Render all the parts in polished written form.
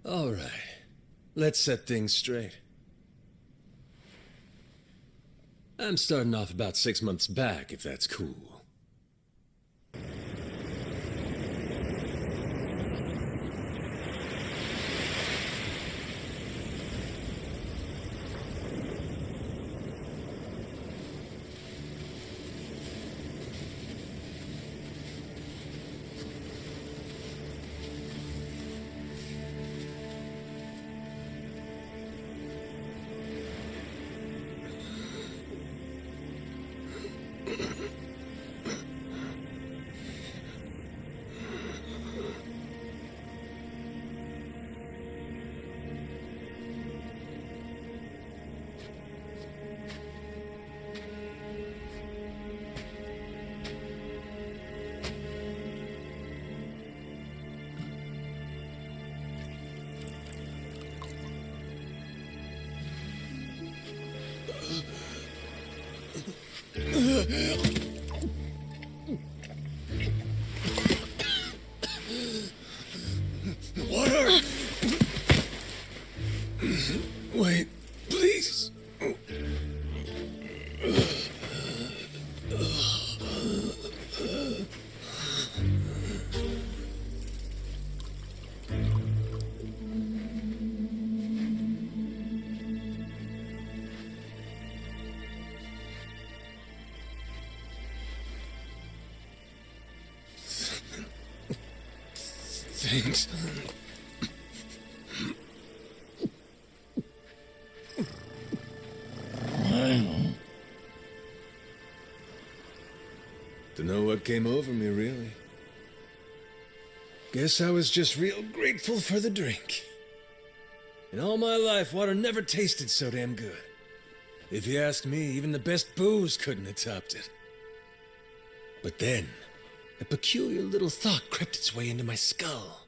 All right. Let's set things straight. I'm starting off about 6 months back, if that's cool. Water! Wait, please. Thanks. Dunno what came over me, really. Guess I was just real grateful for the drink. In all my life, water never tasted so damn good. If you ask me, even the best booze couldn't have topped it. But then, a peculiar little thought crept its way into my skull.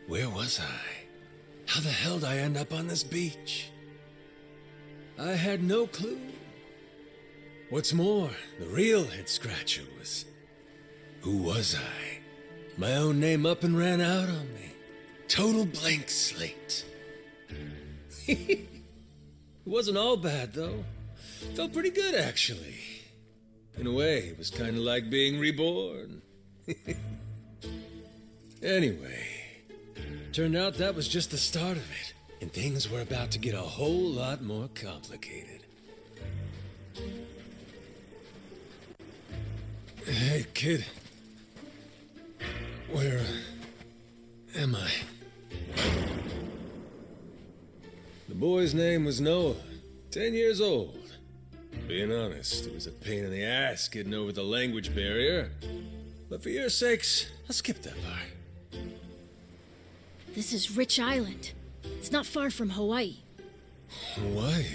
Where was I? How the hell did I end up on this beach? I had no clue. What's more, the real head-scratcher was... who was I? My own name up and ran out on me. Total blank slate. It wasn't all bad, though. Felt pretty good, actually. In a way, it was kind of like being reborn. Anyway, turned out that was just the start of it, and things were about to get a whole lot more complicated. Hey, kid. Where am I? The boy's name was Noah, 10 years old. Being honest, it was a pain in the ass getting over the language barrier. But for your sakes, I'll skip that part. This is Rich Island. It's not far from Hawaii. Hawaii?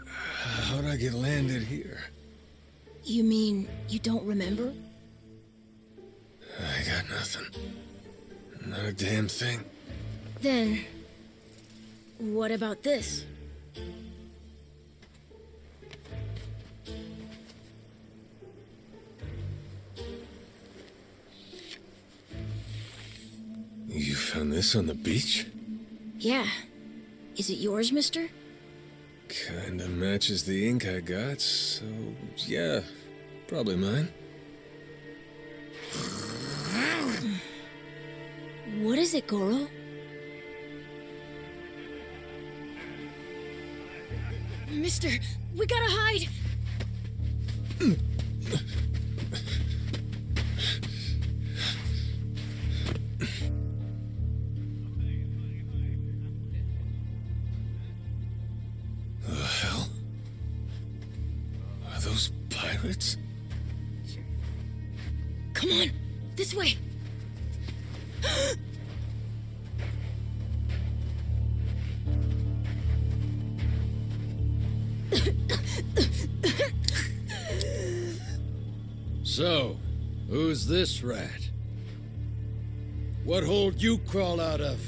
How'd I get landed here? You mean you don't remember? I got nothing. Not a damn thing. Then, what about this? You found this on the beach? Yeah. Is it yours, mister? Kinda matches the ink I got, so yeah, probably mine. What is it, Goro? Mister, we gotta hide! The hell? Are those pirates? Come on, this way! So, who's this rat? What hole you crawl out of?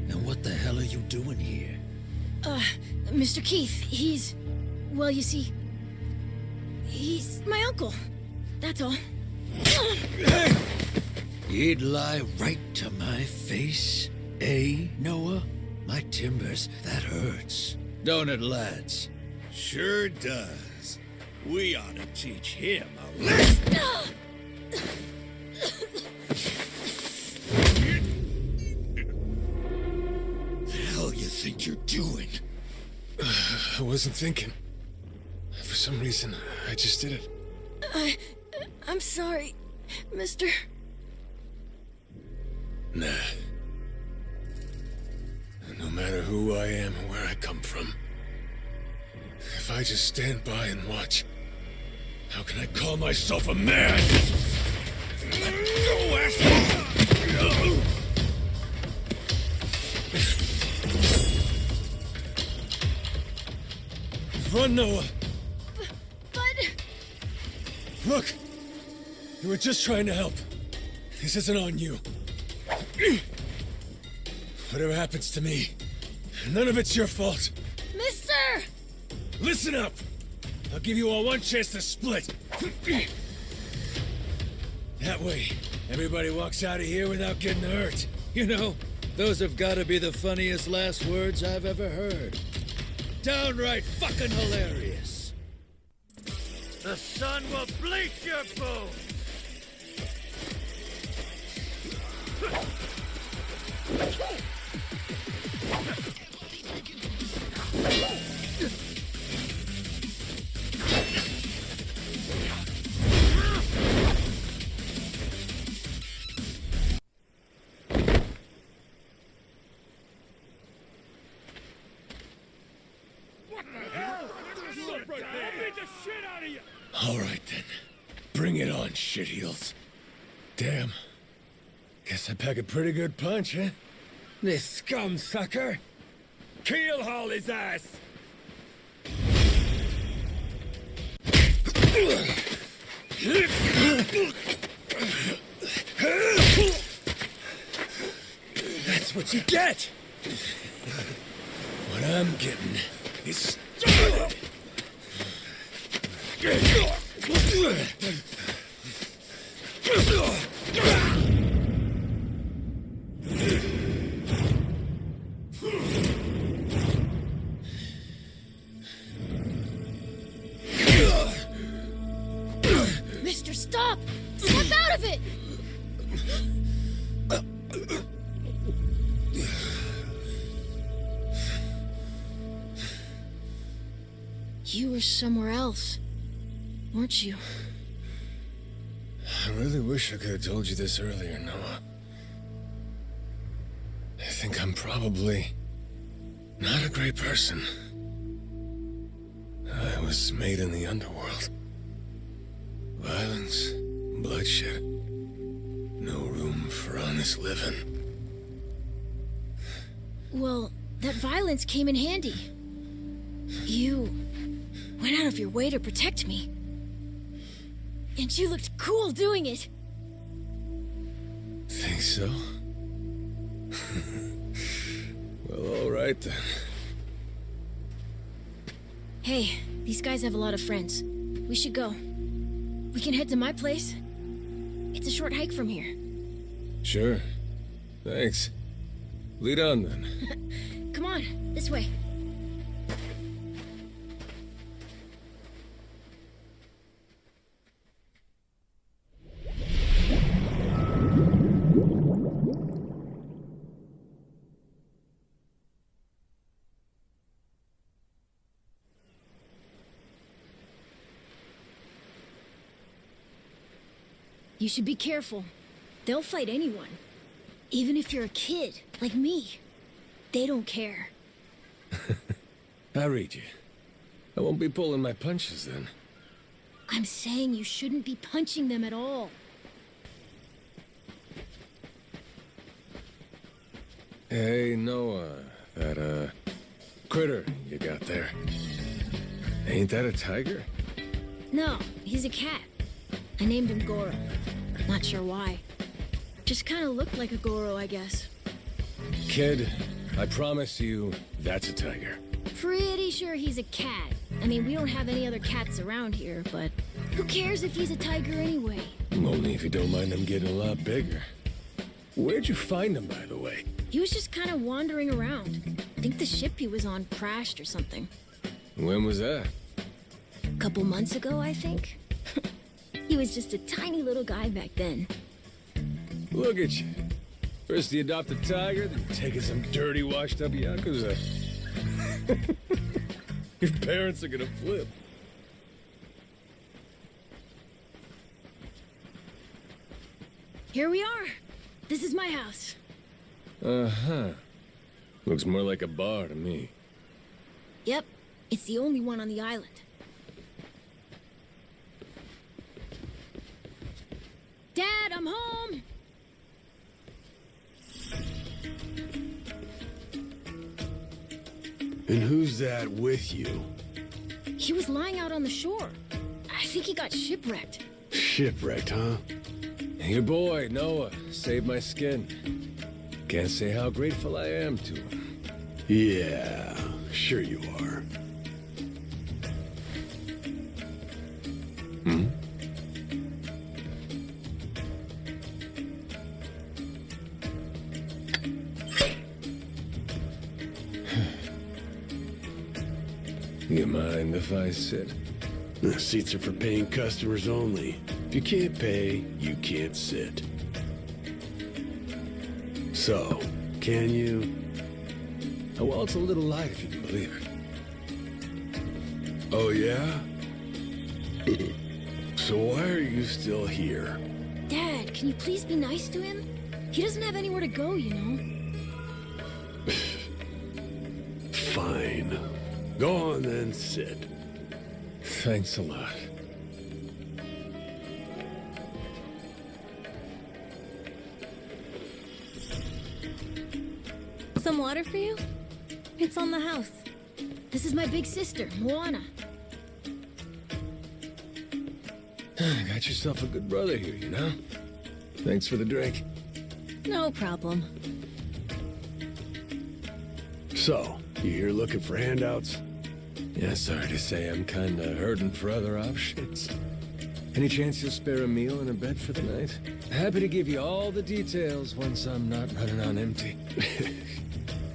And what the hell are you doing here? Mr. Keith, he's... well, you see... he's my uncle. That's all. Hey! You'd lie right to my face, eh, Noah? My timbers, that hurts. Don't it, lads? Sure does. We ought to teach him a lesson. The hell you think you're doing? I wasn't thinking. For some reason, I just did it. I'm sorry, mister. Nah. No matter who I am or where I come from, if I just stand by and watch, how can I call myself a man? Go, asshole! Run, Noah! But... Look! You were just trying to help. This isn't on you. Whatever happens to me, none of it's your fault. Mister! Listen up! I'll give you all one chance to split. That way, everybody walks out of here without getting hurt. You know, those have got to be the funniest last words I've ever heard. Downright fucking hilarious. The sun will bleach your bones! All right, then. Bring it on, shitheels. Damn. Guess I pack a pretty good punch, huh? This scum sucker! Keelhaul his ass! That's what you get! What I'm getting is started! Mister, stop! Step out of it! You were somewhere else, weren't you? I really wish I could have told you this earlier, Noah. I think I'm probably not a great person. I was made in the underworld. Violence, bloodshed. No room for honest living. Well, that violence came in handy. You went out of your way to protect me. And you looked cool doing it. Think so? Well, all right then. Hey, these guys have a lot of friends. We should go. We can head to my place. It's a short hike from here. Sure. Thanks. Lead on then. Come on, this way. You should be careful. They'll fight anyone. Even if you're a kid, like me. They don't care. I read you. I won't be pulling my punches then. I'm saying you shouldn't be punching them at all. Hey, Noah. That, critter you got there. Ain't that a tiger? No, he's a cat. I named him Goro. Not sure why. Just kind of looked like a Goro, I guess. Kid, I promise you, that's a tiger. Pretty sure he's a cat. I mean, we don't have any other cats around here, but who cares if he's a tiger anyway? Only if you don't mind them getting a lot bigger. Where'd you find him, by the way? He was just kind of wandering around. I think the ship he was on crashed or something. When was that? A couple months ago, I think. He was just a tiny little guy back then. Look at you. First you adopt a tiger, then taking some dirty, washed-up Yakuza. Your parents are gonna flip. Here we are. This is my house. Uh-huh. Looks more like a bar to me. Yep, it's the only one on the island. Dad, I'm home! And who's that with you? He was lying out on the shore. I think he got shipwrecked. Shipwrecked, huh? Your boy, Noah, saved my skin. Can't say how grateful I am to him. Yeah, sure you are. Hmm? You mind if I sit? The seats are for paying customers only. If you can't pay, you can't sit. So, can you? Oh, well, it's a little light if you can believe it. Oh, yeah? So why are you still here? Dad, can you please be nice to him? He doesn't have anywhere to go, you know. Fine. Go on then, sit. Thanks a lot. Some water for you? It's on the house. This is my big sister, Moana. Got yourself a good brother here, you know? Thanks for the drink. No problem. So, you here looking for handouts? Yeah, sorry to say I'm kinda hurting for other options. Any chance you'll spare a meal and a bed for the night? Happy to give you all the details once I'm not running on empty.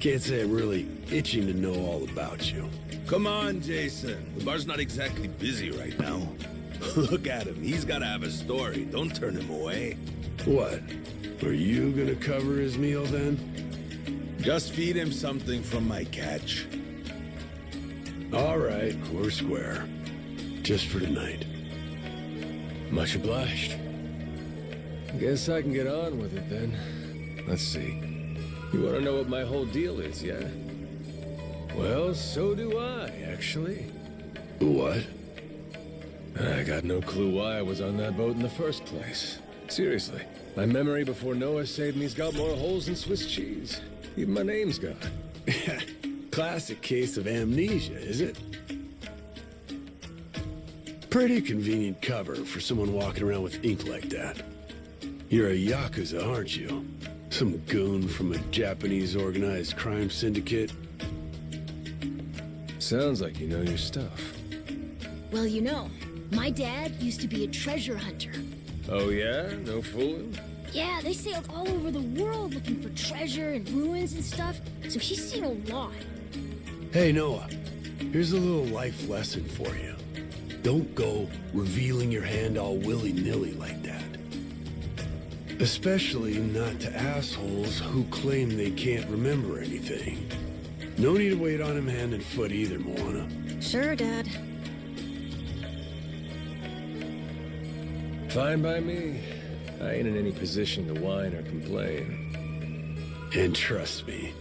Can't say I'm really itching to know all about you. Come on, Jason. The bar's not exactly busy right now. Look at him. He's gotta have a story. Don't turn him away. What? Are you gonna cover his meal then? Just feed him something from my catch. All right, we're square. Just for tonight. Much obliged. Guess I can get on with it then. Let's see. You want to know what my whole deal is, yeah? Well, so do I, actually. What? I got no clue why I was on that boat in the first place. Seriously. My memory before Noah saved me's got more holes than Swiss cheese. Even my name's gone. Classic case of amnesia, is it? Pretty convenient cover for someone walking around with ink like that. You're a Yakuza, aren't you? Some goon from a Japanese organized crime syndicate? Sounds like you know your stuff. Well, you know, my dad used to be a treasure hunter. Oh yeah? No fooling? Yeah, they sailed all over the world looking for treasure and ruins and stuff, so he's seen a lot. Hey, Noah, here's a little life lesson for you. Don't go revealing your hand all willy-nilly like that. Especially not to assholes who claim they can't remember anything. No need to wait on him hand and foot either, Moana. Sure, Dad. Fine by me. I ain't in any position to whine or complain. And trust me,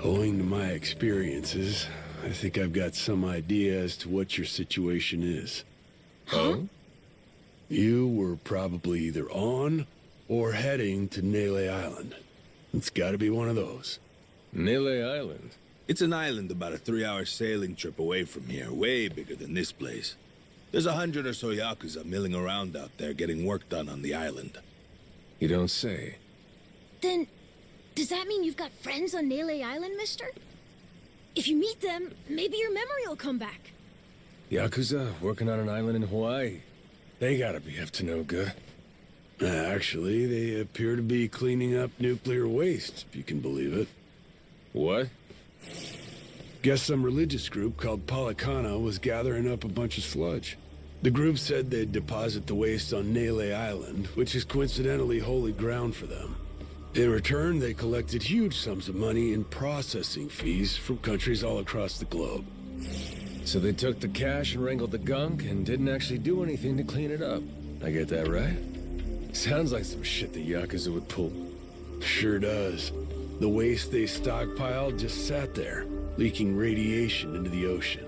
owing to my experiences, I think I've got some idea as to what your situation is. Huh? You were probably either on or heading to Nale Island. It's gotta be one of those. Nale Island? It's an island about a 3-hour sailing trip away from here, way bigger than this place. There's 100 or so Yakuza milling around out there getting work done on the island. You don't say. Then, does that mean you've got friends on Nale Island, mister? If you meet them, maybe your memory will come back. Yakuza working on an island in Hawaii. They gotta be up to no good. Actually, they appear to be cleaning up nuclear waste, if you can believe it. What? Guess some religious group called Policana was gathering up a bunch of sludge. The group said they'd deposit the waste on Nale Island, which is coincidentally holy ground for them. In return, they collected huge sums of money in processing fees from countries all across the globe. So they took the cash and wrangled the gunk and didn't actually do anything to clean it up. I get that right? Sounds like some shit the Yakuza would pull. Sure does. The waste they stockpiled just sat there, leaking radiation into the ocean.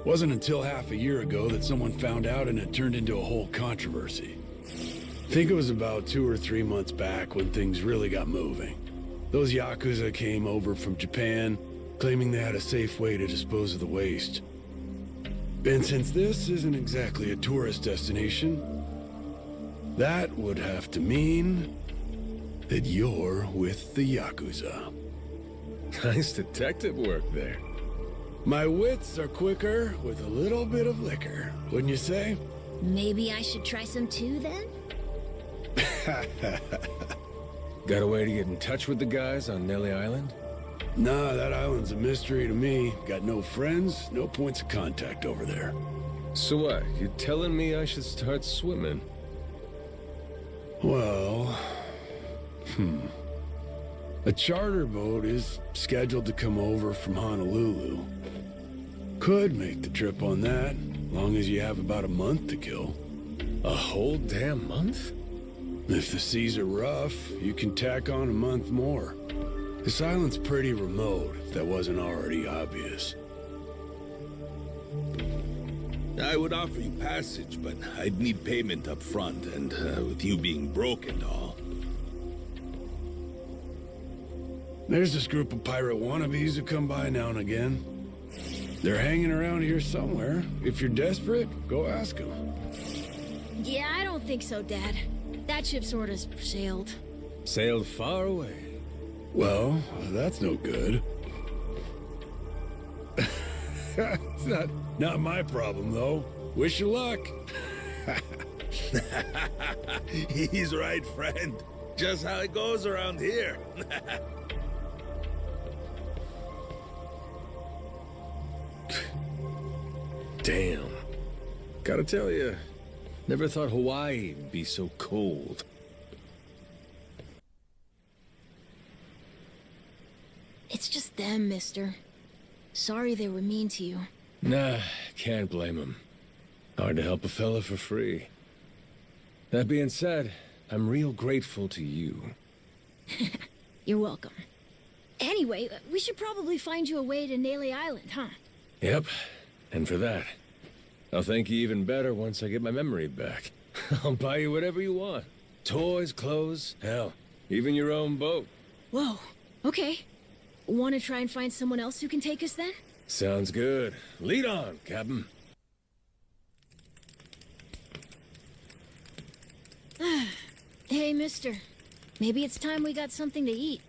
Wasn't until half a year ago that someone found out and it turned into a whole controversy. Think it was about 2 or 3 months back when things really got moving. Those Yakuza came over from Japan, claiming they had a safe way to dispose of the waste. And since this isn't exactly a tourist destination, that would have to mean that you're with the Yakuza. Nice detective work there. My wits are quicker with a little bit of liquor, wouldn't you say? Maybe I should try some too, then? Got a way to get in touch with the guys on Nale Island? Nah, that island's a mystery to me. Got no friends, no points of contact over there. So what, you telling me I should start swimming? Well... A charter boat is scheduled to come over from Honolulu. Could make the trip on that, long as you have about a month to kill. A whole damn month? If the seas are rough, you can tack on a month more. This island's pretty remote, if that wasn't already obvious. I would offer you passage, but I'd need payment up front, and with you being broke and all. There's this group of pirate wannabes who come by now and again. They're hanging around here somewhere. If you're desperate, go ask them. Yeah, I don't think so, Dad. That ship sort of sailed. Sailed far away. Well, that's no good. It's not my problem, though. Wish you luck. He's right, friend. Just how it goes around here. Damn. Gotta tell you, never thought Hawaii would be so cold. It's just them, mister. Sorry they were mean to you. Nah, can't blame them. Hard to help a fella for free. That being said, I'm real grateful to you. You're welcome. Anyway, we should probably find you a way to Nale Island, huh? Yep, and for that, I'll thank you even better once I get my memory back. I'll buy you whatever you want. Toys, clothes, hell, even your own boat. Whoa, okay. Want to try and find someone else who can take us then? Sounds good. Lead on, Captain. Hey, mister. Maybe it's time we got something to eat.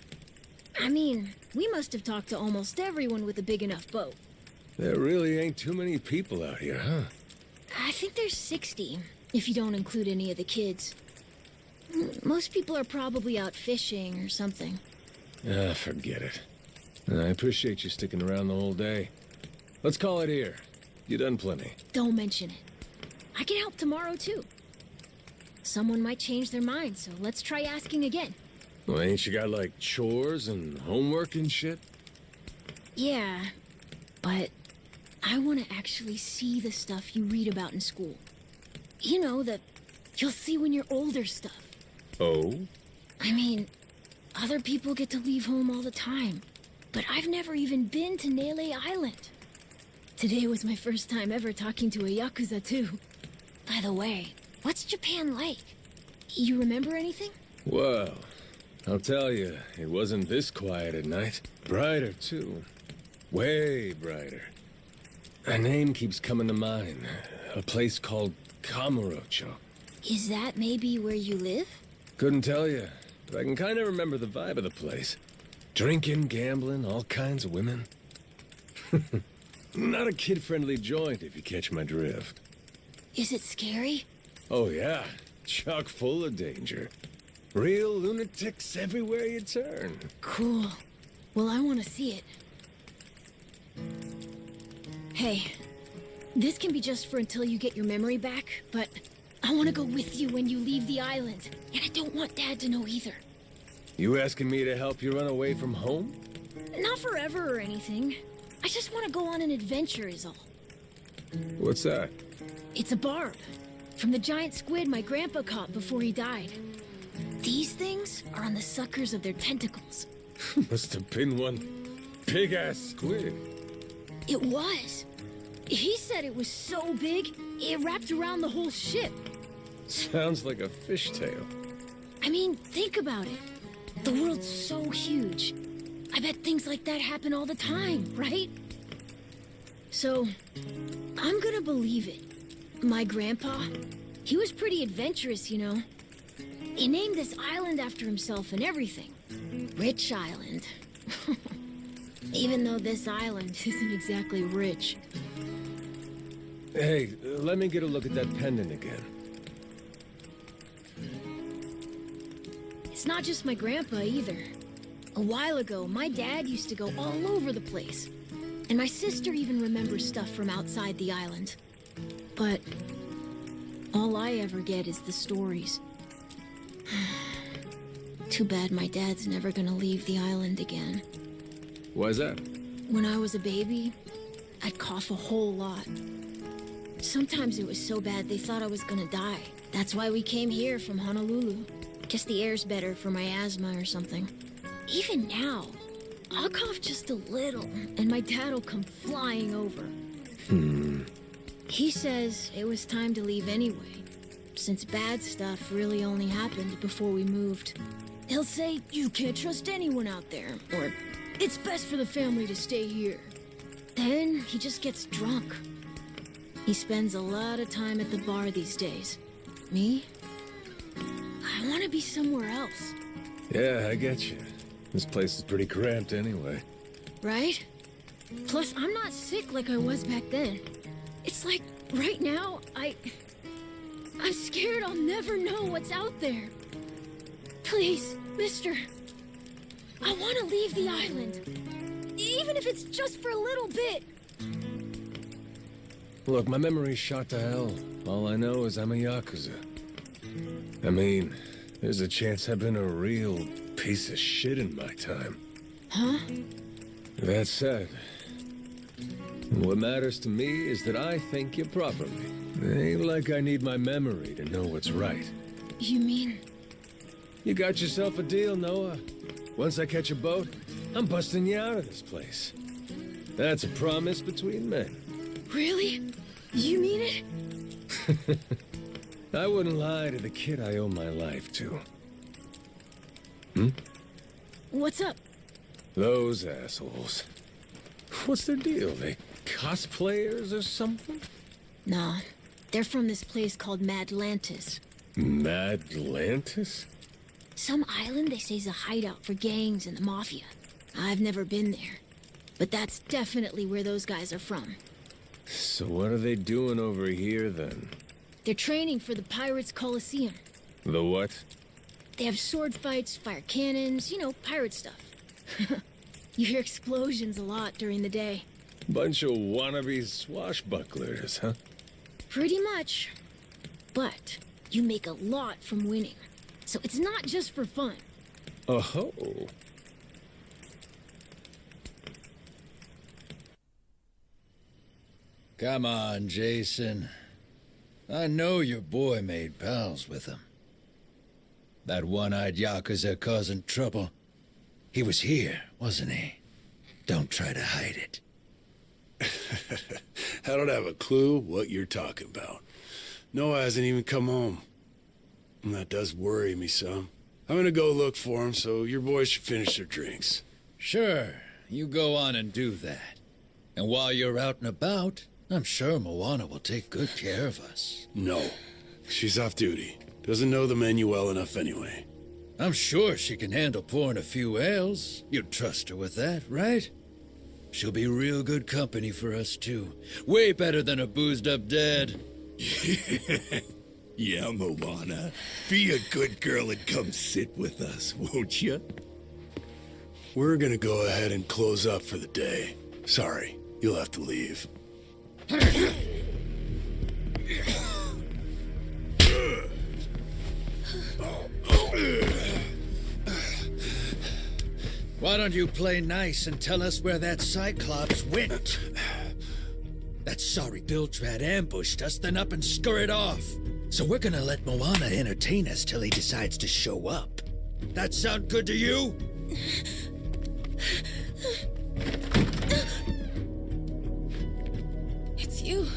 I mean, we must have talked to almost everyone with a big enough boat. There really ain't too many people out here, huh? I think there's 60, if you don't include any of the kids. Most people are probably out fishing or something. Ah, forget it. I appreciate you sticking around the whole day. Let's call it here. You done plenty. Don't mention it. I can help tomorrow, too. Someone might change their mind, so let's try asking again. Well, ain't you got, like, chores and homework and shit? Yeah, but I want to actually see the stuff you read about in school. You know, that you'll see when you're older stuff. Oh? I mean, other people get to leave home all the time, but I've never even been to Nale Island. Today was my first time ever talking to a Yakuza, too. By the way, what's Japan like? You remember anything? Well, I'll tell you, it wasn't this quiet at night. Brighter, too. Way brighter. A name keeps coming to mind. A place called Kamurocho. Is that maybe where you live? Couldn't tell you, but I can kind of remember the vibe of the place. Drinking, gambling, all kinds of women. Not a kid-friendly joint, if you catch my drift. Is it scary? Oh, yeah. Chock full of danger. Real lunatics everywhere you turn. Cool. Well, I want to see it. Hey, this can be just for until you get your memory back, but I want to go with you when you leave the island, and I don't want Dad to know either. You asking me to help you run away from home? Not forever or anything. I just want to go on an adventure is all. What's that? It's a barb. From the giant squid my grandpa caught before he died. These things are on the suckers of their tentacles. Must have been one big-ass squid. It was. He said it was so big, it wrapped around the whole ship. Sounds like a fishtail. I mean, think about it. The world's so huge. I bet things like that happen all the time, right? So, I'm gonna believe it. My grandpa, he was pretty adventurous, you know. He named this island after himself and everything. Rich Island. Even though this island isn't exactly rich. Hey, let me get a look at that pendant again. It's not just my grandpa either. A while ago, my dad used to go all over the place. And my sister even remembers stuff from outside the island. But all I ever get is the stories. Too bad my dad's never gonna leave the island again. Why's that? When I was a baby, I'd cough a whole lot. Sometimes it was so bad they thought I was gonna die. That's why we came here from Honolulu. Guess the air's better for my asthma or something. Even now, I'll cough just a little, and my dad'll come flying over. He says it was time to leave anyway, since bad stuff really only happened before we moved. He'll say, you can't trust anyone out there, or it's best for the family to stay here. Then he just gets drunk. He spends a lot of time at the bar these days. Me? I want to be somewhere else. Yeah, I get you. This place is pretty cramped anyway. Right? Plus, I'm not sick like I was back then. It's like, right now, I'm scared I'll never know what's out there. Please, mister. I want to leave the island. Even if it's just for a little bit. Look, my memory's shot to hell. All I know is I'm a Yakuza. I mean, there's a chance I've been a real piece of shit in my time. Huh? That said, what matters to me is that I think you properly. It ain't like I need my memory to know what's right. You mean? You got yourself a deal, Noah. Once I catch a boat, I'm busting you out of this place. That's a promise between men. Really? You mean it? I wouldn't lie to the kid I owe my life to. What's up? Those assholes. What's their deal? They cosplayers or something? Nah, they're from this place called Madlantis. Madlantis? Some island they say's a hideout for gangs and the mafia. I've never been there, but that's definitely where those guys are from. So what are they doing over here, then? They're training for the Pirates' Coliseum. The what? They have sword fights, fire cannons, you know, pirate stuff. You hear explosions a lot during the day. Bunch of wannabe swashbucklers, huh? Pretty much. But you make a lot from winning. So it's not just for fun. Oh. Come on, Jason. I know your boy made pals with him. That one-eyed Yakuza causing trouble. He was here, wasn't he? Don't try to hide it. I don't have a clue what you're talking about. Noah hasn't even come home. And that does worry me some. I'm gonna go look for him, so your boys should finish their drinks. Sure, you go on and do that. And while you're out and about, I'm sure Moana will take good care of us. No. She's off duty. Doesn't know the menu well enough anyway. I'm sure she can handle pouring a few ales. You'd trust her with that, right? She'll be real good company for us, too. Way better than a boozed-up dad. Yeah, Moana. Be a good girl and come sit with us, won't you? We're gonna go ahead and close up for the day. Sorry, you'll have to leave. Why don't you play nice and tell us where that Cyclops went? That sorry Biltrat ambushed us, then up and scurried off. So we're gonna let Moana entertain us till he decides to show up. That sound good to you? It's you.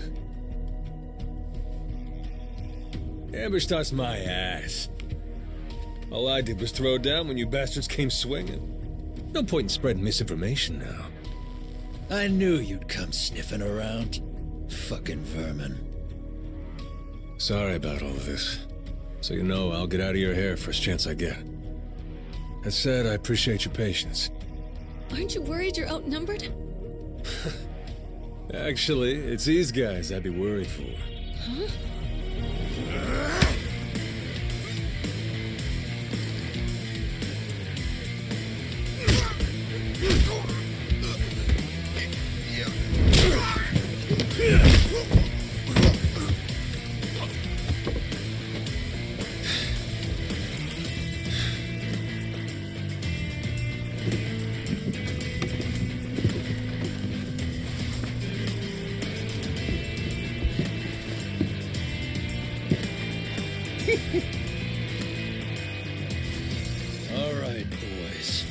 Ambushed us my ass. All I did was throw down when you bastards came swinging. No point in spreading misinformation now. I knew you'd come sniffing around. Fucking vermin. Sorry about all of this. So you know, I'll get out of your hair first chance I get. That said, I appreciate your patience. Aren't you worried you're outnumbered? Actually, it's these guys I'd be worried for. Huh? All right, boys.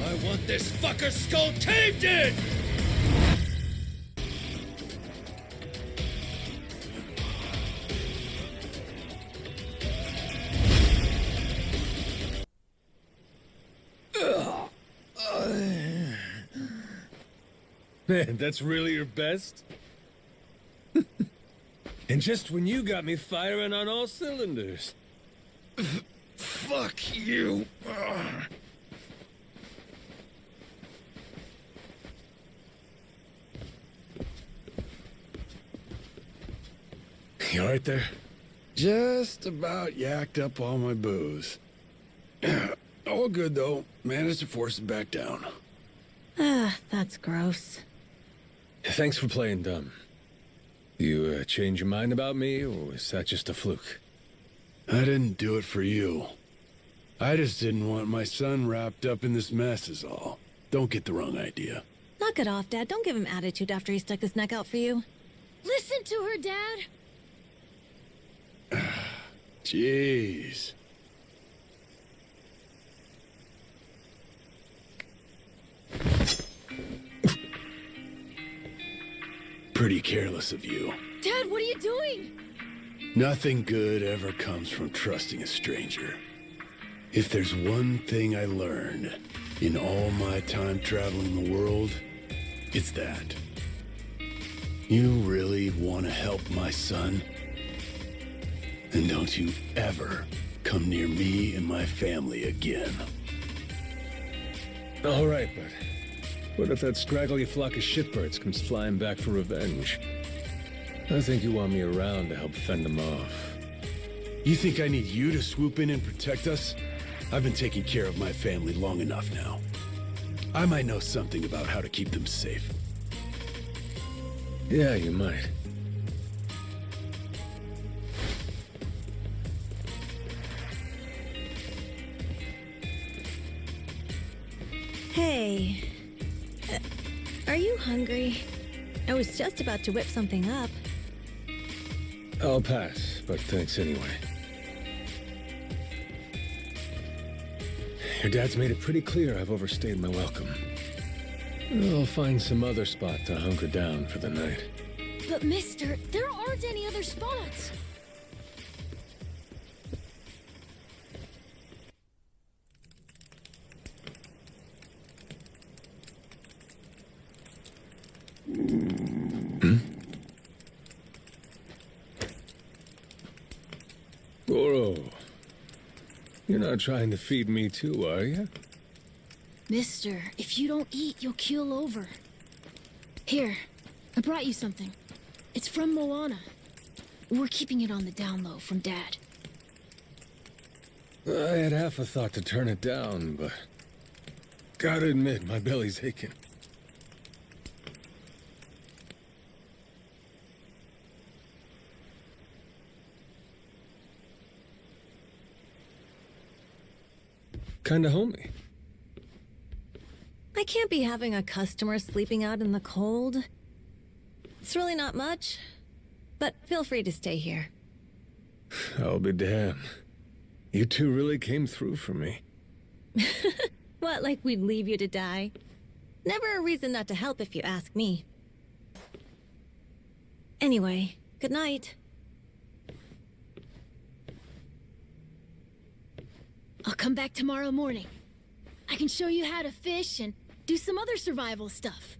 I want this fucker skull caved in! Man, that's really your best? And just when you got me firing on all cylinders. Fuck you. You alright there? Just about yacked up all my booze. All good, though. Managed to force it back down. Ah, that's gross. Thanks for playing dumb. You change your mind about me, or was that just a fluke? I didn't do it for you. I just didn't want my son wrapped up in this mess is all. Don't get the wrong idea. Knock it off, Dad. Don't give him attitude after he stuck his neck out for you. Listen to her, Dad. Jeez. Pretty careless of you. Dad, what are you doing? Nothing good ever comes from trusting a stranger. If there's one thing I learned in all my time traveling the world, it's that. You really want to help my son? And don't you ever come near me and my family again. Alright, but what if that scraggly flock of shitbirds comes flying back for revenge? I think you want me around to help fend them off. You think I need you to swoop in and protect us? I've been taking care of my family long enough now. I might know something about how to keep them safe. Yeah, you might. Hey. Are you hungry? I was just about to whip something up. I'll pass, but thanks anyway. Your dad's made it pretty clear I've overstayed my welcome. I'll find some other spot to hunker down for the night. But mister, there aren't any other spots. Goro, you're not trying to feed me too, are you? Mister, if you don't eat, you'll keel over. Here, I brought you something. It's from Moana. we're keeping it on the down low from Dad. I had half a thought to turn it down, but... gotta admit, my belly's aching. Kinda homey. I can't be having a customer sleeping out in the cold. It's really not much, but feel free to stay here. I'll be damned. You two really came through for me. What, like we'd leave you to die? Never a reason not to help if you ask me. Anyway, good night. I'll come back tomorrow morning. I can show you how to fish and do some other survival stuff.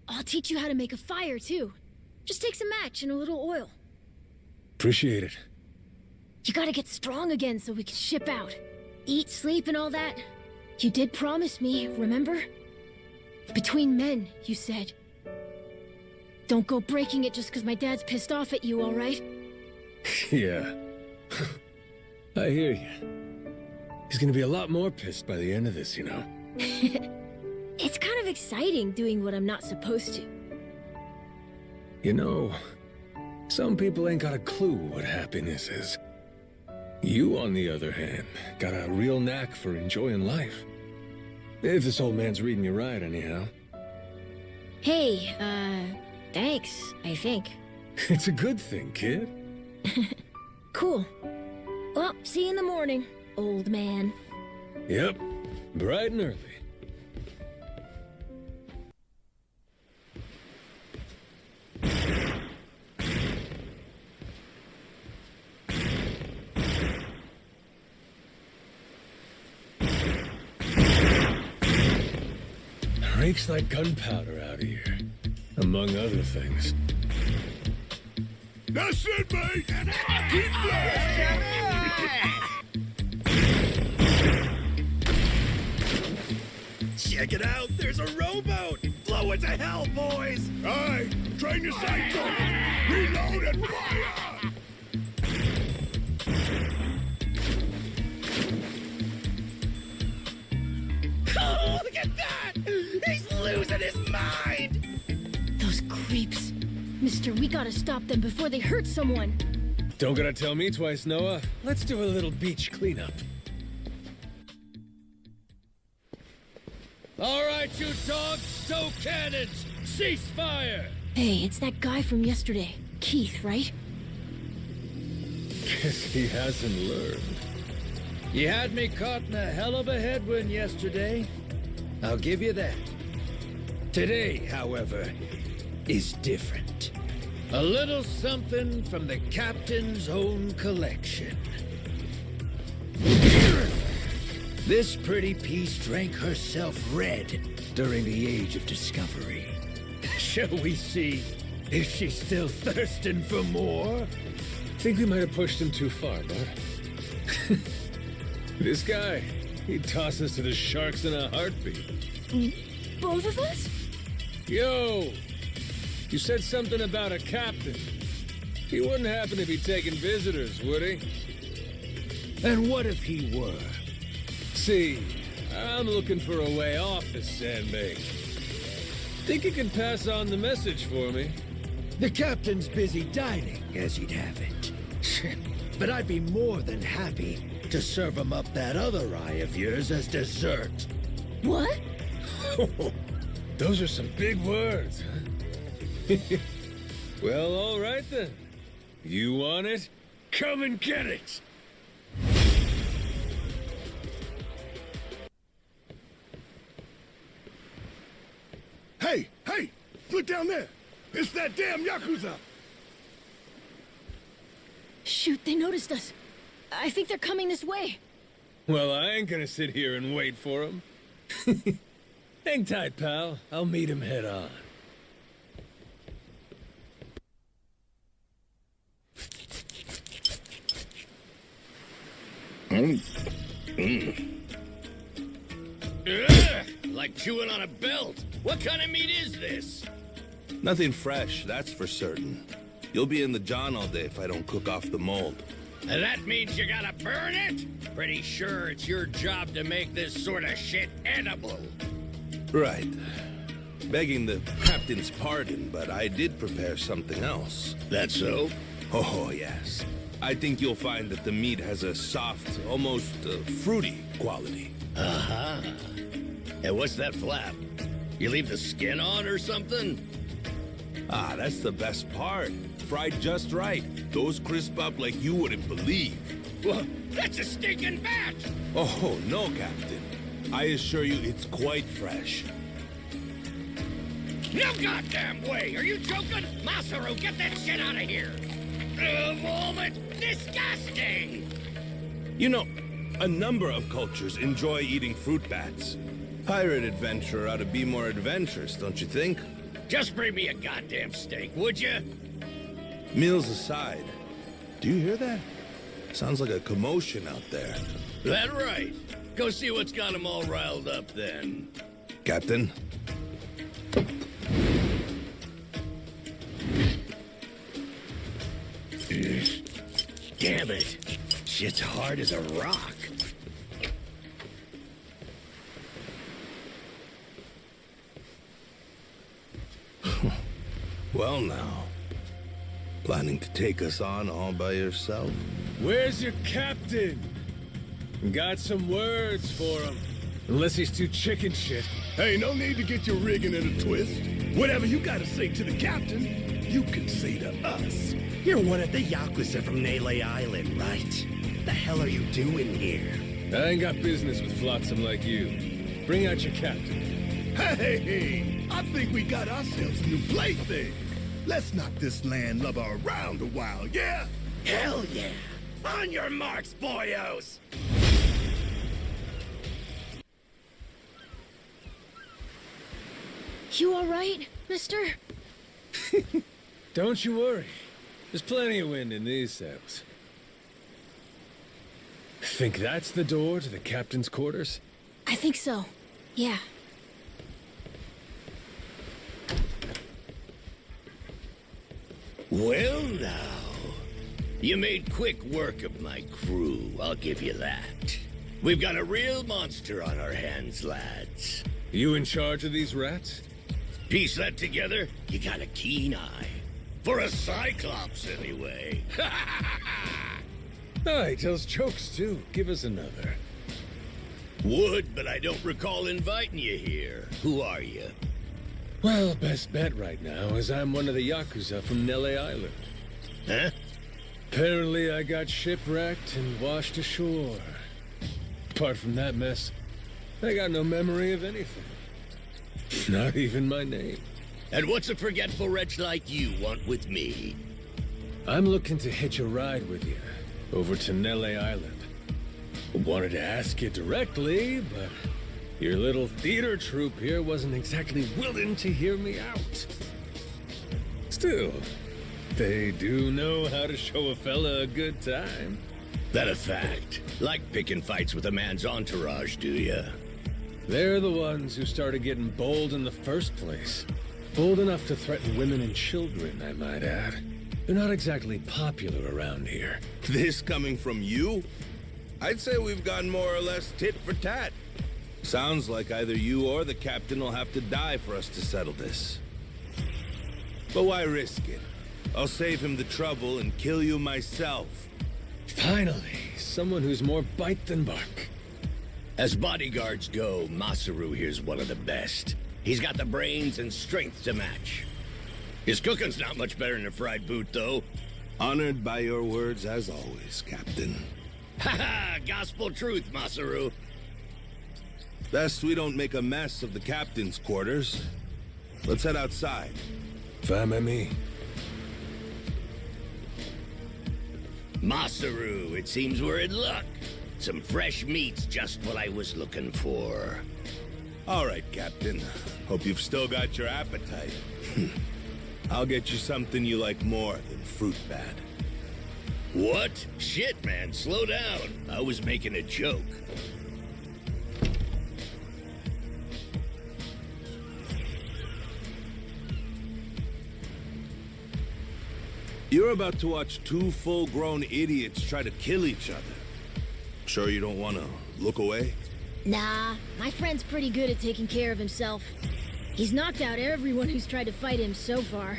I'll teach you how to make a fire, too. Just takes a match and a little oil. Appreciate it. You gotta get strong again so we can ship out. Eat, sleep, and all that. You did promise me, remember? Between men, you said. Don't go breaking it just because my dad's pissed off at you, all right? Yeah. I hear you. He's gonna be a lot more pissed by the end of this, you know. It's kind of exciting doing what I'm not supposed to. You know, some people ain't got a clue what happiness is. You, on the other hand, got a real knack for enjoying life. If this old man's reading you right, anyhow. Hey, thanks, I think. It's a good thing, kid. Cool. Well, see you in the morning, old man. Yep, bright and early. Reeks like gunpowder out of here, among other things. That's it, mate! Keep Check it out! There's a rowboat! Blow it to hell, boys! Aye, train your sights on it! Reload and fire! Oh, look at that! He's losing his mind! Those creeps. Mister, we gotta stop them before they hurt someone. Don't gotta tell me twice, Noah. Let's do a little beach cleanup. All right, you dogs, stow cannons! Cease fire! Hey, it's that guy from yesterday. Keith, right? Guess he hasn't learned. You had me caught in a hell of a headwind yesterday. I'll give you that. Today, however, is different. A little something from the captain's own collection. This pretty piece drank herself red during the Age of Discovery. Shall we see if she's still thirsting for more? Think we might have pushed him too far, bud. This guy, he'd toss us to the sharks in a heartbeat. Both of us? Yo! You said something about a captain. He wouldn't happen to be taking visitors, would he? And what if he were? See, I'm looking for a way off this sandbag. Think you can pass on the message for me? The captain's busy dining, as he'd have it. But I'd be more than happy to serve him up that other eye of yours as dessert. What? Those are some big words, huh? Well, all right then. You want it? Come and get it! Hey, hey! Look down there! It's that damn Yakuza! Shoot, they noticed us. I think they're coming this way. Well, I ain't gonna sit here and wait for him. Hang tight, pal. I'll meet him head on. Ugh, like chewing on a belt. What kind of meat is this? Nothing fresh, that's for certain. You'll be in the John all day if I don't cook off the mold. And that means you gotta burn it? Pretty sure it's your job to make this sort of shit edible. Right. Begging the captain's pardon, but I did prepare something else. That so? Oh, yes. I think you'll find that the meat has a soft, almost fruity quality. Uh-huh. And what's that flap? You leave the skin on or something? Ah, that's the best part. Fried just right. Those crisp up like you wouldn't believe. Well, that's a stinking bat! Oh, no, Captain. I assure you it's quite fresh. No goddamn way! Are you joking? Masaru, get that shit out of here! Vomit! Disgusting! You know, a number of cultures enjoy eating fruit bats. Pirate adventurer ought to be more adventurous, don't you think? Just bring me a goddamn steak, would you? Meals aside, do you hear that? Sounds like a commotion out there. That right. Go see what's got them all riled up then. Captain? Damn it. Shit's hard as a rock. Well now. Planning to take us on all by yourself? Where's your captain? Got some words for him. Unless he's too chicken shit. Hey, no need to get your rigging in a twist. Whatever you gotta say to the captain, you can say to us. You're one of the Yakuza from Nale Island, right? The hell are you doing here? I ain't got business with flotsam like you. Bring out your captain. Hey, I think we got ourselves a new plaything. Let's knock this landlubber around a while, yeah? Hell yeah! On your marks, boyos! You alright, mister? Don't you worry. There's plenty of wind in these sails. Think that's the door to the captain's quarters? I think so. Yeah. Well now, you made quick work of my crew, I'll give you that. We've got a real monster on our hands, lads. You in charge of these rats? Piece that together, you got a keen eye. For a Cyclops, anyway. Oh, he tells jokes too. Give us another. Would, but I don't recall inviting you here. Who are you? Well, best bet right now is I'm one of the Yakuza from Nale Island. Huh? Apparently I got shipwrecked and washed ashore. Apart from that mess, I got no memory of anything. Not even my name. And what's a forgetful wretch like you want with me? I'm looking to hitch a ride with you over to Nale Island. Wanted to ask you directly, but your little theater troupe here wasn't exactly willing to hear me out. Still, they do know how to show a fella a good time. That a fact? Like picking fights with a man's entourage, do ya? They're the ones who started getting bold in the first place. Bold enough to threaten women and children, I might add. They're not exactly popular around here. This coming from you? I'd say we've gone more or less tit for tat. Sounds like either you or the captain will have to die for us to settle this. But why risk it? I'll save him the trouble and kill you myself. Finally, someone who's more bite than bark. As bodyguards go, Masaru here's one of the best. He's got the brains and strength to match. His cooking's not much better than a fried boot, though. Honored by your words as always, Captain. Haha, gospel truth, Masaru. Best we don't make a mess of the captain's quarters. Let's head outside. Fine by me. Masaru, it seems we're in luck. Some fresh meat's just what I was looking for. All right, Captain. Hope you've still got your appetite. I'll get you something you like more than fruit bat. What? Shit, man, slow down. I was making a joke. You're about to watch two full-grown idiots try to kill each other. Sure you don't want to look away? Nah, my friend's pretty good at taking care of himself. He's knocked out everyone who's tried to fight him so far.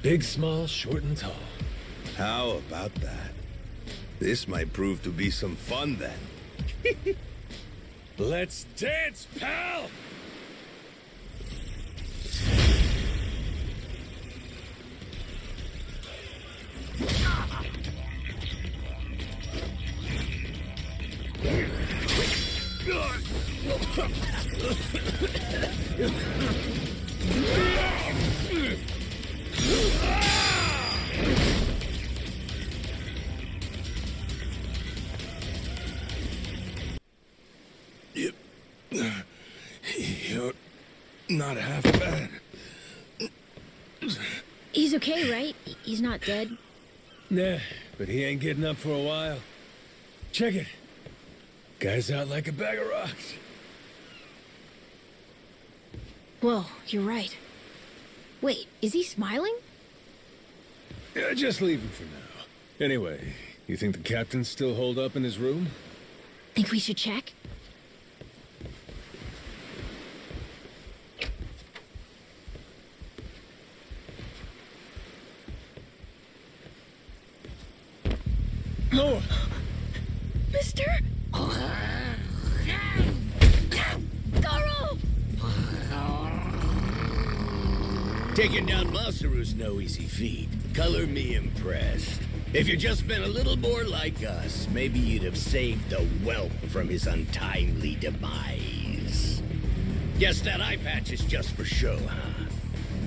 Big, small, short, and tall. How about that? This might prove to be some fun then. Let's dance, pal! You're not half bad. He's okay, right? He's not dead? Nah, but he ain't getting up for a while. Check it. Guy's out like a bag of rocks. Whoa, you're right. Wait, is he smiling? Yeah, just leave him for now. Anyway, you think the captain's still holed up in his room? Think we should check? No! Mister? Goro! Taking down Masaru's no easy feat. Color me impressed. If you'd just been a little more like us, maybe you'd have saved the whelp from his untimely demise. Guess that eye patch is just for show, huh?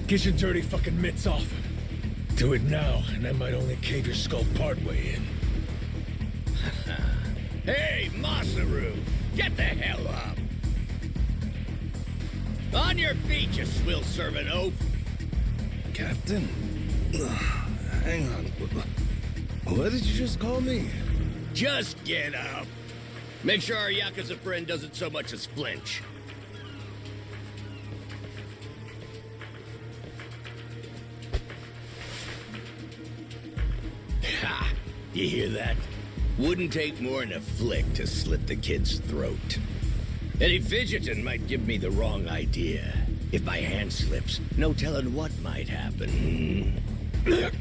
Get your dirty fucking mitts off him. Do it now, and I might only cave your skull partway in. Hey, Masaru! Get the hell up! On your feet, you swill-serving oaf! Captain? Hang on. What did you just call me? Just get up! Make sure our Yakuza friend doesn't so much as flinch. Ha! You hear that? Wouldn't take more than a flick to slit the kid's throat. Any fidgeting might give me the wrong idea. If my hand slips, no telling what might happen. You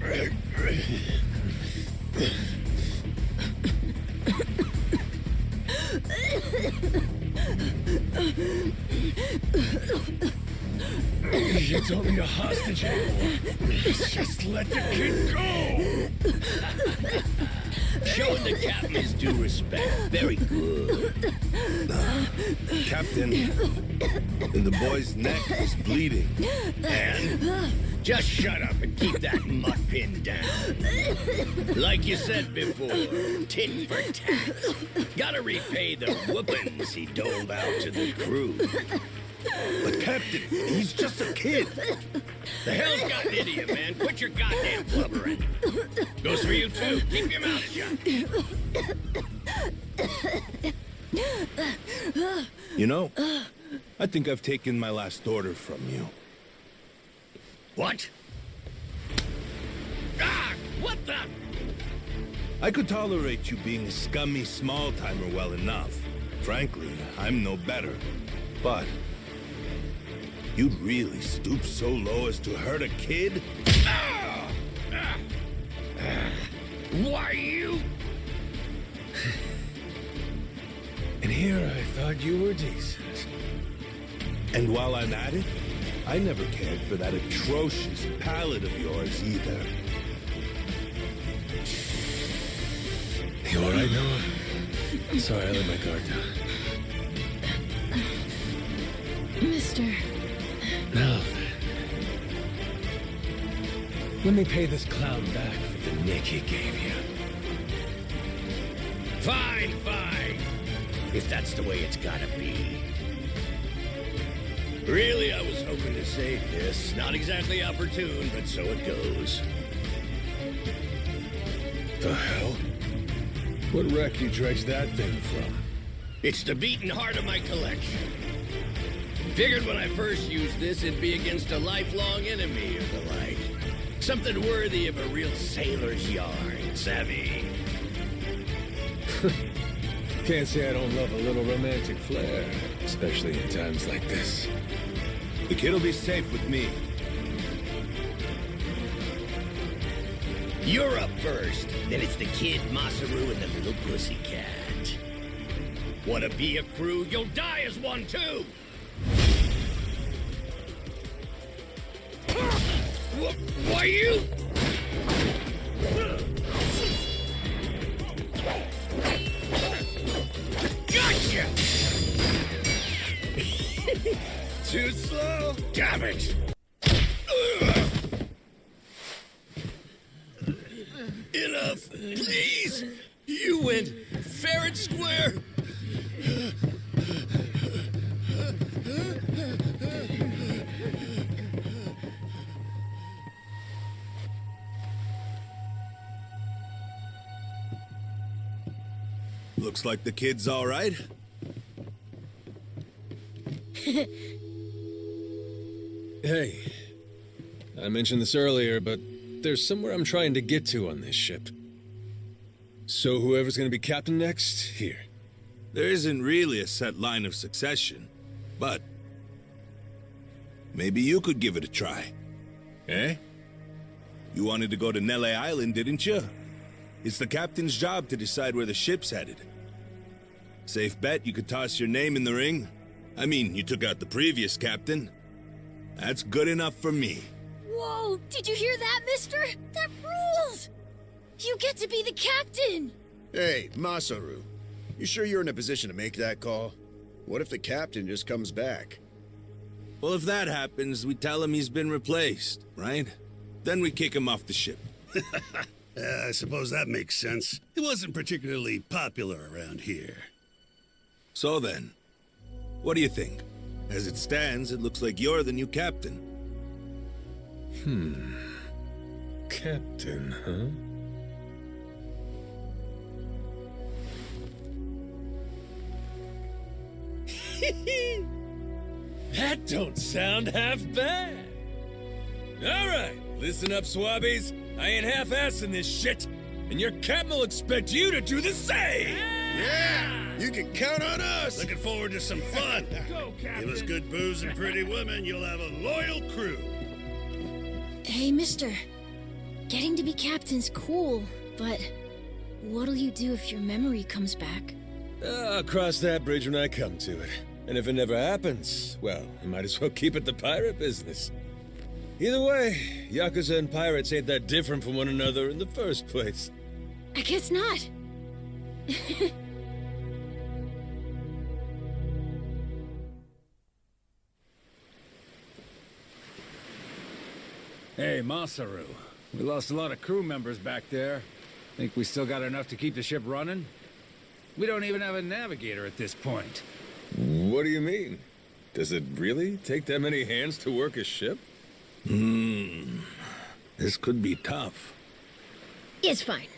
don't need a hostage anymore. Just let the kid go! Showing the captain his due respect. Very good. Captain, the boy's neck is bleeding. And just shut up and keep that mutt pinned down. Like you said before, tit for tat. Gotta repay the whoopings he doled out to the crew. But Captain, he's just a kid. The hell's gotten into you, man? Quit your goddamn blubbering. Goes for you, too. Keep your mouth shut. You know, I think I've taken my last order from you. What? Ah! What the? I could tolerate you being a scummy small-timer well enough. Frankly, I'm no better. But you'd really stoop so low as to hurt a kid? Why you? And here I thought you were decent. And while I'm at it, I never cared for that atrocious palate of yours either. You all right, Noah? Sorry, I let my guard down. Mister... Now then. Let me pay this clown back for the nick he gave you. Fine, fine. If that's the way it's gotta be. Really, I was hoping to save this. Not exactly opportune, but so it goes. The hell? What wreck you dredged that thing from? It's the beating heart of my collection. Figured when I first used this, it'd be against a lifelong enemy or the like. Something worthy of a real sailor's yarn, savvy? Can't say I don't love a little romantic flair, especially in times like this. The kid'll be safe with me. You're up first. Then it's the kid, Masaru, and the little pussycat. Wanna be a crew? You'll die as one, too! Why you? Gotcha! Too slow? Damn it! Enough, please! You went fair and square! Looks like the kid's all right. Hey, I mentioned this earlier, but there's somewhere I'm trying to get to on this ship. So whoever's gonna be captain next, here. There isn't really a set line of succession, but maybe you could give it a try. Eh? You wanted to go to Nale Island, didn't you? It's the captain's job to decide where the ship's headed. Safe bet you could toss your name in the ring. I mean, you took out the previous captain. That's good enough for me. Whoa, did you hear that, mister? That rules! You get to be the captain! Hey, Masaru. You sure you're in a position to make that call? What if the captain just comes back? Well, if that happens, we tell him he's been replaced, right? Then we kick him off the ship. I suppose that makes sense. He wasn't particularly popular around here. So then, what do you think? As it stands, it looks like you're the new captain. Captain, huh? That don't sound half bad. All right, listen up, swabbies. I ain't half-assing this shit, and your captain will expect you to do the same. Yeah! You can count on us! Looking forward to some fun. Go, Captain. Give us good booze and pretty women, you'll have a loyal crew. Hey, mister. Getting to be captain's cool, but what'll you do if your memory comes back? I'll cross that bridge when I come to it. And if it never happens, well, I might as well keep it the pirate business. Either way, Yakuza and pirates ain't that different from one another in the first place. I guess not. Hey, Masaru. We lost a lot of crew members back there. Think we still got enough to keep the ship running? We don't even have a navigator at this point. What do you mean? Does it really take that many hands to work a ship? This could be tough. It's fine.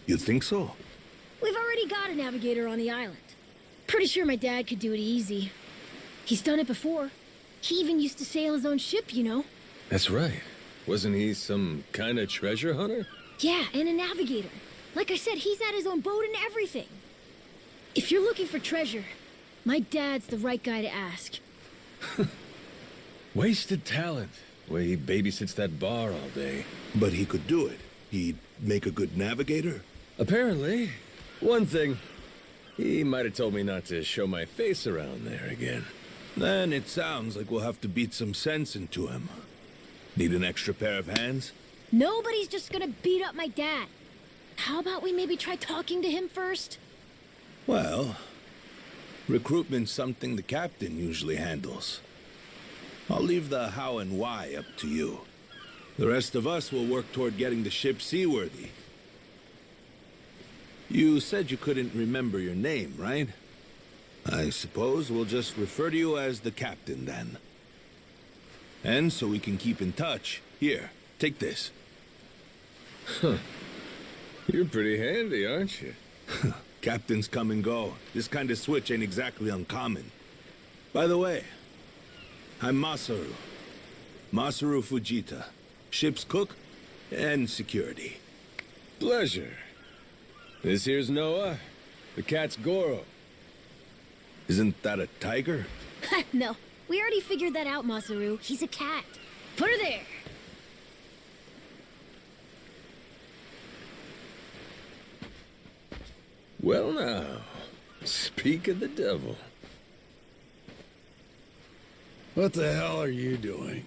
You think so? We've already got a navigator on the island. Pretty sure my dad could do it easy. He's done it before. He even used to sail his own ship, you know. That's right. Wasn't he some kind of treasure hunter? Yeah, and a navigator. Like I said, he's had his own boat and everything. If you're looking for treasure, my dad's the right guy to ask. Wasted talent. Way he babysits that bar all day. But he could do it. He'd make a good navigator. Apparently. One thing, he might have told me not to show my face around there again. Then it sounds like we'll have to beat some sense into him. Need an extra pair of hands? Nobody's just gonna beat up my dad. How about we maybe try talking to him first? Well, recruitment's something the captain usually handles. I'll leave the how and why up to you. The rest of us will work toward getting the ship seaworthy. You said you couldn't remember your name, right? I suppose we'll just refer to you as the captain, then. And so we can keep in touch, here, take this. Huh. You're pretty handy, aren't you? Captains come and go. This kind of switch ain't exactly uncommon. By the way, I'm Masaru. Masaru Fujita. Ship's cook and security. Pleasure. This here's Noah. The cat's Goro. Isn't that a tiger? No, we already figured that out, Masaru. He's a cat. Put her there. Well now, speak of the devil. What the hell are you doing?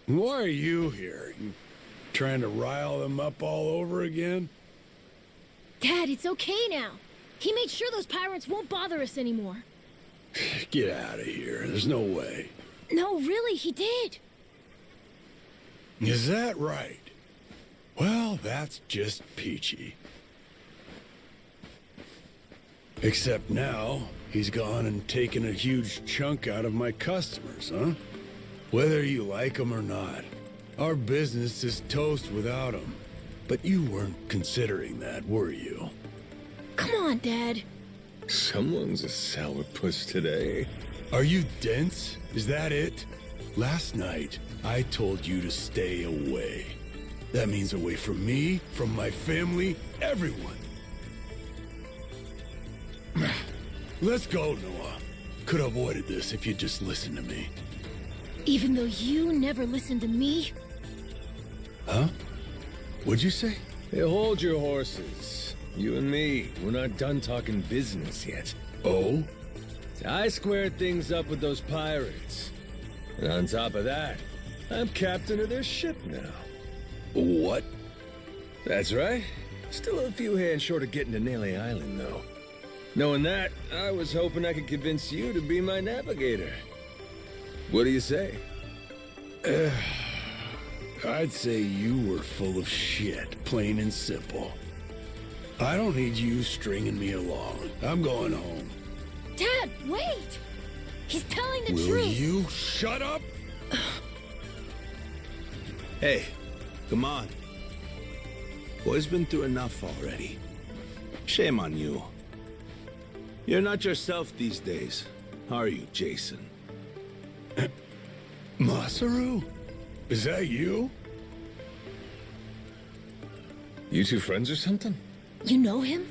Why are you here? You trying to rile them up all over again? Dad, it's okay now. He made sure those pirates won't bother us anymore. Get out of here. There's no way. No, really, he did. Is that right? Well, that's just peachy. Except now, he's gone and taken a huge chunk out of my customers, huh? Whether you like them or not, our business is toast without him. But you weren't considering that, were you? Come on, Dad. Someone's a sourpuss today. Are you dense? Is that it? Last night, I told you to stay away. That means away from me, from my family, everyone. Let's go, Noah. Could have avoided this if you'd just listened to me. Even though you never listened to me? Huh? What'd you say? Hey, hold your horses. You and me, we're not done talking business yet. Oh? I squared things up with those pirates. And on top of that, I'm captain of their ship now. What? That's right. Still a few hands short of getting to Nale Island, though. Knowing that, I was hoping I could convince you to be my navigator. What do you say? I'd say you were full of shit, plain and simple. I don't need you stringing me along. I'm going home. Dad, wait! He's telling the Will truth. you shut up? Hey, come on. Boy's been through enough already. Shame on you. You're not yourself these days, are you, Jason? Masaru? Is that you? You two friends or something? You know him?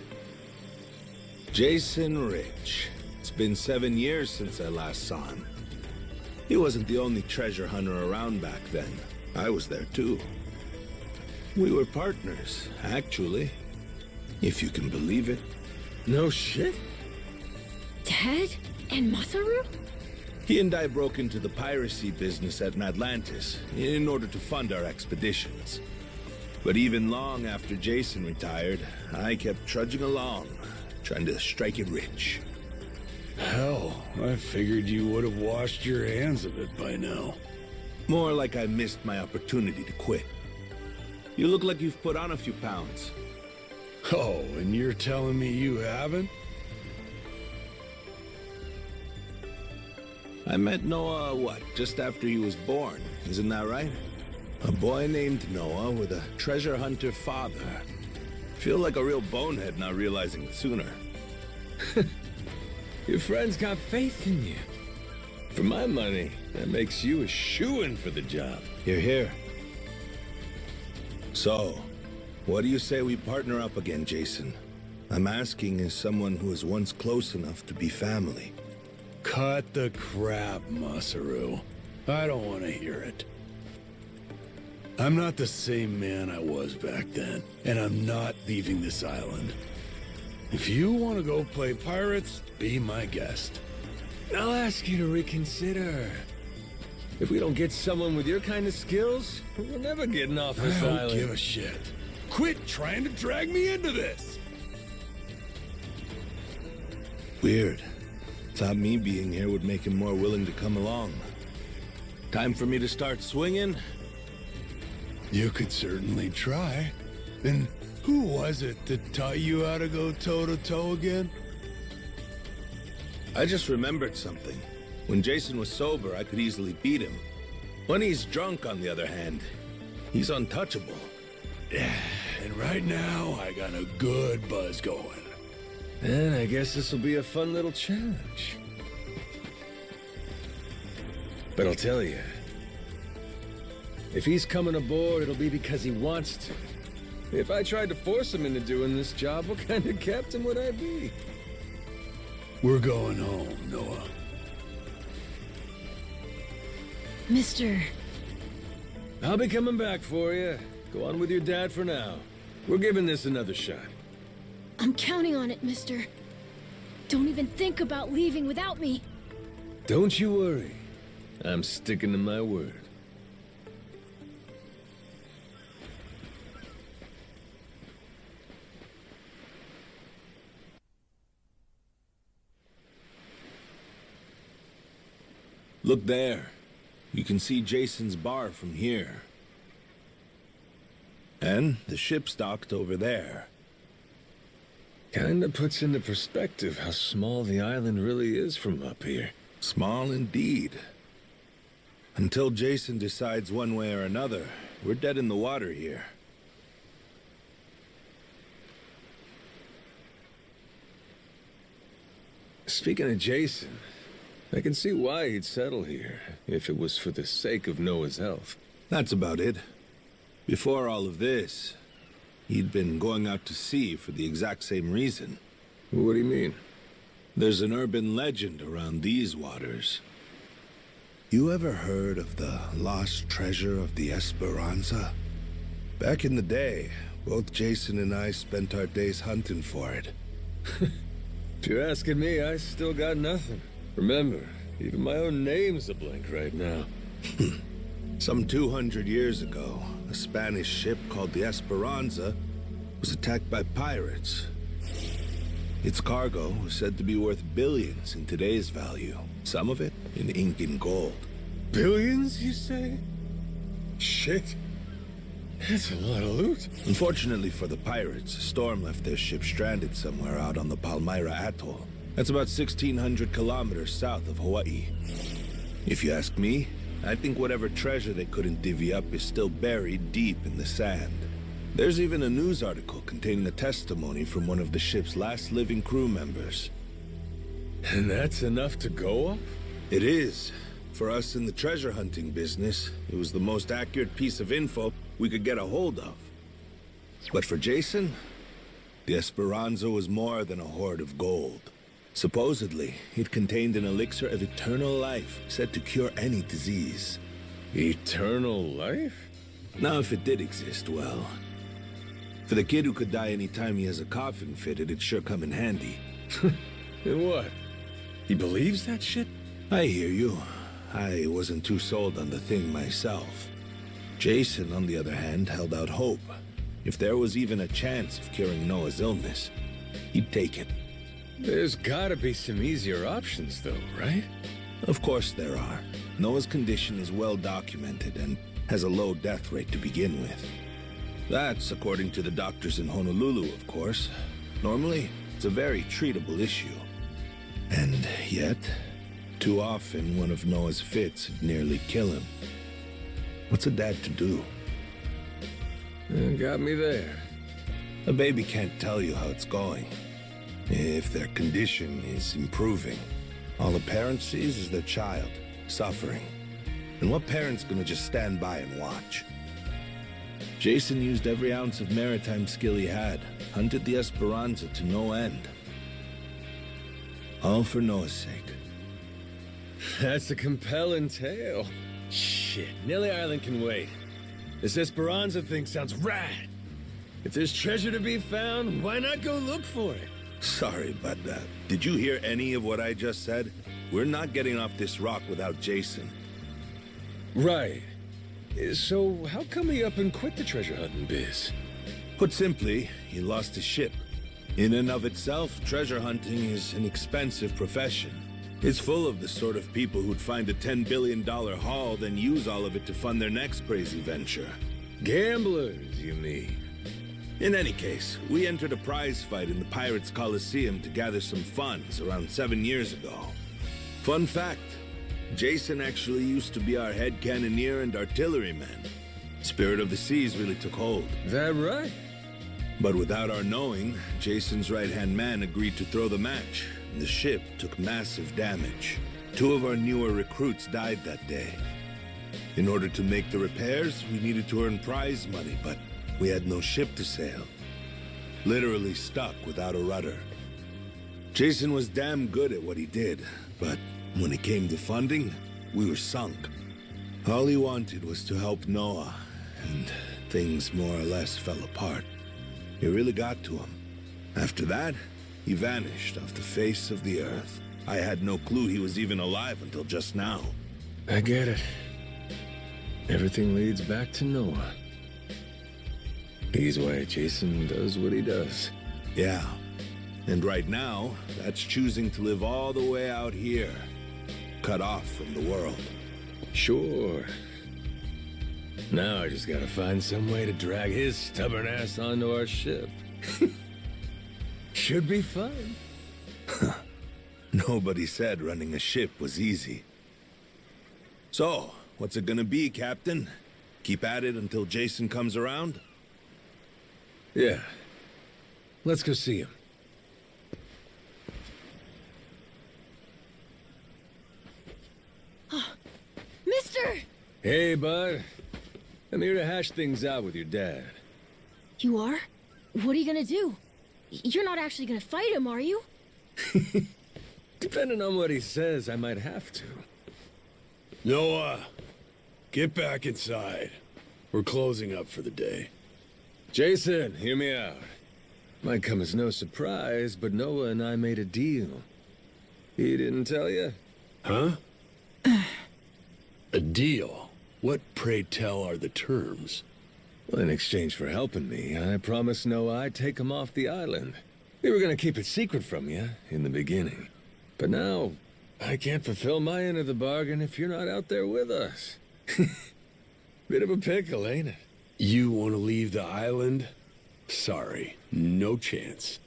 Jason Rich. It's been 7 years since I last saw him. He wasn't the only treasure hunter around back then. I was there too. We were partners, actually. If you can believe it. No shit? Dad? And Masaru? He and I broke into the piracy business at Madlantis in order to fund our expeditions. But even long after Jason retired, I kept trudging along, trying to strike it rich. Hell, I figured you would have washed your hands of it by now. More like I missed my opportunity to quit. You look like you've put on a few pounds. Oh, and you're telling me you haven't? I met Noah, just after he was born, isn't that right? A boy named Noah with a treasure hunter father. Feel like a real bonehead not realizing it sooner. Your friends got faith in you. For my money, that makes you a shoo-in for the job. You're here. So, what do you say we partner up again, Jason? I'm asking as someone who was once close enough to be family. Cut the crap, Masaru. I don't want to hear it. I'm not the same man I was back then, and I'm not leaving this island. If you want to go play pirates, be my guest. I'll ask you to reconsider. If we don't get someone with your kind of skills, we're never getting off this I don't island. give a shit. Quit trying to drag me into this! Weird. Thought me being here would make him more willing to come along. Time for me to start swinging? You could certainly try. And who was it that taught you how to go toe-to-toe again? I just remembered something. When Jason was sober, I could easily beat him. When he's drunk, on the other hand, he's untouchable. Yeah, and right now, I got a good buzz going. And I guess this will be a fun little challenge. But I'll tell you, If he's coming aboard, it'll be because he wants to. If I tried to force him into doing this job, what kind of captain would I be? We're going home, Noah. Mister... I'll be coming back for you. Go on with your dad for now. We're giving this another shot. I'm counting on it, mister. Don't even think about leaving without me. Don't you worry. I'm sticking to my word. Look there. You can see Jason's bar from here. And the ship's docked over there. Kinda puts into perspective how small the island really is from up here. Small indeed. Until Jason decides one way or another, we're dead in the water here. Speaking of Jason, I can see why he'd settle here, if it was for the sake of Noah's health. That's about it. Before all of this, he'd been going out to sea for the exact same reason. What do you mean? There's an urban legend around these waters. You ever heard of the lost treasure of the Esperanza? Back in the day, both Jason and I spent our days hunting for it. If you're asking me, I still got nothing. Remember, even my own name's a blank right now. Some 200 years ago, a Spanish ship called the Esperanza was attacked by pirates. Its cargo was said to be worth billions in today's value, some of it in ink and gold. Billions, you say? Shit. That's a lot of loot. Unfortunately for the pirates, a storm left their ship stranded somewhere out on the Palmyra Atoll. That's about 1,600 kilometers south of Hawaii. If you ask me, I think whatever treasure they couldn't divvy up is still buried deep in the sand. There's even a news article containing a testimony from one of the ship's last living crew members. And that's enough to go off? It is. For us in the treasure hunting business, it was the most accurate piece of info we could get a hold of. But for Jason, the Esperanza was more than a hoard of gold. Supposedly, it contained an elixir of eternal life, said to cure any disease. Eternal life? Now, if it did exist, well... For the kid who could die any time he has a coffin fitted, it'd sure come in handy. And what? He believes that shit? I hear you. I wasn't too sold on the thing myself. Jason, on the other hand, held out hope. If there was even a chance of curing Noah's illness, he'd take it. There's gotta be some easier options, though, right? Of course there are. Noah's condition is well documented and has a low death rate to begin with. That's according to the doctors in Honolulu, of course. Normally, it's a very treatable issue. And yet, too often one of Noah's fits would nearly kill him. What's a dad to do? Got me there. A baby can't tell you how it's going. If their condition is improving, all the parent sees is their child suffering. And what parent's gonna just stand by and watch? Jason used every ounce of maritime skill he had, hunted the Esperanza to no end. All for Noah's sake. That's a compelling tale. Shit, Nale Island can wait. This Esperanza thing sounds rad. If there's treasure to be found, why not go look for it? Sorry, but did you hear any of what I just said? We're not getting off this rock without Jason. Right. So how come he up and quit the treasure hunting biz? Put simply, he lost his ship. In and of itself, treasure hunting is an expensive profession. It's full of the sort of people who'd find a $10 billion haul, then use all of it to fund their next crazy venture. Gamblers, you mean? In any case, we entered a prize fight in the Pirates' Coliseum to gather some funds around 7 years ago. Fun fact, Jason actually used to be our head cannoneer and artilleryman. Spirit of the Seas really took hold. That right? But without our knowing, Jason's right-hand man agreed to throw the match, and the ship took massive damage. 2 of our newer recruits died that day. In order to make the repairs, we needed to earn prize money, but we had no ship to sail. Literally stuck without a rudder. Jason was damn good at what he did, but when it came to funding, we were sunk. All he wanted was to help Noah, and things more or less fell apart. It really got to him. After that, he vanished off the face of the earth. I had no clue he was even alive until just now. I get it. Everything leads back to Noah. He's why Jason does what he does. Yeah. And right now, that's choosing to live all the way out here, cut off from the world. Sure. Now I just gotta find some way to drag his stubborn ass onto our ship. Should be fun. Nobody said running a ship was easy. So, what's it gonna be, Captain? Keep at it until Jason comes around? Yeah. Let's go see him. Mister! Hey, bud. I'm here to hash things out with your dad. You are? What are you gonna do? You're not actually gonna fight him, are you? Depending on what he says, I might have to. Noah, get back inside. We're closing up for the day. Jason, hear me out. Might come as no surprise, but Noah and I made a deal. He didn't tell you? Huh? A deal? What, pray tell, are the terms? Well, in exchange for helping me, I promised Noah I'd take him off the island. We were gonna keep it secret from you in the beginning. But now, I can't fulfill my end of the bargain if you're not out there with us. Bit of a pickle, ain't it? You want to leave the island? Sorry, no chance.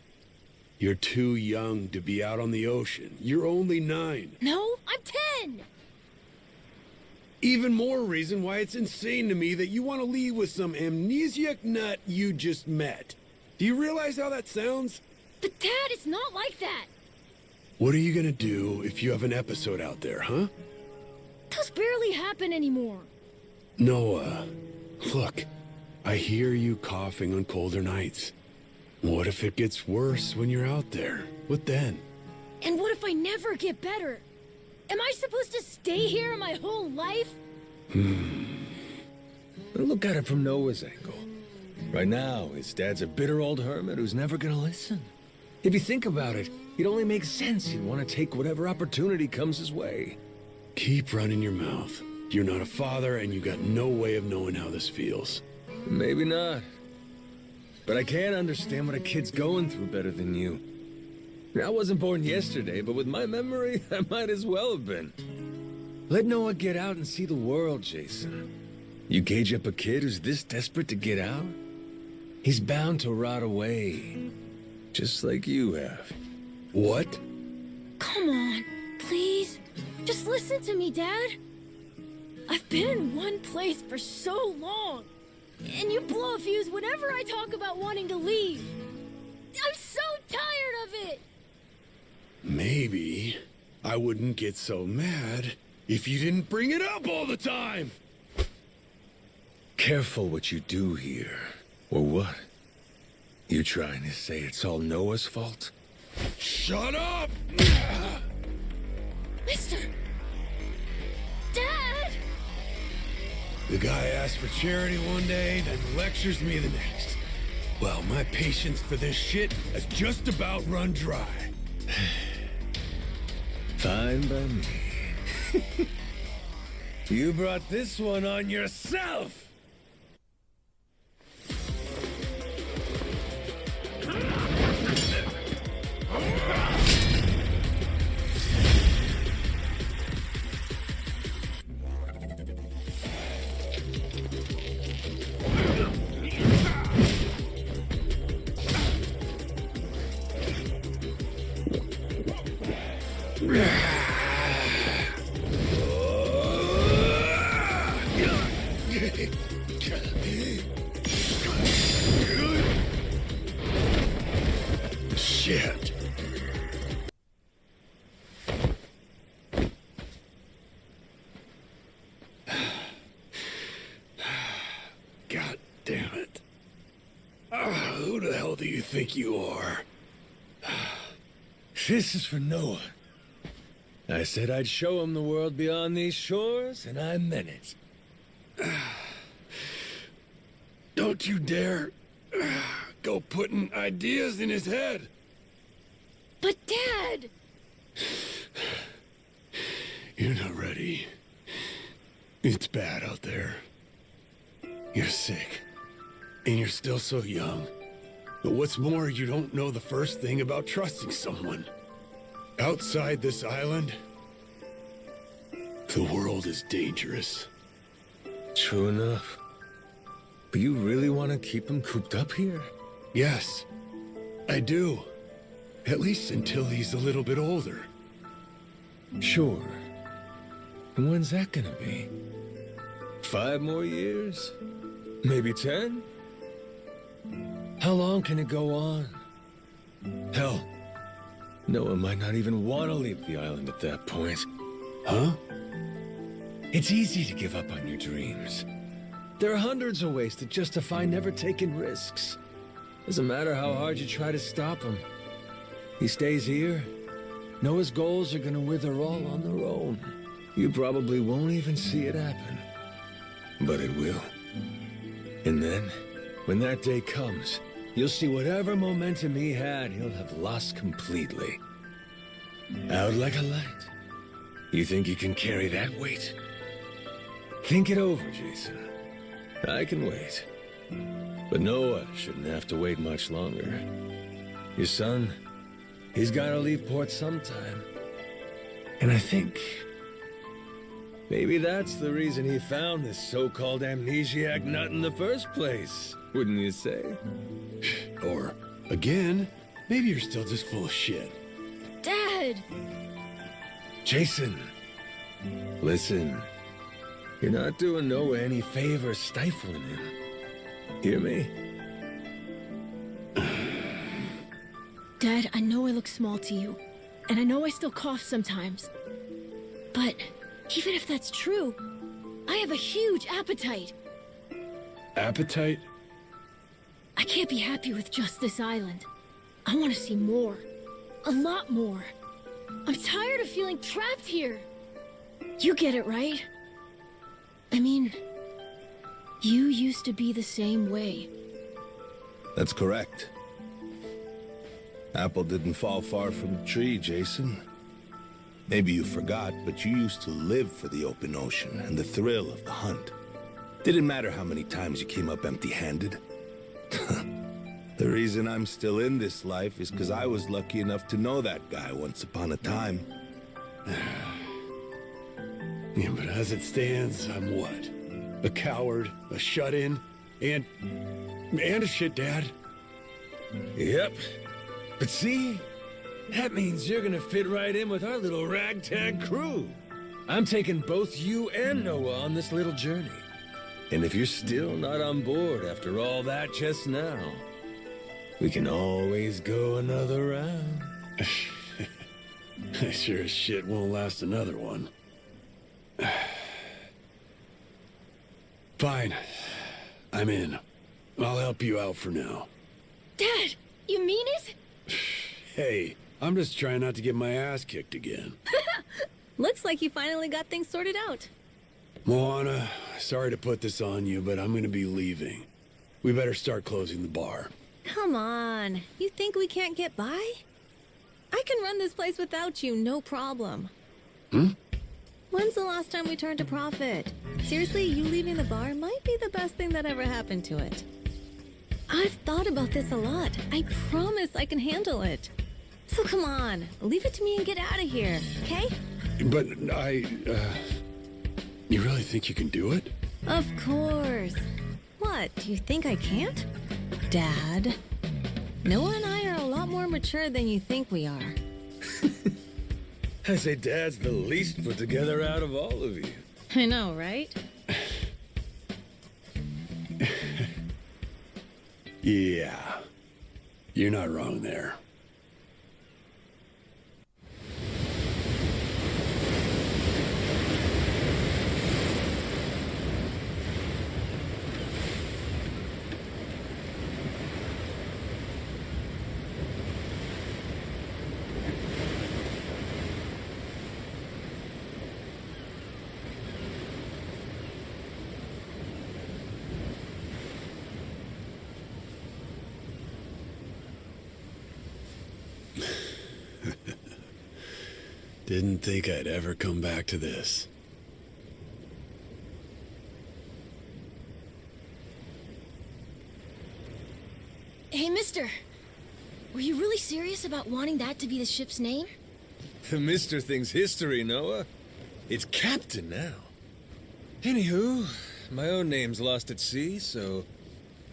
You're too young to be out on the ocean. You're only 9. No, I'm 10! Even more reason why it's insane to me that you want to leave with some amnesiac nut you just met. Do you realize how that sounds? But Dad, it's not like that! What are you gonna do if you have an episode out there, huh? Those barely happen anymore. Noah, look, I hear you coughing on colder nights. What if it gets worse when you're out there? What then? And what if I never get better? Am I supposed to stay here my whole life? Look at it from Noah's angle. Right now, his dad's a bitter old hermit who's never gonna listen. If you think about it, it only makes sense he'd want to take whatever opportunity comes his way. Keep running your mouth. You're not a father, and you got no way of knowing how this feels. Maybe not. But I can't understand what a kid's going through better than you. I wasn't born yesterday, but with my memory, I might as well have been. Let Noah get out and see the world, Jason. You cage up a kid who's this desperate to get out? He's bound to rot away. Just like you have. What? Come on, please. Just listen to me, Dad. I've been in one place for so long. And you blow a fuse whenever I talk about wanting to leave. I'm so tired of it! Maybe I wouldn't get so mad if you didn't bring it up all the time! Careful what you do here. Or what? You trying to say it's all Noah's fault? Shut up! Mister! Dad! The guy asks for charity one day, then lectures me the next. Well, my patience for this shit has just about run dry. Fine by me. You brought this one on yourself! hell do you think you are? This is for Noah. I said I'd show him the world beyond these shores, and I meant it. Don't you dare go putting ideas in his head. But Dad! You're not ready. It's bad out there. You're sick. And you're still so young. But what's more, you don't know the first thing about trusting someone. Outside this island, the world is dangerous. True enough. But you really want to keep him cooped up here? Yes, I do. At least until he's a little bit older. Sure. And when's that gonna be? 5 more years? Maybe 10? How long can it go on? Hell, Noah might not even want to leave the island at that point. Huh? It's easy to give up on your dreams. There are hundreds of ways to justify never taking risks. Doesn't matter how hard you try to stop him. He stays here. Noah's goals are gonna wither all on their own. You probably won't even see it happen. But it will. And then, when that day comes, you'll see whatever momentum he had, he'll have lost completely. Out like a light. You think you can carry that weight? Think it over, Jason. I can wait. But Noah shouldn't have to wait much longer. Your son, he's gotta leave port sometime. And I think maybe that's the reason he found this so-called amnesiac nut in the first place, wouldn't you say? Or, again, maybe you're still just full of shit. Dad! Jason, listen. You're not doing Noah any favors stifling him. Hear me? Dad, I know I look small to you, and I know I still cough sometimes. But even if that's true, I have a huge appetite. Appetite? I can't be happy with just this island. I want to see more. A lot more. I'm tired of feeling trapped here. You get it, right? I mean, you used to be the same way. That's correct. Apple didn't fall far from the tree, Jason. Maybe you forgot, but you used to live for the open ocean and the thrill of the hunt. Didn't matter how many times you came up empty-handed. The reason I'm still in this life is because I was lucky enough to know that guy once upon a time. Yeah, but as it stands, I'm what? A coward, a shut-in, and a shit dad. Yep. But see? That means you're gonna fit right in with our little ragtag crew. I'm taking both you and Noah on this little journey. And if you're still not on board after all that just now, we can always go another round. I sure as shit won't last another one. Fine. I'm in. I'll help you out for now. Dad, you mean it? Hey, I'm just trying not to get my ass kicked again. Looks like you finally got things sorted out. Moana, sorry to put this on you, but I'm gonna be leaving. We better start closing the bar. Come on. You think we can't get by? I can run this place without you, no problem. When's the last time we turned a profit? Seriously, you leaving the bar might be the best thing that ever happened to it. I've thought about this a lot. I promise I can handle it. So come on, leave it to me and get out of here, okay? But you really think you can do it? Of course. What, do you think I can't? Dad, Noah and I are a lot more mature than you think we are. I say Dad's the least put together out of all of you. I know, right? Yeah. You're not wrong there. Didn't think I'd ever come back to this. Hey, mister. Were you really serious about wanting that to be the ship's name? The Mister thing's history, Noah. It's Captain now. Anywho, my own name's lost at sea, so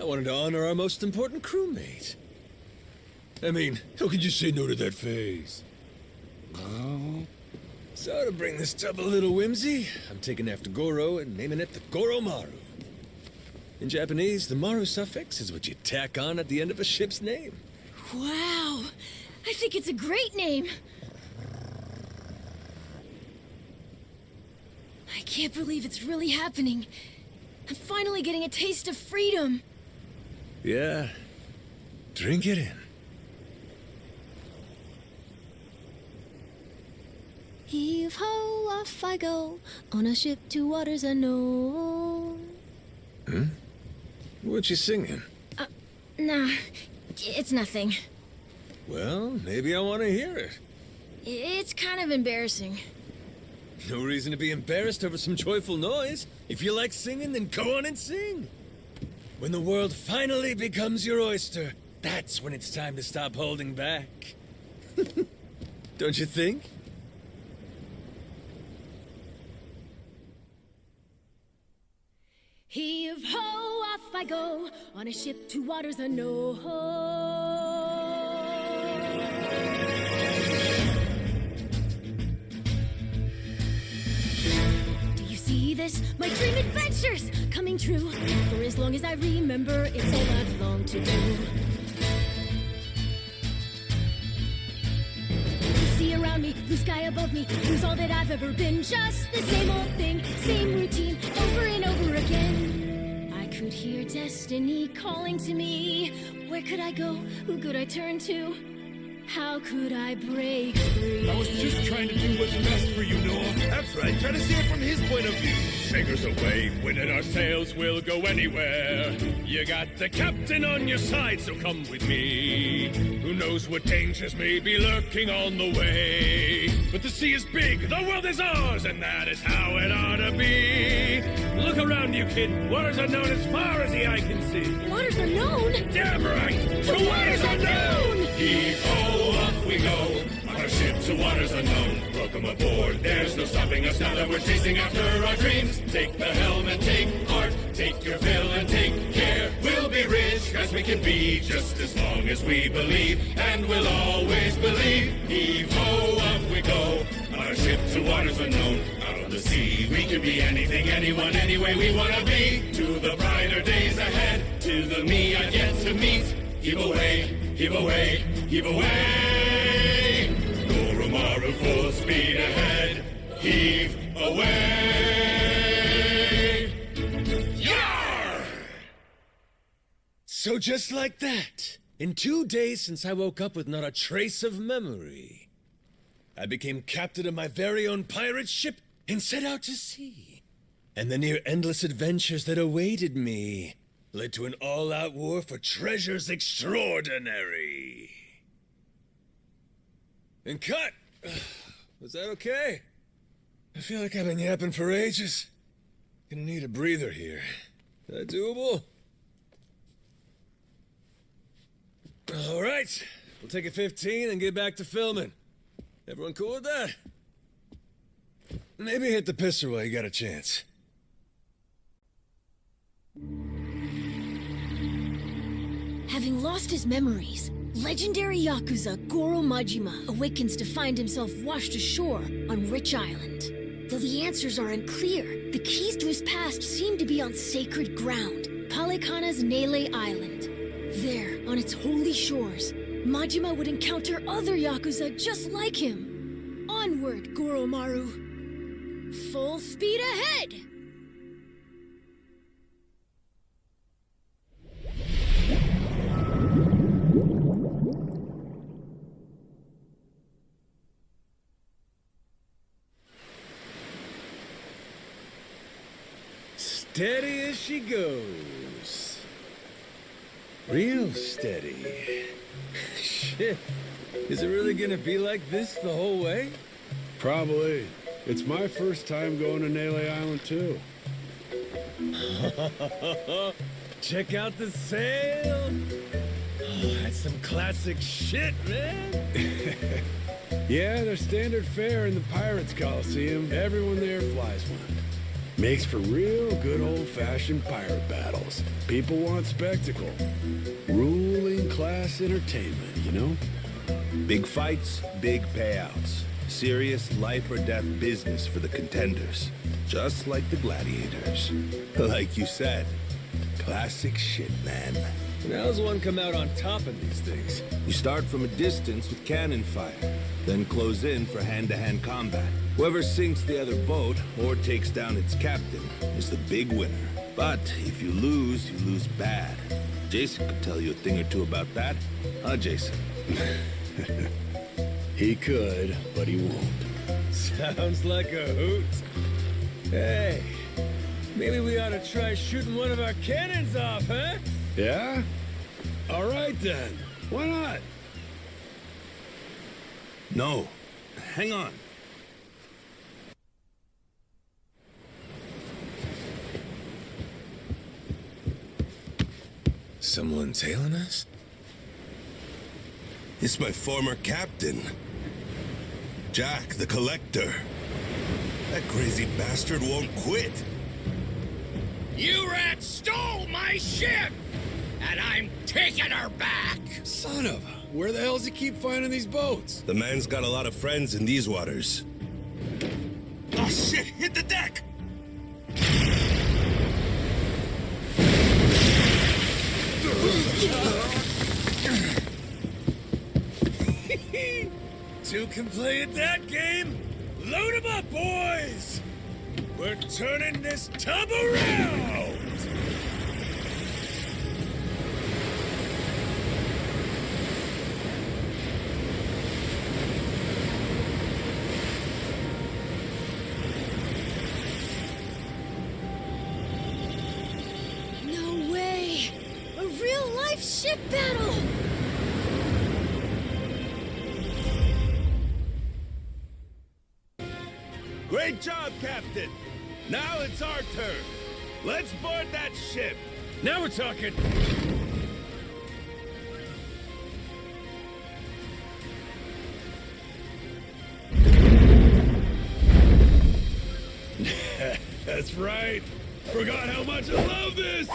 I wanted to honor our most important crewmate. I mean, how could you say no to that face? Oh. So to bring this tub a little whimsy, I'm taking after Goro and naming it the Goro Maru. In Japanese, the Maru suffix is what you tack on at the end of a ship's name. Wow! I think it's a great name! I can't believe it's really happening. I'm finally getting a taste of freedom. Yeah. Drink it in. Heave ho, off I go, on a ship to waters unknown. Hmm? What you singing? Nah, it's nothing. Well, maybe I want to hear it. It's kind of embarrassing. No reason to be embarrassed over some joyful noise. If you like singing, then go on and sing. When the world finally becomes your oyster, that's when it's time to stop holding back. Don't you think? Heave ho, off I go, on a ship to waters unknown. Do you see this? My dream adventures coming true. For as long as I remember, it's all I've longed to do. Sea around me, blue sky above me, who's all that I've ever been. Just the same old thing, same routine, over and over again. I could hear destiny calling to me. Where could I go? Who could I turn to? How could I break free? I was just trying to do what's best for you, Noah. That's right, try to see it from his point of view. Anchors away, winding our sails, we'll go anywhere. You got the captain on your side, so come with me. Who knows what dangers may be lurking on the way. But the sea is big, the world is ours, and that is how it ought to be. Look around you, kid. Waters unknown as far as the eye can see. Waters unknown? Damn right! To waters unknown! Heave-ho, off we go. On our ship to waters unknown. Welcome aboard. There's no stopping us now that we're chasing after our dreams. Take the helm and take heart. Take your fill and take care. We'll be rich as we can be, just as long as we believe. And we'll always believe. Heave-ho, off we go. On our ship to waters unknown. Out on the sea, we can be anything, anyone, any way we want to be. To the brighter days ahead. To the me I've yet to meet. Heave away, heave away, heave away. Goro Maru full speed ahead. Heave away. Yar! So just like that, in 2 days since I woke up with not a trace of memory, I became captain of my very own pirate ship and set out to sea. And the near-endless adventures that awaited me led to an all-out war for treasures extraordinary. And cut! Was that okay? I feel like I've been yapping for ages. Gonna need a breather here. Is that doable? All right, we'll take a 15 and get back to filming. Everyone cool with that? Maybe hit the pisser while you got a chance. Having lost his memories, legendary Yakuza Goro Majima awakens to find himself washed ashore on Rich Island. Though the answers are unclear, the keys to his past seem to be on sacred ground, Palikana's Nale Island. There, on its holy shores, Majima would encounter other Yakuza just like him. Onward, Goro Maru. Full speed ahead! Steady as she goes. Real steady. Shit. Is it really gonna be like this the whole way? Probably. It's my first time going to Nale Island, too. Check out the sail! Oh, that's some classic shit, man! Yeah, their standard fare in the Pirates Coliseum. Everyone there flies one. Makes for real good old-fashioned pirate battles. People want spectacle. Ruling class entertainment, you know? Big fights, big payouts. Serious life-or-death business for the contenders. Just like the gladiators. Like you said, classic shit, man. And how does one come out on top of these things? You start from a distance with cannon fire, then close in for hand-to-hand combat. Whoever sinks the other boat or takes down its captain is the big winner. But if you lose bad. Jason could tell you a thing or two about that. Huh, Jason? He could, but he won't. Sounds like a hoot. Hey, maybe we ought to try shooting one of our cannons off, huh? Yeah? All right, then. Why not? No. Hang on. Someone tailing us? It's my former captain. Jack, the Collector. That crazy bastard won't quit. You rats stole my ship! And I'm taking her back! Son of a... Where the hell does he keep finding these boats? The man's got a lot of friends in these waters. Oh shit, hit the deck! Two can play at that game? Load 'em up, boys! We're turning this tub around! No way! A real-life ship battle! Great job, Captain! Now it's our turn. Let's board that ship. Now we're talking! That's right. Forgot how much I love this!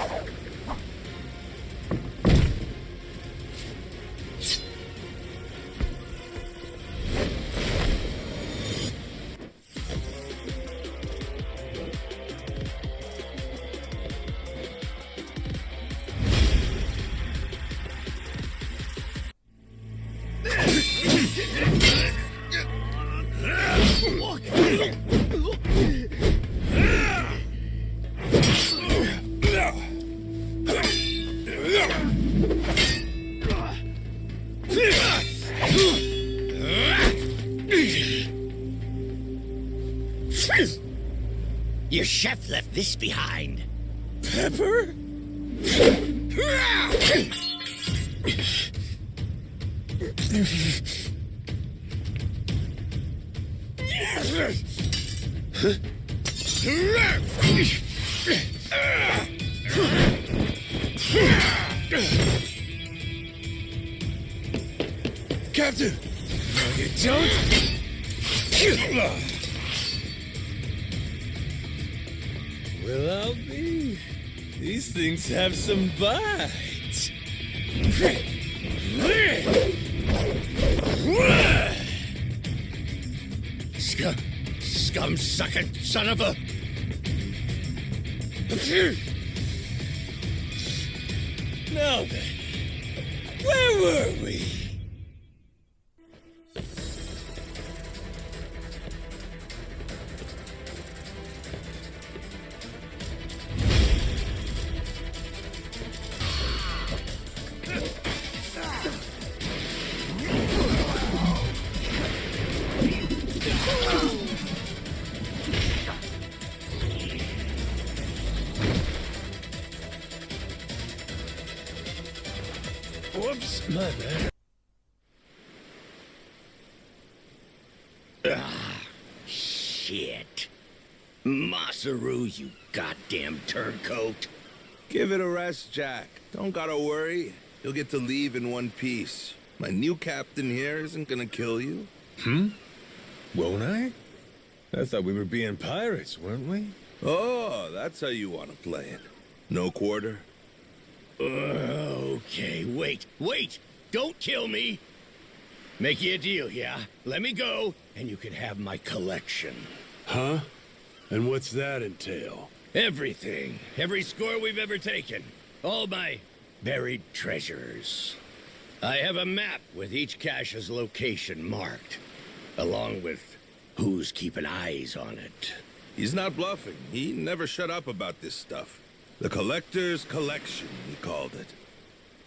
Your chef left this behind. Pepper? Captain! No, you don't? Well, I'll be. These things have some bite. Scum-sucking son of a... Now then, where were we? Whoops, my bad. Masaru, you goddamn turncoat. Give it a rest, Jack. Don't gotta worry. You'll get to leave in one piece. My new captain here isn't gonna kill you. Won't I? I thought we were being pirates, weren't we? Oh, that's how you want to play it. No quarter? Okay, wait. Don't kill me. Make you a deal, yeah? Let me go, and you can have my collection. Huh? And what's that entail? Everything. Every score we've ever taken. All my buried treasures. I have a map with each cache's location marked, along with who's keeping eyes on it. He's not bluffing. He never shut up about this stuff. The Collector's Collection, he called it.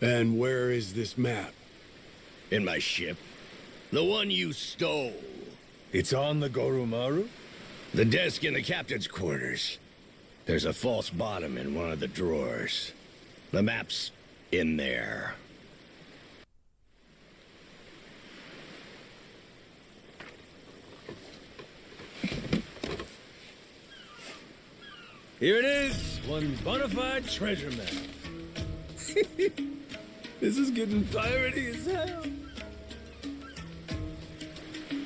And where is this map? In my ship. The one you stole. It's on the Goromaru? The desk in the captain's quarters. There's a false bottom in one of the drawers. The map's in there. Here it is, one bona fide treasure map. This is getting piratey as hell.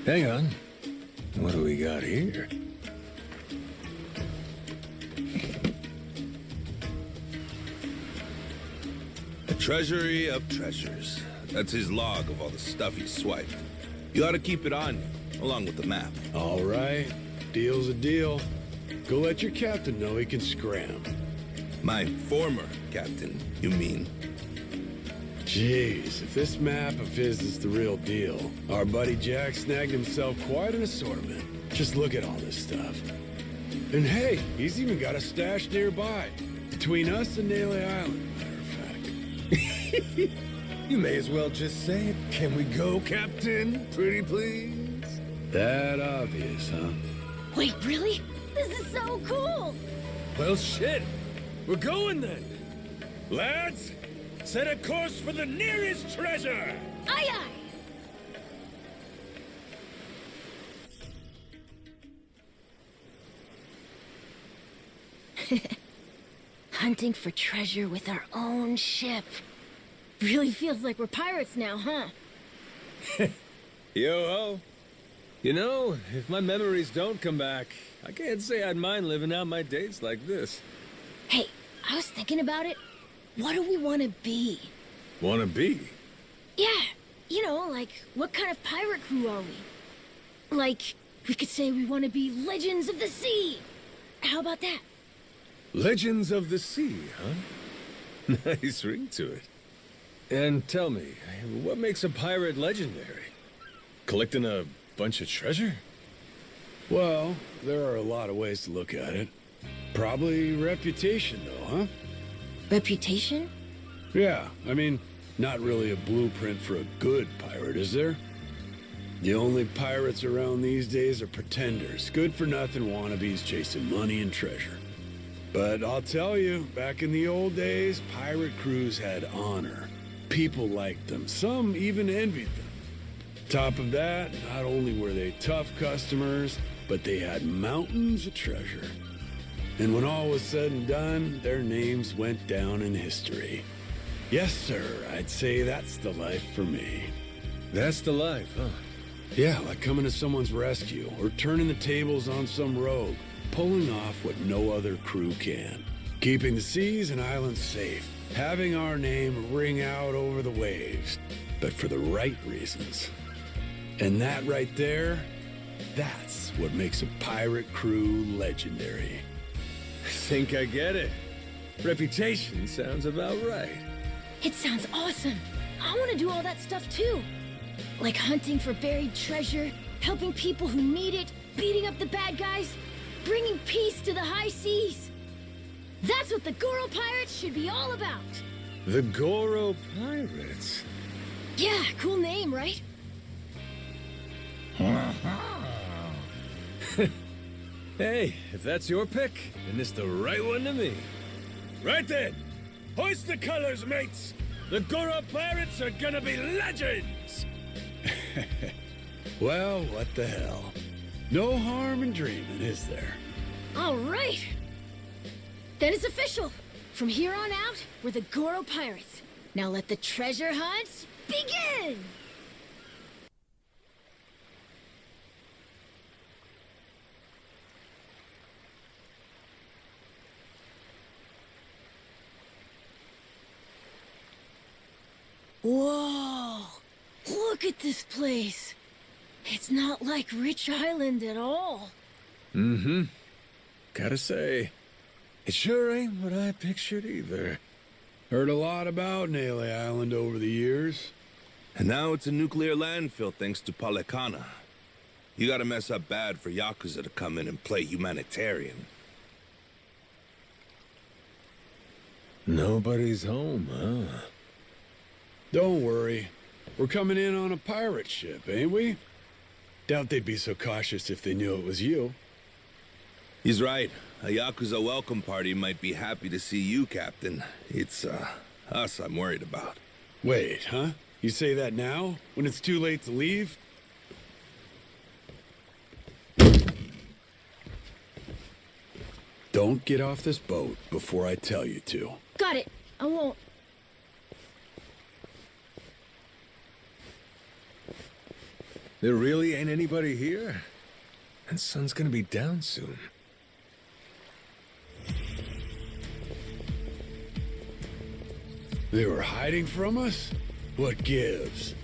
Hang on. What do we got here? A treasury of treasures. That's his log of all the stuff he swiped. You ought to keep it on you, along with the map. All right. Deal's a deal. Go let your captain know he can scram. My former captain, you mean? Jeez, if this map of his is the real deal, our buddy Jack snagged himself quite an assortment. Just look at all this stuff. And hey, he's even got a stash nearby, between us and Nale Island, matter of fact. You may as well just say it. Can we go, Captain? Pretty please? That obvious, huh? Wait, really? This is so cool! Well, shit. We're going then. Lads, set a course for the nearest treasure! Aye, aye! Hunting for treasure with our own ship. Really feels like we're pirates now, huh? Yo-ho. You know, if my memories don't come back, I can't say I'd mind living out my days like this. Hey, I was thinking about it. What do we want to be? Wanna be? Yeah, you know, like, what kind of pirate crew are we? Like, we could say we want to be Legends of the Sea. How about that? Legends of the Sea, huh? Nice ring to it. And tell me, what makes a pirate legendary? Collecting a bunch of treasure? Well, there are a lot of ways to look at it. Probably reputation, though, huh? Reputation? Yeah, I mean, not really a blueprint for a good pirate, is there? The only pirates around these days are pretenders, good-for-nothing wannabes chasing money and treasure. But I'll tell you, back in the old days, pirate crews had honor. People liked them. Some even envied them. Top of that, not only were they tough customers, but they had mountains of treasure. And when all was said and done, their names went down in history. Yes, sir, I'd say that's the life for me. That's the life, huh? Yeah, like coming to someone's rescue, or turning the tables on some rogue, pulling off what no other crew can. Keeping the seas and islands safe, having our name ring out over the waves, but for the right reasons. And that right there, that's what makes a pirate crew legendary. Think I get it. Reputation sounds about right. It sounds awesome. I want to do all that stuff too. Like hunting for buried treasure, helping people who need it, beating up the bad guys, bringing peace to the high seas. That's what the Goro Pirates should be all about. The Goro Pirates? Yeah, cool name, right? Hey, if that's your pick, then it's the right one to me. Right then, hoist the colors, mates! The Goro Pirates are gonna be legends! Well, what the hell? No harm in dreaming, is there? All right. Then it's official. From here on out, we're the Goro Pirates. Now let the treasure hunt begin! Whoa! Look at this place! It's not like Rich Island at all. Mm-hmm. Gotta say, it sure ain't what I pictured either. Heard a lot about Nale Island over the years. And now it's a nuclear landfill thanks to Policana. You gotta mess up bad for Yakuza to come in and play humanitarian. Nobody's home, huh? Don't worry. We're coming in on a pirate ship, ain't we? Doubt they'd be so cautious if they knew it was you. He's right. A Yakuza welcome party might be happy to see you, Captain. It's, us I'm worried about. Wait, huh? You say that now? When it's too late to leave? Don't get off this boat before I tell you to. Got it. I won't. There really ain't anybody here? And sun's gonna be down soon. They were hiding from us? What gives?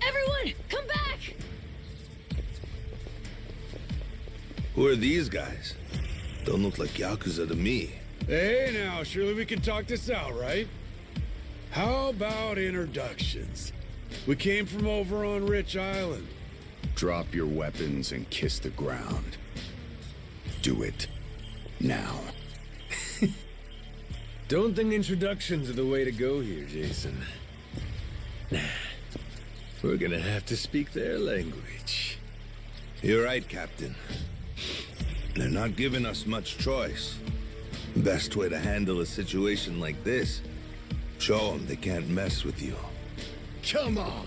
Everyone, come back! Who are these guys? Don't look like Yakuza to me. Hey now, surely we can talk this out, right? How about introductions? We came from over on Rich Island. Drop your weapons and kiss the ground. Do it. Now. Don't think introductions are the way to go here, Jason. Nah. We're gonna have to speak their language. You're right, Captain. They're not giving us much choice. Best way to handle a situation like this, show them they can't mess with you. Come on!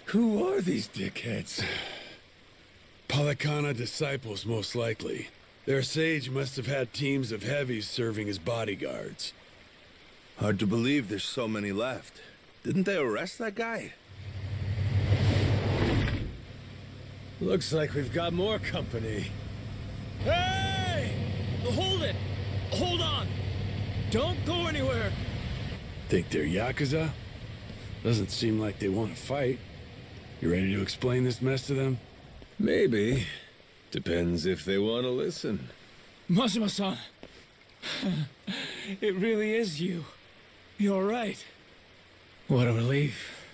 Who are these dickheads? Policana disciples, most likely. Their sage must have had teams of heavies serving as bodyguards. Hard to believe there's so many left. Didn't they arrest that guy? Looks like we've got more company. Hey! Hold it! Hold on! Don't go anywhere! Think they're Yakuza? Doesn't seem like they want to fight. You ready to explain this mess to them? Maybe. Depends if they want to listen. Majima-san! It really is you. You're right. What a relief.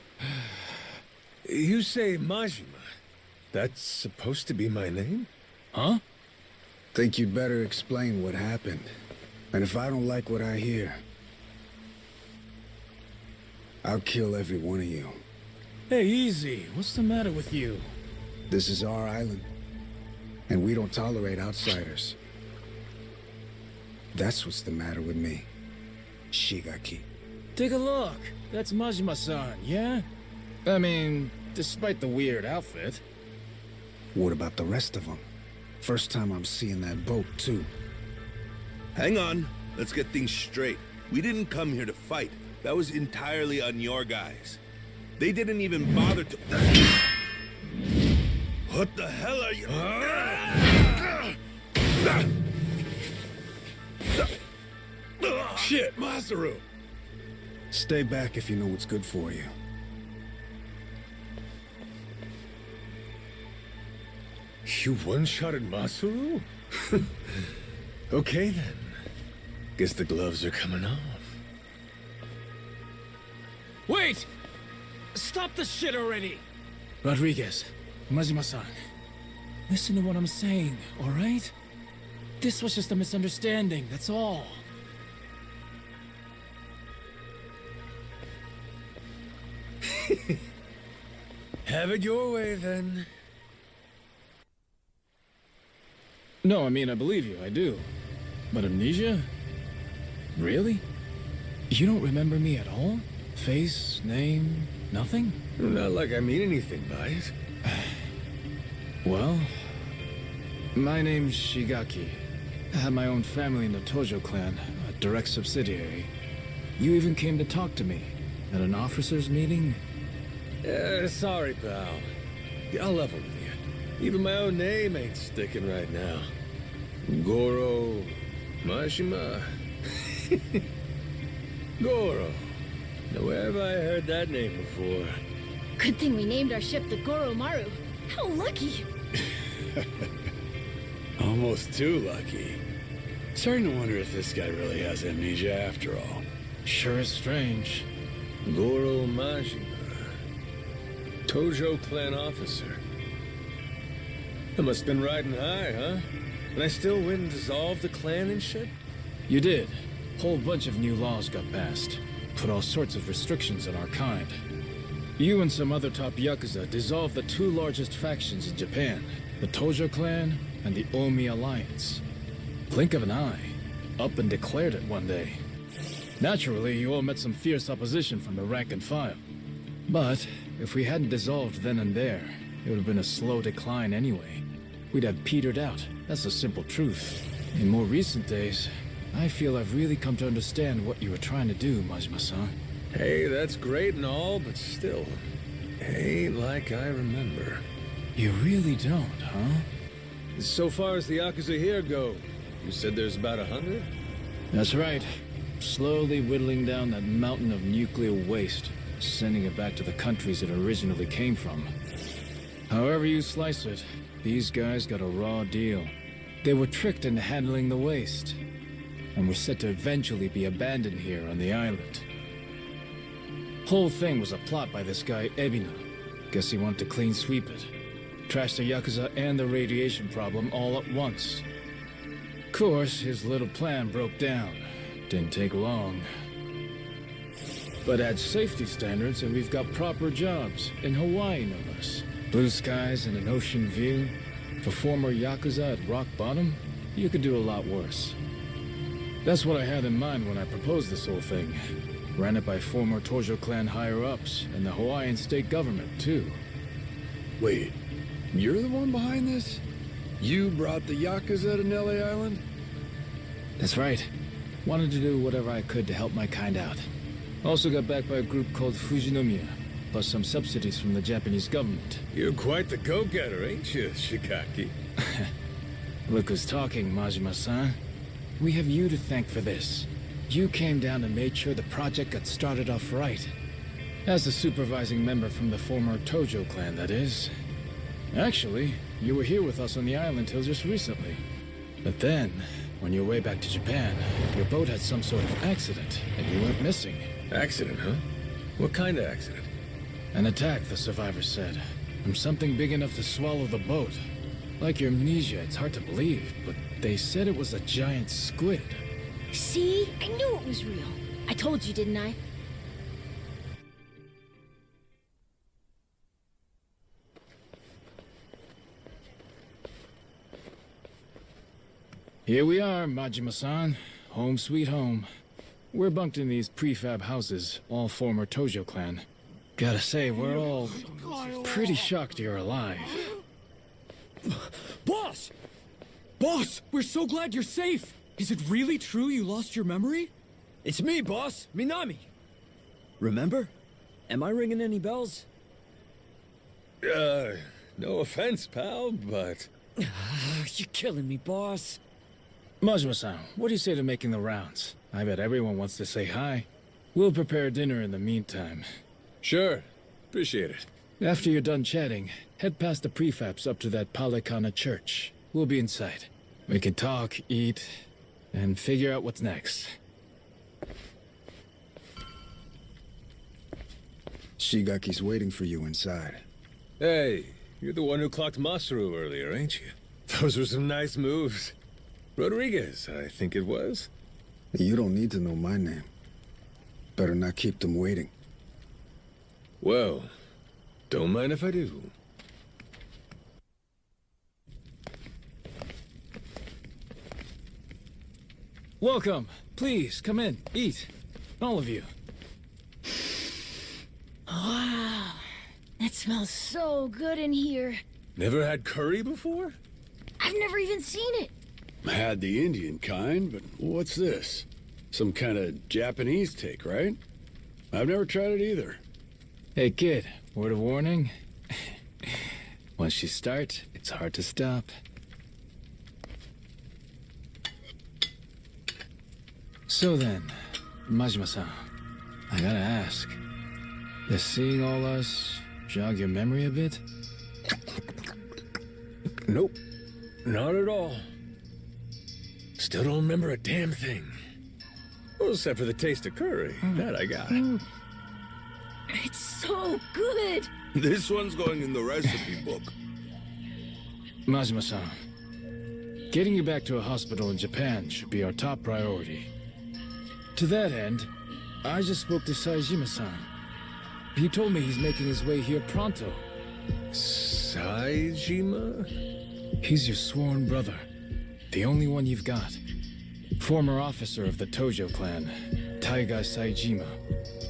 You say Majima. That's supposed to be my name? Huh? Think you'd better explain what happened. And if I don't like what I hear, I'll kill every one of you. Hey, easy. What's the matter with you? This is our island, and we don't tolerate outsiders. That's what's the matter with me, Shigaki. Take a look. That's Majima-san, yeah? I mean, despite the weird outfit. What about the rest of them? First time I'm seeing that boat, too. Hang on. Let's get things straight. We didn't come here to fight. That was entirely on your guys. They didn't even bother to... What the hell are you... Shit, Masaru! Stay back if you know what's good for you. You one-shotted Masaru? Okay then. Guess the gloves are coming off. Wait! Stop the shit already! Rodriguez, Majima-san, listen to what I'm saying, all right? This was just a misunderstanding, that's all. Have it your way then. No, I mean, I believe you, I do. But amnesia? Really? You don't remember me at all? Face, name, nothing? Not like I mean anything by it. Well, my name's Shigaki. I had my own family in the Tojo clan, a direct subsidiary. You even came to talk to me at an officers' meeting? Sorry, pal. I'll level with you. Even my own name ain't sticking right now. Goro... Majima? Goro. Now, where have I heard that name before? Good thing we named our ship the Goro Maru. How lucky! Almost too lucky. Starting to wonder if this guy really has amnesia after all. Sure is strange. Goro Majima. Tojo clan officer. I must have been riding high, huh? And I still win and dissolve the clan and shit? You did. Whole bunch of new laws got passed. Put all sorts of restrictions on our kind. You and some other top Yakuza dissolved the two largest factions in Japan, the Tojo clan and the Omi Alliance. Blink of an eye, up and declared it one day. Naturally, you all met some fierce opposition from the rank and file. But if we hadn't dissolved then and there, it would have been a slow decline anyway. We'd have petered out, that's the simple truth. In more recent days, I feel I've really come to understand what you were trying to do, Majima-san. Hey, that's great and all, but still, ain't like I remember. You really don't, huh? So far as the Yakuza here go, you said there's about 100? That's right. Slowly whittling down that mountain of nuclear waste, sending it back to the countries it originally came from. However you slice it, these guys got a raw deal. They were tricked into handling the waste, and were set to eventually be abandoned here on the island. Whole thing was a plot by this guy, Ebina. Guess he wanted to clean sweep it. Trash the Yakuza and the radiation problem all at once. Of course, his little plan broke down. Didn't take long. But add safety standards and we've got proper jobs, in Hawaii no less. Blue skies and an ocean view. For former Yakuza at rock bottom, you could do a lot worse. That's what I had in mind when I proposed this whole thing. Ran it by former Tojo clan higher-ups and the Hawaiian state government, too. Wait, you're the one behind this? You brought the Yakuza to Nale Island? That's right. Wanted to do whatever I could to help my kind out. Also got backed by a group called Fujinomiya, plus some subsidies from the Japanese government. You're quite the go-getter, ain't you, Shigaki? Look who's talking, Majima-san. We have you to thank for this. You came down and made sure the project got started off right. As the supervising member from the former Tojo clan, that is. Actually, you were here with us on the island till just recently. But then, on your way back to Japan, your boat had some sort of accident, and you went missing. Accident, huh? What kind of accident? An attack, the survivors said. From something big enough to swallow the boat. Like your amnesia, it's hard to believe, but they said it was a giant squid. See? I knew it was real. I told you, didn't I? Here we are, Majima-san. Home sweet home. We're bunked in these prefab houses, all former Tojo clan. Gotta say, we're all pretty shocked you're alive. Boss! Boss, we're so glad you're safe! Is it really true you lost your memory? It's me, boss! Minami! Remember? Am I ringing any bells? No offense, pal, but... You're killing me, boss. Majima-san, what do you say to making the rounds? I bet everyone wants to say hi. We'll prepare dinner in the meantime. Sure. Appreciate it. After you're done chatting, head past the prefabs up to that Palikana church. We'll be inside. We can talk, eat, and figure out what's next. Shigaki's waiting for you inside. Hey, you're the one who clocked Masaru earlier, ain't you? Those were some nice moves. Rodriguez, I think it was. You don't need to know my name. Better not keep them waiting. Well, don't mind if I do. Welcome. Please, come in. Eat. All of you. Wow. It smells so good in here. Never had curry before? I've never even seen it. Had the Indian kind, but what's this? Some kind of Japanese take, right? I've never tried it either. Hey, kid. Word of warning. Once you start, it's hard to stop. So then, Majima-san, I gotta ask, does seeing all us jog your memory a bit? Nope. Not at all. Still don't remember a damn thing. Well, except for the taste of curry. That I got. It's so good. This one's going in the recipe book. Majima-san, getting you back to a hospital in Japan should be our top priority. To that end, I just spoke to Saejima-san. He told me he's making his way here pronto. Saejima? He's your sworn brother. The only one you've got. Former officer of the Tojo clan, Taiga Saejima.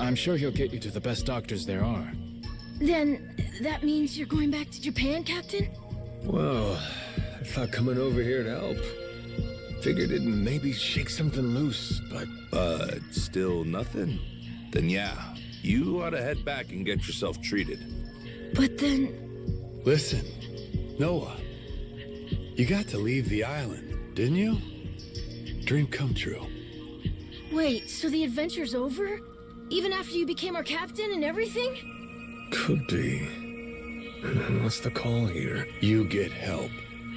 I'm sure he'll get you to the best doctors there are. Then, that means you're going back to Japan, Captain? Well, I thought coming over here to help. Figured it'd maybe shake something loose, but... still nothing? Then yeah, you ought to head back and get yourself treated. But then... Listen, Noah. You got to leave the island, didn't you? Dream come true. Wait, so the adventure's over? Even after you became our captain and everything? Could be. What's the call here? You get help.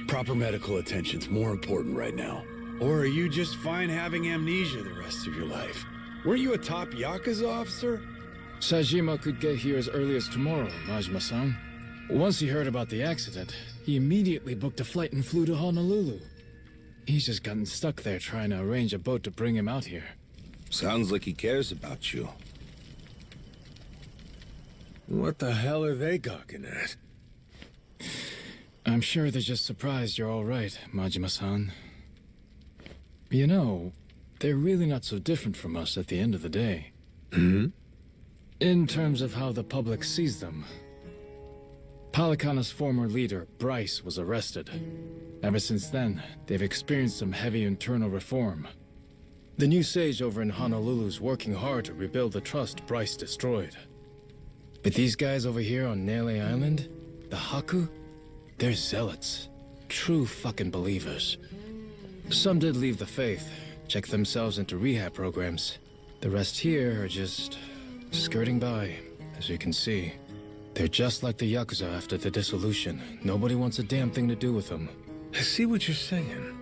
Proper medical attention's more important right now. Or are you just fine having amnesia the rest of your life? Weren't you a top Yakuza officer? Saejima could get here as early as tomorrow, Majima-san. Once he heard about the accident, he immediately booked a flight and flew to Honolulu. He's just gotten stuck there trying to arrange a boat to bring him out here. Sounds like he cares about you. What the hell are they gawking at? I'm sure they're just surprised you're all right, Majima-san. You know, they're really not so different from us at the end of the day. Hmm? In terms of how the public sees them. Palikana's former leader, Bryce, was arrested. Ever since then, they've experienced some heavy internal reform. The new sage over in Honolulu's working hard to rebuild the trust Bryce destroyed. But these guys over here on Nale Island, the Haku, they're zealots. True fucking believers. Some did leave the faith, check themselves into rehab programs. The rest here are just skirting by, as you can see. They're just like the Yakuza after the dissolution. Nobody wants a damn thing to do with them. I see what you're saying.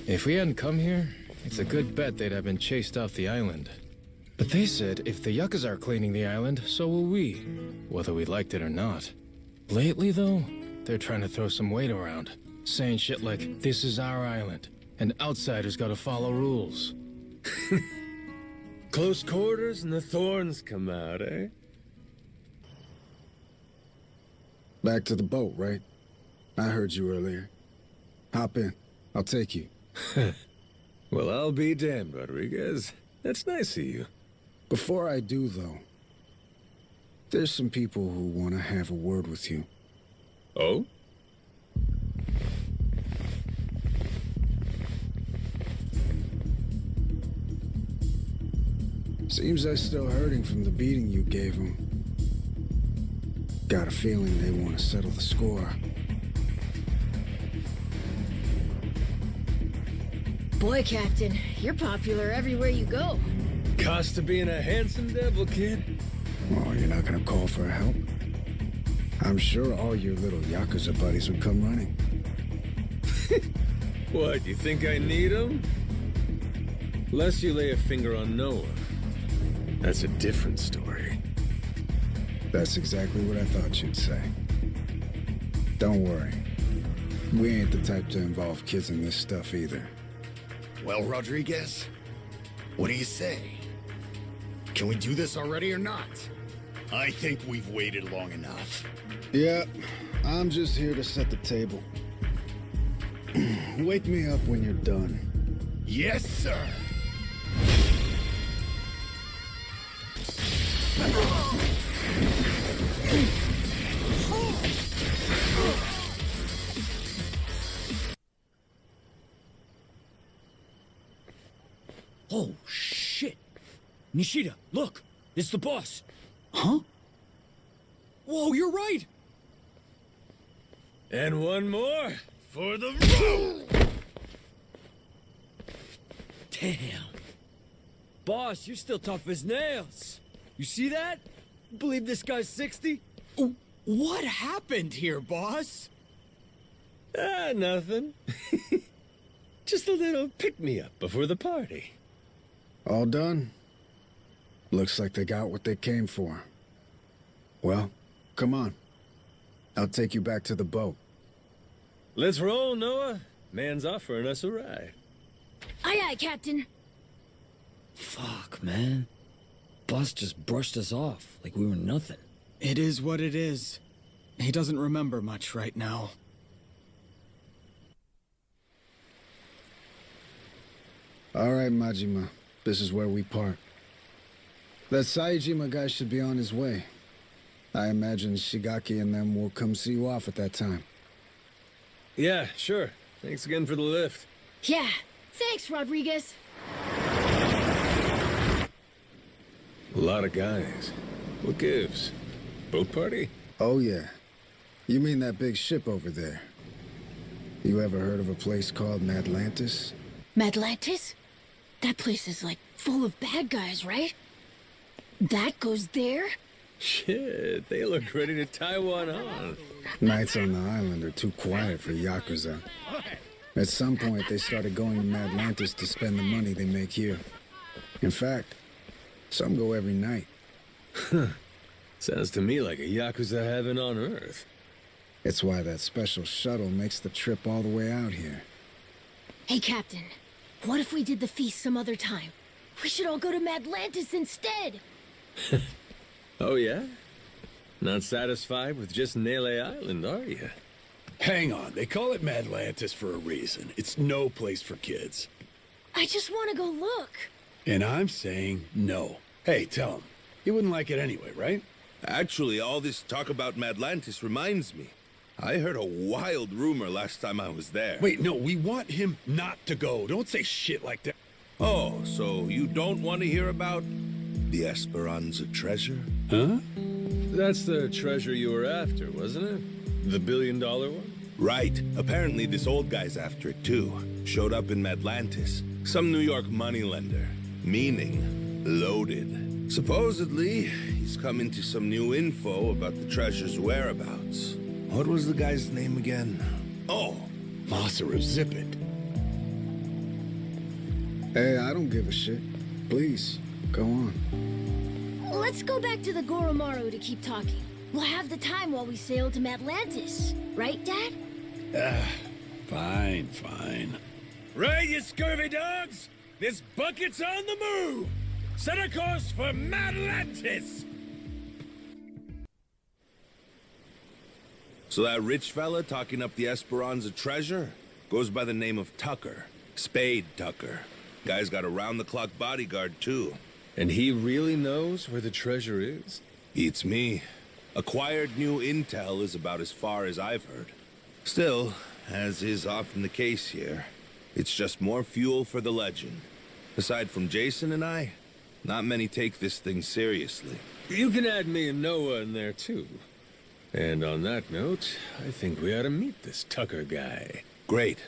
If we hadn't come here, it's a good bet they'd have been chased off the island. But they said if the Yakuza are cleaning the island, so will we, whether we liked it or not. Lately, though, they're trying to throw some weight around, saying shit like, this is our island, and outsiders gotta follow rules. Close quarters and the thorns come out, eh? Back to the boat, right? I heard you earlier. Hop in. I'll take you. Well, I'll be damned, Rodriguez. That's nice of you. Before I do, though, there's some people who want to have a word with you. Oh? Seems they're still hurting from the beating you gave them. Got a feeling they want to settle the score. Boy, Captain, you're popular everywhere you go. Cost of being a handsome devil, kid. Oh, you're not gonna call for help? I'm sure all your little Yakuza buddies would come running. What, you think I need them? Unless you lay a finger on Noah. That's a different story. That's exactly what I thought you'd say. Don't worry. We ain't the type to involve kids in this stuff either. Well, Rodriguez, what do you say? Can we do this already or not? I think we've waited long enough. Yeah, I'm just here to set the table. Wake me up when you're done. Yes, sir. Oh, shit. Nishida, look. It's the boss. Huh? Whoa, you're right. And one more for the road! Damn. Boss, you're still tough as nails. You see that? Believe this guy's 60? What happened here, boss? Nothing. Just a little pick-me-up before the party. All done? Looks like they got what they came for. Well, come on. I'll take you back to the boat. Let's roll, Noah. Man's offering us a ride. Aye, aye, Captain. Fuck, man. Boss just brushed us off like we were nothing. It is what it is. He doesn't remember much right now. All right, Majima. This is where we part. That Saejima guy should be on his way. I imagine Shigaki and them will come see you off at that time. Yeah, sure. Thanks again for the lift. Yeah, thanks, Rodriguez. A lot of guys. What gives? Boat party? Oh, yeah. You mean that big ship over there? You ever heard of a place called Madlantis? Madlantis? That place is, like, full of bad guys, right? That goes there? Shit, they look ready to tie one on. Nights on the island are too quiet for Yakuza. At some point, they started going to Madlantis to spend the money they make here. In fact, some go every night. Sounds to me like a Yakuza heaven on Earth. It's why that special shuttle makes the trip all the way out here. Hey, Captain. What if we did the feast some other time? We should all go to Madlantis instead! Oh, yeah? Not satisfied with just Nale Island, are you? Hang on, they call it Madlantis for a reason. It's no place for kids. I just want to go look. And I'm saying no. Hey, tell him. You wouldn't like it anyway, right? Actually, all this talk about Madlantis reminds me. I heard a wild rumor last time I was there. Wait, no, we want him not to go. Don't say shit like that. Oh, so you don't want to hear about the Esperanza treasure? Huh? That's the treasure you were after, wasn't it? The $1 billion one? Right. Apparently this old guy's after it too. Showed up in Madlantis. Some New York moneylender. Meaning, loaded. Supposedly, he's come into some new info about the treasure's whereabouts. What was the guy's name again? Oh, Masaru Zippet. Hey, I don't give a shit. Please, go on. Let's go back to the Goromaru to keep talking. We'll have the time while we sail to Madlantis. Right, Dad? Fine, fine. Right, you scurvy dogs! This bucket's on the move! Set a course for Madlantis! So that rich fella talking up the Esperanza treasure goes by the name of Tucker. Spade Tucker. Guy's got a round-the-clock bodyguard, too. And he really knows where the treasure is? Beats me. Acquired new intel is about as far as I've heard. Still, as is often the case here, it's just more fuel for the legend. Aside from Jason and I, not many take this thing seriously. You can add me and Noah in there, too. And on that note, I think we ought to meet this Tucker guy. Great.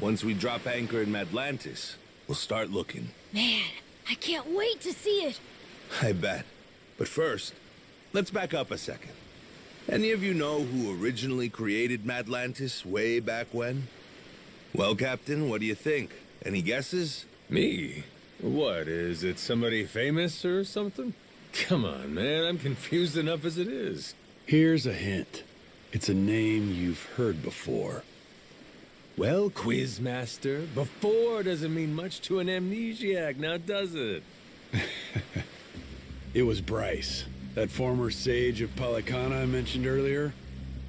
Once we drop anchor in Madlantis, we'll start looking. Man, I can't wait to see it. I bet. But first, let's back up a second. Any of you know who originally created Madlantis way back when? Well, Captain, what do you think? Any guesses? Me? What, is it somebody famous or something? Come on, man, I'm confused enough as it is. Here's a hint. It's a name you've heard before. Well, Quizmaster, before doesn't mean much to an amnesiac, now does it? It was Bryce, that former sage of Polycana I mentioned earlier.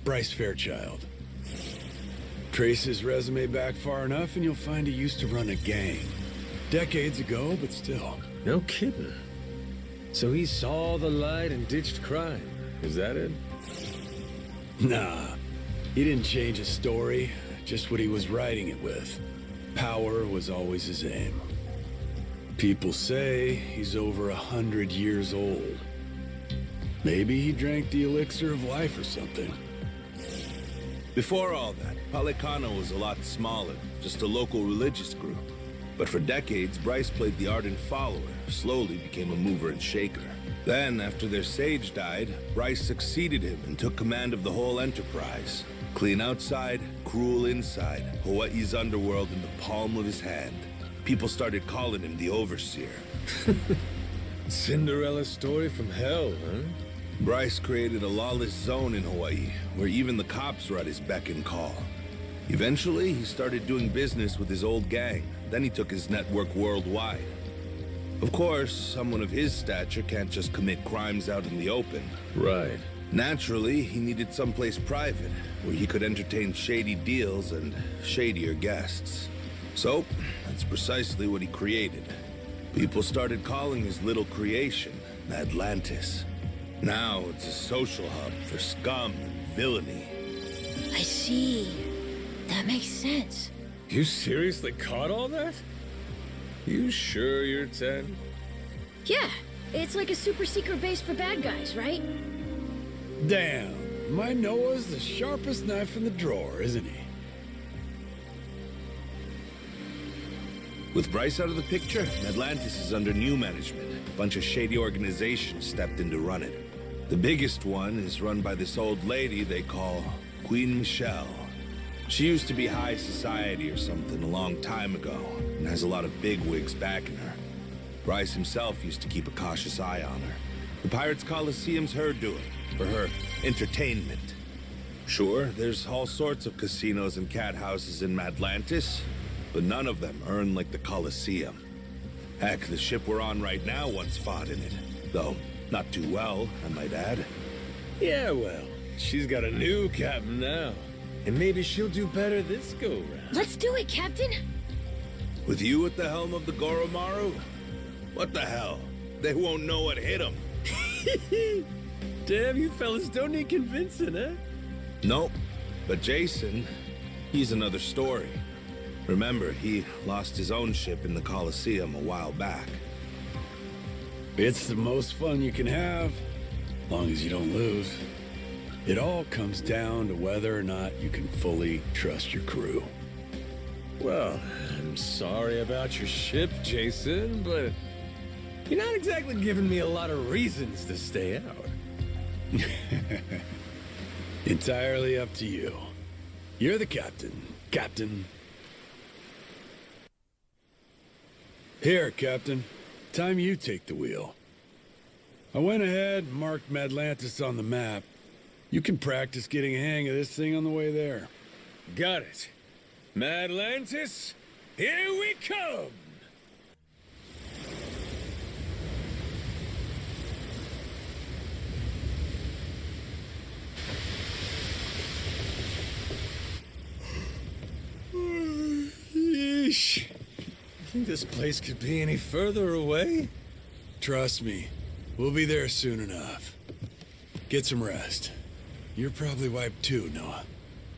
Bryce Fairchild. Trace his resume back far enough and you'll find he used to run a gang. Decades ago, but still. No kidding. So he saw the light and ditched crime. Is that it? Nah. He didn't change his story, just what he was writing it with. Power was always his aim. People say he's over 100 years old. Maybe he drank the elixir of life or something. Before all that, Palicano was a lot smaller, just a local religious group. But for decades, Bryce played the ardent follower, slowly became a mover and shaker. Then, after their sage died, Bryce succeeded him and took command of the whole enterprise. Clean outside, cruel inside, Hawaii's underworld in the palm of his hand. People started calling him the Overseer. Cinderella story from hell, huh? Bryce created a lawless zone in Hawaii, where even the cops were at his beck and call. Eventually, he started doing business with his old gang. Then he took his network worldwide. Of course, someone of his stature can't just commit crimes out in the open. Right. Naturally, he needed someplace private, where he could entertain shady deals and shadier guests. So, that's precisely what he created. People started calling his little creation Madlantis. Now it's a social hub for scum and villainy. I see. That makes sense. You seriously caught all that? You sure you're 10? Yeah, it's like a super secret base for bad guys, right? Damn, my Noah's the sharpest knife in the drawer, isn't he? With Bryce out of the picture, Madlantis is under new management. A bunch of shady organizations stepped in to run it. The biggest one is run by this old lady they call Queen Michelle. She used to be high society or something a long time ago, and has a lot of bigwigs backing her. Bryce himself used to keep a cautious eye on her. The Pirates' Coliseum's her doing, for her entertainment. Sure, there's all sorts of casinos and cat houses in Madlantis, but none of them earn like the Coliseum. Heck, the ship we're on right now once fought in it, though not too well, I might add. Yeah, well, she's got a new captain now. And maybe she'll do better this go-round. Let's do it, Captain! With you at the helm of the Goromaru? What the hell? They won't know what hit them. Damn, you fellas don't need convincing, eh? Nope. But Jason, he's another story. Remember, he lost his own ship in the Coliseum a while back. It's the most fun you can have, as long as you don't lose. It all comes down to whether or not you can fully trust your crew. Well, I'm sorry about your ship, Jason, but you're not exactly giving me a lot of reasons to stay out. Entirely up to you. You're the captain, Captain. Here, Captain. Time you take the wheel. I went ahead and marked Madlantis on the map. You can practice getting a hang of this thing on the way there. Got it. Madlantis, here we come! Yeesh. You think this place could be any further away? Trust me, we'll be there soon enough. Get some rest. You're probably wiped too, Noah.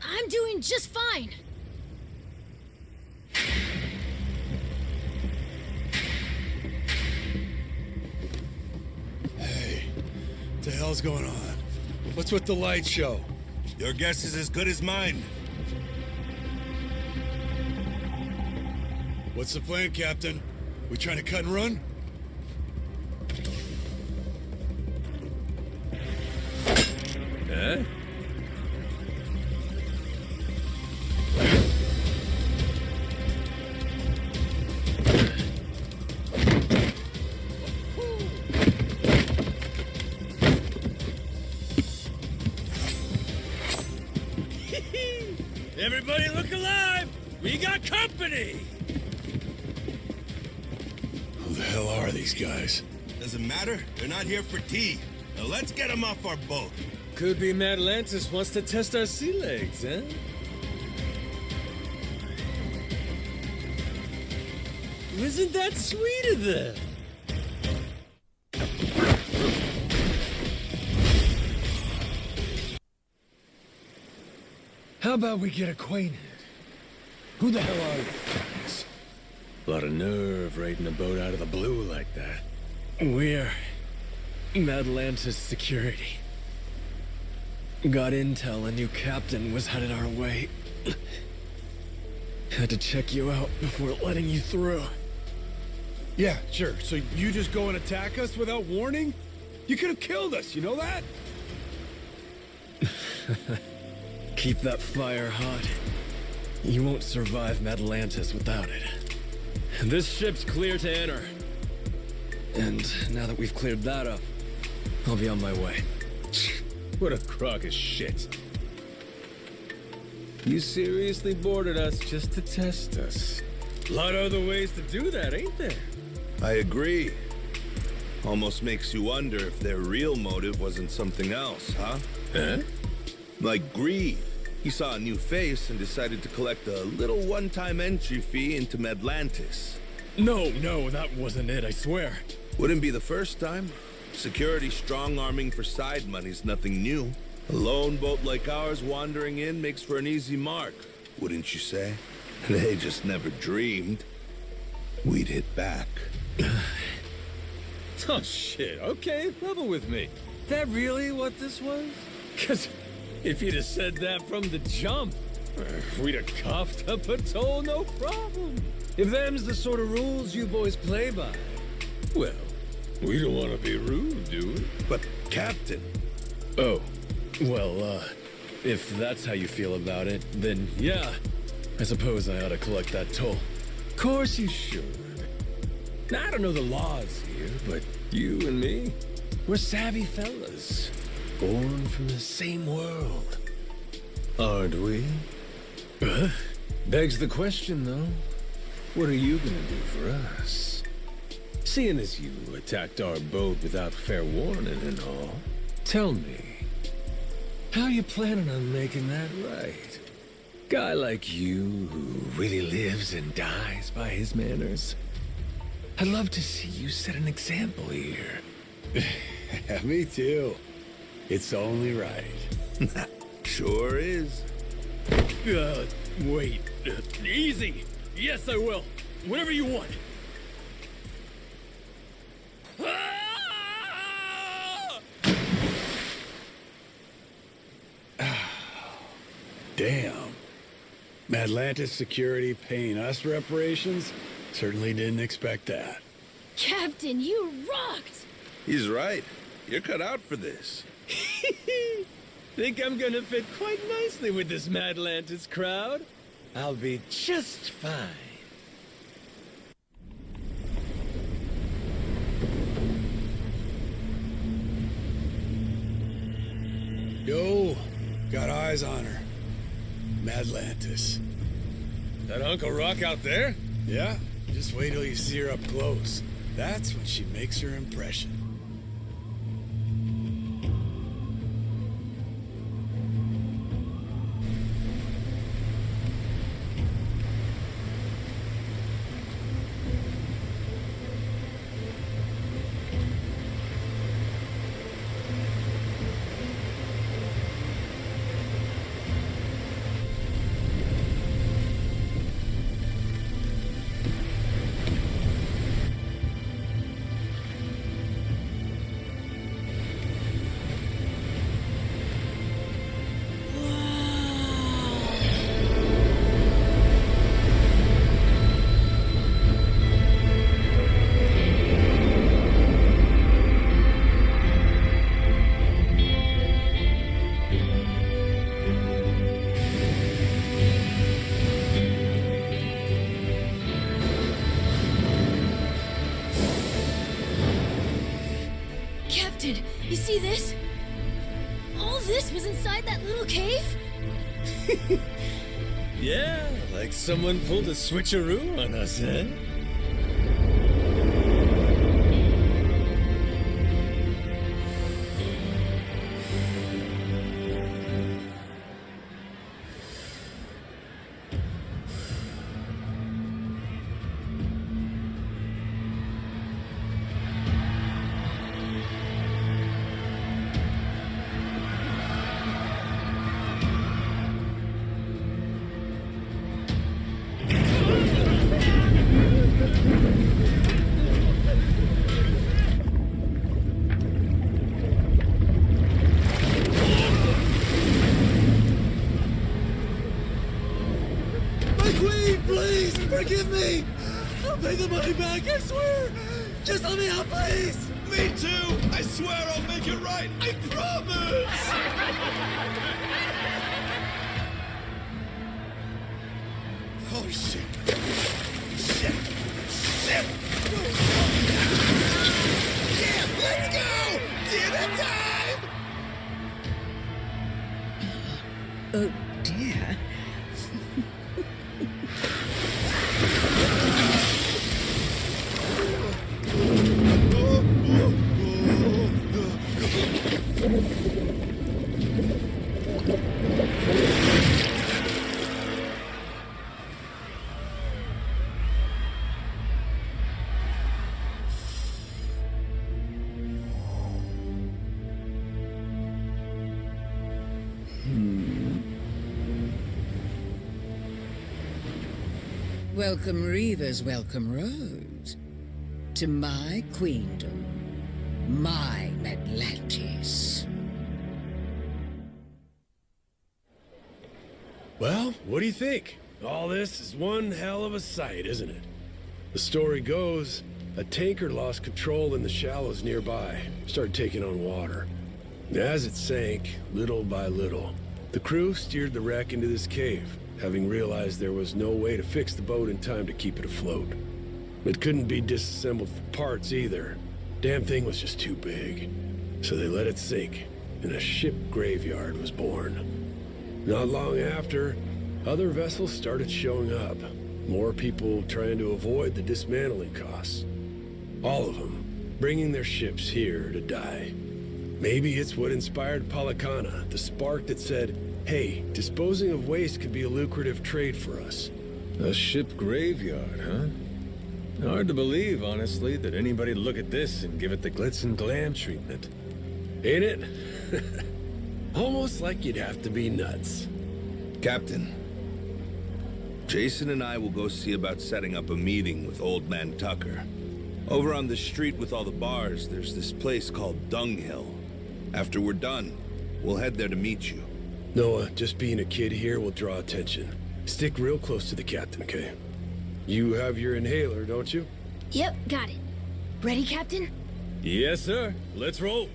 I'm doing just fine. Hey, what the hell's going on? What's with the light show? Your guess is as good as mine. What's the plan, Captain? We trying to cut and run? Huh? Everybody look alive! We got company! Who the hell are these guys? Doesn't matter. They're not here for tea. Now let's get them off our boat. Could be Madlantis wants to test our sea legs, huh? Isn't that sweet of them? How about we get acquainted? Who the hell are you? A lot of nerve raiding a boat out of the blue like that. We're Madlantis security. Got intel a new captain was headed our way. Had to check you out before letting you through. Yeah, sure. So you just go and attack us without warning? You could have killed us, you know that? Keep that fire hot. You won't survive Madlantis without it. This ship's clear to enter. And now that we've cleared that up, I'll be on my way. What a crock of shit. You seriously boarded us just to test us. A lot of other ways to do that, ain't there? I agree. Almost makes you wonder if their real motive wasn't something else, huh? Huh? Like greed. He saw a new face and decided to collect a little one-time entry fee into Madlantis. No, that wasn't it, I swear. Wouldn't be the first time. Security strong-arming for side money's nothing new. A lone boat like ours wandering in makes for an easy mark, wouldn't you say? They just never dreamed we'd hit back. Oh shit, okay, level with me. That really what this was? Cause if you'd have said that from the jump, we'd have coughed up a toll, no problem. If them's the sort of rules you boys play by, well, we don't want to be rude, do we? But, Captain... Oh, well, if that's how you feel about it, then yeah, I suppose I ought to collect that toll. Of course you should. Now, I don't know the laws here, but you and me, we're savvy fellas. Born from the same world. Aren't we? Begs the question, though. What are you gonna do for us? Seeing as you attacked our boat without fair warning and all, tell me, how you planning on making that right? Guy like you who really lives and dies by his manners. I'd love to see you set an example here. Me too. It's only right. Sure is. Wait. Easy. Yes, I will. Whatever you want. Damn. Madlantis security paying us reparations? Certainly didn't expect that. Captain, you rocked! He's right. You're cut out for this. Think I'm gonna fit quite nicely with this Madlantis crowd? I'll be just fine. Yo, got eyes on her. Madlantis. That Uncle Rock out there? Yeah, just wait till you see her up close. That's when she makes her impression. You see this? All this was inside that little cave? Yeah, like someone pulled a switcheroo on us, eh? My queen, please, forgive me! I'll pay the money back, I swear! Just let me out, please! Me too! I swear I'll make it right! I promise! Oh, shit. Shit. Shit. Yeah, let's go! Dinner time! Oh, dear. Welcome Reavers, welcome Roads, to my queendom, my Madlantis. Well, what do you think? All this is one hell of a sight, isn't it? The story goes, a tanker lost control in the shallows nearby, started taking on water. As it sank, little by little, the crew steered the wreck into this cave, having realized there was no way to fix the boat in time to keep it afloat. It couldn't be disassembled for parts either. Damn thing was just too big. So they let it sink, and a ship graveyard was born. Not long after, other vessels started showing up. More people trying to avoid the dismantling costs. All of them bringing their ships here to die. Maybe it's what inspired Policana, the spark that said, hey, disposing of waste could be a lucrative trade for us. A ship graveyard, huh? Hard to believe, honestly, that anybody'd look at this and give it the glitz and glam treatment. Ain't it? Almost like you'd have to be nuts. Captain, Jason and I will go see about setting up a meeting with Old Man Tucker. Over on the street with all the bars, there's this place called Dunghill. After we're done, we'll head there to meet you. Noah, just being a kid here will draw attention. Stick real close to the captain, okay? You have your inhaler, don't you? Yep, got it. Ready, Captain? Yes, sir. Let's roll.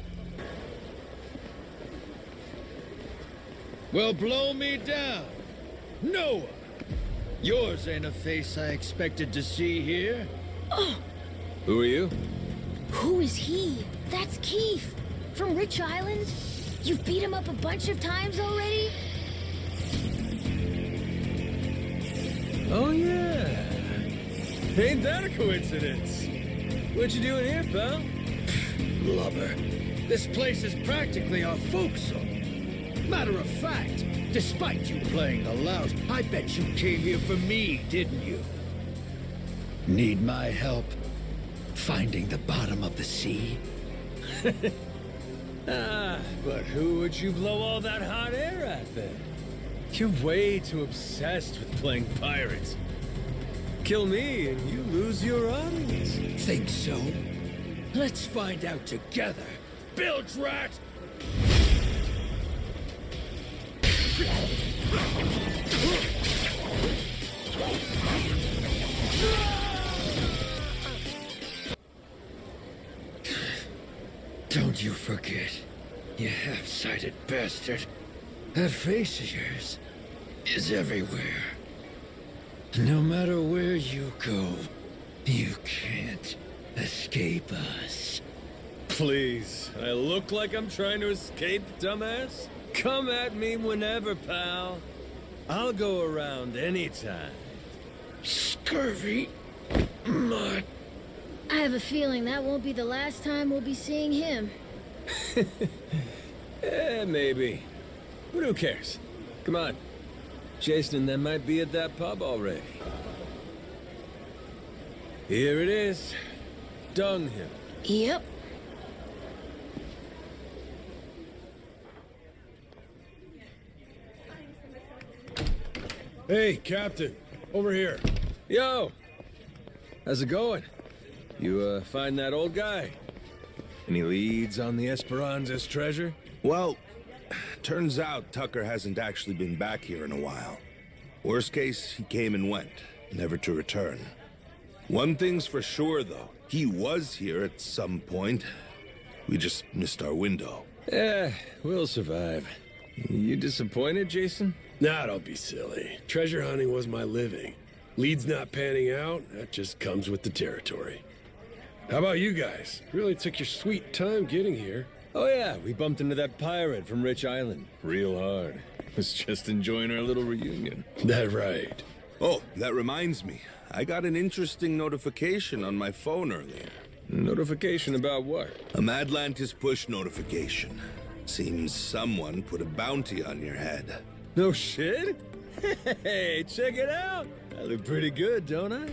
Well, blow me down. Noah! Yours ain't a face I expected to see here. Oh! Who are you? Who is he? That's Keith, from Rich Island. You've beat him up a bunch of times already? Oh, yeah. Ain't that a coincidence? What you doing here, pal? Blubber. This place is practically our folksome. Matter of fact, despite you playing the lout, I bet you came here for me, didn't you? Need my help finding the bottom of the sea? But who would you blow all that hot air at, then? You're way too obsessed with playing pirates. Kill me and you lose your audience. Think so? Let's find out together. Bilge rat! Don't you forget, you half-sighted bastard. That face of yours is everywhere. No matter where you go, you can't escape us. Please, I look like I'm trying to escape, dumbass? Come at me whenever, pal. I'll go around anytime. Scurvy mutt. I have a feeling that won't be the last time we'll be seeing him. Maybe. But who cares? Come on. Jason and them might be at that pub already. Here it is. Dunghill. Yep. Hey, Captain. Over here. Yo! How's it going? You, find that old guy? Any leads on the Esperanza's treasure? Well, turns out Tucker hasn't actually been back here in a while. Worst case, he came and went, never to return. One thing's for sure, though. He was here at some point. We just missed our window. Yeah, we'll survive. You disappointed, Jason? Nah, don't be silly. Treasure hunting was my living. Leads not panning out, that just comes with the territory. How about you guys? Really took your sweet time getting here. Oh yeah, we bumped into that pirate from Rich Island. Real hard. Was just enjoying our little reunion. That right. Oh, that reminds me. I got an interesting notification on my phone earlier. Notification about what? A Madlantis push notification. Seems someone put a bounty on your head. No shit? Hey, check it out. I look pretty good, don't I?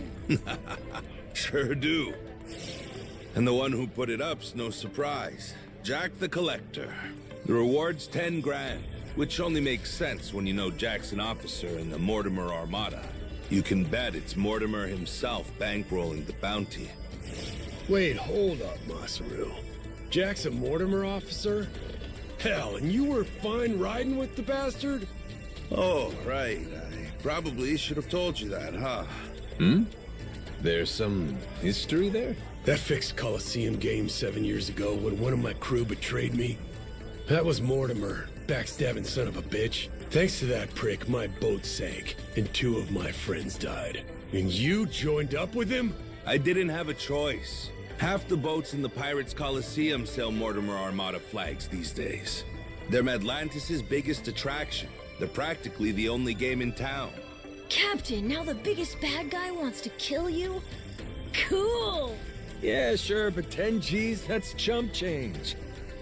Sure do. And the one who put it up's no surprise. Jack the Collector. The reward's 10 grand, which only makes sense when you know Jack's an officer in the Mortimer Armada. You can bet it's Mortimer himself bankrolling the bounty. Wait, hold up, Masaru. Jack's a Mortimer officer? Hell, and you were fine riding with the bastard? Oh, right. I probably should have told you that, huh? Hmm? There's some history there? That fixed Coliseum game 7 years ago when one of my crew betrayed me. That was Mortimer, backstabbing son of a bitch. Thanks to that prick, my boat sank, and 2 of my friends died. And you joined up with him? I didn't have a choice. Half the boats in the Pirates Coliseum sell Mortimer Armada flags these days. They're Madlantis' biggest attraction. They're practically the only game in town. Captain, now the biggest bad guy wants to kill you? Cool! Yeah, sure, but 10 G's, that's chump change.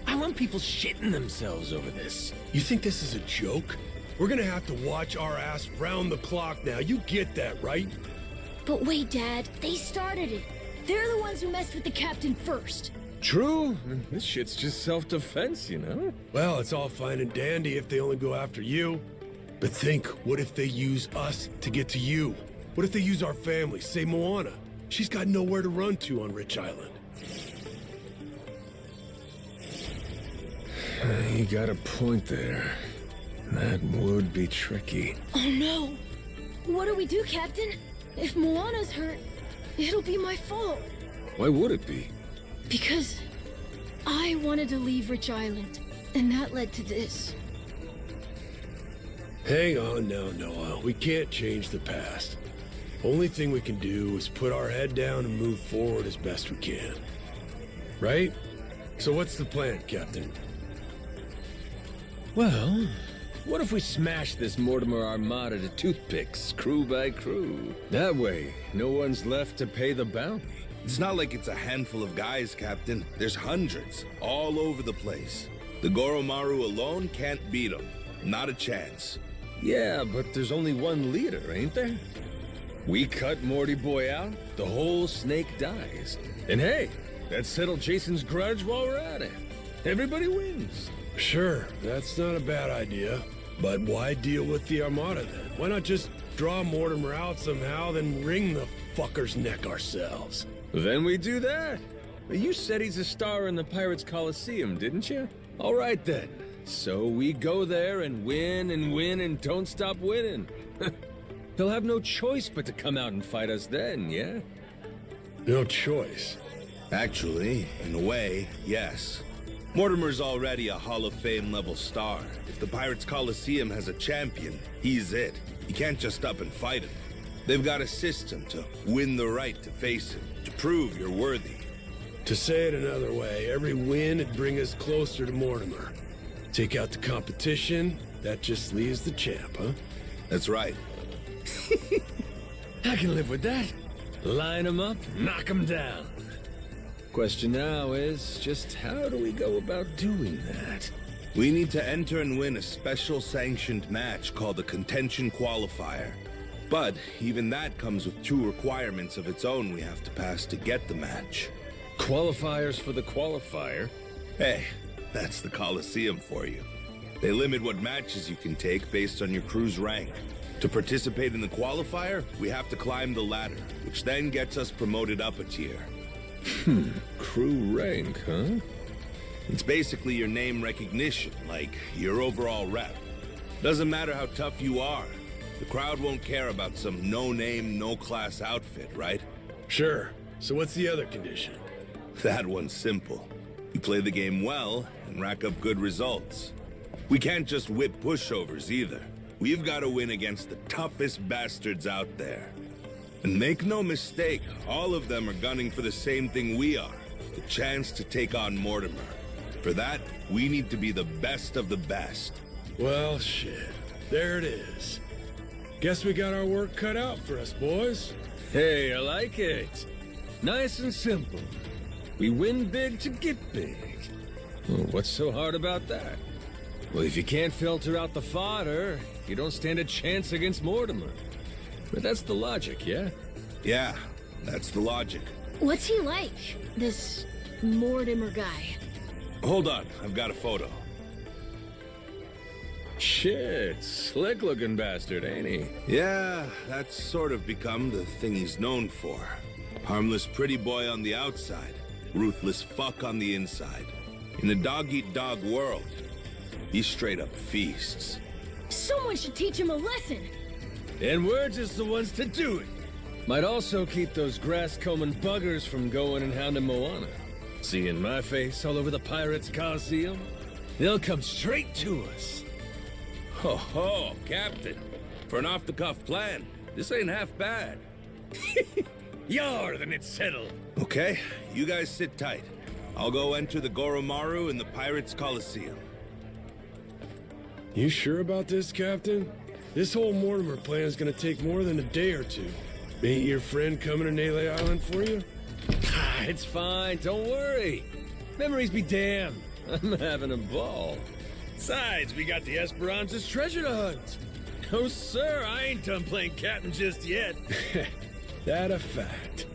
I want people shitting themselves over this. You think this is a joke? We're gonna have to watch our ass round the clock now. You get that, right? But wait, Dad. They started it. They're the ones who messed with the captain first. True. This shit's just self-defense, you know? Well, it's all fine and dandy if they only go after you. But think, what if they use us to get to you? What if they use our family, say Moana? She's got nowhere to run to on Rich Island. You got a point there. That would be tricky. Oh no! What do we do, Captain? If Moana's hurt, it'll be my fault. Why would it be? Because I wanted to leave Rich Island, and that led to this. Hang on now, Noah. We can't change the past. Only thing we can do is put our head down and move forward as best we can. Right? So what's the plan, Captain? Well, what if we smash this Mortimer Armada to toothpicks, crew by crew? That way, no one's left to pay the bounty. It's not like it's a handful of guys, Captain. There's hundreds, all over the place. The Goro Maru alone can't beat them. Not a chance. Yeah, but there's only one leader, ain't there? We cut Morty Boy out, the whole snake dies. And hey, that settled Jason's grudge while we're at it. Everybody wins. Sure, that's not a bad idea. But why deal with the Armada then? Why not just draw Mortimer out somehow, then wring the fucker's neck ourselves? Then we do that. You said he's a star in the Pirates Coliseum, didn't you? All right then. So we go there and win and don't stop winning. He'll have no choice but to come out and fight us then, yeah? No choice. Actually, in a way, yes. Mortimer's already a Hall of Fame level star. If the Pirates Coliseum has a champion, he's it. You can't just up and fight him. They've got a system to win the right to face him, to prove you're worthy. To say it another way, every win would bring us closer to Mortimer. Take out the competition, that just leaves the champ, huh? That's right. I can live with that. Line them up, knock them down. Question now is, just how do we go about doing that? We need to enter and win a special sanctioned match called the Contention Qualifier. But even that comes with 2 requirements of its own we have to pass to get the match. Qualifiers for the qualifier? Hey, that's the Coliseum for you. They limit what matches you can take based on your crew's rank. To participate in the qualifier, we have to climb the ladder, which then gets us promoted up a tier. Crew rank, huh? It's basically your name recognition, like your overall rep. Doesn't matter how tough you are. The crowd won't care about some no-name, no-class outfit, right? Sure. So what's the other condition? That one's simple. You play the game well and rack up good results. We can't just whip pushovers either. We've got to win against the toughest bastards out there. And make no mistake, all of them are gunning for the same thing we are. The chance to take on Mortimer. For that, we need to be the best of the best. Well, shit. There it is. Guess we got our work cut out for us, boys. Hey, I like it. Nice and simple. We win big to get big. Well, what's so hard about that? Well, if you can't filter out the fodder, you don't stand a chance against Mortimer. But that's the logic, yeah? Yeah, that's the logic. What's he like, this Mortimer guy? Hold on, I've got a photo. Shit, slick-looking bastard, ain't he? Yeah, that's sort of become the thing he's known for. Harmless pretty boy on the outside, ruthless fuck on the inside. In a dog-eat-dog world, he straight up feasts. Someone should teach him a lesson! And we're just the ones to do it. Might also keep those grass-combing buggers from going and hounding Moana. Seeing my face all over the Pirates' Coliseum, they'll come straight to us. Ho ho, Captain. For an off-the-cuff plan, this ain't half bad. Yar, then it's settled. Okay, you guys sit tight. I'll go enter the Goromaru in the Pirates' Coliseum. You sure about this, Captain? This whole Mortimer plan's gonna take more than a day or two. Ain't your friend coming to Nale Island for you? It's fine, don't worry. Memories be damned. I'm having a ball. Besides, we got the Esperanza's treasure to hunt. No, sir, I ain't done playing captain just yet. That a fact.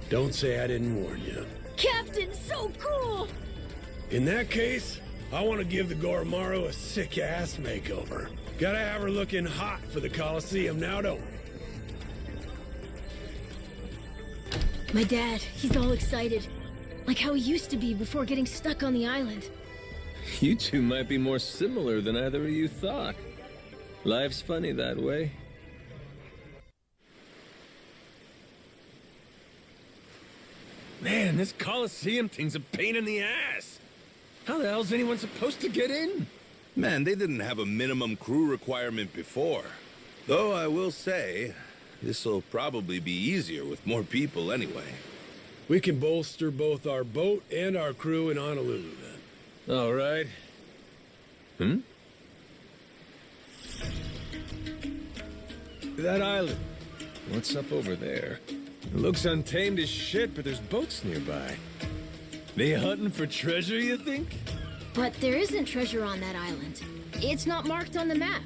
Don't say I didn't warn you. Captain, so cool! In that case, I want to give the Goromaru a sick-ass makeover. Gotta have her looking hot for the Coliseum now, don't we? My dad, he's all excited. Like how he used to be before getting stuck on the island. You two might be more similar than either of you thought. Life's funny that way. Man, this Coliseum thing's a pain in the ass. How the hell's anyone supposed to get in? Man, they didn't have a minimum crew requirement before. Though I will say, this'll probably be easier with more people anyway. We can bolster both our boat and our crew in Honolulu, then. All right. That island. What's up over there? It looks untamed as shit, but there's boats nearby. They hunting for treasure, you think? But there isn't treasure on that island. It's not marked on the map.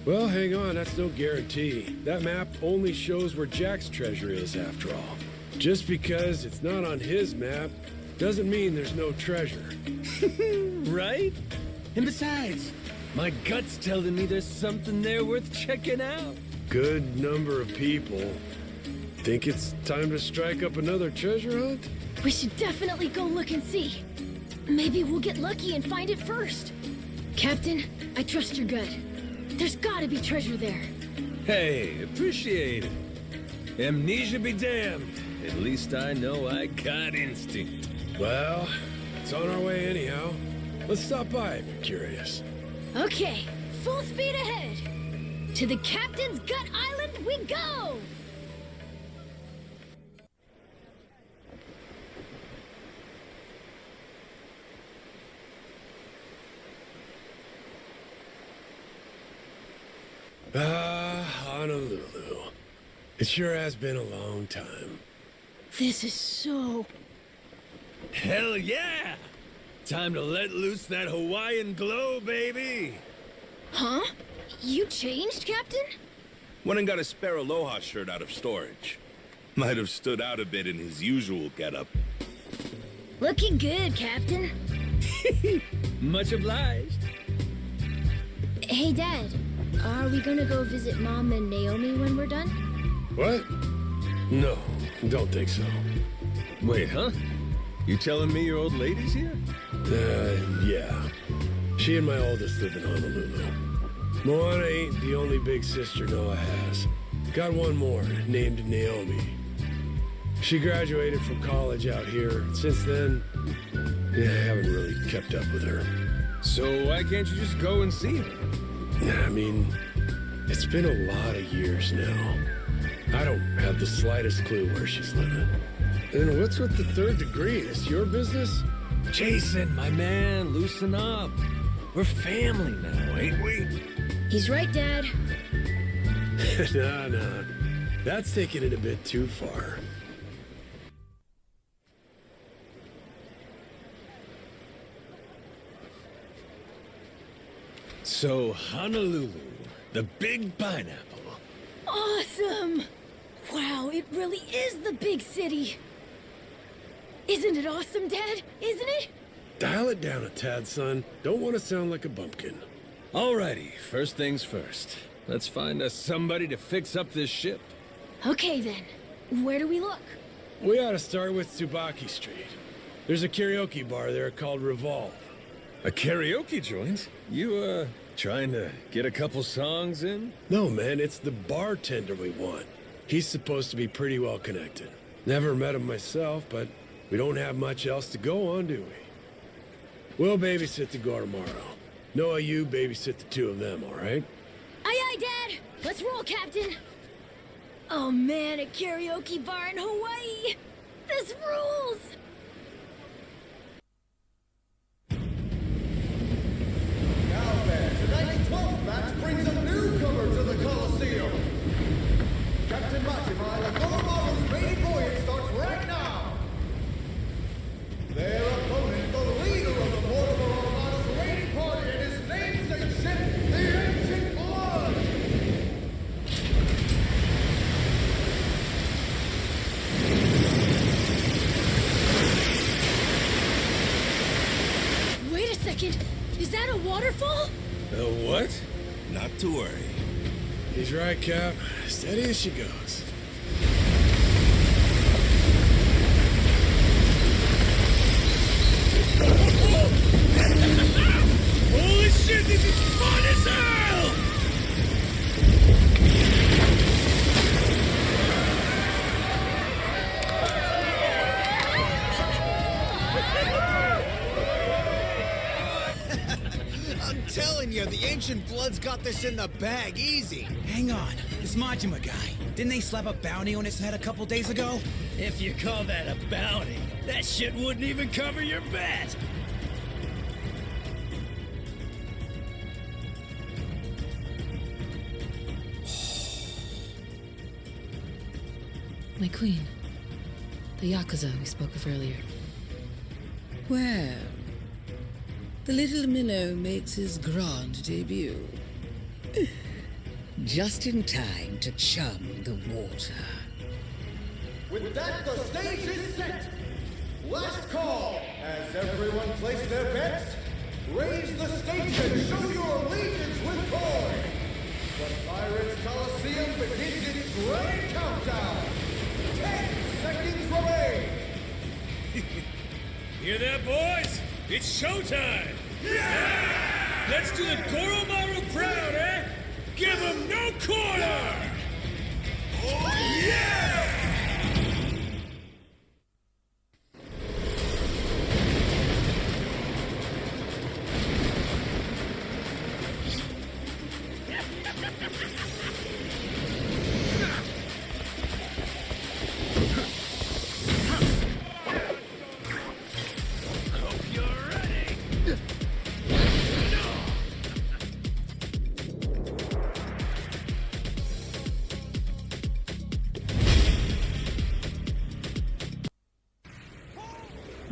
Well, hang on, that's no guarantee. That map only shows where Jack's treasure is, after all. Just because it's not on his map doesn't mean there's no treasure. Right? And besides, my gut's telling me there's something there worth checking out. Good number of people. Think it's time to strike up another treasure hunt? We should definitely go look and see. Maybe we'll get lucky and find it first. Captain, I trust your gut. There's gotta be treasure there. Hey, appreciate it. Amnesia be damned. At least I know I got instinct. Well, it's on our way anyhow. Let's stop by if you're curious. Okay, full speed ahead. To the Captain's Gut Island we go! Honolulu. It sure has been a long time. This is so... Hell yeah! Time to let loose that Hawaiian glow, baby! Huh? You changed, Captain? Went and got a spare Aloha shirt out of storage. Might have stood out a bit in his usual getup. Looking good, Captain. Much obliged. Hey, Dad. Are we gonna go visit Mom and Naomi when we're done? What? No, don't think so. Wait, huh? You telling me your old lady's here? Yeah. She and my oldest live in Honolulu. Moana ain't the only big sister Noah has. Got one more, named Naomi. She graduated from college out here. Since then, I haven't really kept up with her. So why can't you just go and see her? I mean, it's been a lot of years now. I don't have the slightest clue where she's living. And what's with the third degree? Is your business? Jason, my man, loosen up. We're family now, ain't we? He's right, Dad. No. That's taking it a bit too far. So, Honolulu, the big pineapple. Awesome! Wow, it really is the big city. Isn't it awesome, Dad? Isn't it? Dial it down a tad, son. Don't want to sound like a bumpkin. Alrighty, first things first. Let's find us somebody to fix up this ship. Okay, then. Where do we look? We ought to start with Tsubaki Street. There's a karaoke bar there called Revolve. A karaoke joint? You, trying to get a couple songs in? No, man, it's the bartender we want. He's supposed to be pretty well connected. Never met him myself, but we don't have much else to go on, do we? We'll babysit the Goro tomorrow. Noah, you babysit the two of them, all right? Aye, Dad! Let's roll, Captain! Oh man, a karaoke bar in Hawaii! This rules! Now then, tonight's 12th match brings a newcomer to the Coliseum. Captain Majima and the Goro maiden voyage starts right now. Their opponent, the leader of the Portable Armada's raiding party and his namesake ship, the Ancient Blood. Wait a second, is that a waterfall? A what? Not to worry. He's right, Cap. Steady as she goes. Holy shit, this is fun as hell! I'm telling you, the Ancient Blood's got this in the bag, easy. Hang on, this Majima guy. Didn't they slap a bounty on his head a couple days ago? If you call that a bounty, that shit wouldn't even cover your bet. My queen. The Yakuza we spoke of earlier. Well, the little minnow makes his grand debut. Just in time to chum the water. With that, the stage is set. Last call. As everyone place their bets, raise the stakes and show your allegiance with toy. The Pirates Coliseum begins its grand countdown. 10 seconds remain. Hear that, boys? It's showtime! Yeah! Let's do the Goro Maru proud, eh? Give him no corner! Oh, yeah!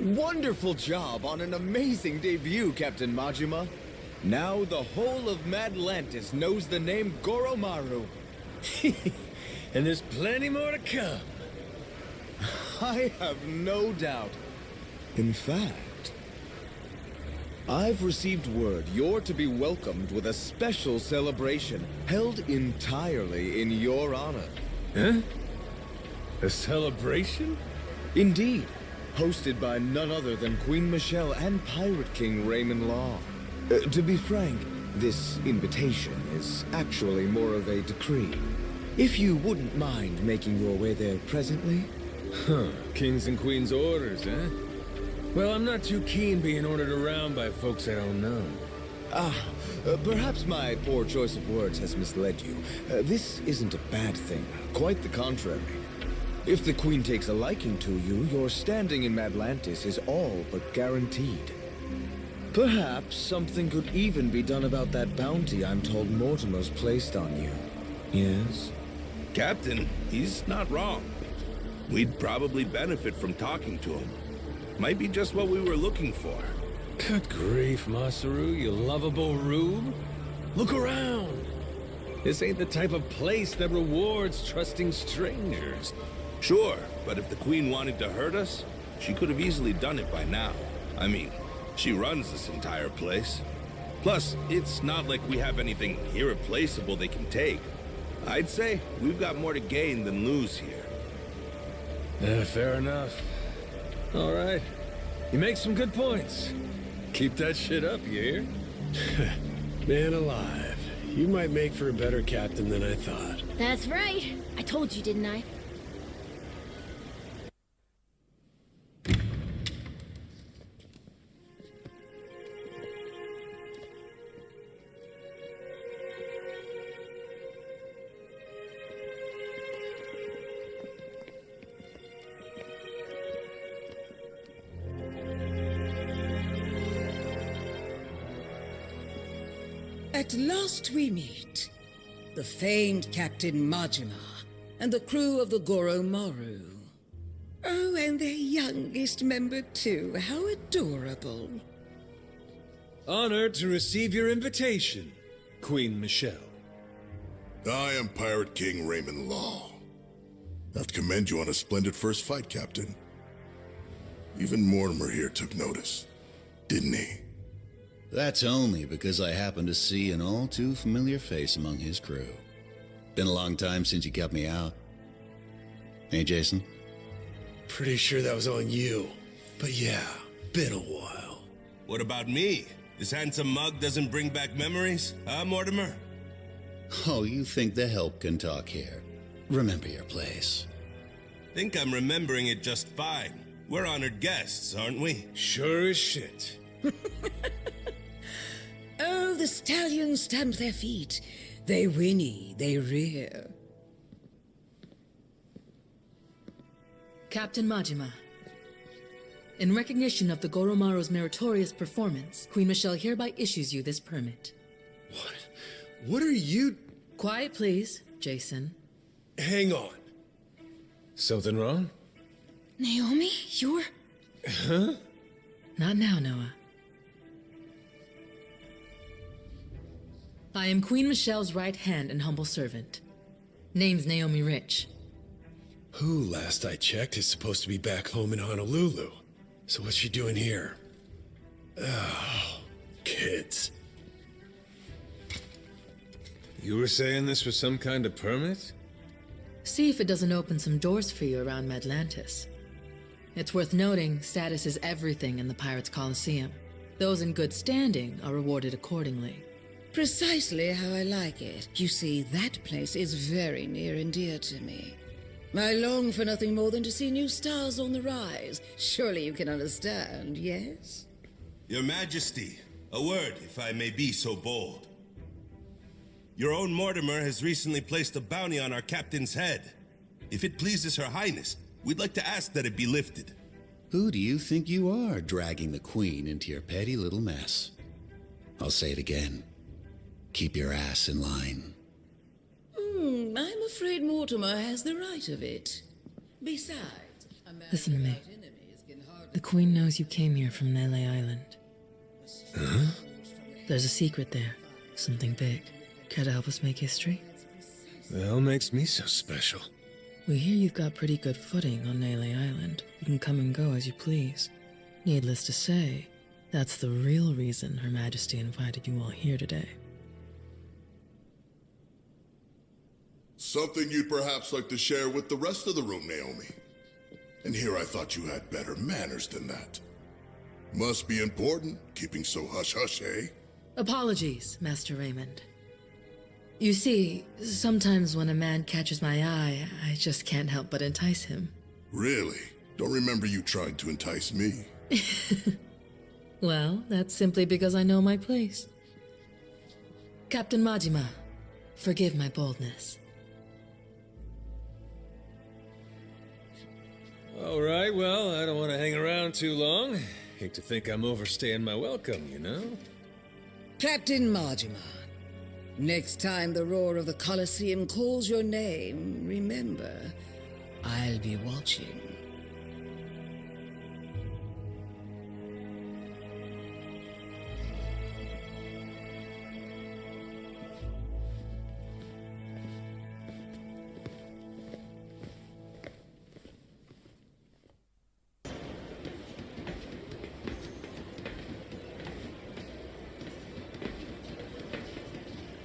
Wonderful job on an amazing debut, Captain Majima. Now the whole of Madlantis knows the name Goro Maru. And there's plenty more to come. I have no doubt. In fact, I've received word you're to be welcomed with a special celebration held entirely in your honor. Huh? A celebration? Indeed. hosted by none other than Queen Michelle and Pirate King Raymond Law. To be frank, this invitation is actually more of a decree. If you wouldn't mind making your way there presently. Huh, kings and queens orders, eh? Well, I'm not too keen being ordered around by folks I don't know. Perhaps my poor choice of words has misled you. This isn't a bad thing, quite the contrary. If the Queen takes a liking to you, your standing in Madlantis is all but guaranteed. Perhaps something could even be done about that bounty I'm told Mortimer's placed on you. Yes? Captain, he's not wrong. We'd probably benefit from talking to him. Might be just what we were looking for. Good grief, Masaru, you lovable rube. Look around. This ain't the type of place that rewards trusting strangers. Sure, but if the Queen wanted to hurt us, she could have easily done it by now. I mean, she runs this entire place. Plus, it's not like we have anything irreplaceable they can take. I'd say we've got more to gain than lose here. Yeah, fair enough. All right. You make some good points. Keep that shit up, you hear? Man alive. You might make for a better captain than I thought. That's right. I told you, didn't I? At last we meet. The famed Captain Majima and the crew of the Goro Maru. Oh, and their youngest member too. How adorable. Honored to receive your invitation, Queen Michelle. I am Pirate King Raymond Law. I have to commend you on a splendid first fight, Captain. Even Mortimer here took notice, didn't he? That's only because I happened to see an all too familiar face among his crew. Been a long time since you got me out. Hey, Jason? Pretty sure that was on you. But yeah, been a while. What about me? This handsome mug doesn't bring back memories, huh, Mortimer? Oh, you think the help can talk here. Remember your place. Think I'm remembering it just fine. We're honored guests, aren't we? Sure as shit. Oh, the stallions stamp their feet. They whinny, they rear. Captain Majima. In recognition of the Goromaru's meritorious performance, Queen Michelle hereby issues you this permit. What are you... Quiet, please, Jason. Hang on. Something wrong? Naomi, you're... Huh? Not now, Noah. I am Queen Michelle's right hand and humble servant. Name's Naomi Rich. Who, last I checked, is supposed to be back home in Honolulu. So what's she doing here? Oh, kids. You were saying this was some kind of permit? See if it doesn't open some doors for you around Madlantis. It's worth noting, status is everything in the Pirates' Coliseum. Those in good standing are rewarded accordingly. Precisely how I like it. You see, that place is very near and dear to me. I long for nothing more than to see new stars on the rise. Surely you can understand, yes? Your Majesty, a word, if I may be so bold. Your own Mortimer has recently placed a bounty on our captain's head. If it pleases Her Highness, we'd like to ask that it be lifted. Who do you think you are, dragging the Queen into your petty little mess? I'll say it again. Keep your ass in line. I'm afraid Mortimer has the right of it. Besides, Listen to me. The Queen knows you came here from Nale Island. Huh? There's a secret there. Something big. Care to help us make history? The hell makes me so special? We hear you've got pretty good footing on Nale Island. You can come and go as you please. Needless to say, that's the real reason Her Majesty invited you all here today. Something you'd perhaps like to share with the rest of the room, Naomi. And here I thought you had better manners than that. Must be important, keeping so hush-hush, eh? Apologies, Master Raymond. You see, sometimes when a man catches my eye, I just can't help but entice him. Really? Don't remember you trying to entice me. Well, that's simply because I know my place. Captain Majima, forgive my boldness. All right, well, I don't want to hang around too long. Hate to think I'm overstaying my welcome, you know? Captain Majima, next time the roar of the Coliseum calls your name, remember, I'll be watching.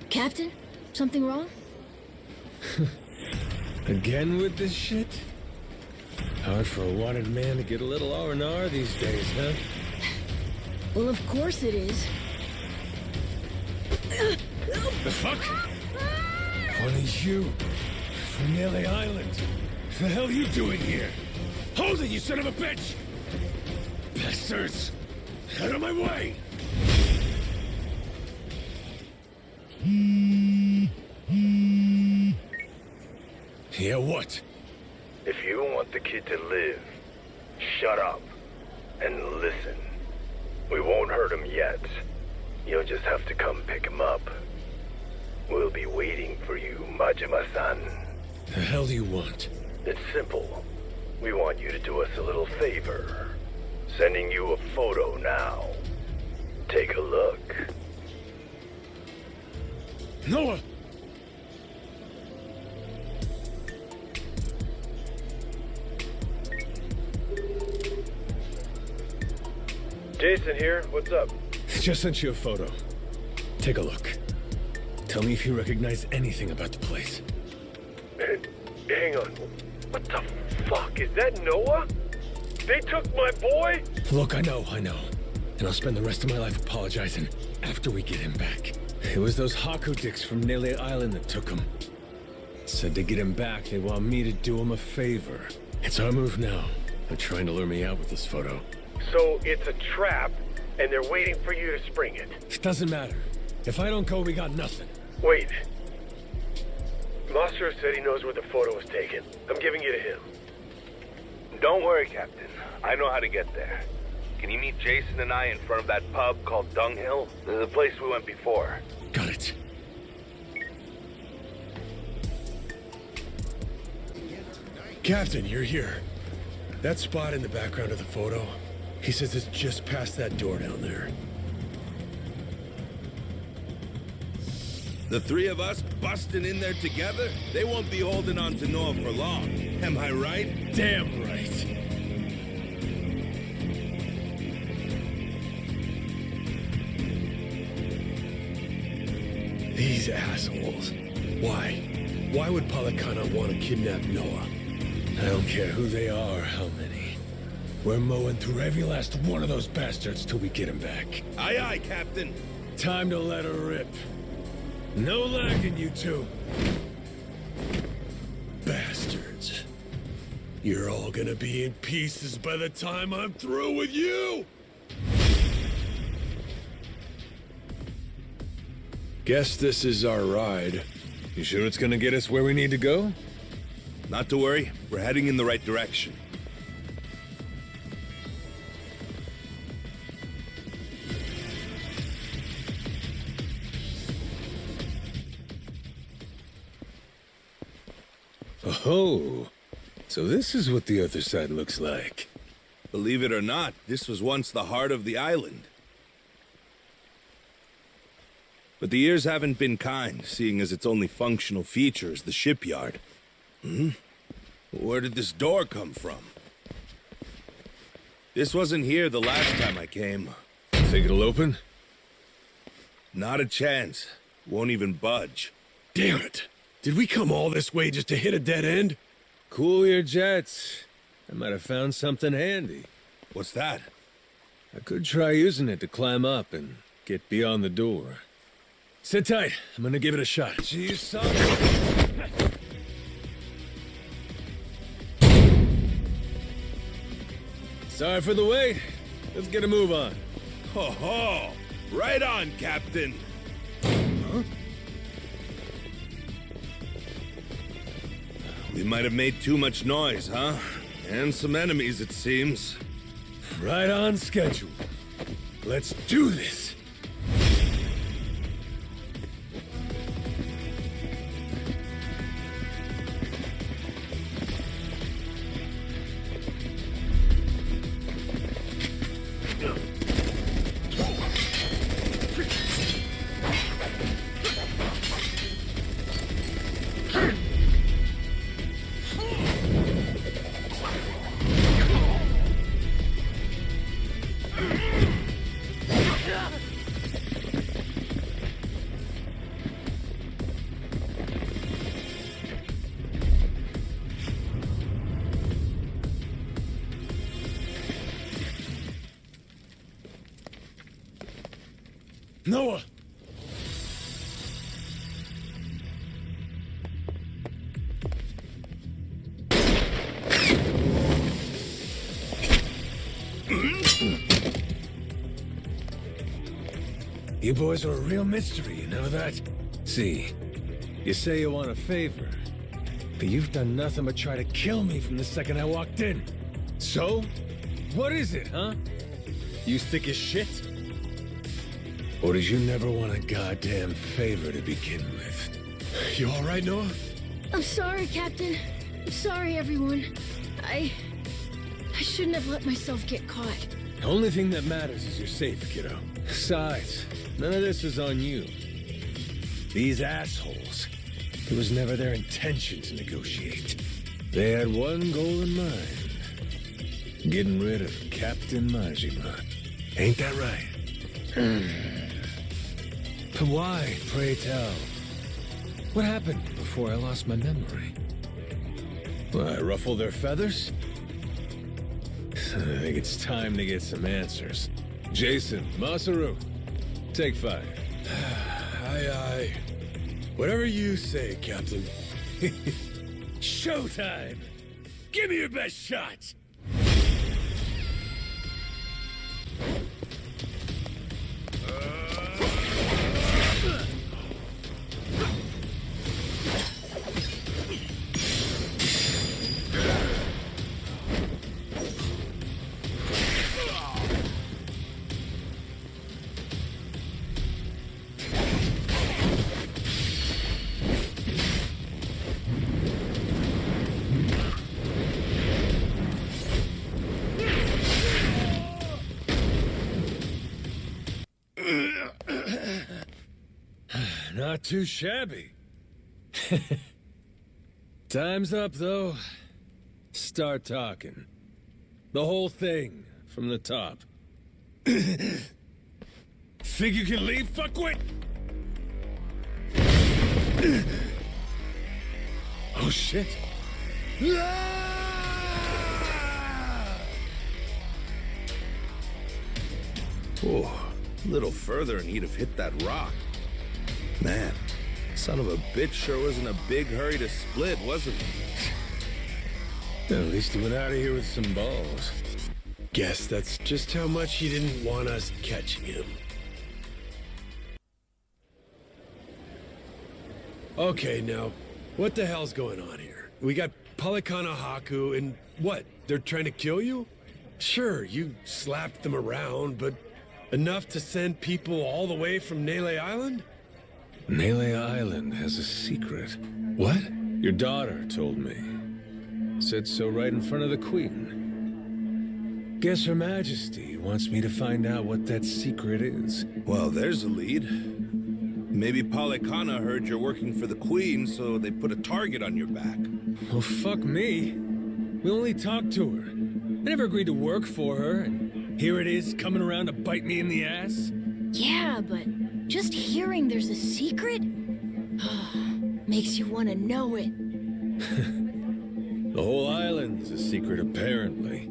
Captain? Something wrong? Again with this shit? Hard for a wanted man to get a little R&R these days, huh? Well, of course it is. The fuck? One is you. From Nale Island. The hell are you doing here? Hold it, you son of a bitch! Bastards! Out of my way! Yeah, what? If you want the kid to live, shut up and listen. We won't hurt him yet. You'll just have to come pick him up. We'll be waiting for you, Majima-san. The hell do you want? It's simple. We want you to do us a little favor. Sending you a photo now. Take a look. Noah! Jason here, what's up? Just sent you a photo. Take a look. Tell me if you recognize anything about the place. Hang on. What the fuck? Is that Noah? They took my boy? Look, I know. And I'll spend the rest of my life apologizing after we get him back. It was those Haku dicks from Nale Island that took him. Said to get him back, they want me to do him a favor. It's our move now. They're trying to lure me out with this photo. So it's a trap, and they're waiting for you to spring it. It doesn't matter. If I don't go, we got nothing. Wait. Mastro said he knows where the photo was taken. I'm giving you to him. Don't worry, Captain. I know how to get there. Can you meet Jason and I in front of that pub called Dunghill? This is the place we went before. Got it. Captain, you're here. That spot in the background of the photo, he says it's just past that door down there. The three of us busting in there together? They won't be holding on to Noah for long. Am I right? Damn right. These assholes. Why? Why would Palakana want to kidnap Noah? I don't care who they are, how many. We're mowing through every last one of those bastards till we get him back. Aye, aye, Captain. Time to let her rip. No lagging, you two. Bastards. You're all gonna be in pieces by the time I'm through with you! Guess this is our ride. You sure it's gonna get us where we need to go? Not to worry, we're heading in the right direction. Oh, so this is what the other side looks like. Believe it or not, this was once the heart of the island. But the years haven't been kind, seeing as its only functional feature is the shipyard. Where did this door come from? This wasn't here the last time I came. Think it'll open? Not a chance. Won't even budge. Damn it! Did we come all this way just to hit a dead end? Cool your jets. I might have found something handy. What's that? I could try using it to climb up and get beyond the door. Sit tight. I'm gonna give it a shot. Jeez, son. Sorry for the wait. Let's get a move on. Ho ho! Right on, Captain. Huh? We might have made too much noise, huh? And some enemies, it seems. Right on schedule. Let's do this. Noah! You boys are a real mystery, you know that? See, you say you want a favor, but you've done nothing but try to kill me from the second I walked in. So, what is it, huh? You thick as shit? Or did you never want a goddamn favor to begin with? You all right, Noah? I'm sorry, Captain. I'm sorry, everyone. I shouldn't have let myself get caught. The only thing that matters is you're safe, kiddo. Besides, none of this is on you. These assholes. It was never their intention to negotiate. They had one goal in mind. Getting rid of Captain Majima. Ain't that right? But why, pray tell? What happened before I lost my memory? Well, I ruffled their feathers? I think it's time to get some answers. Jason, Masaru, take 5. Aye, aye. Whatever you say, Captain. Showtime! Give me your best shot! Not too shabby. Time's up, though. Start talking. The whole thing, from the top. Think you can leave, fuckwit? Oh, shit. Oh, a little further and he'd have hit that rock. Man, son of a bitch sure was in a big hurry to split, wasn't he? At least he went out of here with some balls. Guess that's just how much he didn't want us catching him. Okay, now, what the hell's going on here? We got Palikana Haku, and what? They're trying to kill you? Sure, you slapped them around, but enough to send people all the way from Nale Island? Nale Island has a secret. What? Your daughter told me. Said so right in front of the Queen. Guess Her Majesty wants me to find out what that secret is. Well, there's a lead. Maybe Palikana heard you're working for the Queen, so they put a target on your back. Well, fuck me. We only talked to her. I never agreed to work for her, and here it is coming around to bite me in the ass. Yeah, but just hearing there's a secret makes you want to know it. The whole island's a secret. secret, apparently.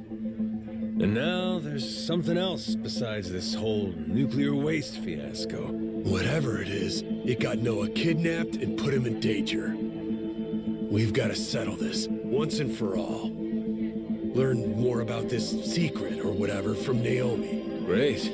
And now there's something else besides this whole nuclear waste fiasco. Whatever it is, it got Noah kidnapped and put him in danger. We've got to settle this, once and for all. Learn more about this secret or whatever from Naomi. Great.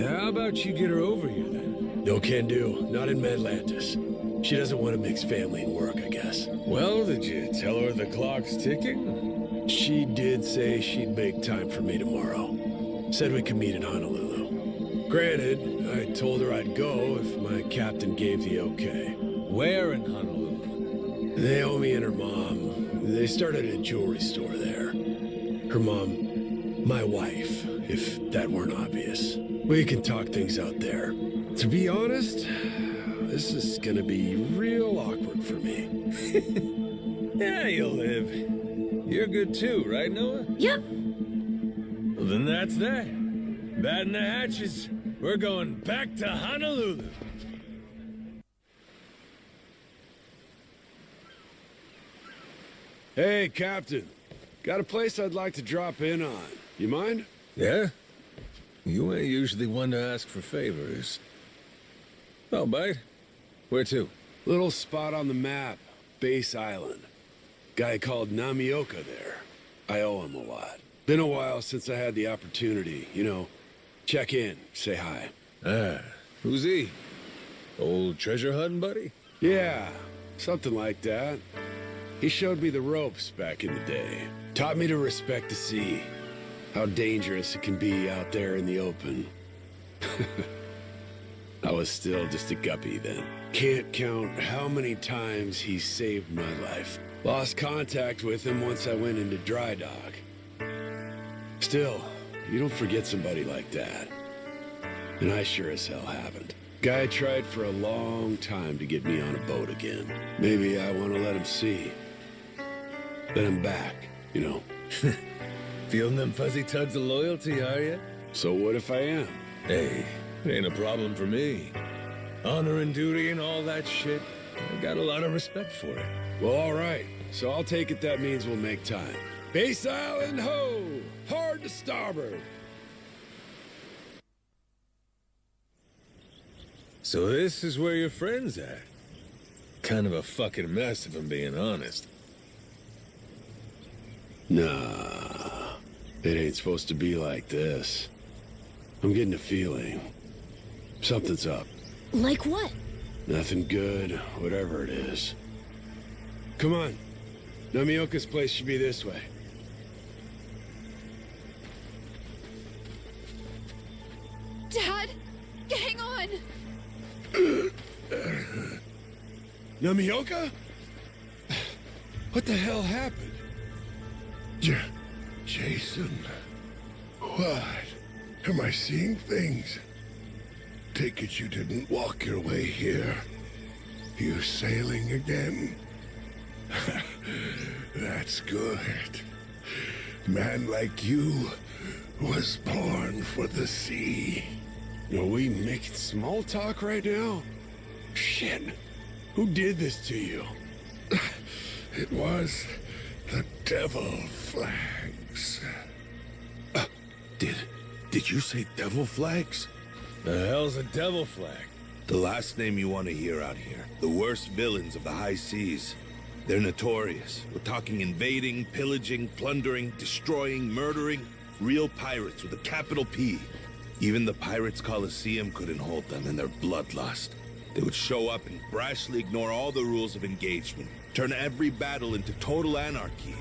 How about you get her over here, then? No can do. Not in Madlantis. She doesn't want to mix family and work, I guess. Well, did you tell her the clock's ticking? She did say she'd make time for me tomorrow. Said we could meet in Honolulu. Granted, I told her I'd go if my captain gave the okay. Where in Honolulu? Naomi and her mom, they started a jewelry store there. Her mom, my wife, if that weren't obvious. We can talk things out there. To be honest, this is gonna be real awkward for me. Yeah, you'll live. You're good too, right, Noah? Yep. Well, then that's that. Batting the hatches. We're going back to Honolulu. Hey, Captain. Got a place I'd like to drop in on. You mind? Yeah? You ain't usually one to ask for favors. Oh, bite. Where to? Little spot on the map. Base Island. Guy called Namioka there. I owe him a lot. Been a while since I had the opportunity, you know. Check in, say hi. Ah, who's he? Old treasure hunting buddy? Yeah, something like that. He showed me the ropes back in the day. Taught me to respect the sea. How dangerous it can be out there in the open. I was still just a guppy then. Can't count how many times he saved my life. Lost contact with him once I went into dry dock. Still, you don't forget somebody like that. And I sure as hell haven't. Guy tried for a long time to get me on a boat again. Maybe I want to let him see. Then I'm back, you know. Feeling them fuzzy tugs of loyalty, are you? So what if I am? Hey, it ain't a problem for me. Honor and duty and all that shit. I got a lot of respect for it. Well, all right. So I'll take it that means we'll make time. Base Island, ho! Hard to starboard! So this is where your friend's at. Kind of a fucking mess, if I'm being honest. Nah, it ain't supposed to be like this. I'm getting a feeling. Something's up. Like what? Nothing good, whatever it is. Come on. Namioka's place should be this way. Dad, hang on. Namioka? What the hell happened? Jason, what? Am I seeing things? Take it you didn't walk your way here. You sailing again? That's good. Man like you was born for the sea. Are we making small talk right now? Shit. Who did this to you? It was the devil flags. Did you say devil flags? The hell's a devil flag? The last name you want to hear out here. The worst villains of the high seas. They're notorious. We're talking invading, pillaging, plundering, destroying, murdering. Real pirates with a capital P. Even the Pirates' Coliseum couldn't hold them in their bloodlust. They would show up and brashly ignore all the rules of engagement. Turn every battle into total anarchy.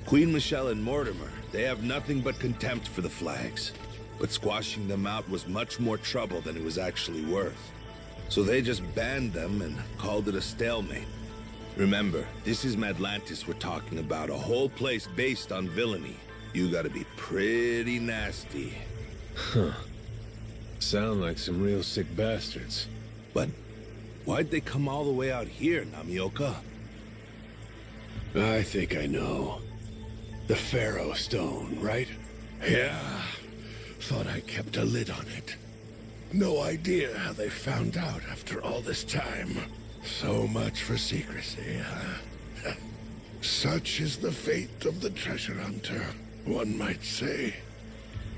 Queen Michelle and Mortimer, they have nothing but contempt for the flags. But squashing them out was much more trouble than it was actually worth. So they just banned them and called it a stalemate. Remember, this is Madlantis we're talking about, a whole place based on villainy. You gotta be pretty nasty. Huh. Sound like some real sick bastards. But why'd they come all the way out here, Namioka? I think I know. The Pharaoh Stone, right? Yeah. Thought I kept a lid on it. No idea how they found out after all this time. So much for secrecy, huh? Such is the fate of the treasure hunter, one might say.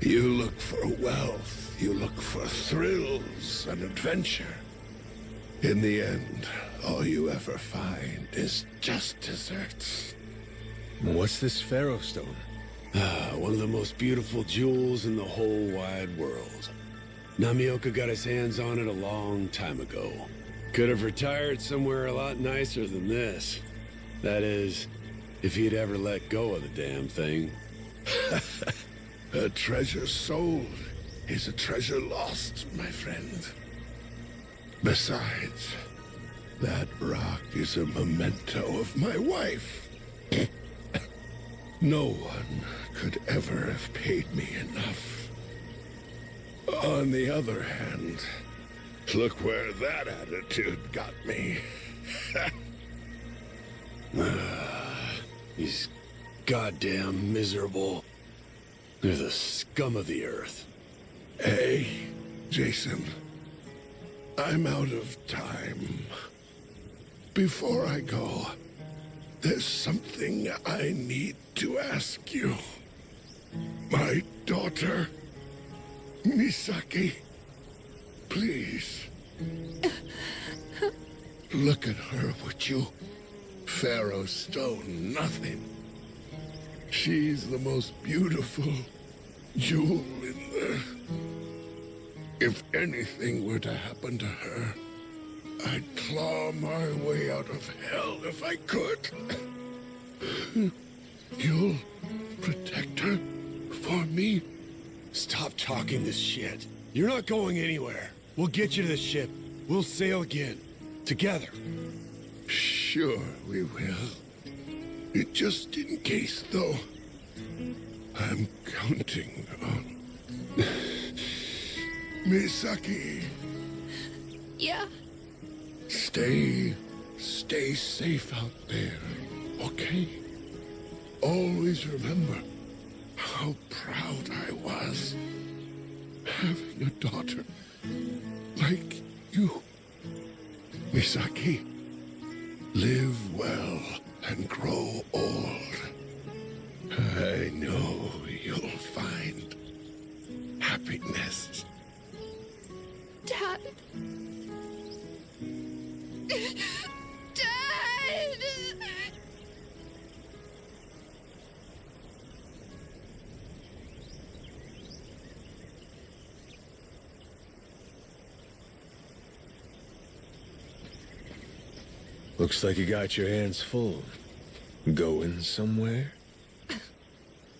You look for wealth, you look for thrills and adventure. In the end, all you ever find is just deserts. What's this Pharaoh stone? One of the most beautiful jewels in the whole wide world. Namioka got his hands on it a long time ago. Could have retired somewhere a lot nicer than this. That is, if he'd ever let go of the damn thing. A treasure sold is a treasure lost, my friend. Besides, that rock is a memento of my wife. No one could ever have paid me enough. On the other hand, look where that attitude got me. These goddamn miserable... They're the scum of the earth. Hey, Jason. I'm out of time. Before I go, there's something I need to ask you. My daughter, Misaki, please. Look at her, would you? Pharaoh stone, nothing. She's the most beautiful jewel in there. If anything were to happen to her, I'd claw my way out of hell if I could. You'll protect her for me? Stop talking this shit. You're not going anywhere. We'll get you to the ship. We'll sail again. Together. Sure we will. Just in case, though, I'm counting on... Misaki. Yeah? Stay safe out there, okay? Always remember how proud I was having a daughter like you. Misaki, live well and grow old. I know you'll find happiness. Dad. Dad! Looks like you got your hands full. Going somewhere?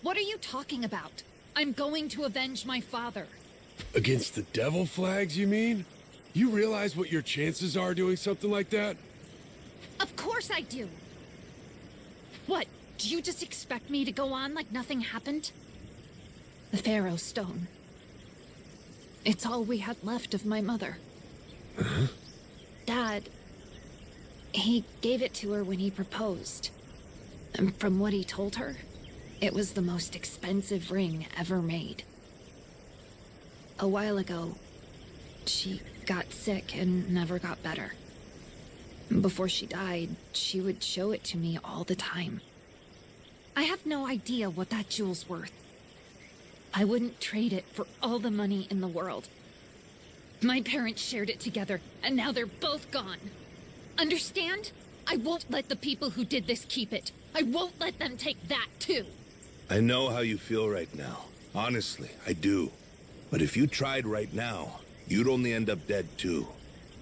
What are you talking about? I'm going to avenge my father. Against the devil flags, you mean? You realize what your chances are doing something like that? Of course I do. What, do you just expect me to go on like nothing happened? The Pharaoh stone. It's all we had left of my mother. Huh? Dad, he gave it to her when he proposed. And from what he told her, it was the most expensive ring ever made. A while ago, she got sick and never got better. Before she died, she would show it to me all the time. I have no idea what that jewel's worth. I wouldn't trade it for all the money in the world. My parents shared it together, and now they're both gone. Understand? I won't let the people who did this keep it. I won't let them take that, too. I know how you feel right now. Honestly, I do. But if you tried right now, you'd only end up dead, too.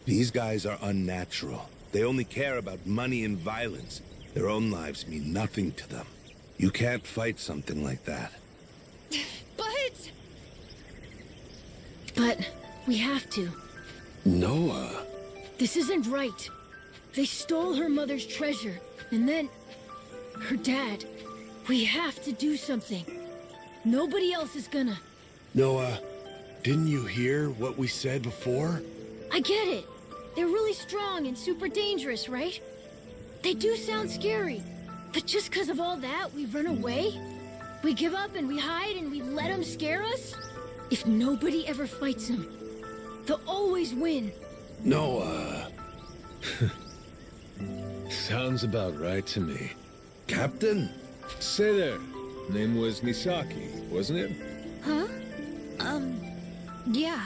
These guys are unnatural. They only care about money and violence. Their own lives mean nothing to them. You can't fight something like that. But we have to. Noah. This isn't right. They stole her mother's treasure, and then... her dad. We have to do something. Nobody else is gonna. Noah, didn't you hear what we said before? I get it. They're really strong and super dangerous, right? They do sound scary. But just because of all that, we run away? We give up and we hide and we let them scare us? If nobody ever fights them, they'll always win. Noah. Sounds about right to me. Captain? Say there. Name was Misaki, wasn't it? Huh? Yeah.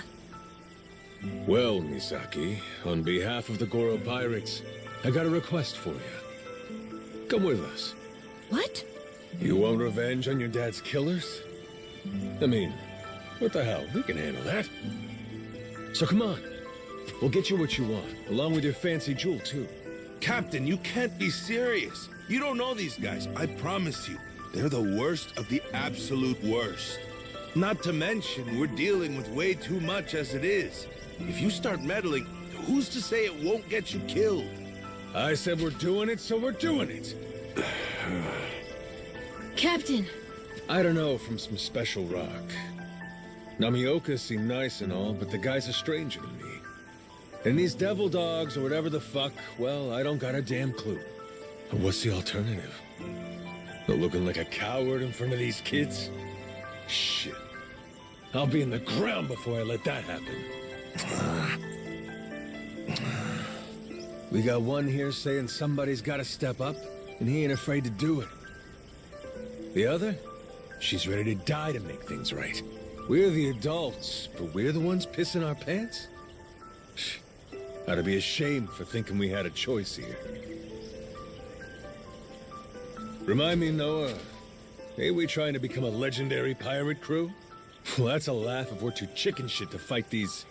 Well, Misaki, on behalf of the Goro pirates, I got a request for you. Come with us. What? You want revenge on your dad's killers? I mean, what the hell? We can handle that. So come on. We'll get you what you want, along with your fancy jewel, too. Captain, you can't be serious. You don't know these guys, I promise you. They're the worst of the absolute worst. Not to mention, we're dealing with way too much as it is. If you start meddling, who's to say it won't get you killed? I said we're doing it, so we're doing it. Captain! I don't know from some special rock. Namioka seemed nice and all, but the guy's a stranger to me. And these devil dogs, or whatever the fuck, well, I don't got a damn clue. But what's the alternative? Not looking like a coward in front of these kids? Shit. I'll be in the ground before I let that happen. We got one here saying somebody's gotta step up, and he ain't afraid to do it. The other? She's ready to die to make things right. We're the adults, but we're the ones pissing our pants? Ought to be ashamed for thinking we had a choice here. Remind me, Noah, ain't we trying to become a legendary pirate crew? Well, that's a laugh if we're too chicken shit to fight these...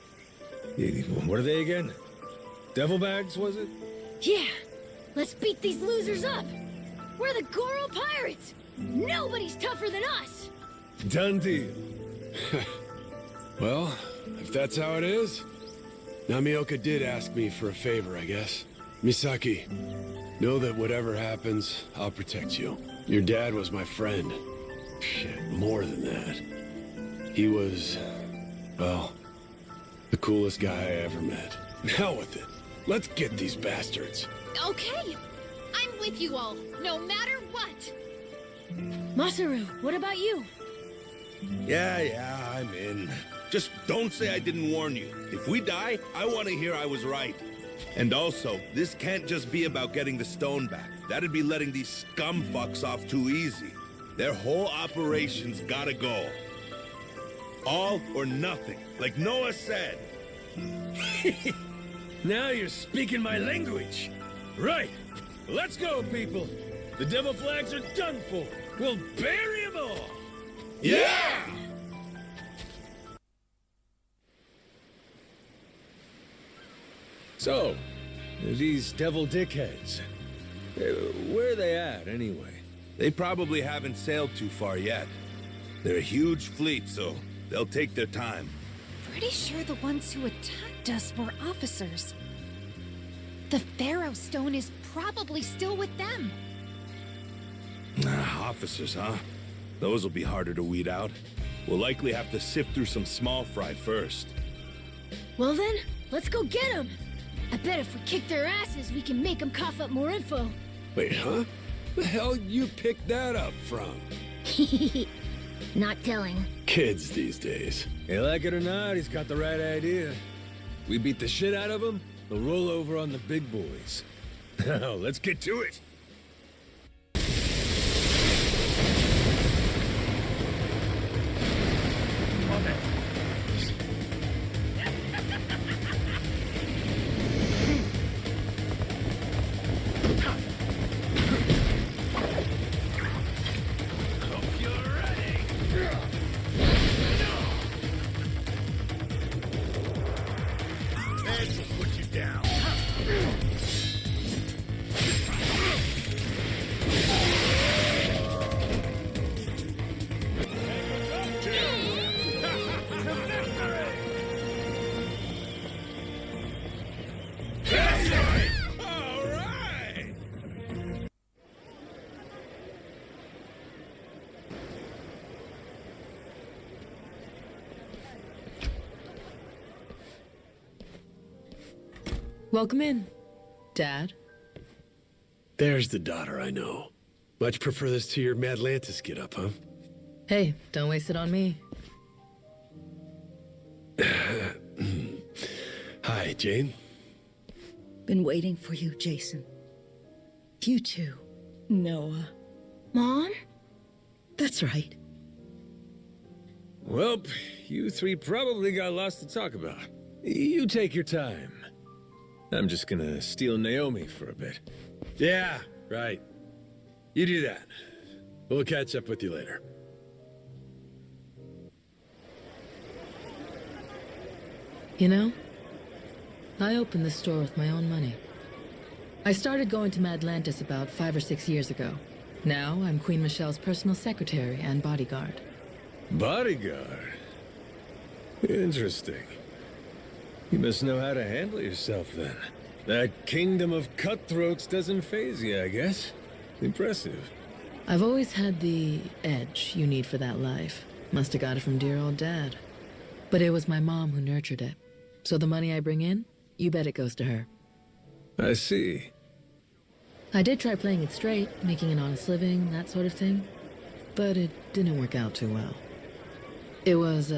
What are they again? Devil bags, was it? Yeah! Let's beat these losers up! We're the Goro Pirates! Nobody's tougher than us! Done deal. Well, if that's how it is, Namioka did ask me for a favor, I guess. Misaki, know that whatever happens, I'll protect you. Your dad was my friend. Shit, more than that. He was, well, the coolest guy I ever met. Hell with it. Let's get these bastards. Okay. I'm with you all, no matter what. Masaru, what about you? Yeah, I'm in. Just don't say I didn't warn you. If we die, I want to hear I was right. And also, this can't just be about getting the stone back. That'd be letting these scumfucks off too easy. Their whole operation's gotta go. All or nothing, like Noah said. Now you're speaking my language. Right. Let's go, people. The devil flags are done for. We'll bury them all. Yeah! So, these devil dickheads, where are they at, anyway? They probably haven't sailed too far yet. They're a huge fleet, so they'll take their time. Pretty sure the ones who attacked us were officers. The Pharaoh Stone is probably still with them. Officers, huh? Those will be harder to weed out. We'll likely have to sift through some small fry first. Well then, let's go get them! I bet if we kick their asses, we can make them cough up more info. Wait, huh? The hell you picked that up from? Not telling. Kids these days. You like it or not, he's got the right idea. We beat the shit out of them, they'll roll over on the big boys. Now, let's get to it. Welcome in, Dad. There's the daughter I know. Much prefer this to your Madlantis get-up, huh? Hey, don't waste it on me. Hi, Jane. Been waiting for you, Jason. You too, Noah. Mom? That's right. Well, you three probably got lots to talk about. You take your time. I'm just gonna steal Naomi for a bit. Yeah, right. You do that. We'll catch up with you later. You know, I opened this store with my own money. I started going to Madlantis about 5 or 6 years ago. Now I'm Queen Michelle's personal secretary and bodyguard. Bodyguard? Interesting. You must know how to handle yourself, then. That kingdom of cutthroats doesn't faze you, I guess. Impressive. I've always had the edge you need for that life. Must have got it from dear old Dad. But it was my mom who nurtured it. So the money I bring in, you bet it goes to her. I see. I did try playing it straight, making an honest living, that sort of thing. But it didn't work out too well. It was,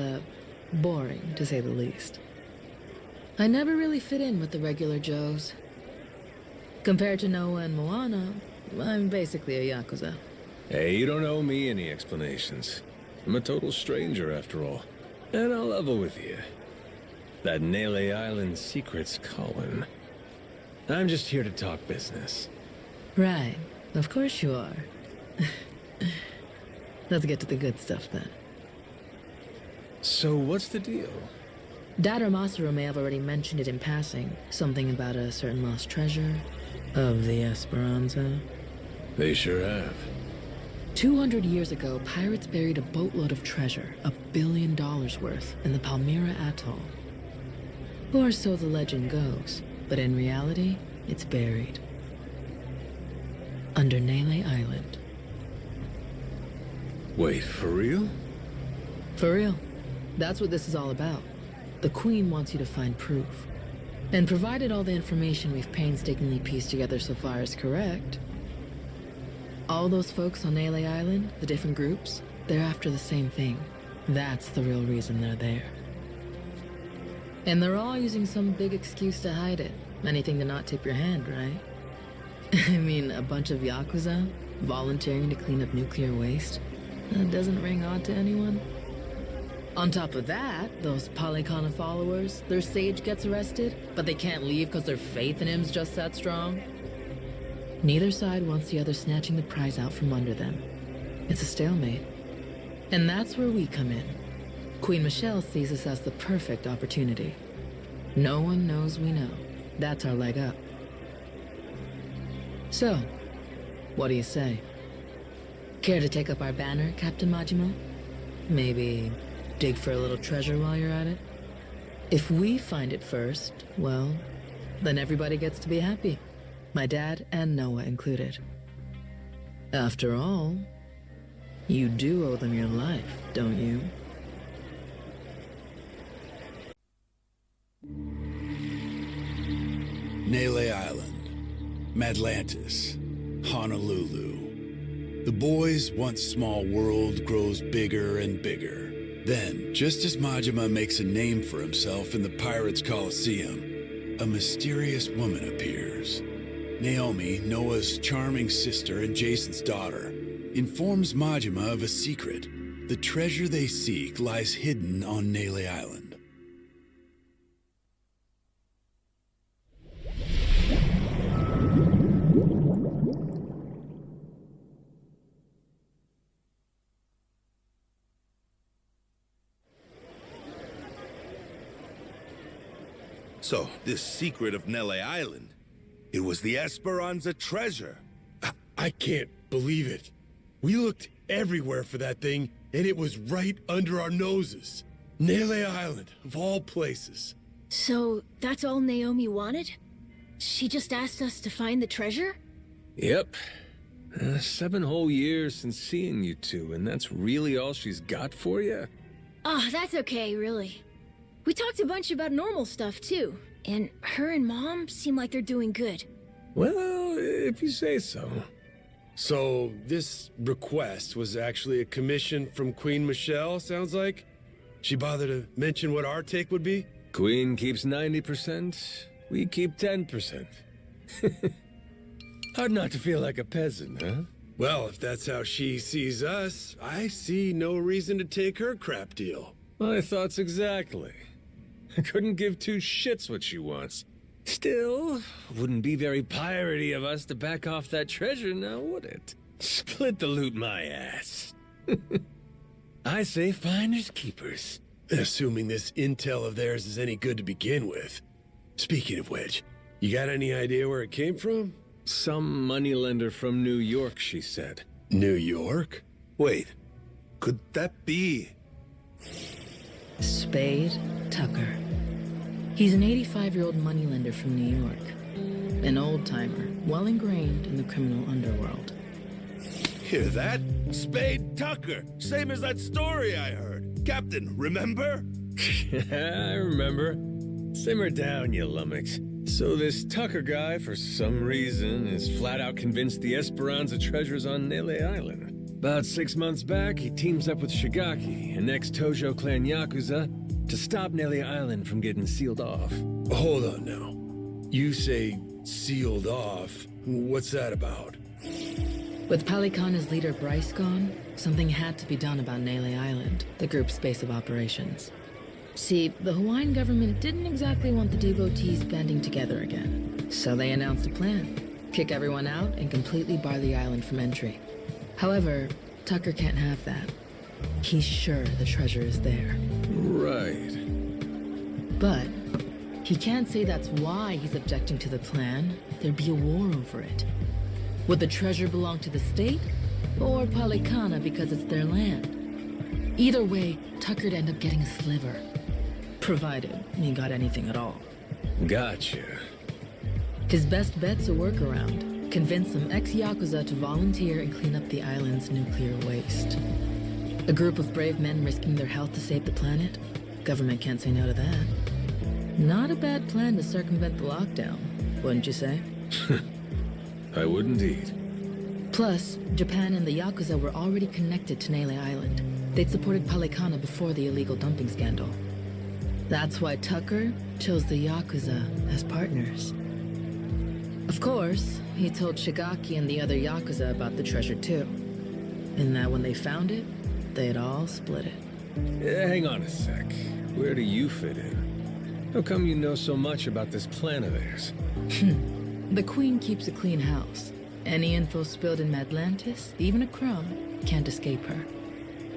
boring, to say the least. I never really fit in with the regular Joes. Compared to Noah and Moana, I'm basically a Yakuza. Hey, you don't owe me any explanations. I'm a total stranger, after all. And I'll level with you. That Nale Island secret's calling. I'm just here to talk business. Right. Of course you are. Let's get to the good stuff, then. So what's the deal? Dad or Masaru may have already mentioned it in passing. Something about a certain lost treasure of the Esperanza. They sure have. 200 years ago, pirates buried a boatload of treasure, $1 billion worth, in the Palmyra Atoll. Or so the legend goes, but in reality, it's buried. Under Nale Island. Wait, for real? For real. That's what this is all about. The Queen wants you to find proof. And provided all the information we've painstakingly pieced together so far is correct, all those folks on Nale Island, the different groups, they're after the same thing. That's the real reason they're there. And they're all using some big excuse to hide it. Anything to not tip your hand, right? I mean, a bunch of Yakuza volunteering to clean up nuclear waste? That doesn't ring odd to anyone. On top of that, those Polycana followers, their sage gets arrested, but they can't leave because their faith in him's just that strong. Neither side wants the other snatching the prize out from under them. It's a stalemate. And that's where we come in. Queen Michelle sees us as the perfect opportunity. No one knows we know. That's our leg up. So, what do you say? Care to take up our banner, Captain Majima? Maybe dig for a little treasure while you're at it? If we find it first, well, then everybody gets to be happy. My dad and Noah included. After all, you do owe them your life, don't you? Nale Island, Madlantis, Honolulu. The boy's once small world grows bigger and bigger. Then, just as Majima makes a name for himself in the Pirates' Coliseum, a mysterious woman appears. Naomi, Noah's charming sister and Jason's daughter, informs Majima of a secret. The treasure they seek lies hidden on Nale Island. So, this secret of Nale Island, it was the Esperanza treasure. I can't believe it. We looked everywhere for that thing, and it was right under our noses. Nale Island, of all places. So, that's all Naomi wanted? She just asked us to find the treasure? Yep. 7 whole years since seeing you two, and that's really all she's got for you? Oh, that's okay, really. We talked a bunch about normal stuff, too. And her and Mom seem like they're doing good. Well, if you say so. So, this request was actually a commission from Queen Michelle, sounds like? She bothered to mention what our take would be? Queen keeps 90%, we keep 10%. Hard not to feel like a peasant, huh? Well, if that's how she sees us, I see no reason to take her crap deal. My thoughts exactly. I couldn't give two shits what she wants. Still, wouldn't be very piratey of us to back off that treasure now, would it? Split the loot, my ass. I say finders keepers. Assuming this intel of theirs is any good to begin with. Speaking of which, you got any idea where it came from? Some moneylender from New York, she said. New York? Wait, could that be... Spade Tucker. He's an 85-year-old moneylender from New York. An old-timer, well ingrained in the criminal underworld. Hear that? Spade Tucker. Same as that story I heard. Captain, remember? I remember. Simmer down, you lummox. So this Tucker guy, for some reason, is flat out convinced the Esperanza treasure's on Nale Island. About 6 months back, he teams up with Shigaki, an ex-Tojo clan Yakuza, to stop Nale Island from getting sealed off. Hold on now. You say sealed off. What's that about? With Palikana's leader Bryce gone, something had to be done about Nale Island, the group's base of operations. See, the Hawaiian government didn't exactly want the devotees banding together again. So they announced a plan. Kick everyone out and completely bar the island from entry. However, Tucker can't have that. He's sure the treasure is there. Right. But he can't say that's why he's objecting to the plan. There'd be a war over it. Would the treasure belong to the state? Or Palikana because it's their land? Either way, Tucker'd end up getting a sliver. Provided he got anything at all. Gotcha. His best bet's a workaround. Convince some ex-Yakuza to volunteer and clean up the island's nuclear waste. A group of brave men risking their health to save the planet? Government can't say no to that. Not a bad plan to circumvent the lockdown, wouldn't you say? I would indeed. Plus, Japan and the Yakuza were already connected to Nale Island. They'd supported Palikana before the illegal dumping scandal. That's why Tucker chose the Yakuza as partners. Of course, he told Shigaki and the other Yakuza about the treasure too. And that when they found it, they'd all split it. Hang on a sec. Where do you fit in? How come you know so much about this plan of theirs? The Queen keeps a clean house. Any info spilled in Madlantis, even a crumb, can't escape her.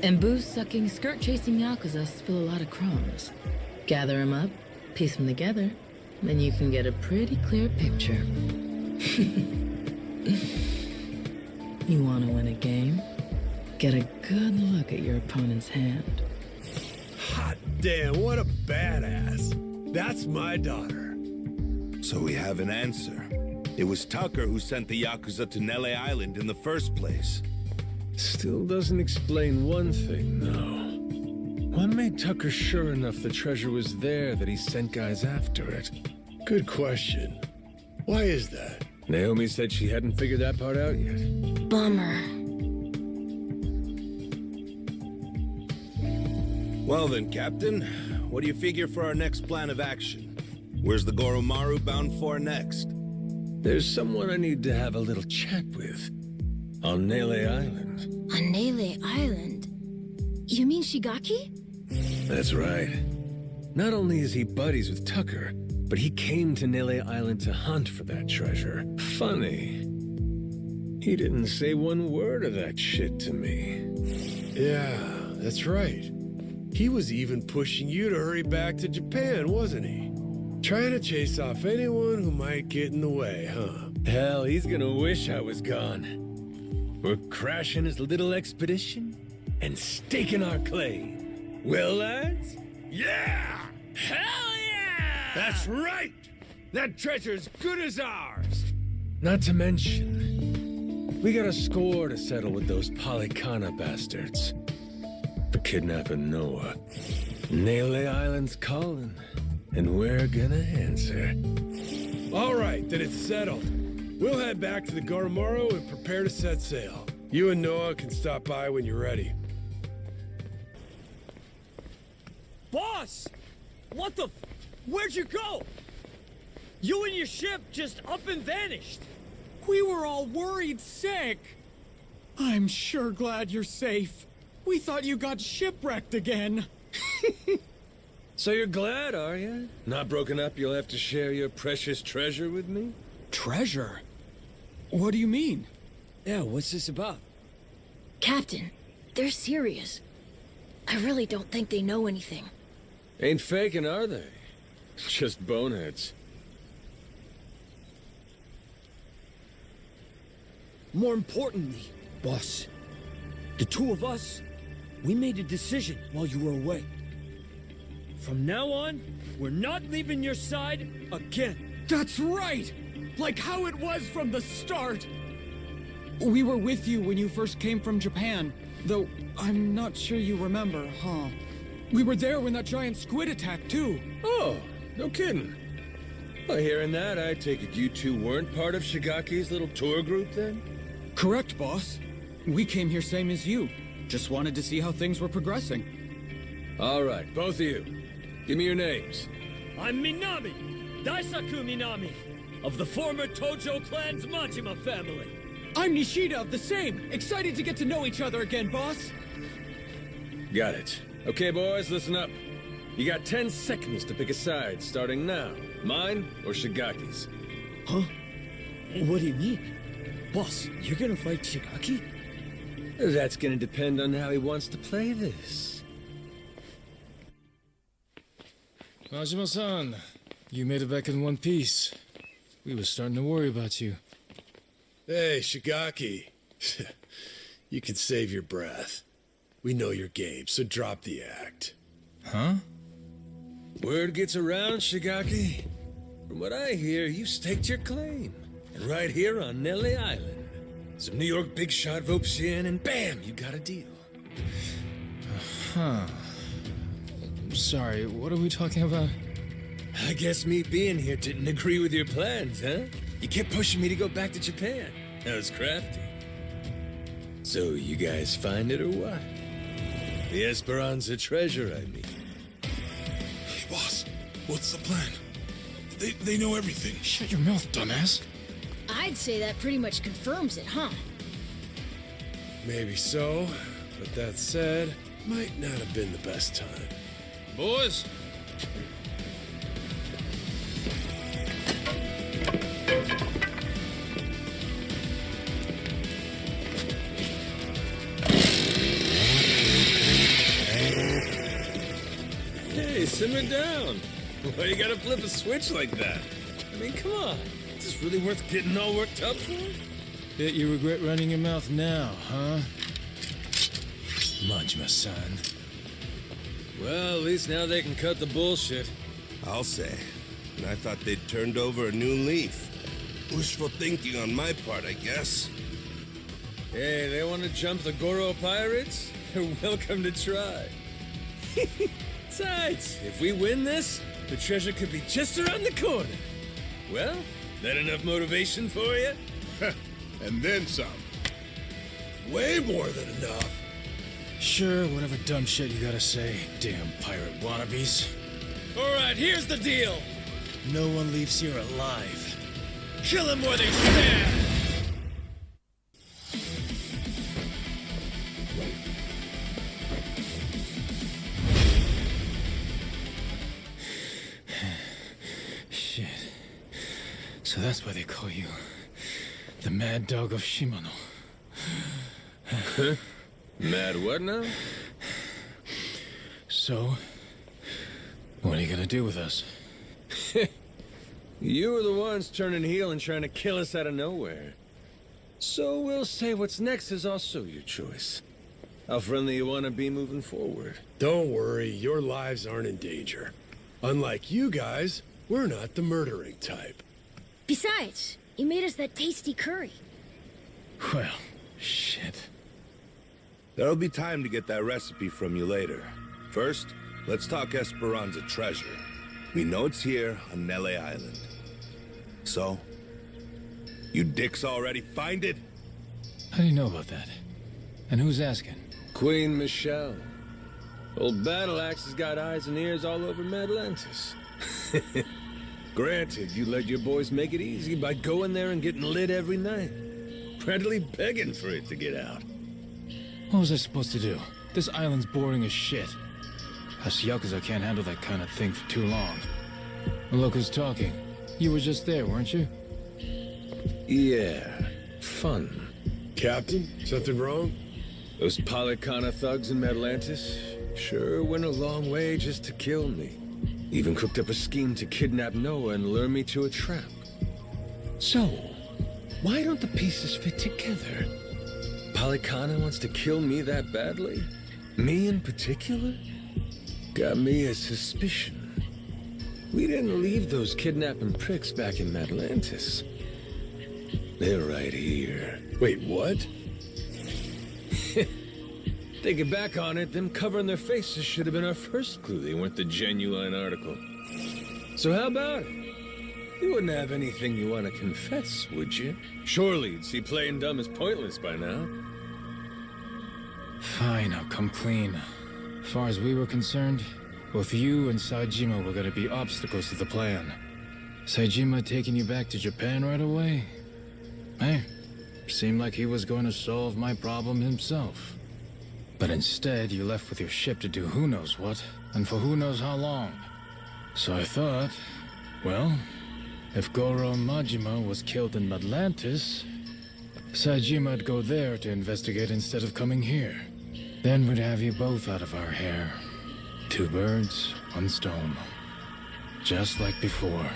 And booze-sucking, skirt-chasing Yakuza spill a lot of crumbs. Gather them up, piece them together, then you can get a pretty clear picture. You want to win a game? Get a good look at your opponent's hand. Hot damn, what a badass. That's my daughter. So we have an answer. It was Tucker who sent the Yakuza to Nale Island in the first place. Still doesn't explain one thing, though. What made Tucker sure enough the treasure was there that he sent guys after it? Good question. Why is that? Naomi said she hadn't figured that part out yet. Bummer. Well then, Captain, what do you figure for our next plan of action? Where's the Goromaru bound for next? There's someone I need to have a little chat with. On Nale Island. On Nale Island? You mean Shigaki? That's right. Not only is he buddies with Tucker, but he came to Nale Island to hunt for that treasure. Funny. He didn't say one word of that shit to me. Yeah, that's right. He was even pushing you to hurry back to Japan, wasn't he? Trying to chase off anyone who might get in the way, huh? Hell, he's gonna wish I was gone. We're crashing his little expedition and staking our claim. Well, lads? Yeah! Hell yeah! That's right! That treasure's good as ours! Not to mention, we got a score to settle with those Palikana bastards. For kidnapping Noah. Nale Island's calling, and we're gonna answer. All right, then it's settled. We'll head back to the Goromaru and prepare to set sail. You and Noah can stop by when you're ready. Boss! What the Where'd you go? You and your ship just up and vanished. We were all worried sick. I'm sure glad you're safe. We thought you got shipwrecked again. So you're glad, are you? Not broken up, you'll have to share your precious treasure with me? Treasure? What do you mean? Yeah, what's this about? Captain, they're serious. I really don't think they know anything. Ain't faking, are they? Just boneheads. More importantly, boss, the two of us, we made a decision while you were away. From now on, we're not leaving your side again. That's right! Like how it was from the start! We were with you when you first came from Japan, though I'm not sure you remember, huh? We were there when that giant squid attacked, too. Oh, no kidding. Well, hearing that, I take it you two weren't part of Shigaki's little tour group, then? Correct, boss. We came here same as you. Just wanted to see how things were progressing. All right, both of you. Give me your names. I'm Minami, Daisaku Minami, of the former Tojo clan's Majima family. I'm Nishida of the same. Excited to get to know each other again, boss. Got it. Okay, boys, listen up. You got 10 seconds to pick a side, starting now. Mine or Shigaki's? Huh? What do you mean? Boss, you're gonna fight Shigaki? That's gonna depend on how he wants to play this. Majima-san, you made it back in one piece. We were starting to worry about you. Hey, Shigaki. You can save your breath. We know your game, so drop the act. Huh? Word gets around, Shigaki. From what I hear, you staked your claim. And right here on Nale Island. Some New York big shot ropes you in, and bam, you got a deal. Huh. Sorry, what are we talking about? I guess me being here didn't agree with your plans, huh? You kept pushing me to go back to Japan. That was crafty. So, you guys find it or what? The Esperanza treasure, I mean. Hey, boss, what's the plan? They know everything. Shut your mouth, dumbass. I'd say that pretty much confirms it, huh? Maybe so, but that said, might not have been the best time. Boys! Hey, simmer down. Why you gotta flip a switch like that? I mean, come on. Is this really worth getting all worked up for? Bet you regret running your mouth now, huh? Majima-san. Well, at least now they can cut the bullshit. I'll say. And I thought they'd turned over a new leaf. Wishful thinking on my part, I guess. Hey, they want to jump the Goro pirates? You're welcome to try. Besides, if we win this, the treasure could be just around the corner. Well, that enough motivation for you? And then some. Way more than enough. Sure, whatever dumb shit you gotta say, damn pirate wannabes. All right, here's the deal. No one leaves here alive. Kill them where they stand! Shit. So that's why they call you the Mad Dog of Shimano. Mad what now? So, what are you gonna do with us? You were the ones turning heel and trying to kill us out of nowhere. So we'll say what's next is also your choice. How friendly you want to be moving forward. Don't worry, your lives aren't in danger. Unlike you guys, we're not the murdering type. Besides, you made us that tasty curry. Well, shit. There'll be time to get that recipe from you later. First, let's talk Esperanza treasure. We know it's here on Nale Island. So, you dicks already find it? How do you know about that? And who's asking? Queen Michelle. Old Battle Axe has got eyes and ears all over Madlantis. Granted, you let your boys make it easy by going there and getting lit every night. practically begging for it to get out. What was I supposed to do? This island's boring as shit. Us Yakuza can't handle that kind of thing for too long. And look who's talking. You were just there, weren't you? Yeah, fun. Captain, something wrong? Those Polycana thugs in Madlantis sure went a long way just to kill me. Even cooked up a scheme to kidnap Noah and lure me to a trap. So, why don't the pieces fit together? Polycana wants to kill me that badly? Me in particular? Got me a suspicion. We didn't leave those kidnapping pricks back in Madlantis. They're right here. Wait, what? Thinking back on it, them covering their faces should have been our first clue they weren't the genuine article. So how about it? You wouldn't have anything you want to confess, would you? Surely you'd see playing dumb is pointless by now. Fine, I'll come clean. As far as we were concerned, both you and Majima were gonna be obstacles to the plan. Majima taking you back to Japan right away? Hey, seemed like he was going to solve my problem himself. But instead, you left with your ship to do who knows what, and for who knows how long. So I thought, well, if Goro Majima was killed in Madlantis, Majima'd go there to investigate instead of coming here. Then we'd have you both out of our hair. 2 birds, 1 stone. Just like before.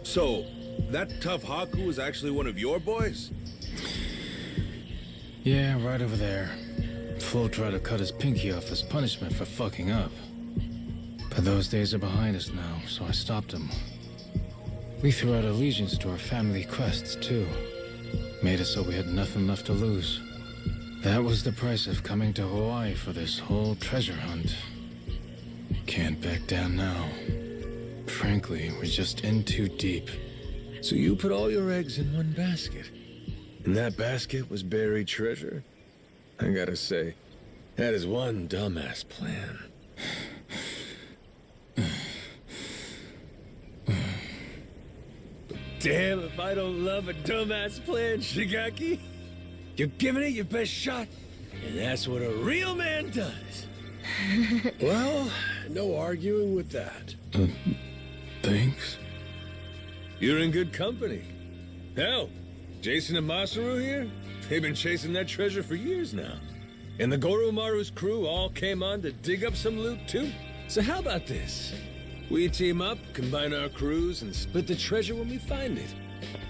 So, that tough Haku was actually one of your boys? Yeah, right over there. Flo tried to cut his pinky off as punishment for fucking up. But those days are behind us now, so I stopped him. We threw out allegiance to our family quests, too. Made it so we had nothing left to lose. That was the price of coming to Hawaii for this whole treasure hunt. Can't back down now. Frankly, we're just in too deep. So you put all your eggs in one basket? And that basket was buried treasure? I gotta say, that is one dumbass plan. Damn if I don't love a dumbass plan, Shigaki. You're giving it your best shot, and that's what a real man does. Well, no arguing with that. Thanks. You're in good company. Hell, Jason and Masaru here, they've been chasing that treasure for years now. And the Goro Maru's crew all came on to dig up some loot too. So how about this? We team up, combine our crews, and split the treasure when we find it.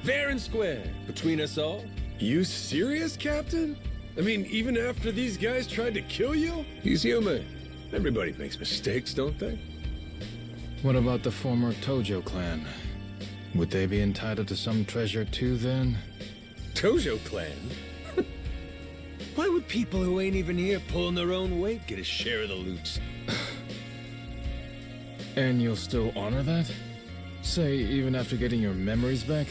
Fair and square, between us all. You serious, Captain? I mean, even after these guys tried to kill you? He's human. Everybody makes mistakes, don't they? What about the former Tojo clan? Would they be entitled to some treasure too, then? Tojo clan? Why would people who ain't even here pulling their own weight get a share of the loot? And you'll still honor that? Say, even after getting your memories back?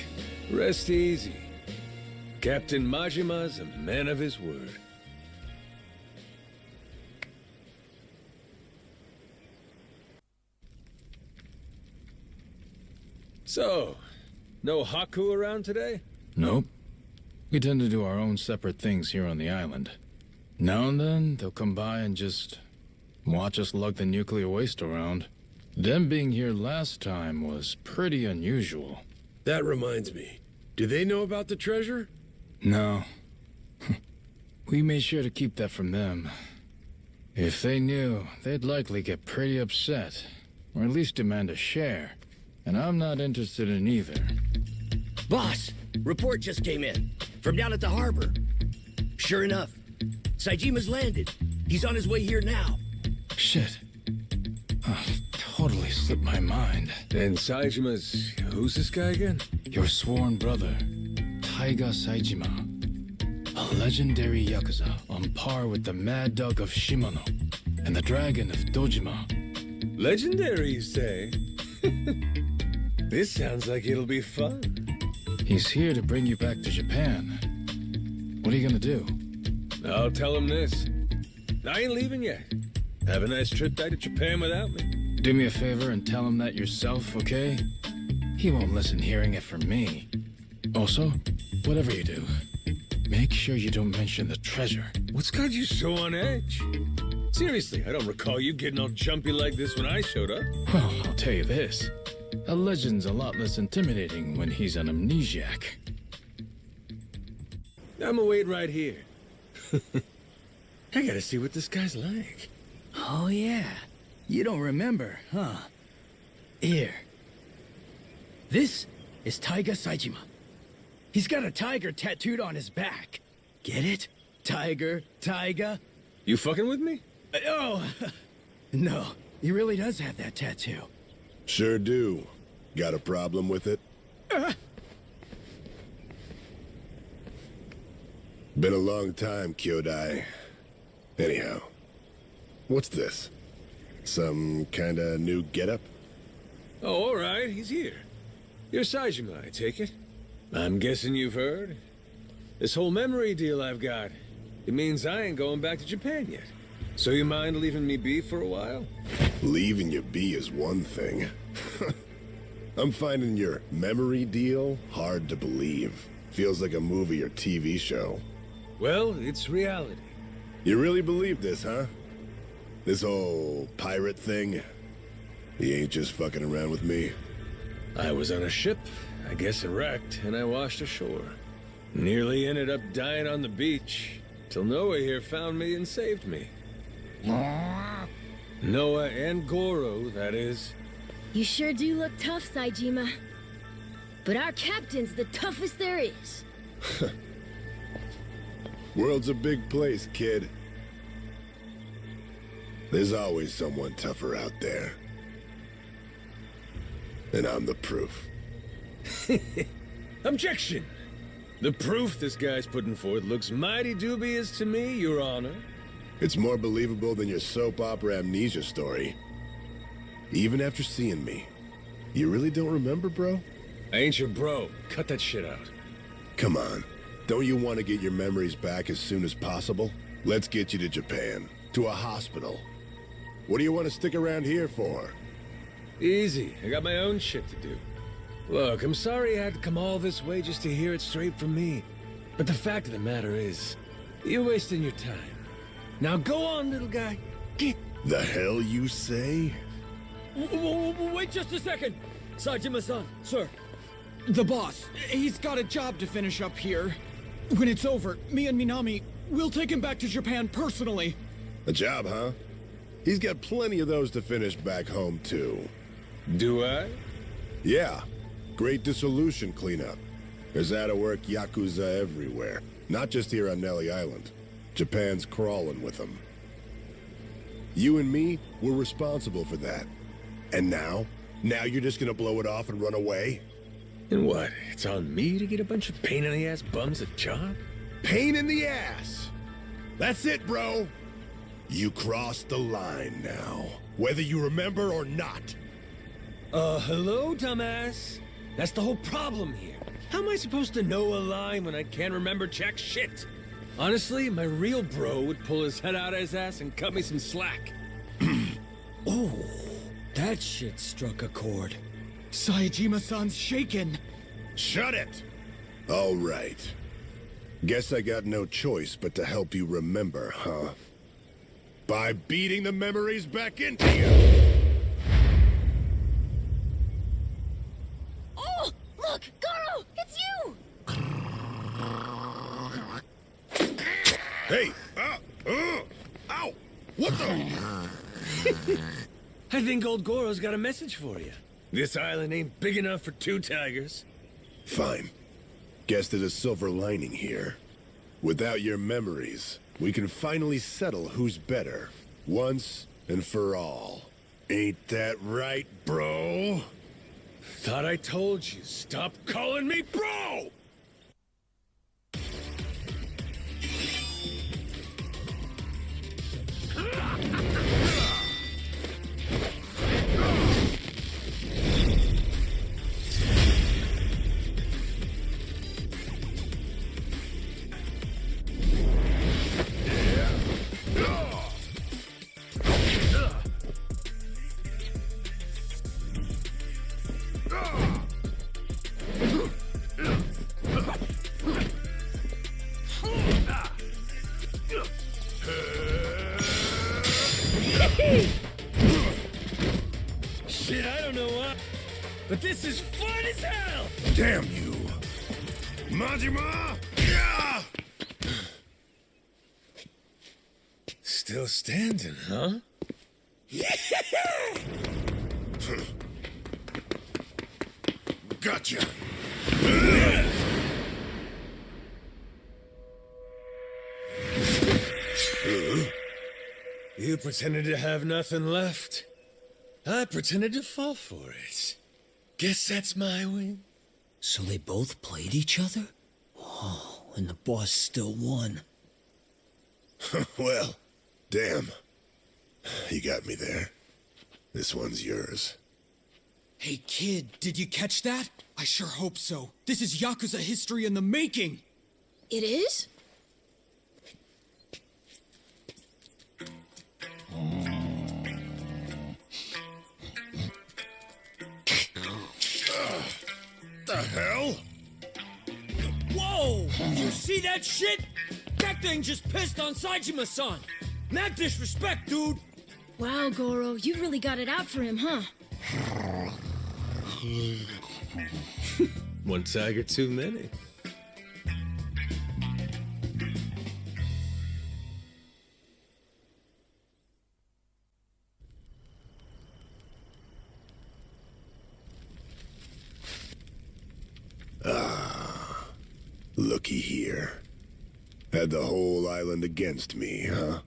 Rest easy. Captain Majima's a man of his word. So, no Haku around today? Nope. We tend to do our own separate things here on the island. Now and then, they'll come by and just watch us lug the nuclear waste around. Them being here last time was pretty unusual. That reminds me. Do they know about the treasure? No. We made sure to keep that from them. If they knew, they'd likely get pretty upset, or at least demand a share. And I'm not interested in either. Boss, report just came in. From down at the harbor. Sure enough, Saijima's landed. He's on his way here now. Shit. Oh, totally slipped my mind. And Saijima's... who's this guy again? Your sworn brother, Taiga Saijima. A legendary Yakuza on par with the Mad Dog of Shimano and the Dragon of Dojima. Legendary, you say? This sounds like it'll be fun. He's here to bring you back to Japan. What are you gonna do? I'll tell him this. I ain't leaving yet. Have a nice trip back to Japan without me. Do me a favor and tell him that yourself, okay? He won't listen hearing it from me. Also, whatever you do, make sure you don't mention the treasure. What's got you so on edge? Seriously, I don't recall you getting all jumpy like this when I showed up. Well, I'll tell you this. A legend's a lot less intimidating when he's an amnesiac. I'ma wait right here. I gotta see what this guy's like. Oh, yeah. You don't remember, huh? Here. This is Taiga Saijima. He's got a tiger tattooed on his back. Get it? Tiger, Taiga. You fucking with me? Oh, no. He really does have that tattoo. Sure do. Got a problem with it? Been a long time, Kyodai. Anyhow, what's this? Some kinda new getup? Oh, all right, he's here. You're Saijima, I take it. I'm guessing you've heard. This whole memory deal I've got, it means I ain't going back to Japan yet. So you mind leaving me be for a while? Leaving you be is one thing. I'm finding your memory deal hard to believe. Feels like a movie or TV show. Well, it's reality. You really believe this, huh? This whole pirate thing? You ain't just fucking around with me? I was on a ship, I guess it wrecked, and I washed ashore. Nearly ended up dying on the beach, till Noah here found me and saved me. Noah and Goro, that is. You sure do look tough, Saijima. But our captain's the toughest there is. World's a big place, kid. There's always someone tougher out there. And I'm the proof. Objection! The proof this guy's putting forth looks mighty dubious to me, Your Honor. It's more believable than your soap opera amnesia story. Even after seeing me. You really don't remember, bro? I ain't your bro. Cut that shit out. Come on. Don't you want to get your memories back as soon as possible? Let's get you to Japan. To a hospital. What do you want to stick around here for? Easy. I got my own shit to do. Look, I'm sorry I had to come all this way just to hear it straight from me. But the fact of the matter is, you're wasting your time. Now go on, little guy. Get... The hell you say? Wait just a second! Saijima-san, sir. The boss, he's got a job to finish up here. When it's over, me and Minami, we'll take him back to Japan personally. A job, huh? He's got plenty of those to finish back home, too. Do I? Yeah. Great dissolution cleanup. There's out-of-work Yakuza everywhere. Not just here on Nale Island. Japan's crawling with them. You and me, we're responsible for that. And now? Now you're just gonna blow it off and run away? And what? It's on me to get a bunch of pain-in-the-ass bums a job? Pain in the ass! That's it, bro! You crossed the line now. Whether you remember or not. Hello, dumbass? That's the whole problem here. How am I supposed to know a line when I can't remember jack shit? Honestly, my real bro would pull his head out of his ass and cut me some slack. Oh, that shit struck a chord. Saijima-san's shaken. Shut it! All right. Guess I got no choice but to help you remember, huh? By beating the memories back into you! Oh, look, Goro, it's you! Hey! Ow! What the? I think old Goro's got a message for you. This island ain't big enough for two tigers. Fine. Guess there's a silver lining here. Without your memories, we can finally settle who's better. Once and for all. Ain't that right, bro? Thought I told you. Stop calling me bro! Shit, I don't know what, but this is fun as hell! Damn you! Majima! Yeah! Still standing, huh? Gotcha! You pretended to have nothing left. I pretended to fall for it. Guess that's my win. So they both played each other? Oh, and the boss still won. Well, damn. You got me there. This one's yours. Hey, kid, did you catch that? I sure hope so. This is Yakuza history in the making. It is? The hell? Whoa! You see that shit? That thing just pissed on Sajima-san! Mad disrespect, dude! Wow, Goro, you really got it out for him, huh? One tiger too many. Looky here. Had the whole island against me, huh?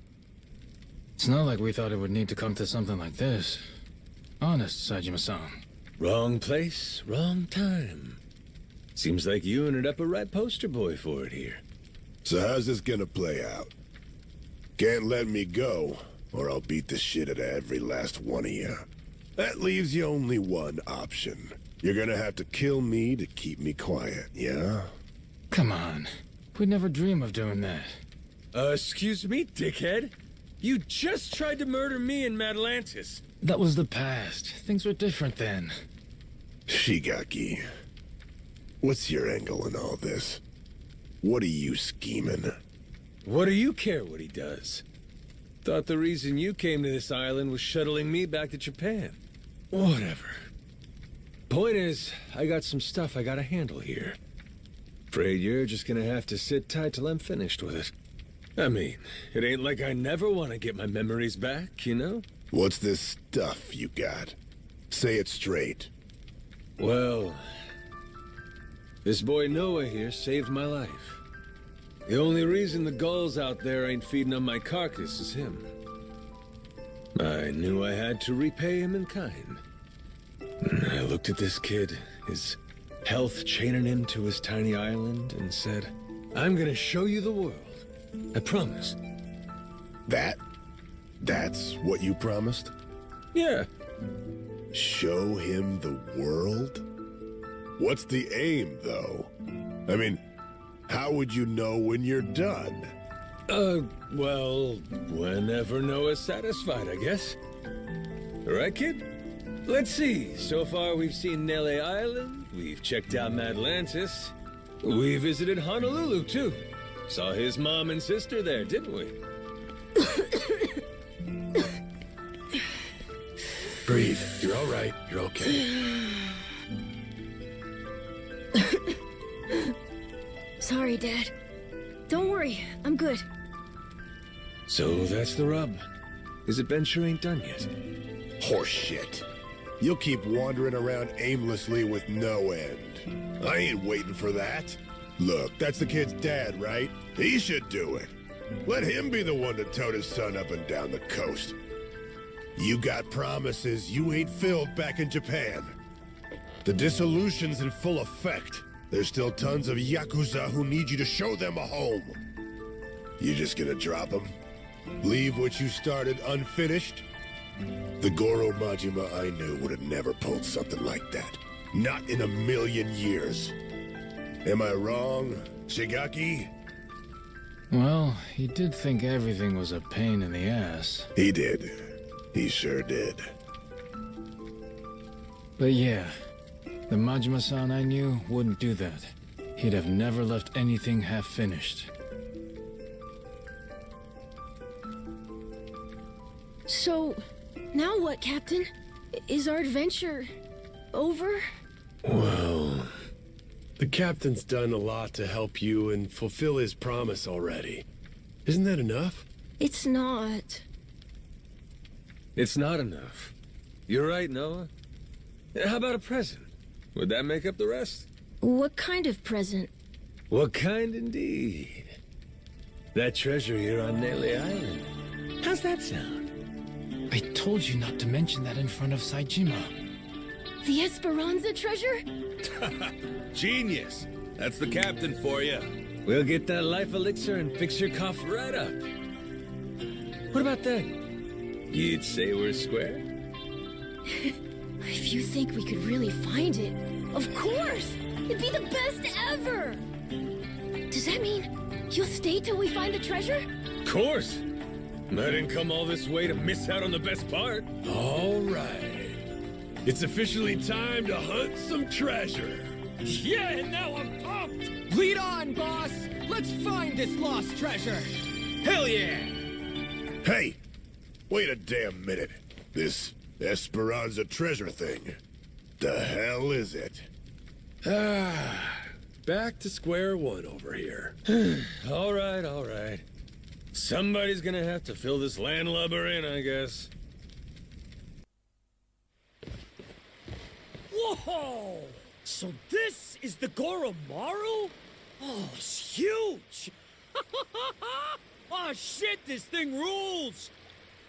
It's not like we thought it would need to come to something like this. Honest, Sajima-san. Wrong place, wrong time. Seems like you ended up a right poster boy for it here. So how's this gonna play out? Can't let me go, or I'll beat the shit out of every last one of you. That leaves you only one option. You're gonna have to kill me to keep me quiet, yeah? Come on. We'd never dream of doing that. Excuse me, dickhead? You just tried to murder me and Madlantis. That was the past. Things were different then. Shigaki, what's your angle in all this? What are you scheming? What do you care what he does? Thought the reason you came to this island was shuttling me back to Japan. Whatever. Point is, I got some stuff I gotta handle here. Afraid you're just gonna have to sit tight till I'm finished with it. I mean, it ain't like I never want to get my memories back, you know? What's this stuff you got? Say it straight. Well, this boy Noah here saved my life. The only reason the gulls out there ain't feeding on my carcass is him. I knew I had to repay him in kind. I looked at this kid, his health chaining him to his tiny island, and said, I'm gonna show you the world. I promise. That's what you promised? Yeah. Show him the world? What's the aim, though? I mean, how would you know when you're done? Well, whenever Noah's satisfied, I guess. All right, kid? Let's see. So far, we've seen Nale Island, we've checked out Madlantis, we visited Honolulu, too. Saw his mom and sister there, didn't we? Breathe. You're all right. You're okay. Sorry, Dad. Don't worry, I'm good. So that's the rub. His adventure ain't done yet. Horseshit. You'll keep wandering around aimlessly with no end. I ain't waiting for that. Look, that's the kid's dad, right? He should do it. Let him be the one to tote his son up and down the coast. You got promises you ain't filled back in Japan. The dissolution's in full effect. There's still tons of Yakuza who need you to show them a home. You just gonna drop them? Leave what you started unfinished? The Goro Majima I knew would have never pulled something like that. Not in a million years. Am I wrong, Shigaki? Well, he did think everything was a pain in the ass. He did. He sure did. But yeah, the Majima-san I knew wouldn't do that. He'd have never left anything half-finished. So, now what, Captain? Is our adventure over? Well, the captain's done a lot to help you and fulfill his promise already. Isn't that enough? It's not. It's not enough. You're right, Noah. How about a present? Would that make up the rest? What kind of present? What kind indeed? That treasure here on Nale Island. How's that sound? I told you not to mention that in front of Saejima. The Esperanza treasure? Genius. That's the captain for you. We'll get that life elixir and fix your cough right up. What about that? You'd say we're square? If you think we could really find it, of course! It'd be the best ever! Does that mean you'll stay till we find the treasure? Of course! I didn't come all this way to miss out on the best part. All right. It's officially time to hunt some treasure. Yeah, and now I'm pumped! Lead on, boss! Let's find this lost treasure! Hell yeah! Hey! Wait a damn minute. This Esperanza treasure thing. The hell is it? Back to square one over here. All right. Somebody's gonna have to fill this landlubber in, I guess. Whoa! So this is the Goro? Oh, it's huge! Oh shit, this thing rules!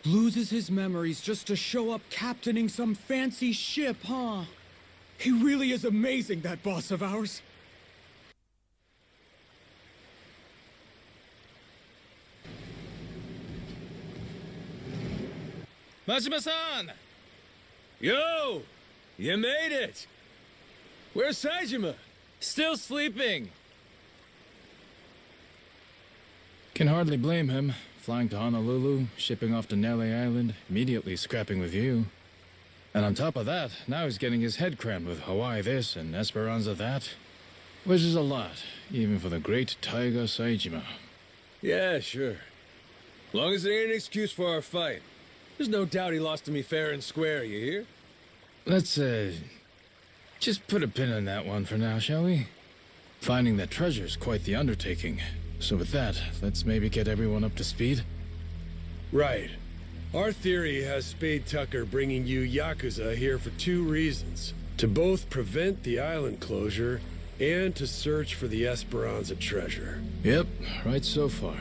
Loses his memories just to show up captaining some fancy ship, huh? He really is amazing, that boss of ours. Majima-san! Yo! You made it! Where's Saejima? Still sleeping. Can hardly blame him. Flying to Honolulu, shipping off to Nale Island, immediately scrapping with you. And on top of that, now he's getting his head crammed with Hawaii this and Esperanza that. Which is a lot, even for the great Taiga Saejima. Yeah, sure. Long as there ain't an excuse for our fight. There's no doubt he lost to me fair and square, you hear? Let's, just put a pin in that one for now, shall we? Finding that treasure's quite the undertaking. So with that, let's maybe get everyone up to speed? Right. Our theory has Spade Tucker bringing you Yakuza here for two reasons. To both prevent the island closure, and to search for the Esperanza treasure. Yep, right so far.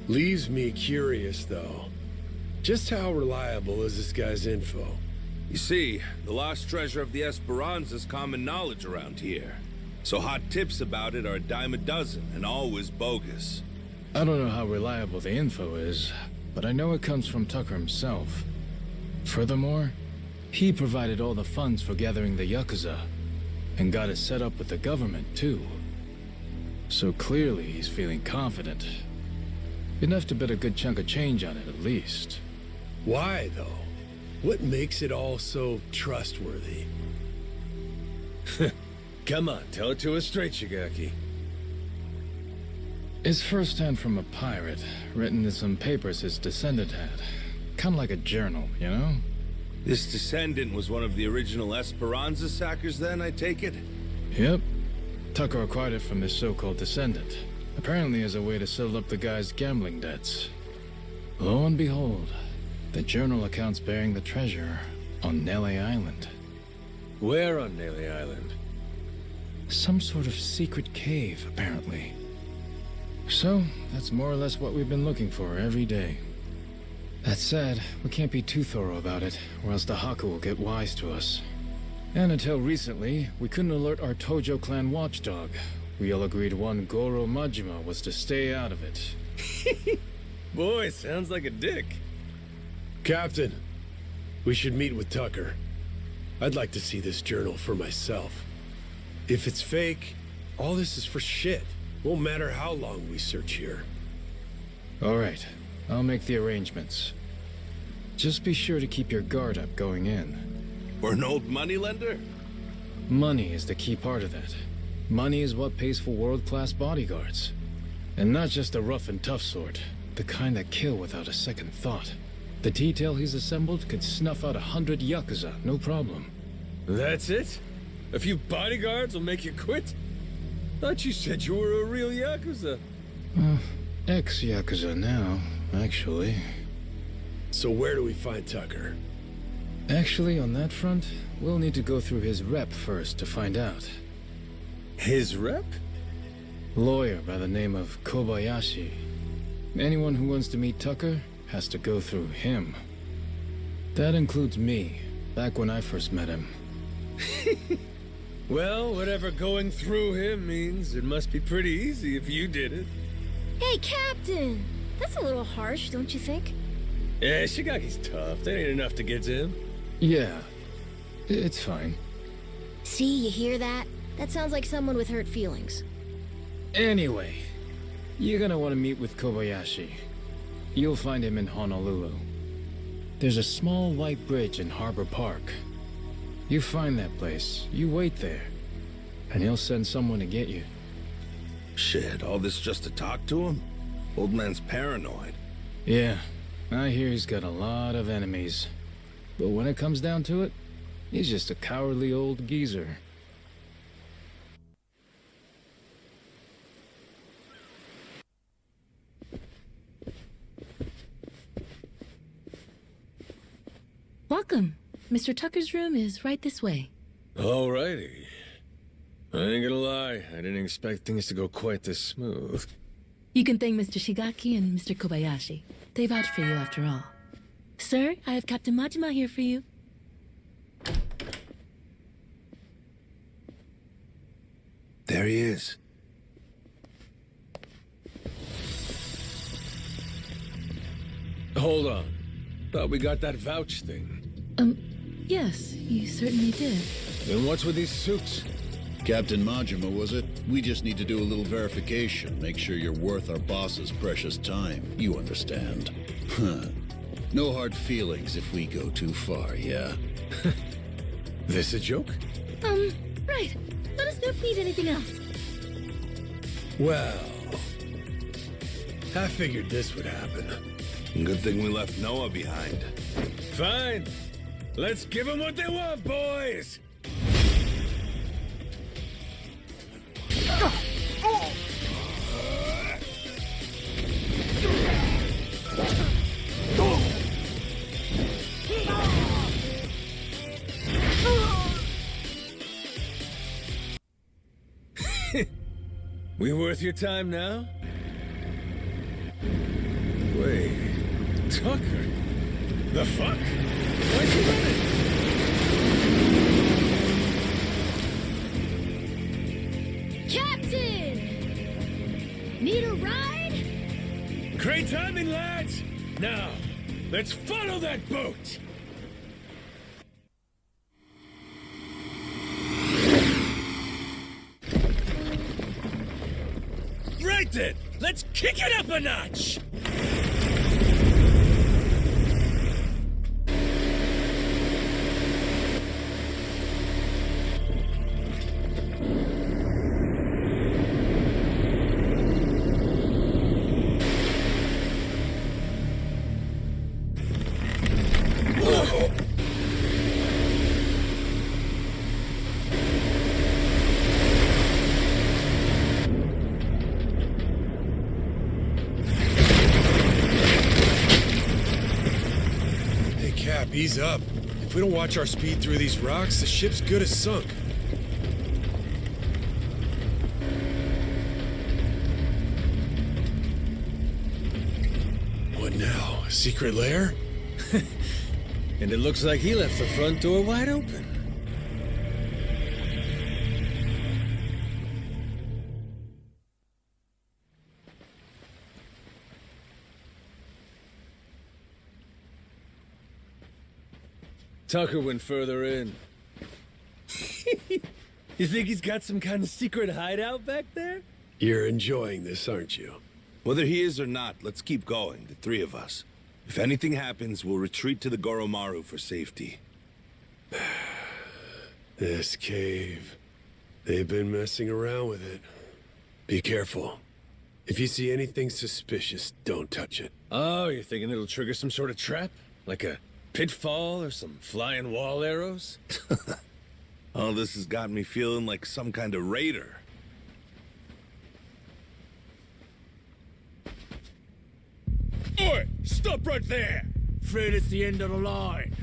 Leaves me curious, though. Just how reliable is this guy's info? You see, the lost treasure of the Esperanza's common knowledge around here. So hot tips about it are a dime a dozen, and always bogus. I don't know how reliable the info is, but I know it comes from Tucker himself. Furthermore, he provided all the funds for gathering the Yakuza, and got it set up with the government, too. So clearly he's feeling confident. Enough to bet a good chunk of change on it, at least. Why, though? What makes it all so trustworthy? Come on, tell it to us straight, Shigaki. It's firsthand from a pirate, written in some papers his descendant had. Kind of like a journal, you know? This descendant was one of the original Esperanza sackers then, I take it? Yep. Tucker acquired it from his so-called descendant. Apparently as a way to settle up the guy's gambling debts. Lo and behold, the journal accounts bearing the treasure on Nale Island. Where on Nale Island? Some sort of secret cave, apparently. So, that's more or less what we've been looking for every day. That said, we can't be too thorough about it, or else the Haku will get wise to us. And until recently, we couldn't alert our Tojo clan watchdog. We all agreed one Goro Majima was to stay out of it. Boy, sounds like a dick. Captain, we should meet with Tucker. I'd like to see this journal for myself. If it's fake, all this is for shit. Won't matter how long we search here. All right, I'll make the arrangements. Just be sure to keep your guard up going in. We're an old moneylender? Money is the key part of that. Money is what pays for world-class bodyguards. And not just the rough and tough sort, the kind that kill without a second thought. The detail he's assembled could snuff out 100 Yakuza, no problem. That's it? A few bodyguards will make you quit? Thought you said you were a real Yakuza. Ex-Yakuza now, actually. So where do we find Tucker? Actually, on that front, we'll need to go through his rep first to find out. His rep? Lawyer by the name of Kobayashi. Anyone who wants to meet Tucker has to go through him. That includes me, back when I first met him. Well, whatever going through him means, it must be pretty easy if you did it. Hey, Captain! That's a little harsh, don't you think? Yeah, Shigaki's tough. That ain't enough to get to him. Yeah, it's fine. See, you hear that? That sounds like someone with hurt feelings. Anyway, you're gonna want to meet with Kobayashi. You'll find him in Honolulu. There's a small white bridge in Harbor Park. You find that place, you wait there, and he'll send someone to get you. Shit, all this just to talk to him? Old man's paranoid. Yeah, I hear he's got a lot of enemies. But when it comes down to it, he's just a cowardly old geezer. Welcome. Mr. Tucker's room is right this way. Alrighty. I ain't gonna lie, I didn't expect things to go quite this smooth. You can thank Mr. Shigaki and Mr. Kobayashi. They vouched for you after all. Sir, I have Captain Majima here for you. There he is. Hold on. Thought we got that vouch thing. Yes, you certainly did. Then what's with these suits? Captain Majima, was it? We just need to do a little verification, make sure you're worth our boss's precious time. You understand. Huh. No hard feelings if we go too far, yeah? This a joke? Right. Let us know if you need anything else. Well, I figured this would happen. Good thing we left Noah behind. Fine. Let's give them what they want, boys! We worth your time now? Wait, Tucker? The fuck? Why'd you run it? Captain! Need a ride? Great timing, lads! Now, let's follow that boat! Right then! Let's kick it up a notch! Ease up. If we don't watch our speed through these rocks, the ship's good as sunk. What now? A secret lair? And it looks like he left the front door wide open. Tucker went further in. You think he's got some kind of secret hideout back there? You're enjoying this, aren't you? Whether he is or not, let's keep going, the three of us. If anything happens, we'll retreat to the Goromaru for safety. This cave. They've been messing around with it. Be careful. If you see anything suspicious, don't touch it. Oh, you're thinking it'll trigger some sort of trap? Like a pitfall or some flying wall arrows? All this has got me feeling like some kind of raider. Oi! Stop right there! Afraid it's the end of the line.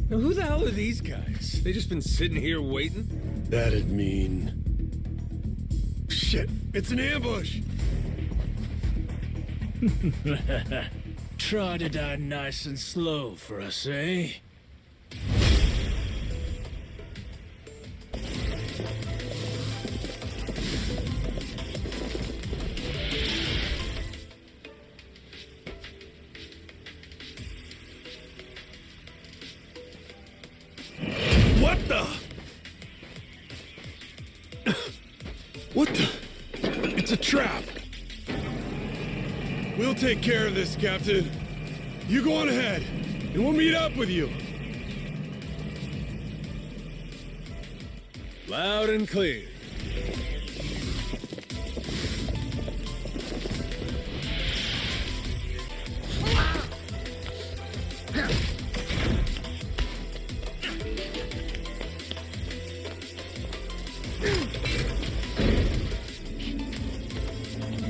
Now, who the hell are these guys? They just been sitting here waiting? That'd mean... Shit! It's an ambush! Try to die nice and slow for us, eh? What the? What the? It's a trap. We'll take care of this, Captain. You go on ahead, and we'll meet up with you. Loud and clear.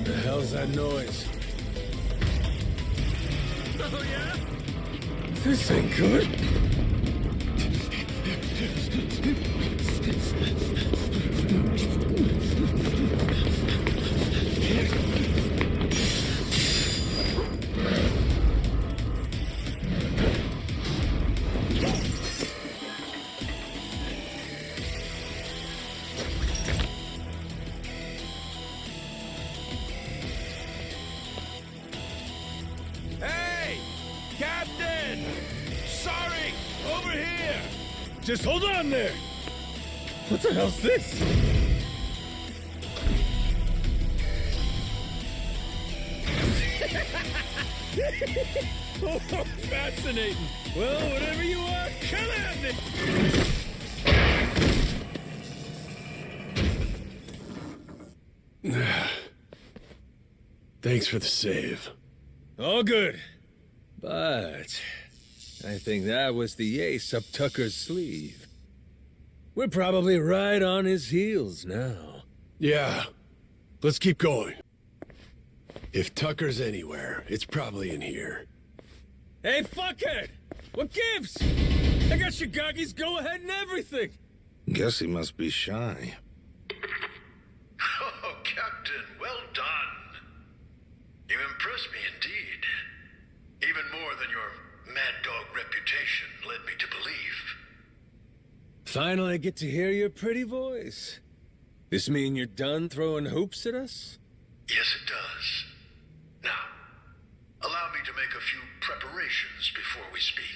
The hell's that noise? Oh, yeah? This ain't good. Hey! Captain! Sorry! Over here! Just hold on there! What the hell's this? Oh, fascinating. Well, whatever you are, come at me! Thanks for the save. All good. But I think that was the ace up Tucker's sleeve. We're probably right on his heels now. Yeah. Let's keep going. If Tucker's anywhere, it's probably in here. Hey, fuckhead! What gives? I got Shigaki's go-ahead and everything! Guess he must be shy. Oh, Captain, well done. You impressed me indeed. Even more than your mad dog reputation led me to believe. Finally get to hear your pretty voice. This mean you're done throwing hoops at us? Yes, it does. Now, allow me to make a few preparations before we speak.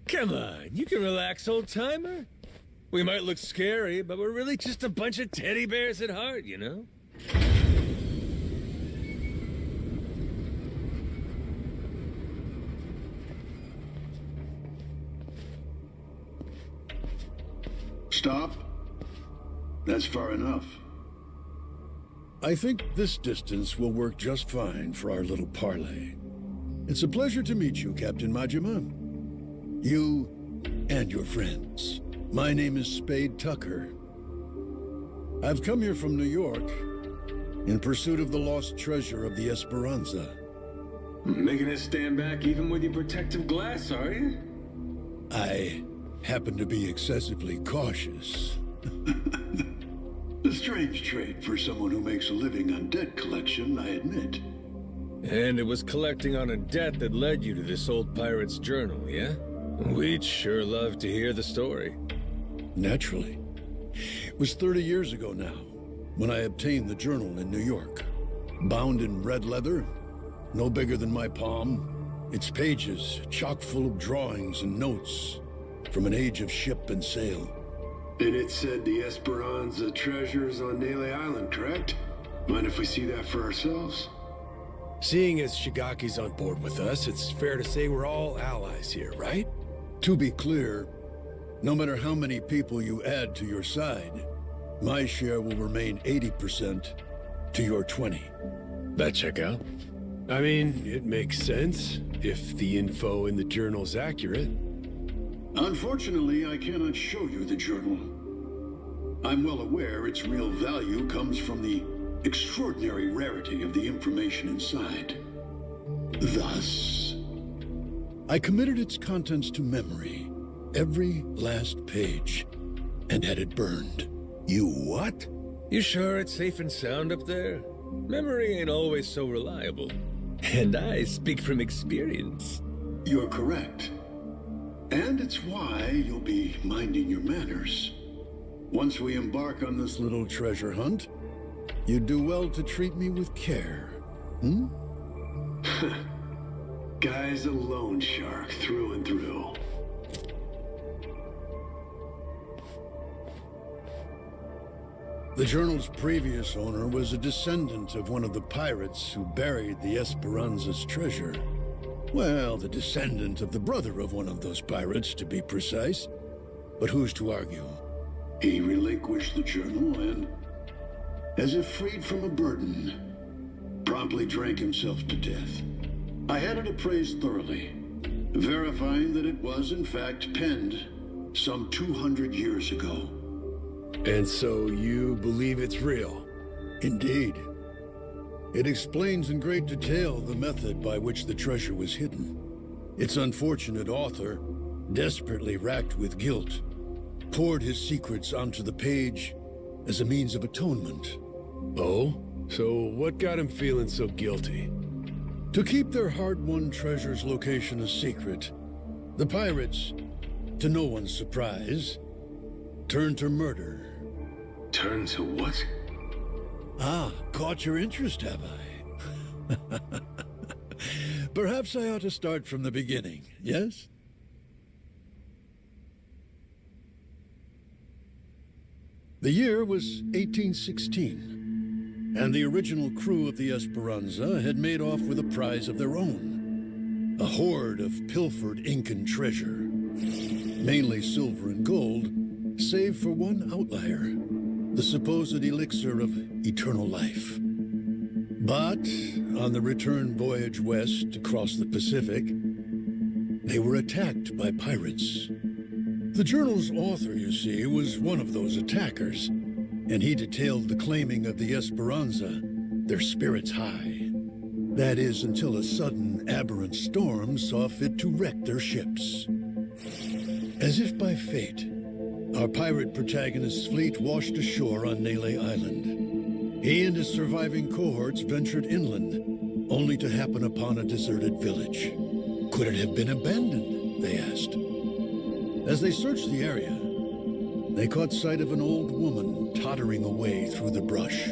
Come on, you can relax, old-timer. We might look scary, but we're really just a bunch of teddy bears at heart, you know? Stop. That's far enough. I think this distance will work just fine for our little parley. It's a pleasure to meet you, Captain Majima. You and your friends. My name is Spade Tucker. I've come here from New York in pursuit of the lost treasure of the Esperanza. Making us stand back even with your protective glass, are you? I happen to be excessively cautious. A strange trait for someone who makes a living on debt collection, I admit. And it was collecting on a debt that led you to this old pirate's journal, yeah? We'd sure love to hear the story. Naturally. It was 30 years ago now, when I obtained the journal in New York. Bound in red leather, no bigger than my palm, its pages chock full of drawings and notes from an age of ship and sail. And it said the Esperanza treasure's on Nale Island, correct? Mind if we see that for ourselves? Seeing as Shigaki's on board with us, it's fair to say we're all allies here, right? To be clear, no matter how many people you add to your side, my share will remain 80% to your 20. That check out? I mean, it makes sense, if the info in the journal's accurate. Unfortunately, I cannot show you the journal. I'm well aware its real value comes from the extraordinary rarity of the information inside. Thus, I committed its contents to memory, every last page, and had it burned. You what? You sure it's safe and sound up there? Memory ain't always so reliable. And I speak from experience. You're correct. And it's why you'll be minding your manners. Once we embark on this little treasure hunt, you'd do well to treat me with care. Hmm? Guy's a loan shark through and through. The journal's previous owner was a descendant of one of the pirates who buried the Esperanza's treasure. Well, the descendant of the brother of one of those pirates, to be precise. But who's to argue? He relinquished the journal and, as if freed from a burden, promptly drank himself to death. I had it appraised thoroughly, verifying that it was in fact penned some 200 years ago. And so you believe it's real? Indeed. It explains in great detail the method by which the treasure was hidden. Its unfortunate author, desperately racked with guilt, poured his secrets onto the page as a means of atonement. Oh? So what got him feeling so guilty? To keep their hard-won treasure's location a secret, the pirates, to no one's surprise, turned to murder. Turned to what? Ah, caught your interest, have I? Perhaps I ought to start from the beginning, yes? The year was 1816, and the original crew of the Esperanza had made off with a prize of their own. A hoard of pilfered Incan treasure, mainly silver and gold, save for one outlier. The supposed elixir of eternal life. But on the return voyage west across the Pacific, they were attacked by pirates. The journal's author, you see, was one of those attackers, and he detailed the claiming of the Esperanza, their spirits high. That is, until a sudden aberrant storm saw fit to wreck their ships. As if by fate, our pirate protagonist's fleet washed ashore on Nale Island. He and his surviving cohorts ventured inland, only to happen upon a deserted village. Could it have been abandoned, they asked. As they searched the area, they caught sight of an old woman tottering away through the brush.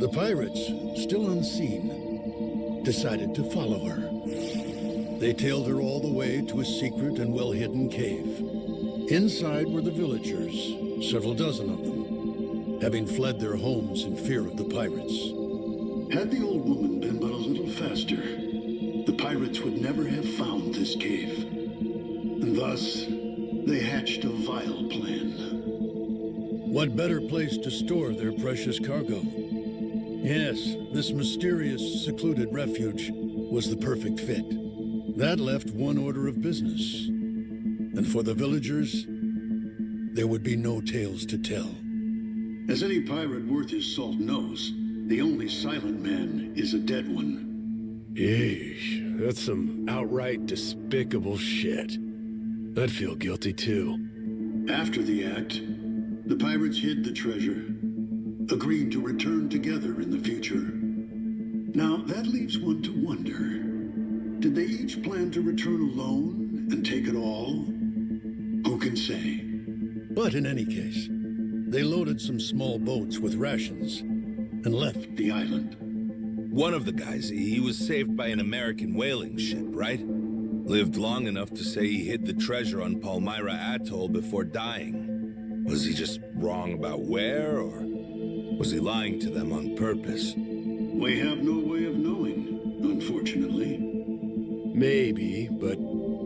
The pirates, still unseen, decided to follow her. They tailed her all the way to a secret and well-hidden cave. Inside were the villagers, several dozen of them, having fled their homes in fear of the pirates. Had the old woman been but a little faster, the pirates would never have found this cave. And thus, they hatched a vile plan. What better place to store their precious cargo? Yes, this mysterious, secluded refuge was the perfect fit. That left one order of business. And for the villagers, there would be no tales to tell. As any pirate worth his salt knows, the only silent man is a dead one. Yeesh, that's some outright despicable shit. I'd feel guilty too. After the act, the pirates hid the treasure, agreeing to return together in the future. Now, that leaves one to wonder. Did they each plan to return alone and take it all? Who can say? But in any case, they loaded some small boats with rations and left the island. One of the guys, he was saved by an American whaling ship, right? Lived long enough to say he hid the treasure on Palmyra Atoll before dying. Was he just wrong about where, or was he lying to them on purpose? We have no way of knowing, unfortunately. Maybe, but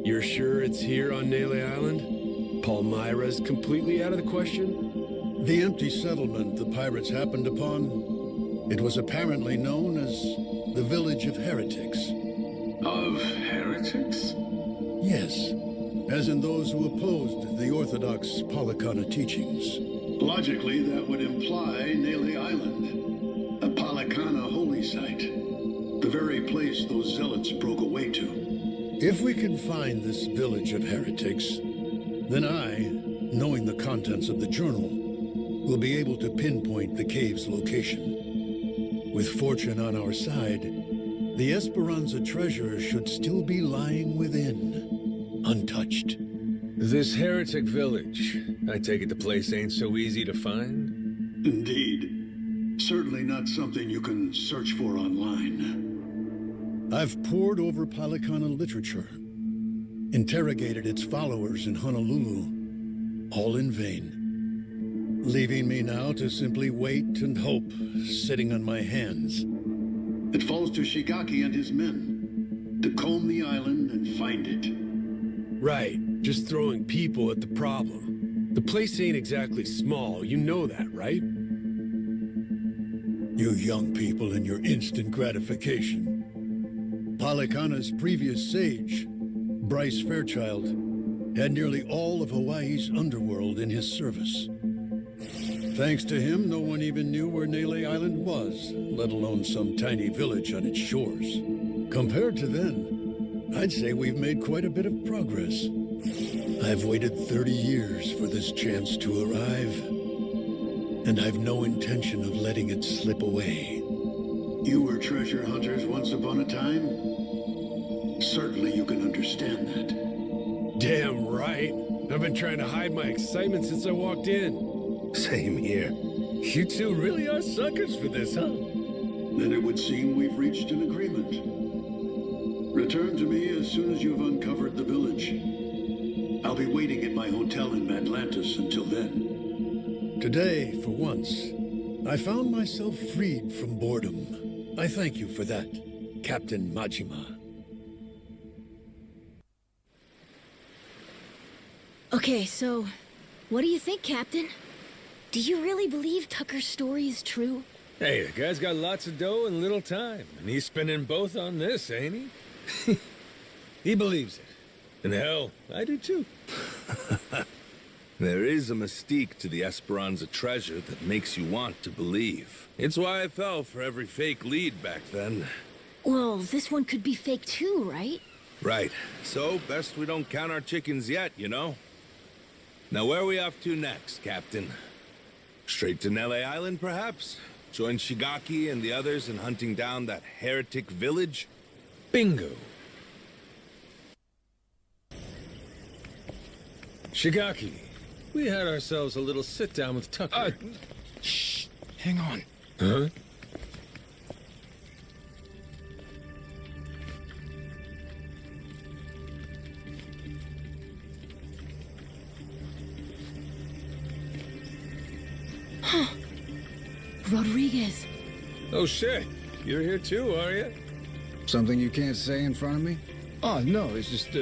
you're sure it's here on Nale Island? Palmyra's completely out of the question? The empty settlement the pirates happened upon? It was apparently known as the Village of Heretics. Of heretics? Yes, as in those who opposed the orthodox Palikana teachings. Logically, that would imply Nale Island, a Palikana holy site. The very place those zealots broke away to. If we can find this Village of Heretics, then I, knowing the contents of the journal, will be able to pinpoint the cave's location. With fortune on our side, the Esperanza treasure should still be lying within, untouched. This heretic village, I take it the place ain't so easy to find? Indeed. Certainly not something you can search for online. I've pored over Palikana literature, interrogated its followers in Honolulu, all in vain. Leaving me now to simply wait and hope, sitting on my hands. It falls to Shigaki and his men to comb the island and find it. Right, just throwing people at the problem. The place ain't exactly small, you know that, right? You young people and your instant gratification. Palikana's previous sage, Bryce Fairchild, had nearly all of Hawaii's underworld in his service. Thanks to him, no one even knew where Nale Island was, let alone some tiny village on its shores. Compared to then, I'd say we've made quite a bit of progress. I've waited 30 years for this chance to arrive, and I've no intention of letting it slip away. You were treasure hunters once upon a time? Certainly you can understand that. Damn right. I've been trying to hide my excitement since I walked in. Same here. You two really are suckers for this, huh? Then it would seem we've reached an agreement. Return to me as soon as you've uncovered the village. I'll be waiting at my hotel in Madlantis until then. Today, for once, I found myself freed from boredom. I thank you for that, Captain Majima. Okay, so what do you think, Captain? Do you really believe Tucker's story is true? Hey, the guy's got lots of dough and little time, and he's spending both on this, ain't he? He believes it. And hell, I do too. There is a mystique to the Esperanza treasure that makes you want to believe. It's why I fell for every fake lead back then. Well, this one could be fake too, right? Right. So, best we don't count our chickens yet, you know? Now, where are we off to next, Captain? Straight to Nale Island, perhaps? Join Shigaki and the others in hunting down that heretic village? Bingo. Shigaki, we had ourselves a little sit-down with Tucker. Shh. Hang on. Huh? Huh. Rodriguez. Oh shit, you're here too, are you? Something you can't say in front of me? Oh, no, it's just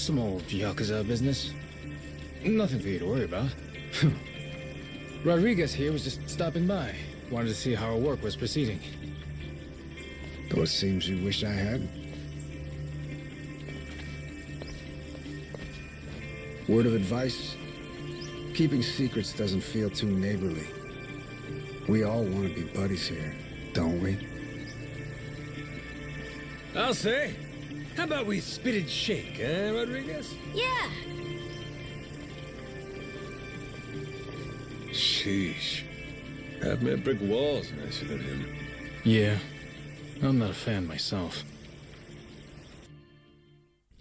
some old Yakuza business. Nothing for you to worry about. Rodriguez here was just stopping by. Wanted to see how our work was proceeding. Though it seems you wish I had. Word of advice? Keeping secrets doesn't feel too neighborly. We all want to be buddies here, don't we? I'll say. How about we spit and shake, eh, Rodriguez? Yeah. Sheesh. Half my brick walls nicer than him. Yeah. I'm not a fan myself.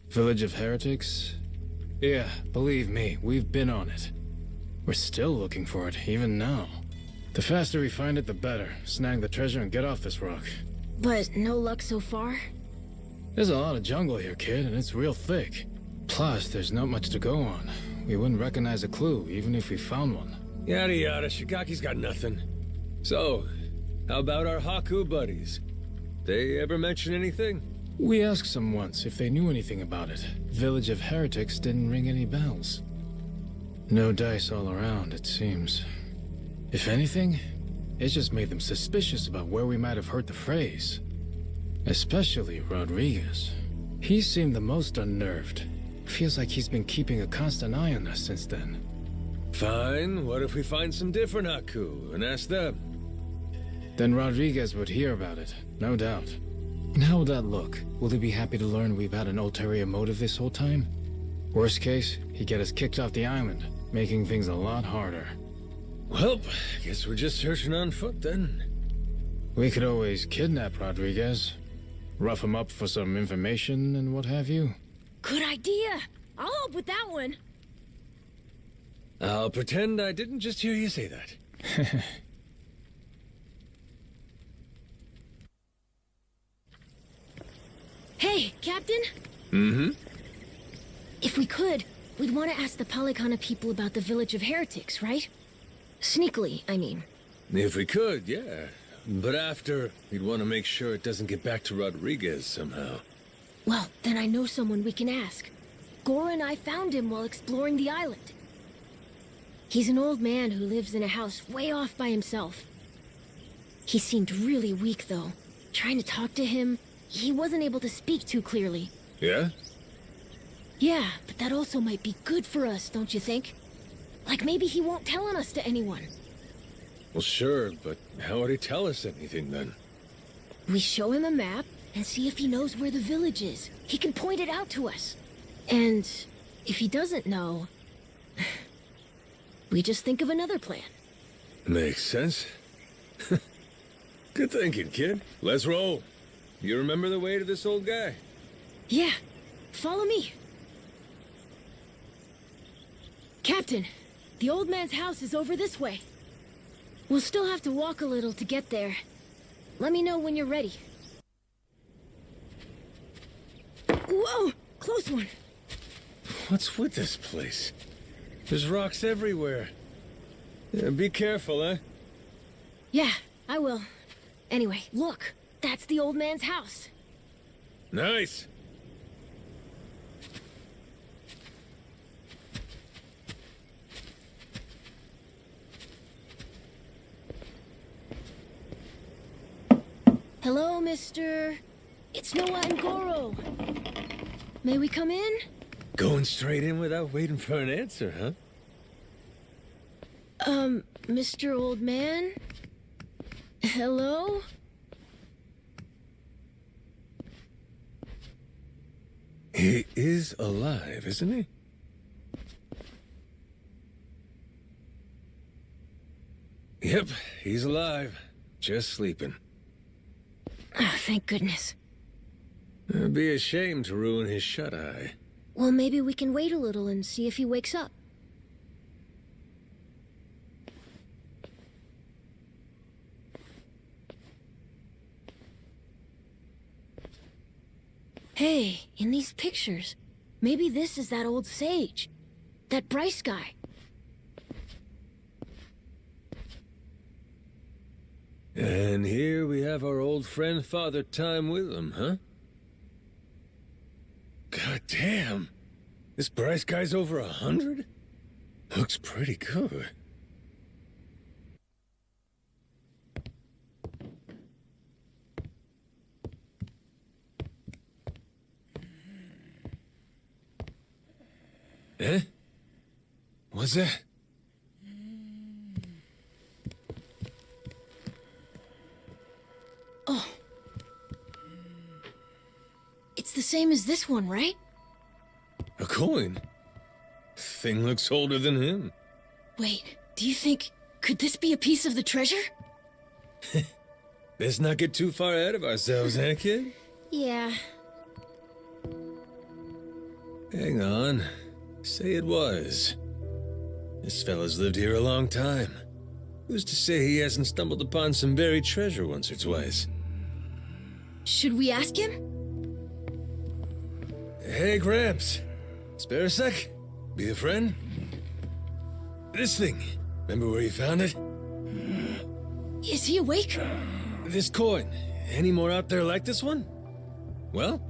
Village of Heretics? Yeah, believe me, we've been on it. We're still looking for it, even now. The faster we find it, the better. Snag the treasure and get off this rock. But no luck so far? There's a lot of jungle here, kid, and it's real thick. Plus, there's not much to go on. We wouldn't recognize a clue, even if we found one. Yada yada, Shigaki's got nothing. So, how about our Haku buddies? They ever mention anything? We asked some once if they knew anything about it. Village of Heretics didn't ring any bells. No dice all around, it seems. If anything, it just made them suspicious about where we might have heard the phrase. Especially Rodriguez. He seemed the most unnerved. Feels like he's been keeping a constant eye on us since then. Fine, what if we find some different Haku and ask them? Then Rodriguez would hear about it, no doubt. And how would that look? Will he be happy to learn we've had an ulterior motive this whole time? Worst case, he'd get us kicked off the island, making things a lot harder. Well, guess we're just searching on foot then. We could always kidnap Rodriguez. Rough him up for some information and what have you. Good idea! I'll help with that one. I'll pretend I didn't just hear you say that. Hey, Captain? Mm-hmm? If we could, we'd want to ask the Palikana people about the village of heretics, right? Sneakily, I mean. If we could, yeah. But after, we'd want to make sure it doesn't get back to Rodriguez somehow. Well, then I know someone we can ask. Goro and I found him while exploring the island. He's an old man who lives in a house way off by himself. He seemed really weak, though. Trying to talk to him, he wasn't able to speak too clearly. Yeah? Yeah, but that also might be good for us, don't you think? Like maybe he won't tell on us to anyone. Well, sure, but how would he tell us anything then? We show him a map and see if he knows where the village is. He can point it out to us. And if he doesn't know, we just think of another plan. Makes sense. Good thinking, kid. Let's roll. You remember the way to this old guy? Yeah, follow me. Captain, the old man's house is over this way. We'll still have to walk a little to get there. Let me know when you're ready. Whoa! Close one! What's with this place? There's rocks everywhere. Yeah, be careful, eh? Yeah, I will. Anyway, look. That's the old man's house. Nice! Hello, mister. It's Noah and Goro. May we come in? Going straight in without waiting for an answer, huh? Mr. Old Man? Hello? He is alive, isn't he? Yep, he's alive. Just sleeping. Oh, thank goodness. It'd be a shame to ruin his shut-eye. Well, maybe we can wait a little and see if he wakes up. Hey, in these pictures, maybe this is that old sage. That Bryce guy. And here we have our old friend Father Time with him, huh? God damn! This Bryce guy's over 100? Looks pretty good. Eh? What's that? Oh. It's the same as this one, right? A coin? Thing looks older than him. Wait, do you think... could this be a piece of the treasure? Let's not get too far ahead of ourselves, eh, kid? Yeah. Hang on. Say it was. This fella's lived here a long time. Who's to say he hasn't stumbled upon some buried treasure once or twice? Should we ask him? Hey, Gramps. Spare a sec? Be a friend? This thing. Remember where you found it? Is he awake? This coin. Any more out there like this one? Well?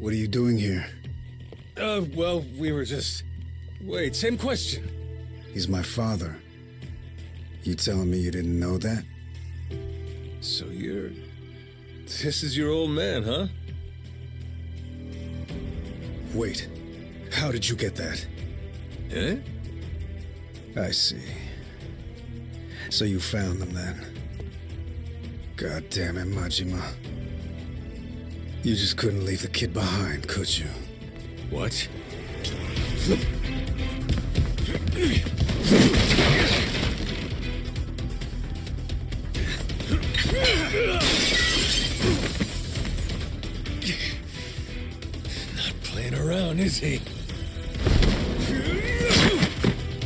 What are you doing here? Well, we were just... Wait, same question. He's my father. You telling me you didn't know that? So you're... This is your old man, huh? Wait. How did you get that? Eh? I see. So you found them then. God damn it, Majima. You just couldn't leave the kid behind, could you? What? Not playing around, is he?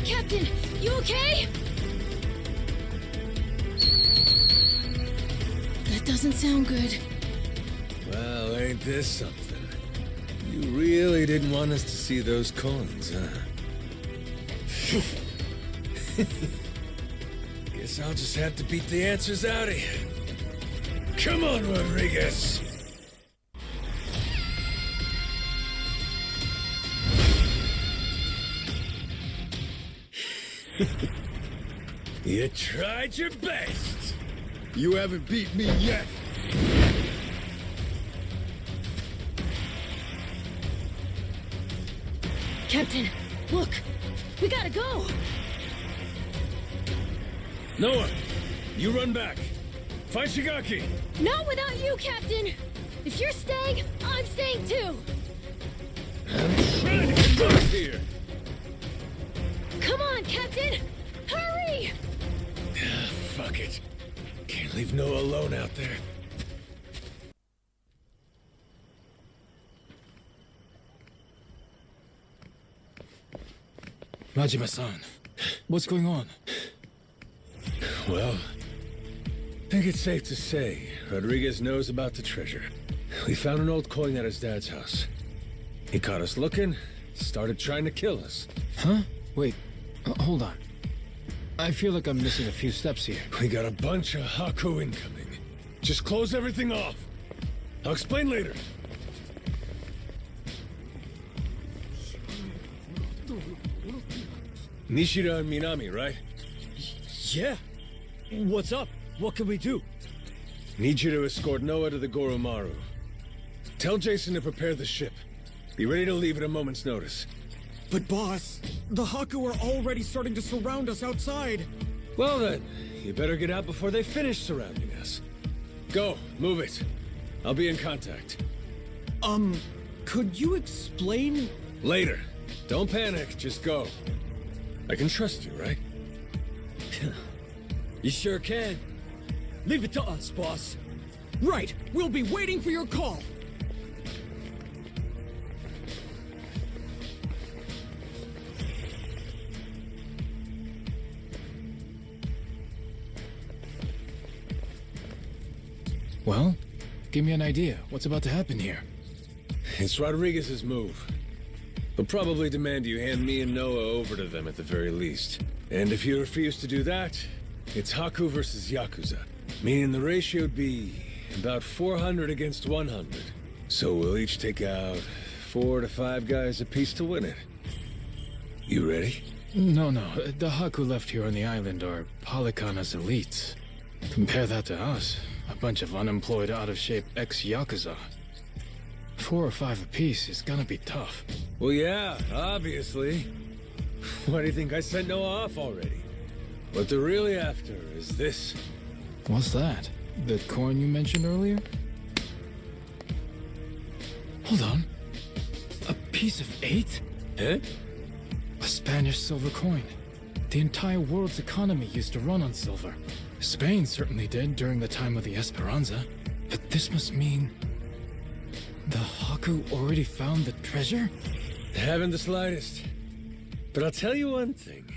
Captain, you okay? That doesn't sound good. Well, ain't this something? You really didn't want us to see those coins, huh? Guess I'll just have to beat the answers out of you. Come on, Rodriguez! You tried your best! You haven't beat me yet! Captain, look! We gotta go! Noah, you run back. Find Shigaki. Not without you, Captain! If you're staying, I'm staying too! I'm trying to get back here. Come on, Captain! Hurry! Fuck it. Can't leave Noah alone out there. Majima-san, what's going on? Well, I think it's safe to say Rodriguez knows about the treasure. We found an old coin at his dad's house. He caught us looking, started trying to kill us. Huh? Wait, hold on. I feel like I'm missing a few steps here. We got a bunch of Haku incoming. Just close everything off. I'll explain later. Nishida and Minami, right? Yeah. What's up? What can we do? Need you to escort Noah to the Goro Maru. Tell Jason to prepare the ship. Be ready to leave at a moment's notice. But boss, the Haku are already starting to surround us outside. Well then, you better get out before they finish surrounding us. Go, move it. I'll be in contact. Could you explain? Later. Don't panic, just go. I can trust you, right? You sure can. Leave it to us, boss. Right, we'll be waiting for your call. Well, give me an idea. What's about to happen here? It's Rodriguez's move. He'll probably demand you hand me and Noah over to them at the very least. And if you refuse to do that, it's Haku versus Yakuza. Meaning the ratio'd be about 400 against 100. So we'll each take out 4 to 5 guys apiece to win it. You ready? No. The Haku left here on the island are Polycana's elites. Compare that to us. A bunch of unemployed, out-of-shape ex-Yakuza. 4 or 5 apiece is gonna be tough. Well, yeah, obviously. Why do you think I sent Noah off already? What they're really after is this. What's that? The coin you mentioned earlier? Hold on. A piece of 8? Eh? A Spanish silver coin. The entire world's economy used to run on silver. Spain certainly did during the time of the Esperanza. But this must mean... the Haku already found the treasure? Haven't the slightest. But I'll tell you one thing.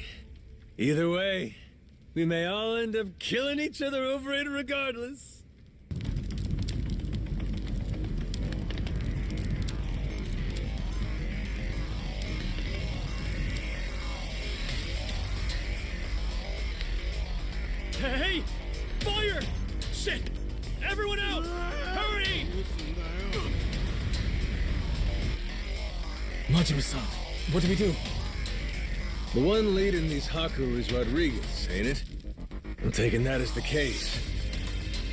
Either way, we may all end up killing each other over it regardless. Hey! Fire! Shit! Everyone out! Hurry! Majima-san, what do we do? The one leading these Haku is Rodriguez, ain't it? I'm taking that as the case.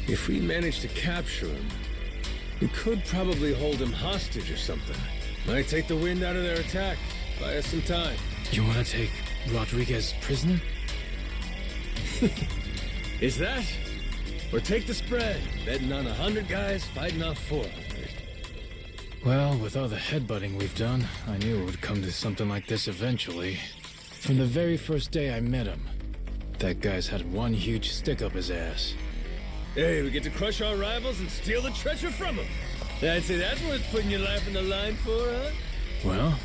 If we manage to capture him, we could probably hold him hostage or something. Might take the wind out of their attack. Buy us some time. You want to take Rodriguez prisoner? Is that? Or take the spread, betting on 100 guys fighting off 400. Well, with all the headbutting we've done, I knew it would come to something like this eventually. From the very first day I met him, that guy's had one huge stick up his ass. Hey, we get to crush our rivals and steal the treasure from them. I'd say that's worth putting your life on the line for, huh? Well,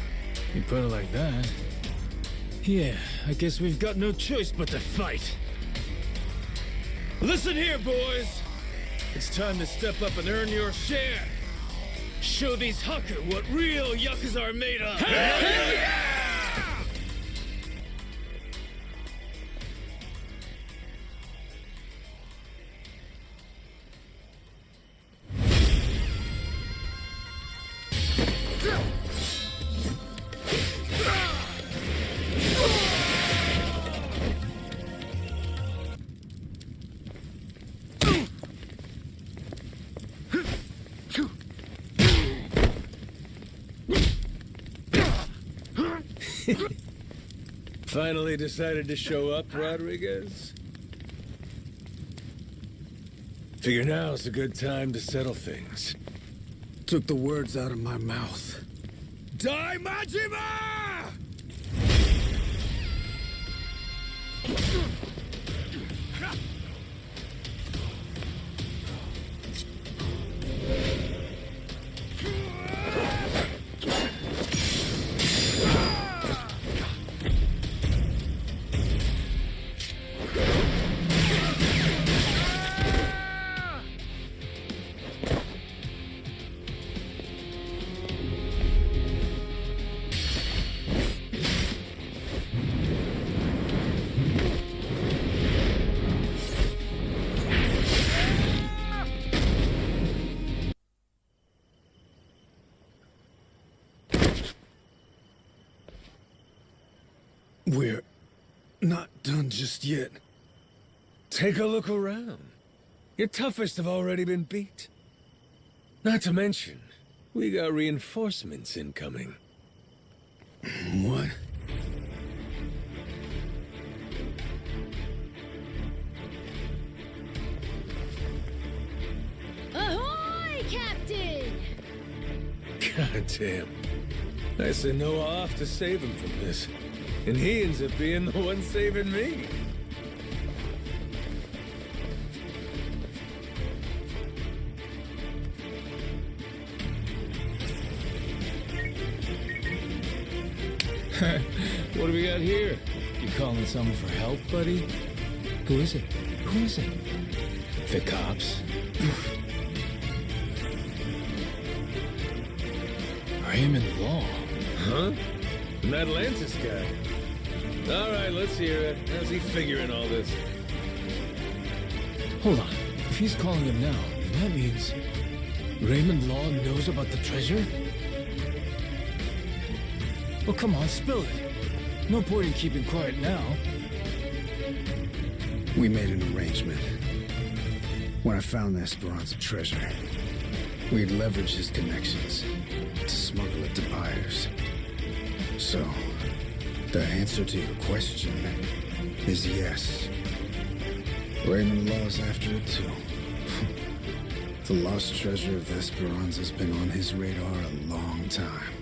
you put it like that. Yeah, I guess we've got no choice but to fight. Listen here, boys. It's time to step up and earn your share. Show these Haku what real Yakuza are made of. Hell yeah! Finally decided to show up, Rodriguez? Figure now's a good time to settle things. Took the words out of my mouth. Die, Majima! We're not done just yet. Take a look around. Your toughest have already been beat. Not to mention, we got reinforcements incoming. What? Ahoy, Captain! Goddamn. I sent Noah off to save him from this. And he ends up being the one saving me. What do we got here? You calling someone for help, buddy? Who is it? Who is it? The cops. Raymond Law. Huh? The Madlantis guy. All right, let's hear it. How's he figuring all this? Hold on. If he's calling him now, then that means Raymond Law knows about the treasure? Well, come on, spill it. No point in keeping quiet now. We made an arrangement. When I found the Esperanza treasure, we'd leverage his connections to smuggle it to buyers. So, the answer to your question is yes. Raymond Law's after it too. The lost treasure of Esperanza's been on his radar a long time.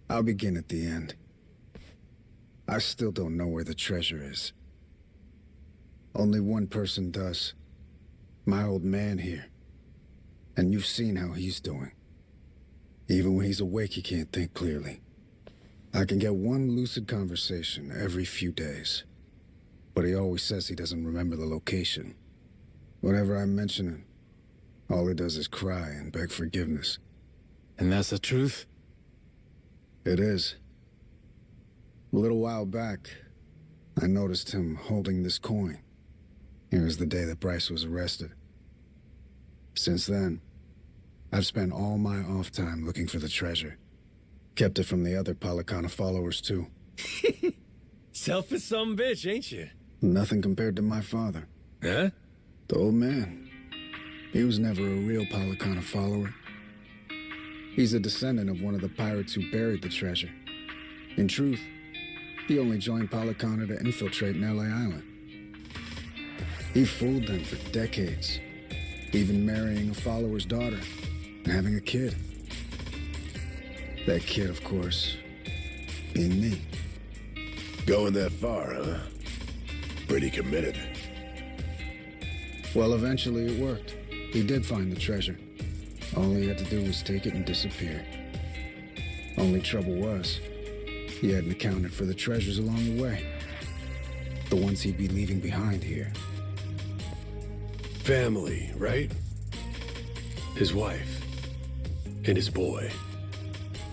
I'll begin at the end. I still don't know where the treasure is. Only one person does. My old man here. And you've seen how he's doing. Even when he's awake, he can't think clearly. I can get one lucid conversation every few days. But he always says he doesn't remember the location. Whenever I mention it, all he does is cry and beg forgiveness. And that's the truth? It is. A little while back, I noticed him holding this coin. It was the day that Bryce was arrested. Since then, I've spent all my off time looking for the treasure. Kept it from the other Palicana followers, too. Selfish some bitch, ain't you? Nothing compared to my father. Huh? The old man. He was never a real Palicana follower. He's a descendant of one of the pirates who buried the treasure. In truth, he only joined Palicana to infiltrate Nale Island. He fooled them for decades, even marrying a follower's daughter and having a kid. That kid, of course, being me. Going that far, huh? Pretty committed. Well, eventually it worked. He did find the treasure. All he had to do was take it and disappear. Only trouble was, he hadn't accounted for the treasures along the way. The ones he'd be leaving behind here. Family, right? His wife. And his boy.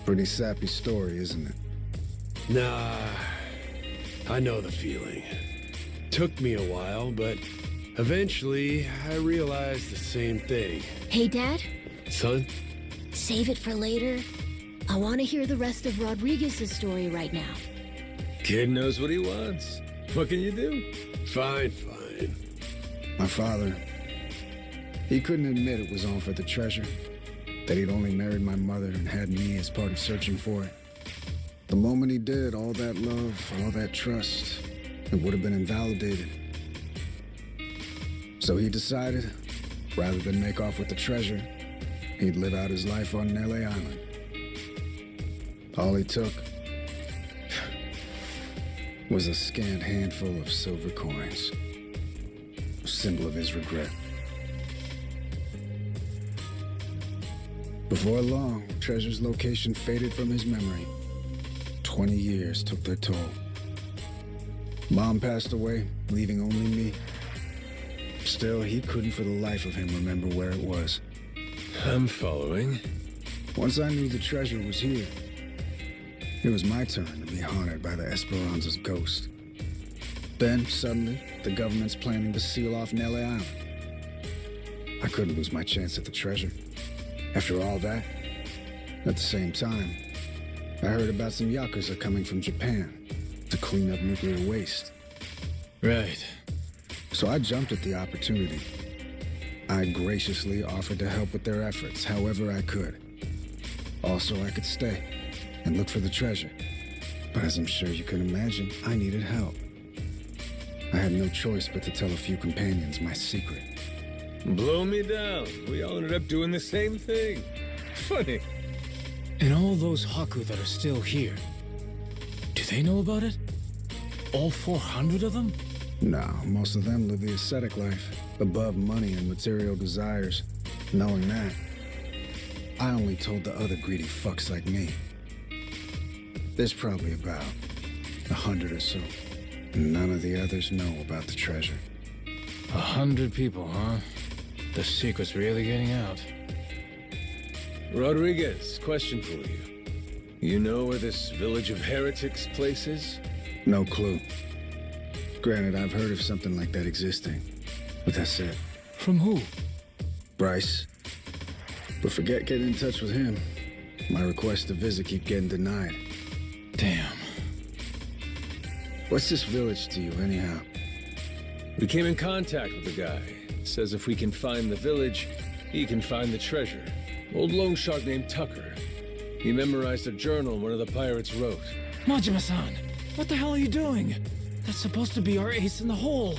Pretty sappy story, isn't it? Nah, I know the feeling. Took me a while, but eventually I realized the same thing. Hey, Dad? Son? Save it for later. I want to hear the rest of Rodriguez's story right now. Kid knows what he wants. What can you do? Fine, fine. My father, he couldn't admit it was all for the treasure. That he'd only married my mother and had me as part of searching for it. The moment he did, all that love, all that trust, it would have been invalidated. So he decided, rather than make off with the treasure, he'd live out his life on Nale Island. All he took was a scant handful of silver coins, a symbol of his regret. Before long, treasure's location faded from his memory. 20 years took their toll. Mom passed away, leaving only me. Still, he couldn't for the life of him remember where it was. I'm following. Once I knew the treasure was here, it was my turn to be haunted by the Esperanza's ghost. Then, suddenly, the government's planning to seal off Nale Island. I couldn't lose my chance at the treasure. After all that, at the same time, I heard about some Yakuza coming from Japan to clean up nuclear waste. Right. So I jumped at the opportunity. I graciously offered to help with their efforts however I could. Also, I could stay and look for the treasure. But as I'm sure you can imagine, I needed help. I had no choice but to tell a few companions my secret. Blow me down. We all ended up doing the same thing. Funny. And all those Haku that are still here, do they know about it? All 400 of them? No, most of them live the ascetic life, above money and material desires. Knowing that, I only told the other greedy fucks like me. There's probably about 100 or so. None of the others know about the treasure. 100 people, huh? The secret's really getting out. Rodriguez, question for you. You know where this village of heretics place is? No clue. Granted, I've heard of something like that existing, but that's it. From who? Bryce. But forget getting in touch with him. My requests to visit keep getting denied. Damn. What's this village to you, anyhow? We came in contact with the guy. Says if we can find the village, he can find the treasure. Old loan shark named Tucker. He memorized a journal one of the pirates wrote. Majima-san, what the hell are you doing? That's supposed to be our ace in the hole.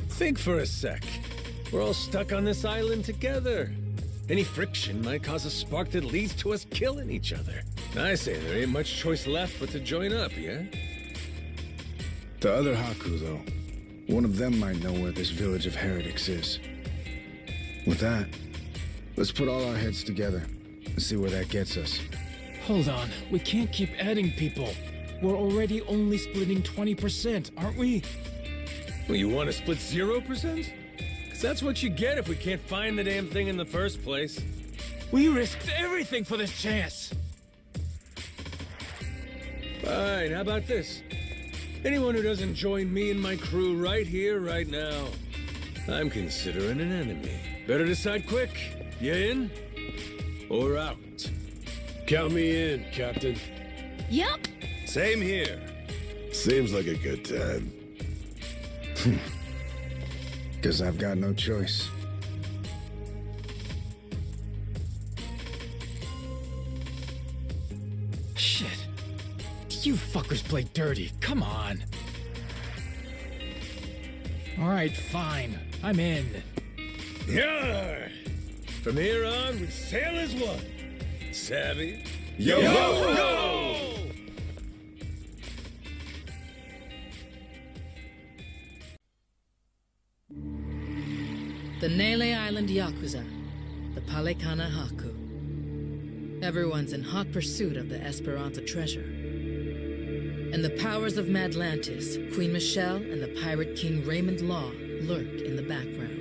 Think for a sec. We're all stuck on this island together. Any friction might cause a spark that leads to us killing each other. I say there ain't much choice left but to join up, yeah? The other Haku, though. One of them might know where this village of heretics is. With that, let's put all our heads together and see where that gets us. Hold on, we can't keep adding people. We're already only splitting 20%, aren't we? Well, you want to split 0%? Because that's what you get if we can't find the damn thing in the first place. We risked everything for this chance. Fine, how about this? Anyone who doesn't join me and my crew right here, right now, I'm considering an enemy. Better decide quick. You in? Or out? Count me in, Captain. Yep. Same here. Seems like a good time. Guess I've got no choice. Shit. You fuckers play dirty. Come on. All right, fine. I'm in. Yeah. From here on, we sail as one. Savvy? Yo! Yo! The Nale Island Yakuza, the Palekana Haku. Everyone's in hot pursuit of the Esperanza treasure. And the powers of Madlantis, Queen Michelle, and the pirate king Raymond Law lurk in the background.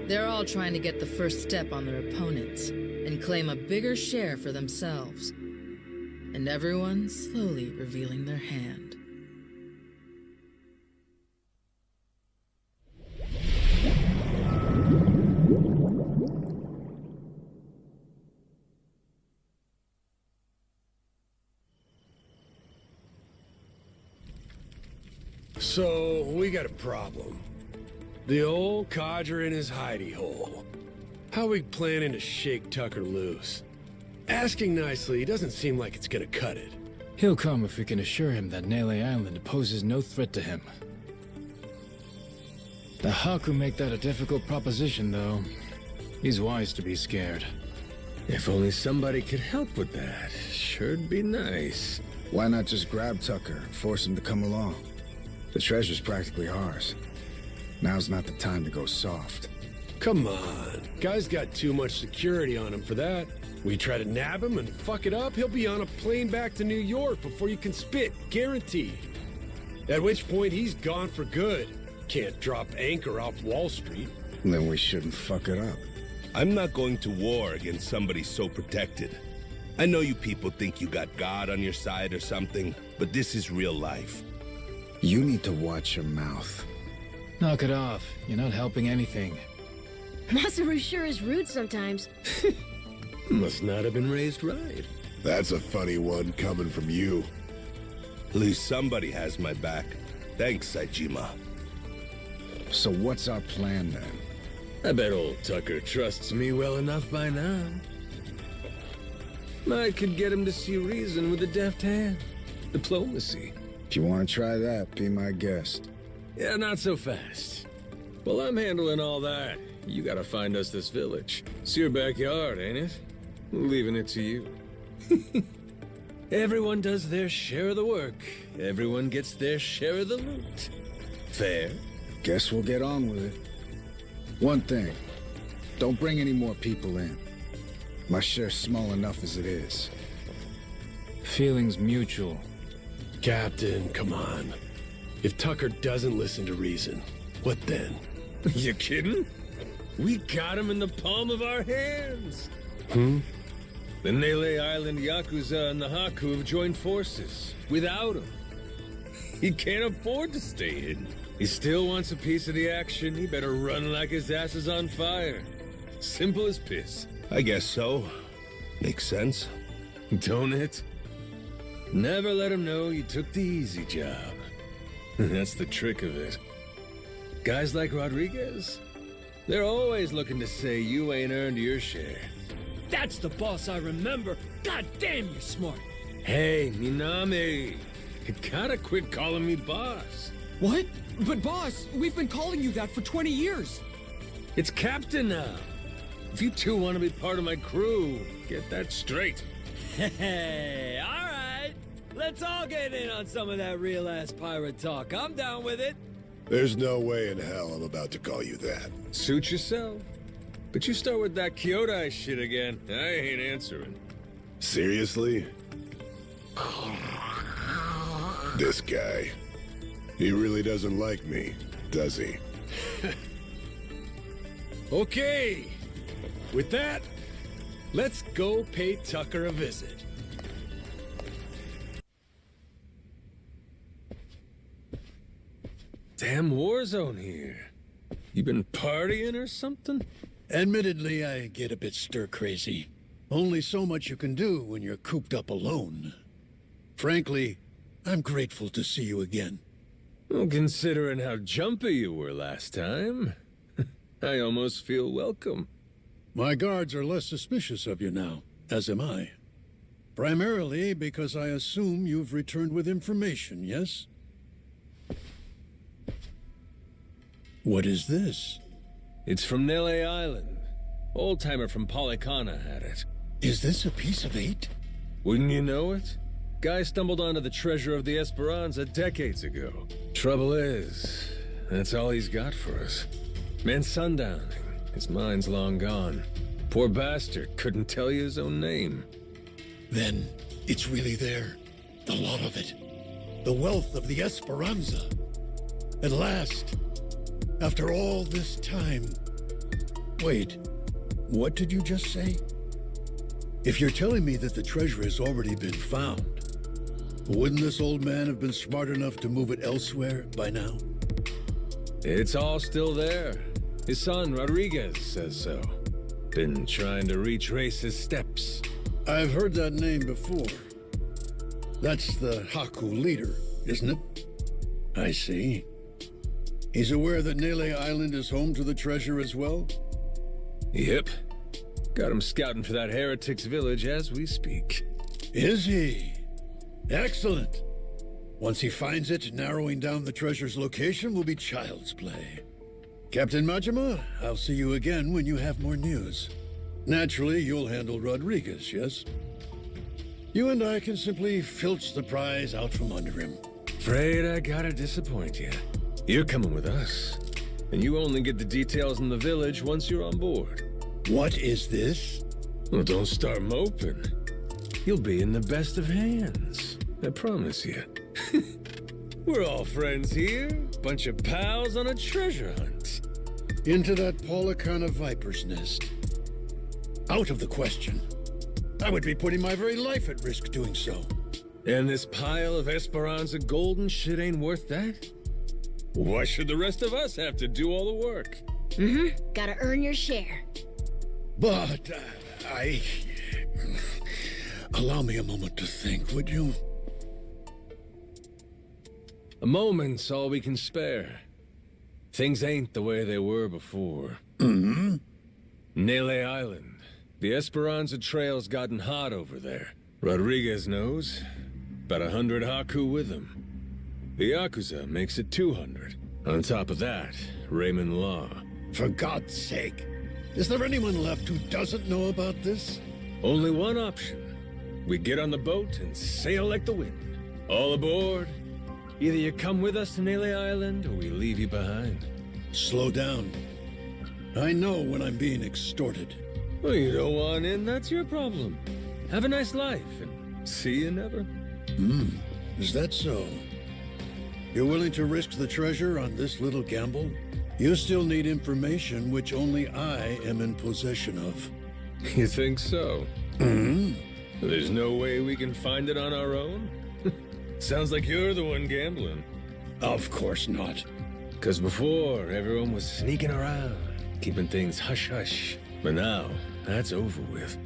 They're all trying to get the first step on their opponents and claim a bigger share for themselves. And everyone's slowly revealing their hand. So, we got a problem. The old codger in his hidey hole. How are we planning to shake Tucker loose? Asking nicely, he doesn't seem like it's gonna cut it. He'll come if we can assure him that Nale Island poses no threat to him. The Haku make that a difficult proposition, though. He's wise to be scared. If only somebody could help with that. Sure'd be nice. Why not just grab Tucker and force him to come along? The treasure's practically ours. Now's not the time to go soft. Come on. Guy's got too much security on him for that. We try to nab him and fuck it up, he'll be on a plane back to New York before you can spit, guaranteed. At which point he's gone for good. Can't drop anchor off Wall Street. Then we shouldn't fuck it up. I'm not going to war against somebody so protected. I know you people think you got God on your side or something, but this is real life. You need to watch your mouth. Knock it off. You're not helping anything. Masaru sure is rude sometimes. Must not have been raised right. That's a funny one coming from you. At least somebody has my back. Thanks, Majima. So what's our plan then? I bet old Tucker trusts me well enough by now. I could get him to see reason with a deft hand. Diplomacy. If you want to try that, be my guest. Yeah, not so fast. Well, I'm handling all that. You gotta find us this village. It's your backyard, ain't it? Leaving it to you. Everyone does their share of the work. Everyone gets their share of the loot. Fair? Guess we'll get on with it. One thing. Don't bring any more people in. My share's small enough as it is. Feelings mutual. Captain, come on. If Tucker doesn't listen to reason, what then? You kidding? We got him in the palm of our hands. The Nale Island Yakuza and the Haku have joined forces. Without him, he can't afford to stay hidden. He still wants a piece of the action. He better run like his ass is on fire. Simple as piss. I guess so. Makes sense. Don't it? Never let him know you took the easy job. That's the trick of it. Guys like Rodriguez, they're always looking to say you ain't earned your share. That's the boss I remember. God damn, you're smart. Hey, Minami, you gotta quit calling me boss. What? But boss, we've been calling you that for 20 years. It's Captain now. If you two want to be part of my crew, get that straight. Hey, all right. Let's all get in on some of that real-ass pirate talk. I'm down with it. There's no way in hell I'm about to call you that. Suit yourself. But you start with that Kyodai shit again, I ain't answering. Seriously? This guy. He really doesn't like me, does he? Okay. With that, let's go pay Tucker a visit. damn war zone here. You been partying or something? Admittedly, I get a bit stir-crazy. Only so much you can do when you're cooped up alone. Frankly, I'm grateful to see you again. Well, considering how jumpy you were last time, I almost feel welcome. My guards are less suspicious of you now, as am I. Primarily because I assume you've returned with information, yes? What is this? It's from Nale Island. Old-timer from Polycana had it. Is this a piece of 8? Wouldn't you know it? Guy stumbled onto the treasure of the Esperanza decades ago. Trouble is, that's all he's got for us. Man sundowning. His mind's long gone. Poor bastard couldn't tell you his own name. Then it's really there. The lot of it. The wealth of the Esperanza. At last. After all this time. Wait, what did you just say? If you're telling me that the treasure has already been found, wouldn't this old man have been smart enough to move it elsewhere by now? It's all still there. His son, Rodriguez, says so. Been trying to retrace his steps. I've heard that name before. That's the Haku leader, isn't it? I see. He's aware that Nale Island is home to the treasure as well? Yep. Got him scouting for that heretics village as we speak. Is he? Excellent. Once he finds it, narrowing down the treasure's location will be child's play. Captain Majima, I'll see you again when you have more news. Naturally, you'll handle Rodriguez, yes? You and I can simply filch the prize out from under him. Afraid I gotta disappoint you. You're coming with us. And you only get the details in the village once you're on board. What is this? Well, don't start moping. You'll be in the best of hands. I promise you. We're all friends here. Bunch of pals on a treasure hunt. Into that Polycana viper's nest. Out of the question. I would be putting my very life at risk doing so. And this pile of Esperanza golden shit ain't worth that? Why should the rest of us have to do all the work? Gotta earn your share. But, allow me a moment to think, would you? A moment's all we can spare. Things ain't the way they were before. Nale Island. The Esperanza trail's gotten hot over there. Rodriguez knows. About 100 Haku with him. The Yakuza makes it 200. On top of that, Raymond Law. For God's sake. Is there anyone left who doesn't know about this? Only one option. We get on the boat and sail like the wind. All aboard. Either you come with us to Nale Island, or we leave you behind. Slow down. I know when I'm being extorted. Well, you don't want in, that's your problem. Have a nice life, and see you never. Is that so? You're willing to risk the treasure on this little gamble? You still need information which only I am in possession of. You think so? There's no way we can find it on our own? Sounds like you're the one gambling. Of course not. 'Cause before, everyone was sneaking around, keeping things hush-hush. But now, that's over with.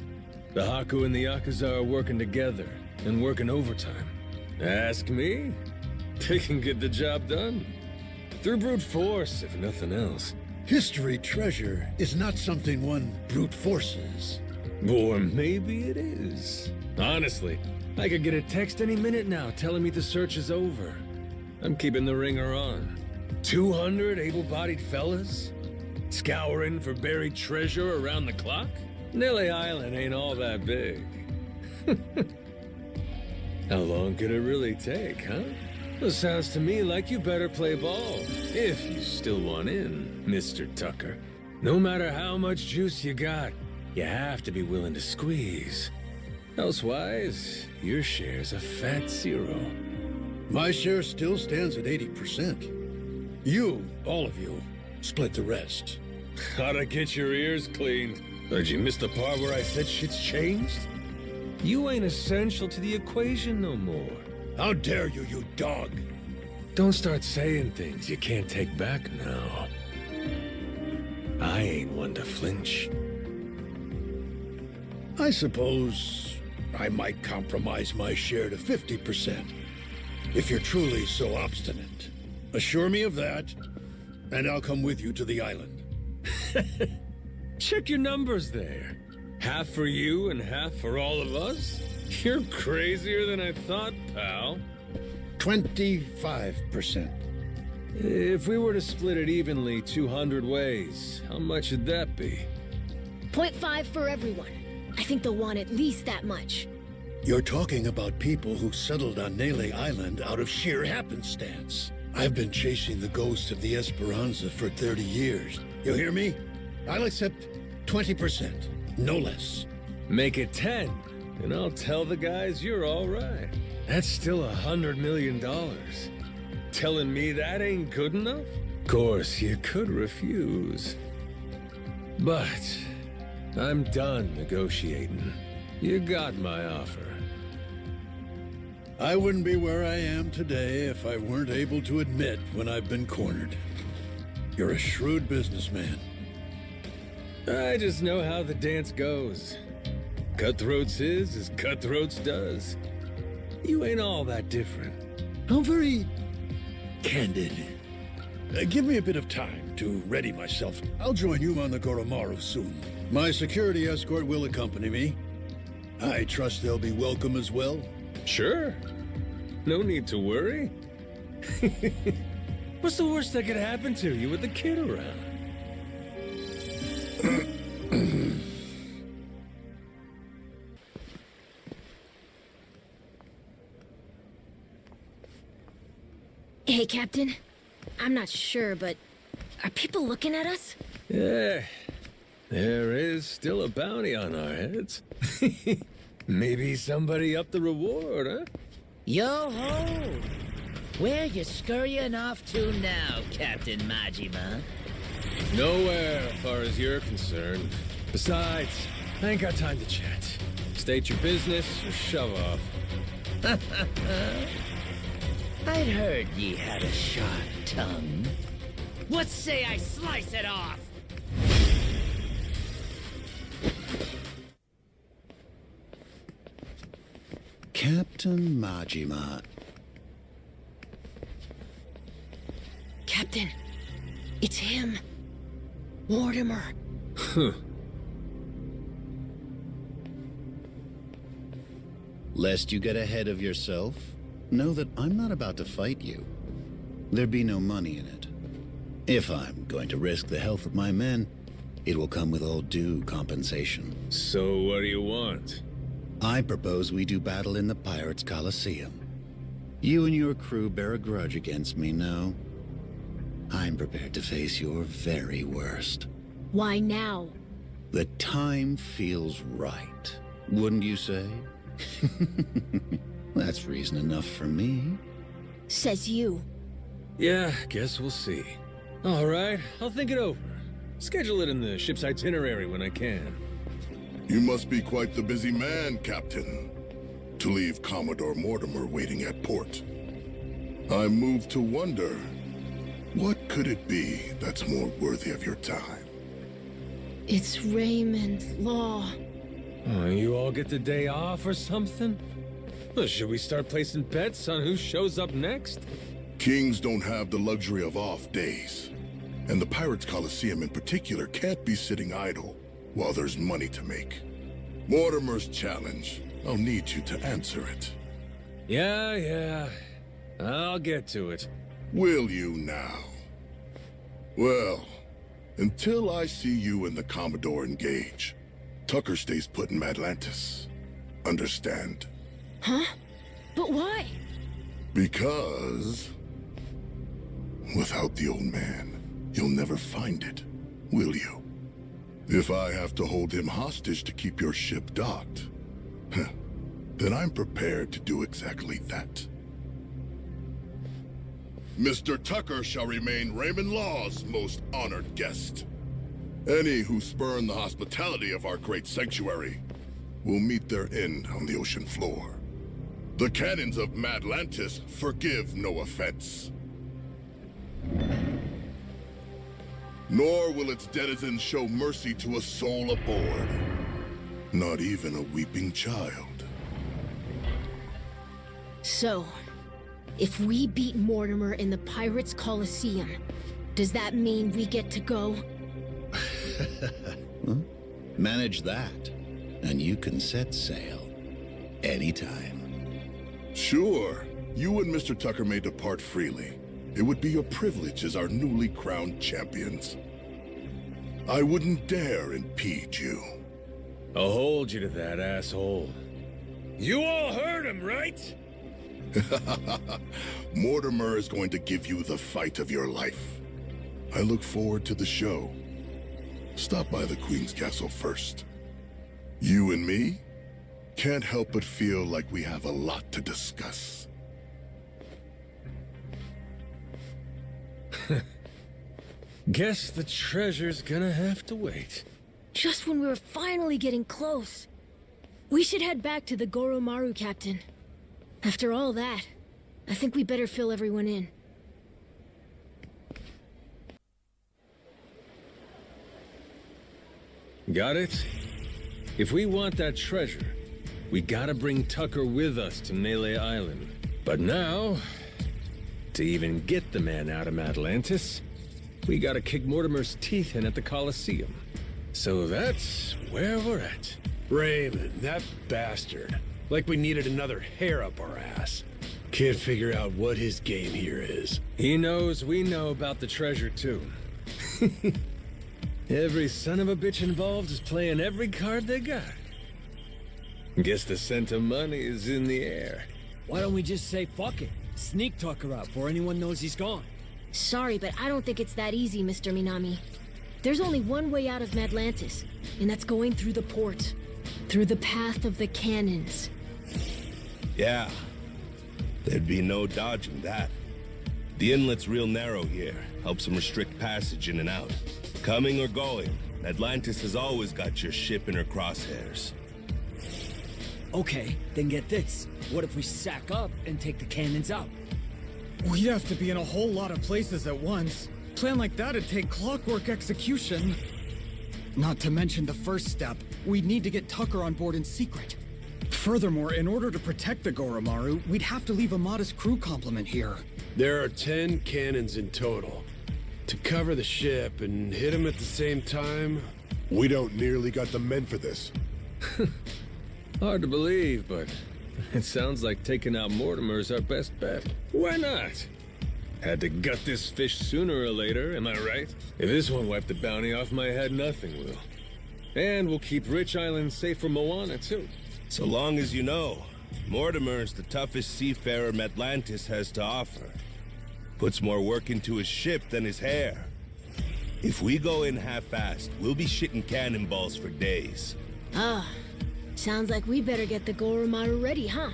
The Haku and the Yakuza are working together, and working overtime. Ask me, they can get the job done. Through brute force, if nothing else. History treasure is not something one brute forces. Or maybe it is. Honestly, I could get a text any minute now telling me the search is over. I'm keeping the ringer on. 200 able-bodied fellas? Scouring for buried treasure around the clock? Nale Island ain't all that big. How long could it really take, huh? Well, sounds to me like you better play ball, if you still want in, Mr. Tucker. No matter how much juice you got, you have to be willing to squeeze. Elsewise, your share's a fat 0. My share still stands at 80%. You, all of you, split the rest. How'd I get your ears cleaned? Did you miss the part where I said shit's changed? You ain't essential to the equation no more. How dare you, you dog! Don't start saying things you can't take back now. I ain't one to flinch. I suppose I might compromise my share to 50%, if you're truly so obstinate. Assure me of that, and I'll come with you to the island. Check your numbers there. Half for you and half for all of us? You're crazier than I thought, pal. 25%. If we were to split it evenly 200 ways, how much would that be? 0.5 for everyone. I think they'll want at least that much. You're talking about people who settled on Nale Island out of sheer happenstance. I've been chasing the ghost of the Esperanza for 30 years. You hear me? I'll accept 20%, no less. Make it 10, and I'll tell the guys you're all right. That's still $100 million. Telling me that ain't good enough? Of course, you could refuse. But I'm done negotiating. You got my offer. I wouldn't be where I am today if I weren't able to admit when I've been cornered. You're a shrewd businessman. I just know how the dance goes. Cutthroats is as cutthroats does. You ain't all that different. How very candid. Give me a bit of time to ready myself. I'll join you on the Goromaru soon. My security escort will accompany me. I trust they'll be welcome as well. Sure. No need to worry. What's the worst that could happen to you with the kid around? Hey, Captain. I'm not sure, but are people looking at us? Yeah. There is still a bounty on our heads. Maybe somebody upped the reward, huh? Yo-ho! Where you scurrying off to now, Captain Majima? Nowhere, as far as you're concerned. Besides, I ain't got time to chat. State your business or shove off. I'd heard ye had a sharp tongue. What say I slice it off? Captain Majima. Captain, it's him. Mortimer. Huh. Lest you get ahead of yourself, know that I'm not about to fight you. There'd be no money in it. If I'm going to risk the health of my men, it will come with all due compensation. So what do you want? I propose we do battle in the Pirates' Coliseum. You and your crew bear a grudge against me, no? I'm prepared to face your very worst. Why now? The time feels right, wouldn't you say? That's reason enough for me. Says you. Yeah, guess we'll see. All right, I'll think it over. Schedule it in the ship's itinerary when I can. You must be quite the busy man, Captain, to leave Commodore Mortimer waiting at port. I'm moved to wonder, what could it be that's more worthy of your time? It's Raymond Law. Oh, you all get the day off or something? Well, should we start placing bets on who shows up next? Kings don't have the luxury of off days. And the Pirates' Coliseum in particular can't be sitting idle while there's money to make. Mortimer's challenge. I'll need you to answer it. Yeah. I'll get to it. Will you now? Well, until I see you and the Commodore engage, Tucker stays put in Madlantis. Understand? Huh? But why? Because without the old man, you'll never find it, will you? If I have to hold him hostage to keep your ship docked, then I'm prepared to do exactly that. Mr. Tucker shall remain Raymond Law's most honored guest. Any who spurn the hospitality of our great sanctuary will meet their end on the ocean floor. The cannons of Madlantis forgive no offense. Nor will its denizens show mercy to a soul aboard. Not even a weeping child. So, if we beat Mortimer in the Pirates' Coliseum, does that mean we get to go? Manage that, and you can set sail anytime. Sure. You and Mr. Tucker may depart freely. It would be your privilege as our newly crowned champions. I wouldn't dare impede you. I'll hold you to that, asshole. You all heard him, right? Mortimer is going to give you the fight of your life. I look forward to the show. Stop by the Queen's Castle first. You and me can't help but feel like we have a lot to discuss. Guess the treasure's gonna have to wait. Just when we were finally getting close. We should head back to the Goro Maru, Captain. After all that, I think we better fill everyone in. Got it? If we want that treasure, we gotta bring Tucker with us to Nale Island. But now, to even get the man out of Madlantis, we gotta kick Mortimer's teeth in at the Coliseum. So that's where we're at. Raymond, that bastard. Like we needed another hair up our ass. Can't figure out what his game here is. He knows we know about the treasure, too. Every son of a bitch involved is playing every card they got. Guess the scent of money is in the air. Why don't we just say fuck it? Sneak Tucker out before anyone knows he's gone. Sorry, but I don't think it's that easy, Mr. Minami. There's only one way out of Madlantis, and that's going through the port. Through the path of the cannons. Yeah. There'd be no dodging that. The inlet's real narrow here. Helps them restrict passage in and out. Coming or going, Madlantis has always got your ship in her crosshairs. Okay, then get this. What if we sack up and take the cannons out? We'd have to be in a whole lot of places at once. Plan like that'd take clockwork execution. Not to mention the first step, we'd need to get Tucker on board in secret. Furthermore, in order to protect the Goromaru, we'd have to leave a modest crew complement here. There are 10 cannons in total. To cover the ship and hit them at the same time... We don't nearly got the men for this. Hard to believe, but it sounds like taking out Mortimer's our best bet. Why not? Had to gut this fish sooner or later, am I right? If this won't wipe the bounty off my head, nothing will. And we'll keep Rich Island safe for Moana, too. So long as you know, Mortimer's the toughest seafarer Madlantis has to offer. Puts more work into his ship than his hair. If we go in half-assed, we'll be shitting cannonballs for days. Sounds like we better get the Goromaru ready, huh?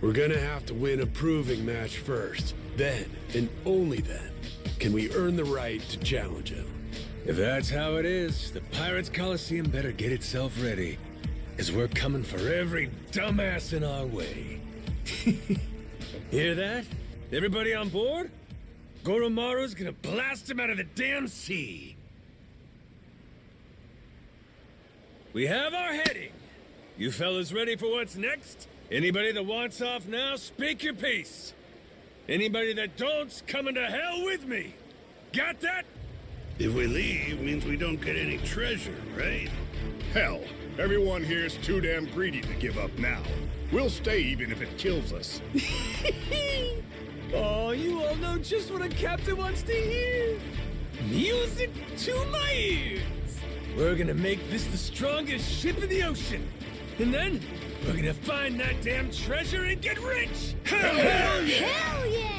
We're gonna have to win a proving match first. Then, and only then, can we earn the right to challenge him. If that's how it is, the Pirates' Coliseum better get itself ready. As we're coming for every dumbass in our way. Hear that? Everybody on board? Goromaru's gonna blast him out of the damn sea. We have our heading. You fellas ready for what's next? Anybody that wants off now, speak your piece. Anybody that don't's coming to hell with me. Got that? If we leave, means we don't get any treasure, right? Hell, everyone here's too damn greedy to give up now. We'll stay even if it kills us. Oh, you all know just what a captain wants to hear. Music to my ears. We're gonna make this the strongest ship in the ocean. And then, we're gonna find that damn treasure and get rich! Hell yeah! Hell yeah!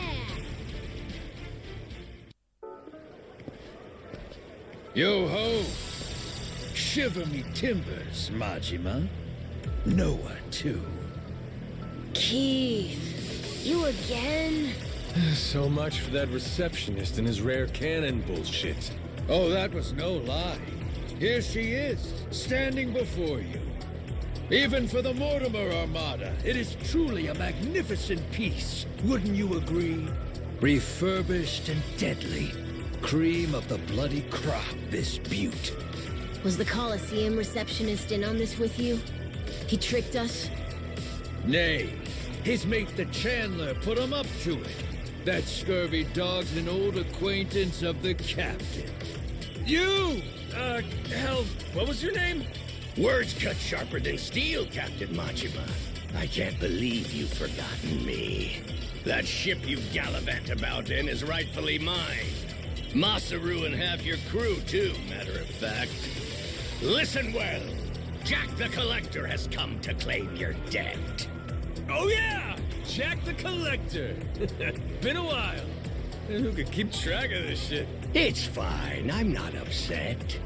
Yo-ho! Shiver me timbers, Majima. Noah, too. Keith, you again? So much for that receptionist and his rare cannon bullshit. Oh, that was no lie. Here she is, standing before you. Even for the Mortimer Armada, it is truly a magnificent piece. Wouldn't you agree? Refurbished and deadly. Cream of the bloody crop, this butte. Was the Coliseum receptionist in on this with you? He tricked us? Nay, his mate the Chandler put him up to it. That scurvy dog's an old acquaintance of the captain. You! Hell, what was your name? Words cut sharper than steel, Captain Majima. I can't believe you've forgotten me. That ship you gallivant about in is rightfully mine. Masaru and half your crew, too, matter of fact. Listen well. Jack the Collector has come to claim your debt. Oh yeah! Jack the Collector. Been a while. Who could keep track of this shit? It's fine. I'm not upset.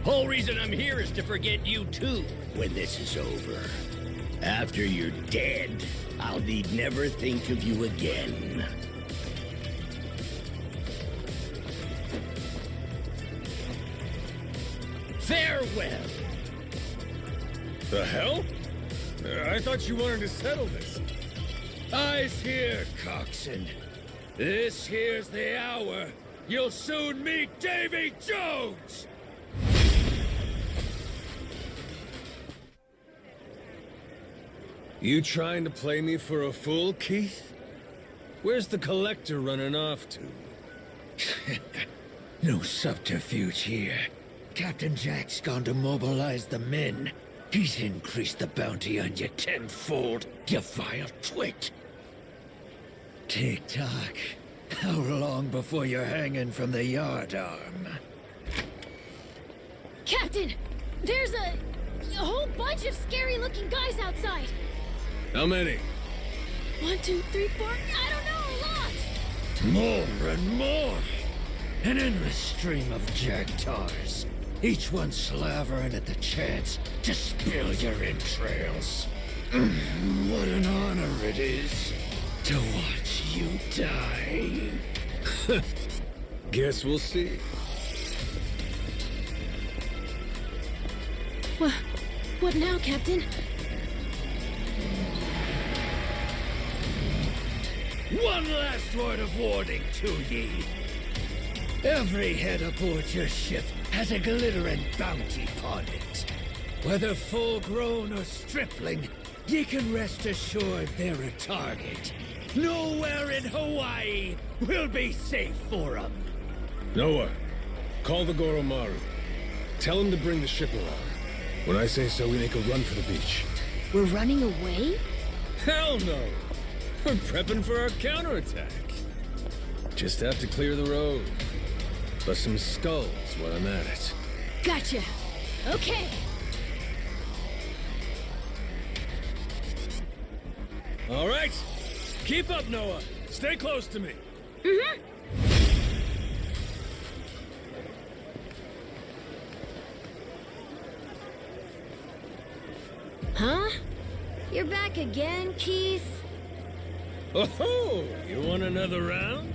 Whole reason I'm here is to forget you too when this is over. After you're dead, I'll need never think of you again. Farewell. The hell? I thought you wanted to settle this. Eyes here, coxswain. This here's the hour. You'll soon meet Davy Jones! You trying to play me for a fool, Keith? Where's the Collector running off to? No subterfuge here. Captain Jack's gone to mobilize the men. He's increased the bounty on you tenfold, you vile twit. Tick-tock. How long before you're hanging from the yardarm? Captain! There's a whole bunch of scary-looking guys outside! How many? 1, 2, 3, 4... I don't know, a lot! More and more! An endless stream of jagtars. Each one slavering at the chance to spill your entrails. What an honor it is to watch you die. Guess we'll see. What now, Captain? One last word of warning to ye. Every head aboard your ship has a glittering bounty upon it. Whether full-grown or stripling, ye can rest assured they're a target. Nowhere in Hawaii will be safe for 'em. Noah, call the Goro Maru. Tell him to bring the ship around. When I say so, we make a run for the beach. We're running away? Hell no! We're prepping for our counterattack. Just have to clear the road. Bust some skulls while I'm at it. Gotcha. Okay. All right. Keep up, Noah. Stay close to me. Mm-hmm. Huh? You're back again, Keith? Oh, you want another round?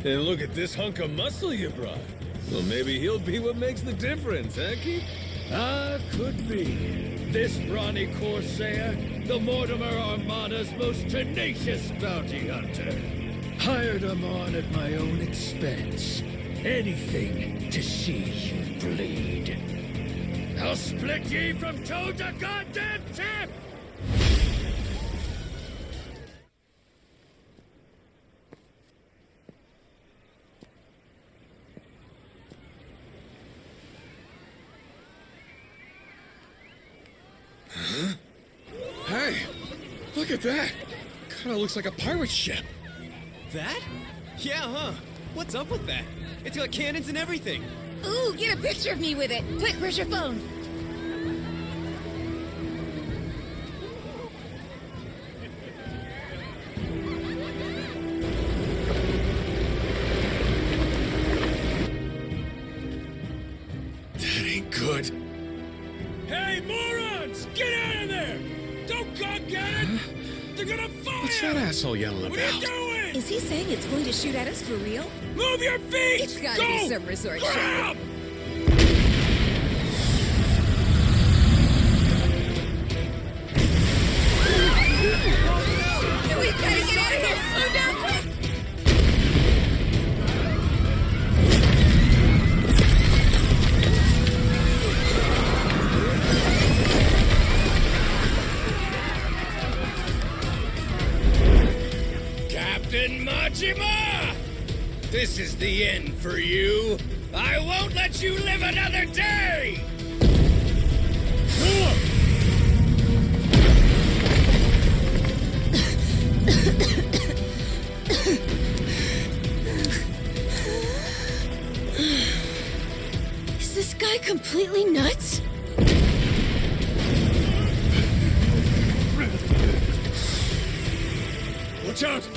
And look at this hunk of muscle you brought. Well, maybe he'll be what makes the difference, huh, Keith? Could be. This brawny corsair, the Mortimer Armada's most tenacious bounty hunter. Hired him on at my own expense. Anything to see you bleed. I'll split ye from toe to goddamn tip! Huh? Hey, look at that. Kinda looks like a pirate ship. That? Yeah, huh? What's up with that? It's got cannons and everything. Ooh, get a picture of me with it. Quick, where's your phone? That ain't good. Hey, morons! Get out of there! Don't go get it! They're gonna fire! What's that asshole yelling What about? are you doing? Is he saying it's going to shoot at us for real? Move your feet! It's gotta Go! be some resort Grab! shit. We gotta get out of here! Oh no, quick! Captain Majima! This is the end for you. I won't let you live another day! Is this guy completely nuts? Watch out!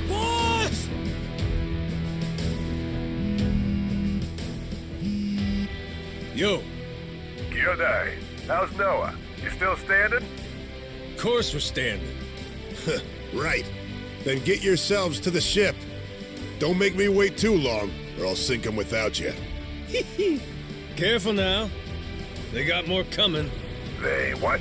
Boss! Yo. Kyodai, how's Noah? You still standing? Of course we're standing. Right. Then get yourselves to the ship. Don't make me wait too long, or I'll sink them without you. Careful now. They got more coming. They what?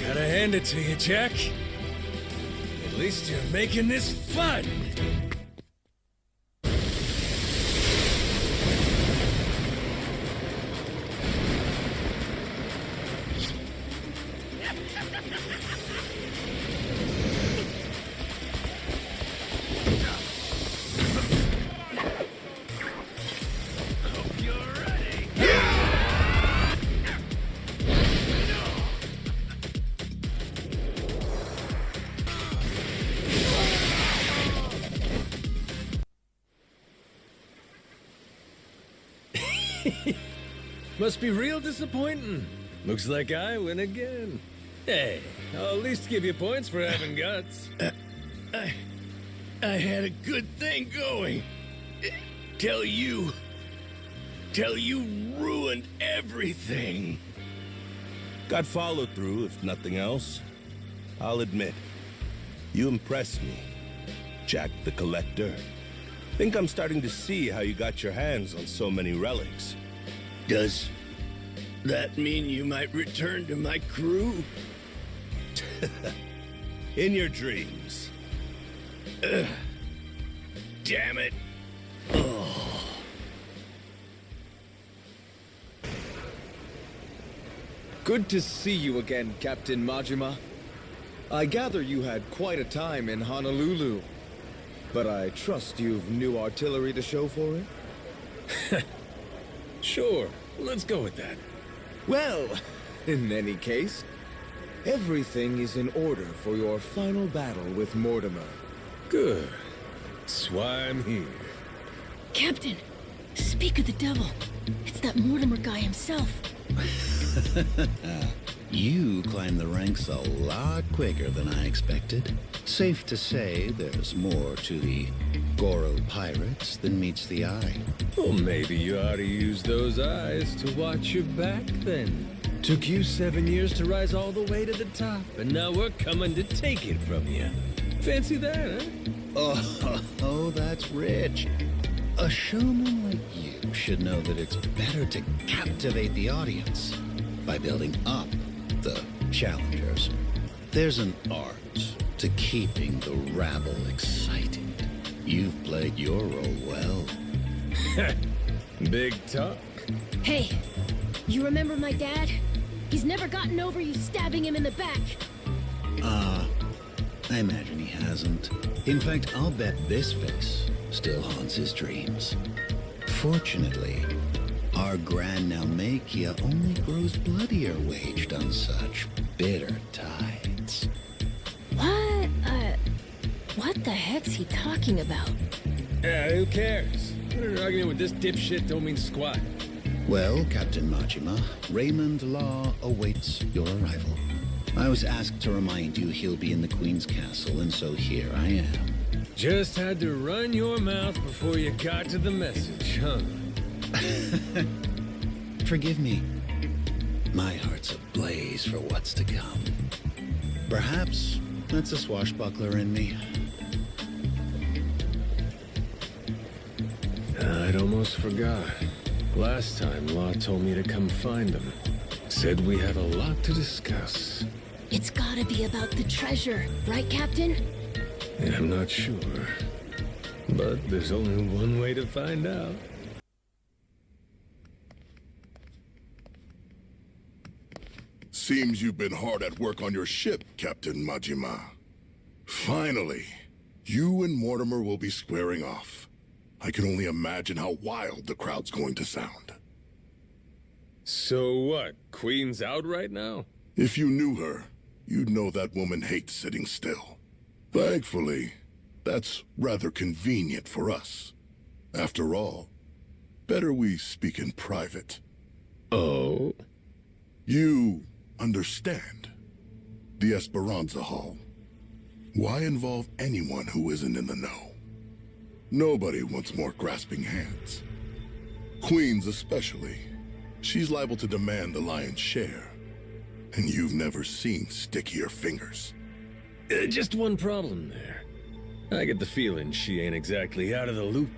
Gotta hand it to you, Jack. At least you're making this fun. Must be real disappointing. Looks like I win again. Hey, I'll at least give you points for having guts. I had a good thing going. Till you ruined everything. Got follow through, if nothing else. I'll admit, you impress me, Jack the Collector. Think I'm starting to see how you got your hands on so many relics. Does that mean you might return to my crew? In your dreams. Damn it. Good to see you again, Captain Majima. I gather you had quite a time in Honolulu, but I trust you've new artillery to show for it? Sure, let's go with that. Well, in any case, everything is in order for your final battle with Mortimer. Good. That's why I'm here. Captain, speak of the devil. It's that Mortimer guy himself. You climbed the ranks a lot quicker than I expected. Safe to say there's more to the Goro pirates than meets the eye. Well, maybe you ought to use those eyes to watch your back, then. Took you 7 years to rise all the way to the top, and now we're coming to take it from you. Fancy that, huh? Oh, that's rich. A showman like you should know that it's better to captivate the audience by building up the challengers. There's an art to keeping the rabble excited. You've played your role well. Big talk. Hey, you remember my dad? He's never gotten over you stabbing him in the back. I imagine he hasn't. In fact, I'll bet this face still haunts his dreams. Fortunately, our Grand Naumachia only grows bloodier waged on such bitter tides. What the heck's he talking about? Yeah, who cares? Arguing with this dipshit don't mean squat. Well, Captain Majima, Raymond Law awaits your arrival. I was asked to remind you he'll be in the Queen's castle, and so here I am. Just had to run your mouth before you got to the message, huh? Forgive me. My heart's ablaze for what's to come. Perhaps that's a swashbuckler in me. I'd almost forgot. Last time, Law told me to come find him. Said we have a lot to discuss. It's gotta be about the treasure, right, Captain? I'm not sure. But there's only one way to find out. Seems you've been hard at work on your ship, Captain Majima. Finally, you and Mortimer will be squaring off. I can only imagine how wild the crowd's going to sound. So what? Queen's out right now? If you knew her, you'd know that woman hates sitting still. Thankfully, that's rather convenient for us. After all, better we speak in private. Oh? You understand. The Esperanza Hall. Why involve anyone who isn't in the know? Nobody wants more grasping hands. Queens especially. She's liable to demand the lion's share. And you've never seen stickier fingers. Just one problem there. I get the feeling she ain't exactly out of the loop.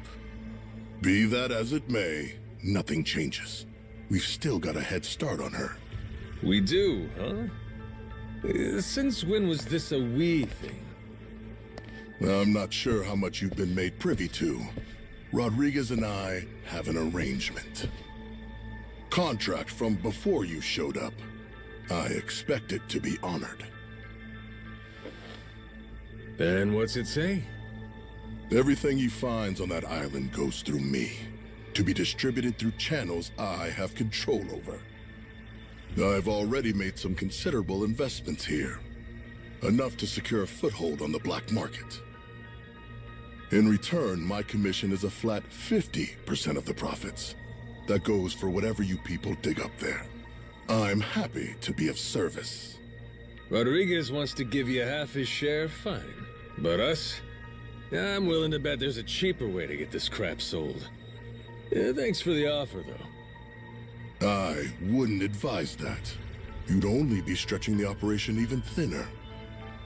Be that as it may, nothing changes. We've still got a head start on her. We do, huh? Since when was this a we thing? I'm not sure how much you've been made privy to. Rodriguez and I have an arrangement. Contract from before you showed up. I expect it to be honored. And what's it say? Everything he finds on that island goes through me, to be distributed through channels I have control over. I've already made some considerable investments here, enough to secure a foothold on the black market. In return, my commission is a flat 50% of the profits. That goes for whatever you people dig up there. I'm happy to be of service. Rodriguez wants to give you half his share, fine. But us? I'm willing to bet there's a cheaper way to get this crap sold. Thanks for the offer, though. I wouldn't advise that. You'd only be stretching the operation even thinner.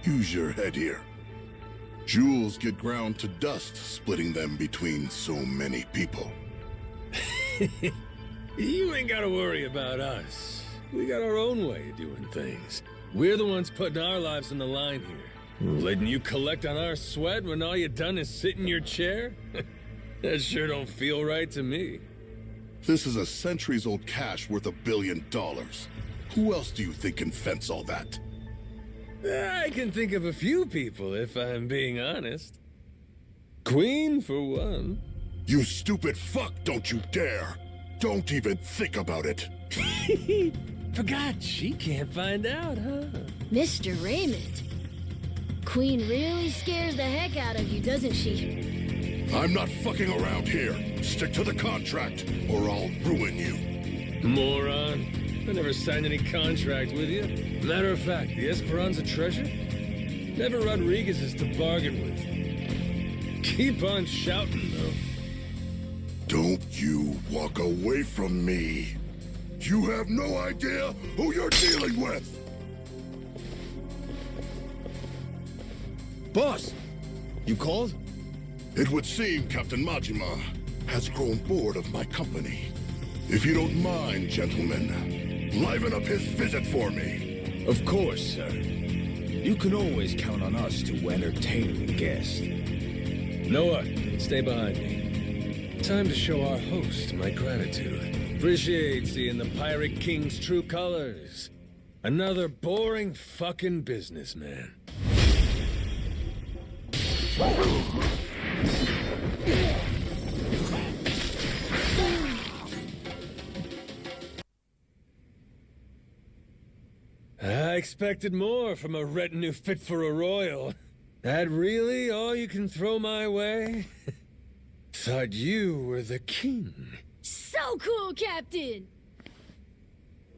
Use your head here. Jewels get ground to dust, splitting them between so many people. You ain't gotta worry about us. We got our own way of doing things. We're the ones putting our lives on the line here. Letting you collect on our sweat when all you done is sit in your chair? That sure don't feel right to me. This is a centuries-old cache worth $1 billion. Who else do you think can fence all that? I can think of a few people, if I'm being honest. Queen, for one. You stupid fuck, don't you dare! Don't even think about it! Forgot she can't find out, huh? Mr. Raymond. Queen really scares the heck out of you, doesn't she? I'm not fucking around here. Stick to the contract, or I'll ruin you. Moron. I never signed any contract with you. Matter of fact, the Esperanza treasure? Never Rodriguez's to bargain with. Keep on shouting, though. Don't you walk away from me. You have no idea who you're dealing with! Boss! You called? It would seem Captain Majima has grown bored of my company. If you don't mind, gentlemen, liven up his visit for me. Of course, sir. You can always count on us to entertain the guest. Noah, stay behind me. Time to show our host my gratitude. Appreciate seeing the Pirate King's true colors. Another boring fucking businessman. I expected more from a retinue fit for a royal. That really all you can throw my way? Thought you were the king. So cool, Captain!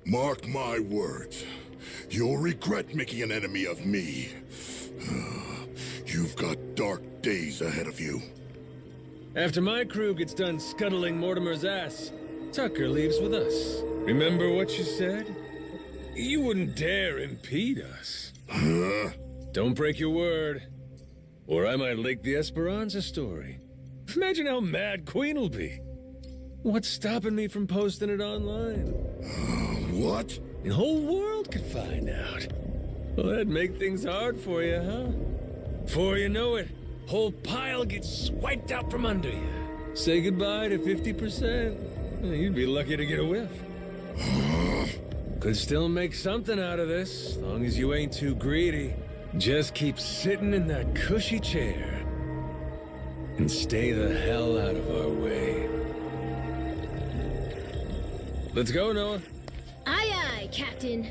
Mark my words. You'll regret making an enemy of me. You've got dark days ahead of you. After my crew gets done scuttling Mortimer's ass, Tucker leaves with us. Remember what you said? You wouldn't dare impede us. Don't break your word, or I might leak the Esperanza story. Imagine how mad Queen will be. What's stopping me from posting it online? What? The whole world could find out. Well, that'd make things hard for you, huh? Before you know it, whole pile gets swiped out from under you. Say goodbye to 50%. You'd be lucky to get a whiff. Could still make something out of this, as long as you ain't too greedy. Just keep sitting in that cushy chair. And stay the hell out of our way. Let's go, Noah. Aye, aye, Captain.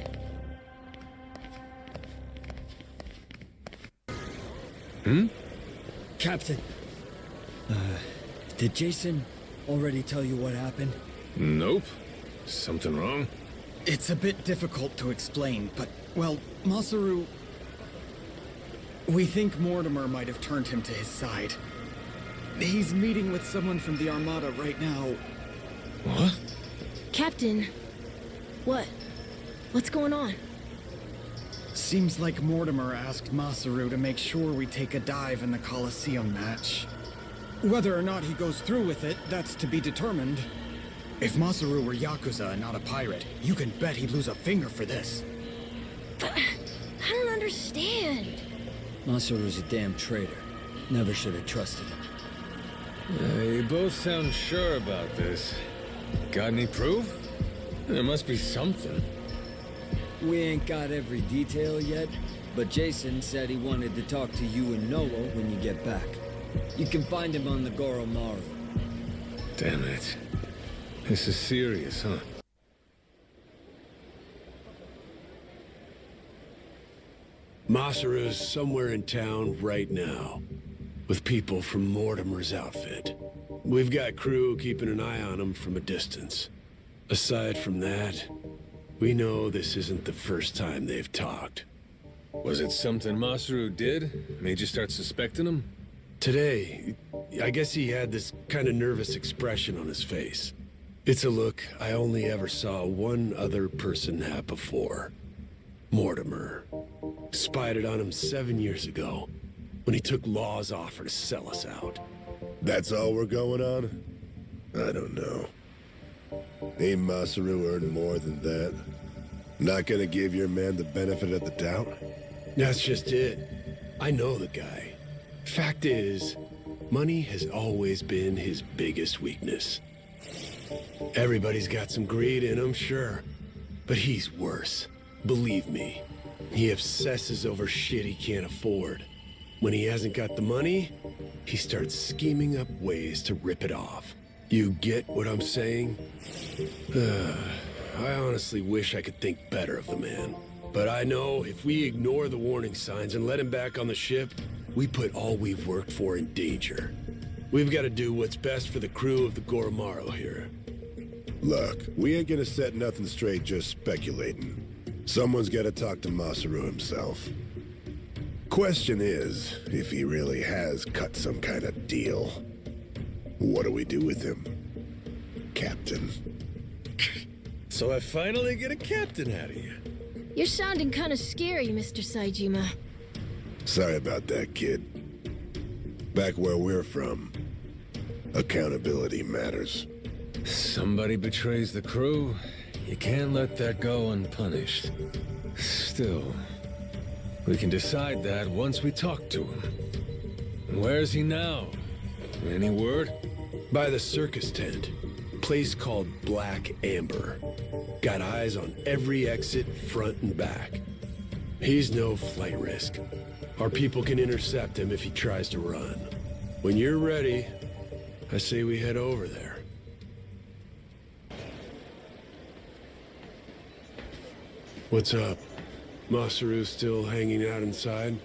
Captain, did Jason already tell you what happened? Nope. Something wrong? It's a bit difficult to explain, but, well, Masaru... We think Mortimer might have turned him to his side. He's meeting with someone from the Armada right now. What? Captain, what? What's going on? Seems like Mortimer asked Masaru to make sure we take a dive in the Coliseum match. Whether or not he goes through with it, that's to be determined. If Masaru were Yakuza and not a pirate, you can bet he'd lose a finger for this. But I don't understand. Masaru's a damn traitor. Never should have trusted him. You both sound sure about this. Got any proof? There must be something. We ain't got every detail yet, but Jason said he wanted to talk to you and Noah when you get back. You can find him on the Goro Maru. Damn it. This is serious, huh? Masaru's somewhere in town right now, with people from Mortimer's outfit. We've got crew keeping an eye on him from a distance. Aside from that, we know this isn't the first time they've talked. Was it something Masaru did? Made you start suspecting him? Today, I guess he had this kind of nervous expression on his face. It's a look I only ever saw one other person have before. Mortimer. Spied it on him 7 years ago, when he took Law's offer to sell us out. That's all we're going on? I don't know. Ain't Masaru earned more than that? Not gonna give your man the benefit of the doubt? That's just it. I know the guy. Fact is, money has always been his biggest weakness. Everybody's got some greed in him, sure. But he's worse. Believe me. He obsesses over shit he can't afford. When he hasn't got the money, he starts scheming up ways to rip it off. You get what I'm saying? I honestly wish I could think better of the man. But I know if we ignore the warning signs and let him back on the ship, we put all we've worked for in danger. We've got to do what's best for the crew of the Goromaru here. Look, we ain't gonna set nothing straight just speculating. Someone's gotta talk to Masaru himself. Question is, if he really has cut some kind of deal, what do we do with him? Captain. So I finally get a captain out of you. You're sounding kind of scary, Mr. Saejima. Sorry about that, kid. Back where we're from, accountability matters. Somebody betrays the crew. You can't let that go unpunished. Still, we can decide that once we talk to him. Where's he now? Any word? By the circus tent. Place called Black Amber. Got eyes on every exit, front and back. He's no flight risk. Our people can intercept him if he tries to run. When you're ready, I say we head over there. What's up? Masaru still hanging out inside?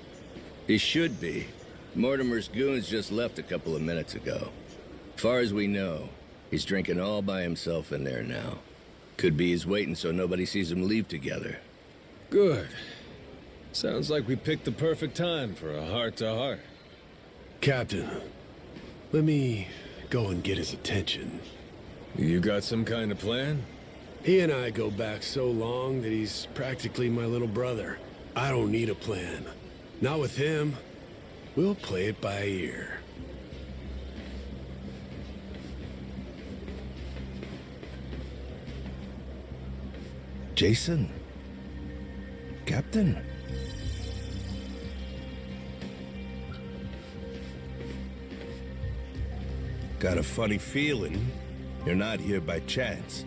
He should be. Mortimer's goons just left a couple of minutes ago. Far as we know, he's drinking all by himself in there now. Could be he's waiting so nobody sees him leave together. Good. Sounds like we picked the perfect time for a heart-to-heart. Captain, let me go and get his attention. You got some kind of plan? He and I go back so long that he's practically my little brother. I don't need a plan. Not with him. We'll play it by ear. Jason? Captain? Got a funny feeling you're not here by chance.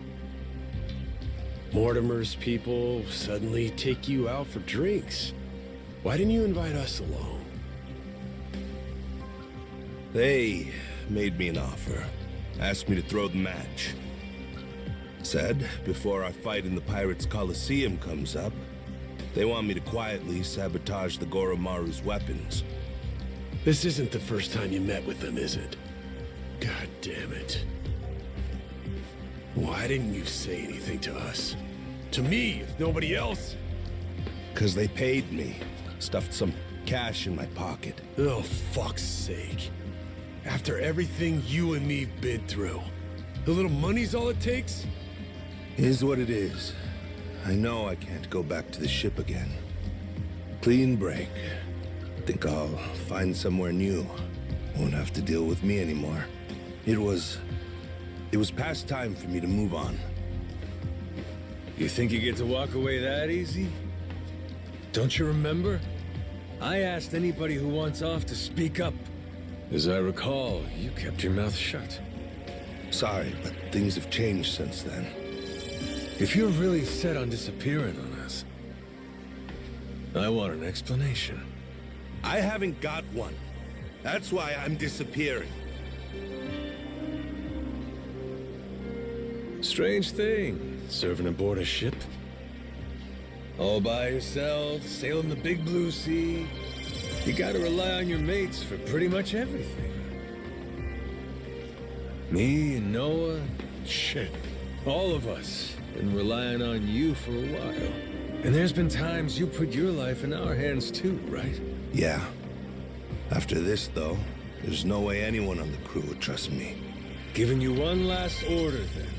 Mortimer's people suddenly take you out for drinks. Why didn't you invite us along? They made me an offer. Asked me to throw the match. Said, before our fight in the Pirates' Coliseum comes up, they want me to quietly sabotage the Goromaru's weapons. This isn't the first time you met with them, is it? God damn it. Why didn't you say anything to us? To me, if nobody else? 'Cause they paid me. Stuffed some cash in my pocket. Oh, fuck's sake. After everything you and me've been through, the little money's all it takes? Is what it is. I know I can't go back to the ship again. Clean break. Think I'll find somewhere new. Won't have to deal with me anymore. It was past time for me to move on. You think you get to walk away that easy? Don't you remember? I asked anybody who wants off to speak up. As I recall, you kept your mouth shut. Sorry, but things have changed since then. If you're really set on disappearing on us, I want an explanation. I haven't got one. That's why I'm disappearing. Strange thing, serving aboard a ship. All by yourself, sailing the big blue sea. You gotta rely on your mates for pretty much everything. Me and Noah, shit, all of us been relying on you for a while. And there's been times you put your life in our hands too, right? Yeah. After this, though, there's no way anyone on the crew would trust me. Giving you one last order, then.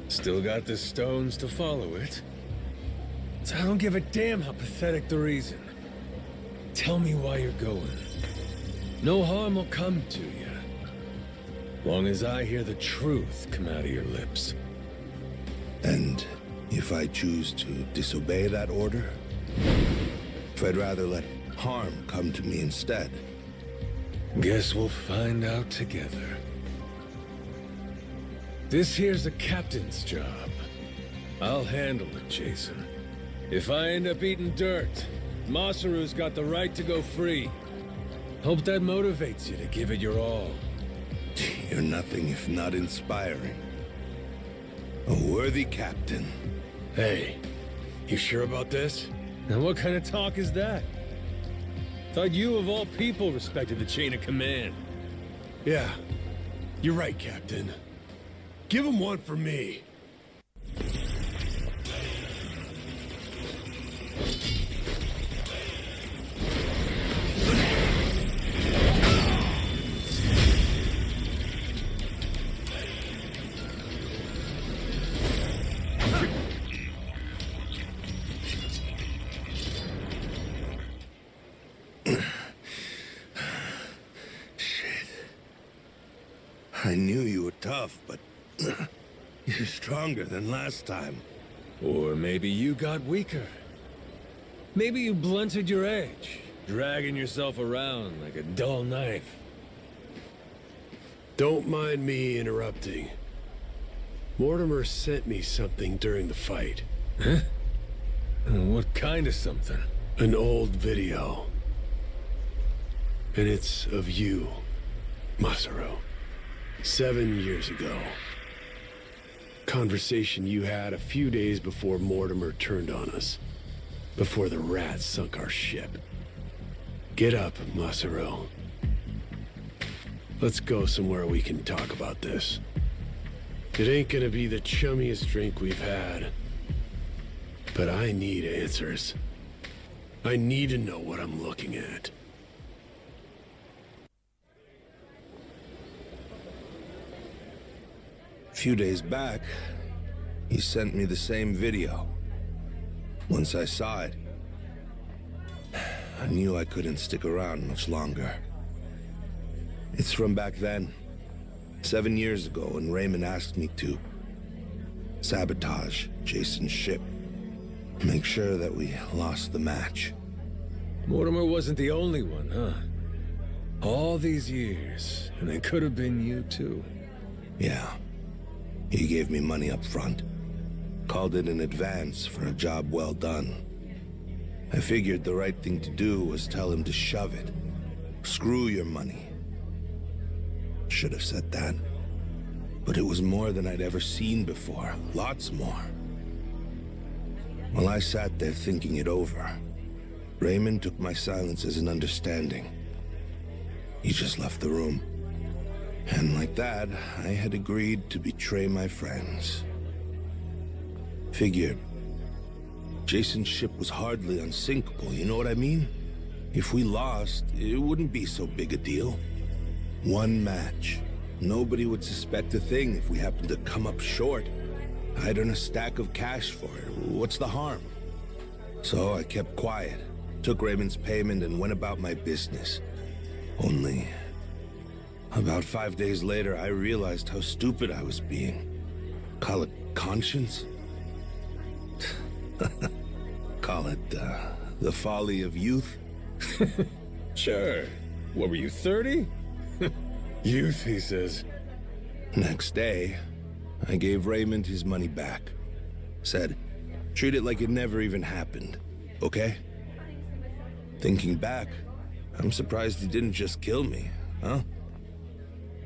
Still got the stones to follow it. So I don't give a damn how pathetic the reason. Tell me why you're going. No harm will come to you. Long as I hear the truth come out of your lips. And if I choose to disobey that order? If I'd rather let harm come to me instead? Guess we'll find out together. This here's a captain's job. I'll handle it, Jason. If I end up eating dirt, Masaru's got the right to go free. Hope that motivates you to give it your all. You're nothing if not inspiring. A worthy captain. Hey, you sure about this? Now what kind of talk is that? Thought you of all people respected the chain of command. Yeah, you're right, Captain. Give him one for me. I knew you were tough, but you're stronger than last time. Or maybe you got weaker. Maybe you blunted your edge, dragging yourself around like a dull knife. Don't mind me interrupting. Mortimer sent me something during the fight. Huh? What kind of something? An old video. And it's of you, Masaru. 7 years ago. Conversation you had a few days before Mortimer turned on us. Before the rats sunk our ship. Get up, Masaru. Let's go somewhere we can talk about this. It ain't gonna be the chummiest drink we've had. But I need answers. I need to know what I'm looking at. A few days back, he sent me the same video. Once I saw it, I knew I couldn't stick around much longer. It's from back then, 7 years ago, when Raymond asked me to. sabotage Jason's ship, make sure that we lost the match. Mortimer wasn't the only one, huh? All these years, and it could have been you too. Yeah. He gave me money up front. Called it an advance for a job well done. I figured the right thing to do was tell him to shove it. Screw your money. Should have said that. But it was more than I'd ever seen before. Lots more. While I sat there thinking it over, Raymond took my silence as an understanding. He just left the room. And like that, I had agreed to betray my friends. Figured Jason's ship was hardly unsinkable, you know what I mean? If we lost, it wouldn't be so big a deal. One match. Nobody would suspect a thing if we happened to come up short. I'd earn a stack of cash for it. What's the harm? So I kept quiet, took Raymond's payment, and went about my business. Only about 5 days later, I realized how stupid I was being. Call it conscience? Call it, the folly of youth? Sure. What were you, 30? Youth, he says. Next day, I gave Raymond his money back. Said, treat it like it never even happened, okay? Thinking back, I'm surprised he didn't just kill me, huh?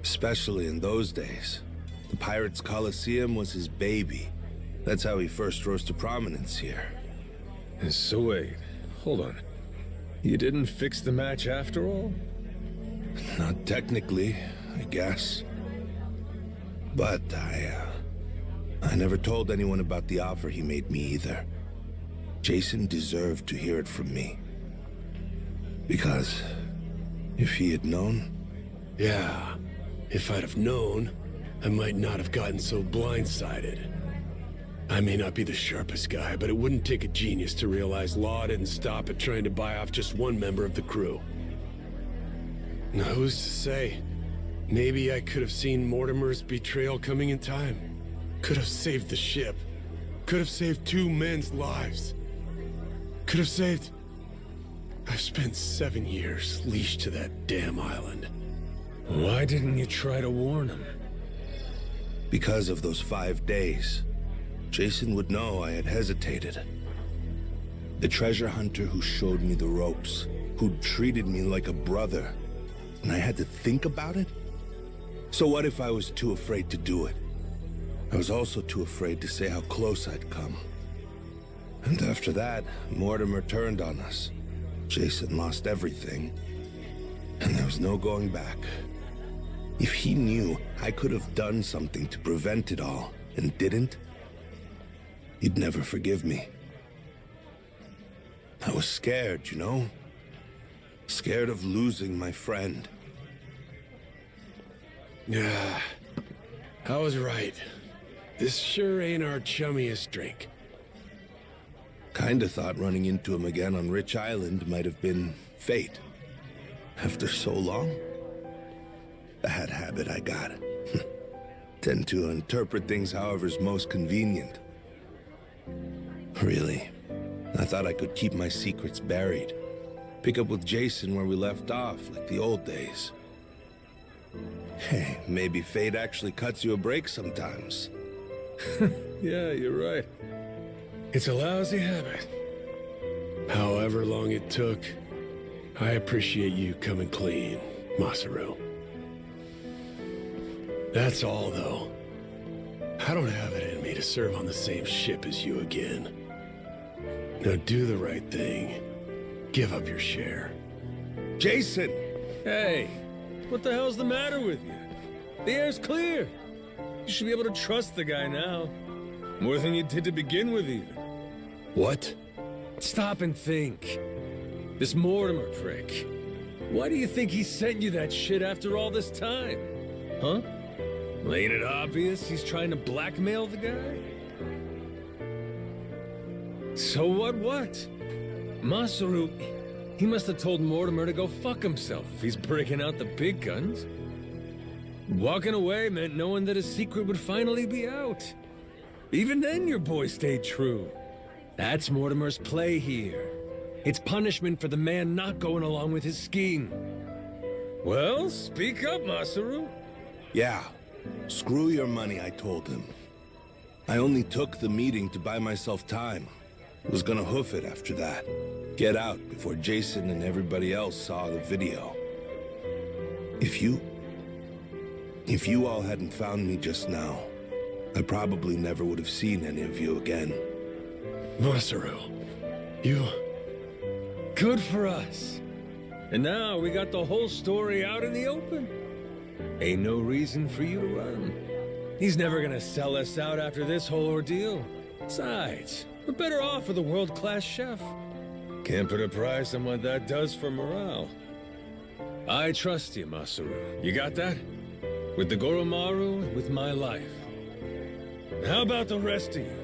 Especially in those days. The Pirates' Coliseum was his baby. That's how he first rose to prominence here. So wait, hold on. You didn't fix the match after all? Not technically, I guess. But I never told anyone about the offer he made me either. Jason deserved to hear it from me. Because if he had known... Yeah, if I'd have known, I might not have gotten so blindsided. I may not be the sharpest guy, but it wouldn't take a genius to realize Law didn't stop at trying to buy off just one member of the crew. Now, who's to say? Maybe I could have seen Mortimer's betrayal coming in time. Could have saved the ship. Could have saved 2 men's lives. Could have saved... I've spent 7 years leashed to that damn island. Why didn't you try to warn him? Because of those 5 days. Jason would know I had hesitated. The treasure hunter who showed me the ropes, who treated me like a brother, and I had to think about it? So what if I was too afraid to do it? I was also too afraid to say how close I'd come. And after that, Mortimer turned on us. Jason lost everything, and there was no going back. If he knew I could have done something to prevent it all, and didn't, he'd never forgive me. I was scared, you know? Scared of losing my friend. Yeah, I was right. This sure ain't our chummiest drink. Kinda thought running into him again on Rich Island might have been fate. After so long? Bad habit I got. Tend to interpret things however's most convenient. Really, I thought I could keep my secrets buried. Pick up with Jason where we left off, like the old days. Hey, maybe fate actually cuts you a break sometimes. Yeah, you're right. It's a lousy habit. However long it took, I appreciate you coming clean, Masaru. That's all, though. I don't have it in me to serve on the same ship as you again. Now do the right thing. Give up your share. Jason! Hey, what the hell's the matter with you? The air's clear. You should be able to trust the guy now. More than you did to begin with, even. What? Stop and think. This Mortimer prick. Why do you think he sent you that shit after all this time? Huh? Well, ain't it obvious he's trying to blackmail the guy? So what? Masaru, he must have told Mortimer to go fuck himself if he's breaking out the big guns. Walking away meant knowing that his secret would finally be out. Even then, your boy stayed true. That's Mortimer's play here. It's punishment for the man not going along with his scheme. Well, speak up, Masaru. Yeah. Screw your money, I told him. I only took the meeting to buy myself time. Was gonna hoof it after that. Get out before Jason and everybody else saw the video. If you all hadn't found me just now, I probably never would have seen any of you again. Masaru, you... Good for us. And now we got the whole story out in the open. Ain't no reason for you to run. He's never gonna sell us out after this whole ordeal. Besides, we're better off with a world-class chef. Can't put a price on what that does for morale. I trust you, Masaru. You got that? With the Goromaru, with my life. How about the rest of you?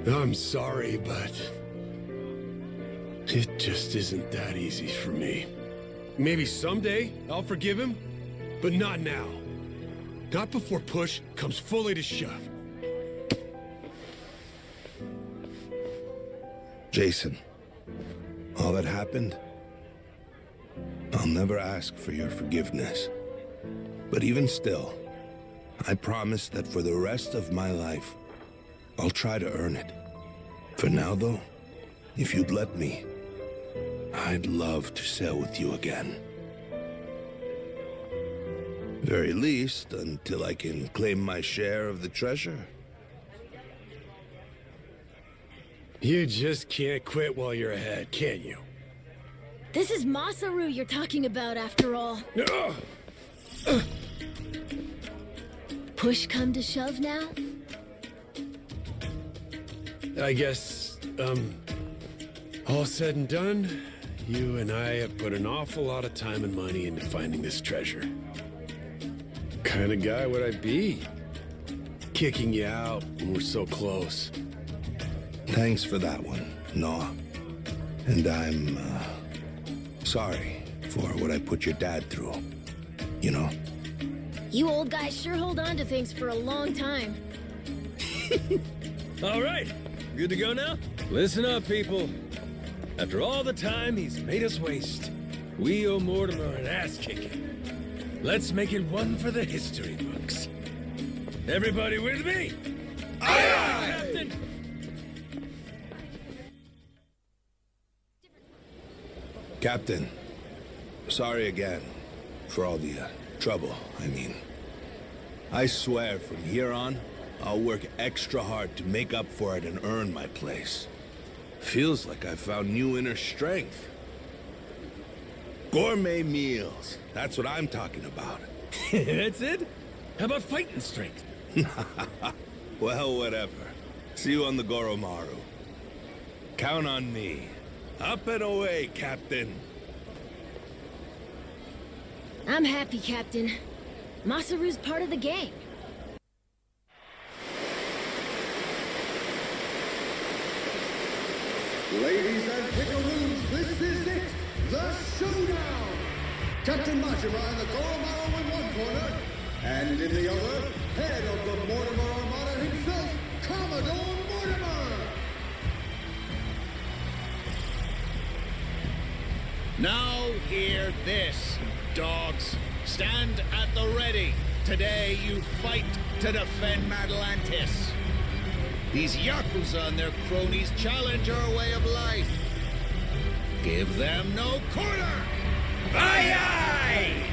I'm sorry, but it just isn't that easy for me. Maybe someday I'll forgive him, but not now. Not before push comes fully to shove. Jason, all that happened, I'll never ask for your forgiveness. But even still, I promise that for the rest of my life, I'll try to earn it. For now, though, if you'd let me, I'd love to sail with you again. Very least, until I can claim my share of the treasure. You just can't quit while you're ahead, can you? This is Masaru you're talking about, after all. Push come to shove now? I guess, all said and done, you and I have put an awful lot of time and money into finding this treasure. What kind of guy would I be? Kicking you out when we're so close. Thanks for that one, Noah. And I'm, sorry for what I put your dad through. You know? You old guys sure hold on to things for a long time. All right, good to go now? Listen up, people. After all the time he's made us waste, we owe Mortimer an ass-kicking. Let's make it one for the history books. Everybody with me? Aye, aye, Captain! Captain, sorry again for all the trouble, I mean. I swear from here on, I'll work extra hard to make up for it and earn my place. Feels like I found new inner strength. Gourmet meals, that's what I'm talking about. That's it? How about fighting strength? Well, whatever. See you on the Goromaru. Count on me. Up and away, Captain. I'm happy, Captain. Masaru's part of the gang. Ladies and pickaroos, this is it, the showdown! Captain Majima in the Goromaru in one corner, and in the other, head of the Mortimer Armada himself, Commodore Mortimer! Now hear this, dogs. Stand at the ready. Today you fight to defend Madlantis. These Yakuza and their cronies challenge our way of life. Give them no quarter! Aye, aye!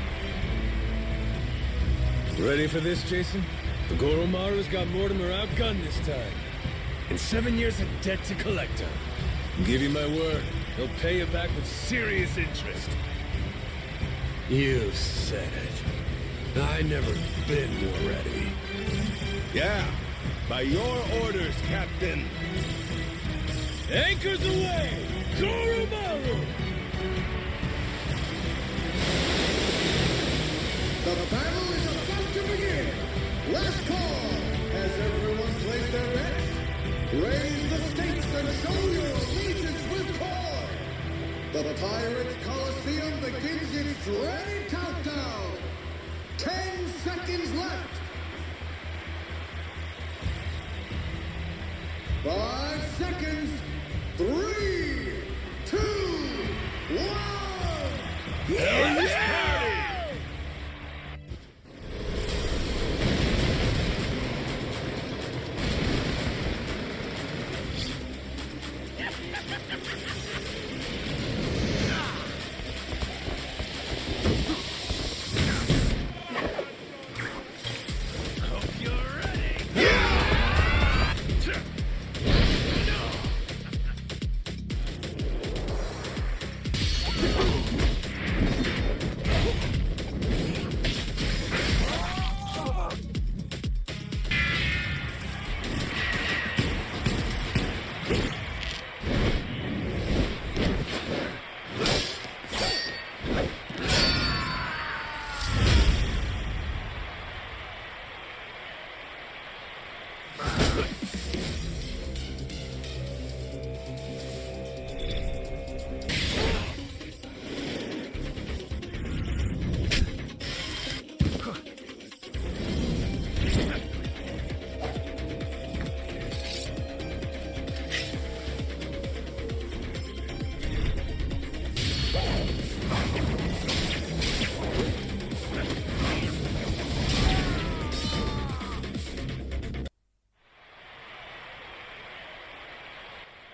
Ready for this, Jason? The Goromaru's got Mortimer outgunned this time. And 7 years of debt to collect on. I'll give you my word, he'll pay you back with serious interest. You said it. I never been more ready. Yeah, by your orders, Captain. Anchors away! Goromaru! The battle is about to begin! Last call! Has everyone placed their bets? Raise the stakes and show your allegiance with Koi! The Pirates Coliseum begins its dreaded countdown! 10, 10 seconds left. 5 seconds. 3, 2, 1.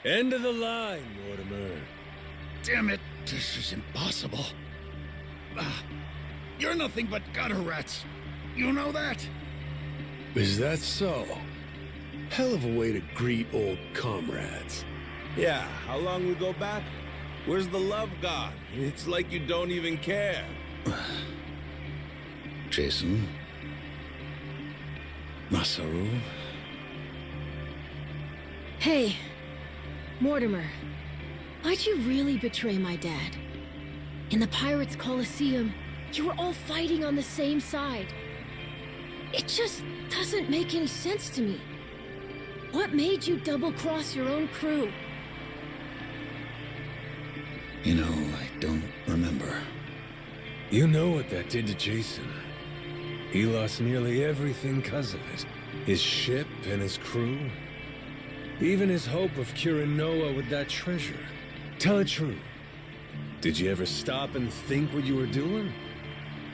End of the line, Mortimer. Damn it, this is impossible. You're nothing but gutter rats. You know that? Is that so? Hell of a way to greet old comrades. Yeah, how long we go back? Where's the love god? It's like you don't even care. Jason? Masaru? Hey, Mortimer. Why'd you really betray my dad? In the Pirates' Coliseum, you were all fighting on the same side. It just doesn't make any sense to me. What made you double-cross your own crew? You know, I don't remember. You know what that did to Jason. He lost nearly everything because of it. His ship and his crew. Even his hope of curing Noah with that treasure. Tell it true. Did you ever stop and think what you were doing?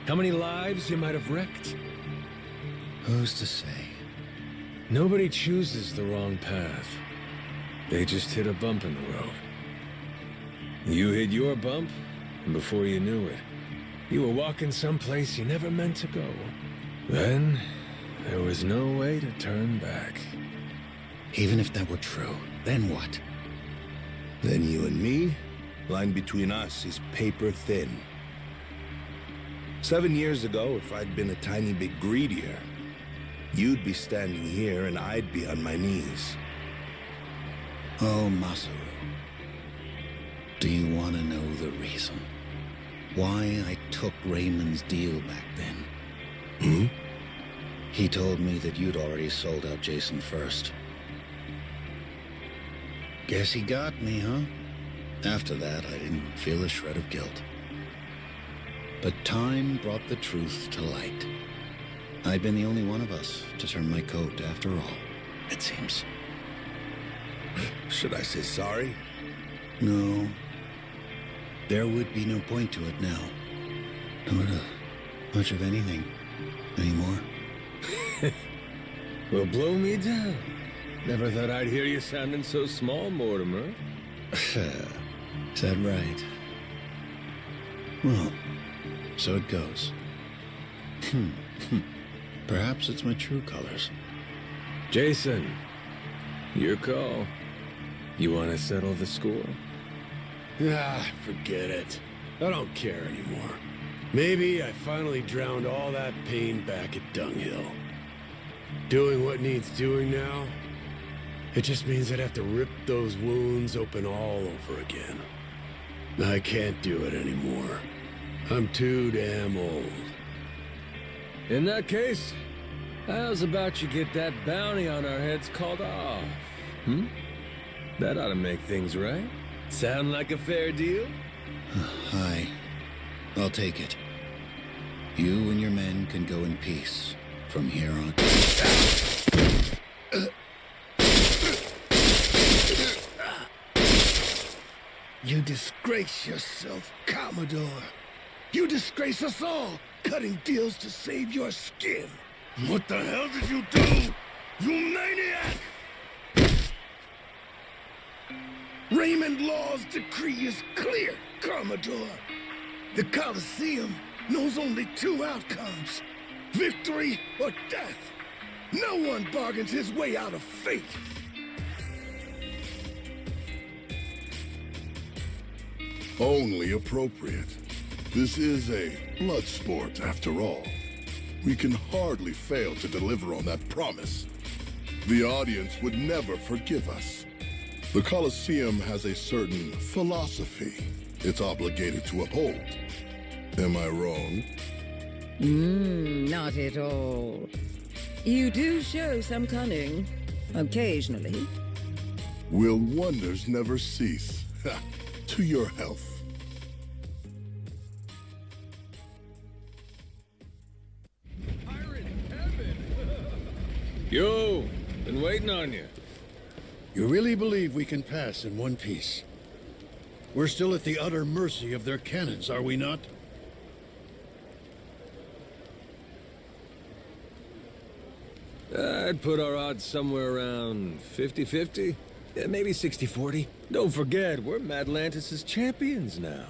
How many lives you might have wrecked? Who's to say? Nobody chooses the wrong path. They just hit a bump in the road. You hit your bump, and before you knew it, you were walking someplace you never meant to go. Then, there was no way to turn back. Even if that were true, then what? Then you and me, line between us is paper thin. 7 years ago, if I'd been a tiny bit greedier, you'd be standing here and I'd be on my knees. Oh, Masaru. Do you want to know the reason? Why I took Raymond's deal back then? Hmm? He told me that you'd already sold out Jason first. Guess he got me, huh? After that, I didn't feel a shred of guilt. But time brought the truth to light. I'd been the only one of us to turn my coat after all, it seems. Should I say sorry? No. There would be no point to it now. Nor to much of anything anymore. Well, blow me down. Never thought I'd hear you sounding so small, Mortimer. Is that right? Well, so it goes. Perhaps it's my true colors. Jason, your call. You want to settle the score? Forget it. I don't care anymore. Maybe I finally drowned all that pain back at Dunghill. Doing what needs doing now, it just means I'd have to rip those wounds open all over again. I can't do it anymore. I'm too damn old. In that case, how's about you get that bounty on our heads called off? That ought to make things right. Sound like a fair deal? I'll take it. You and your men can go in peace from here on. You disgrace yourself, Commodore. You disgrace us all, cutting deals to save your skin. What the hell did you do, you maniac? Raymond Law's decree is clear, Commodore. The Coliseum knows only two outcomes: victory or death. No one bargains his way out of fate. Only appropriate. This is a blood sport, after all. We can hardly fail to deliver on that promise. The audience would never forgive us. The Coliseum has a certain philosophy it's obligated to uphold. Am I wrong? Not at all. You do show some cunning, occasionally. Will wonders never cease? Ha! To your health. Yo, been waiting on you. You really believe we can pass in one piece? We're still at the utter mercy of their cannons, are we not? I'd put our odds somewhere around 50-50. Yeah, maybe 60-40. Don't forget, we're Madlantis' champions now.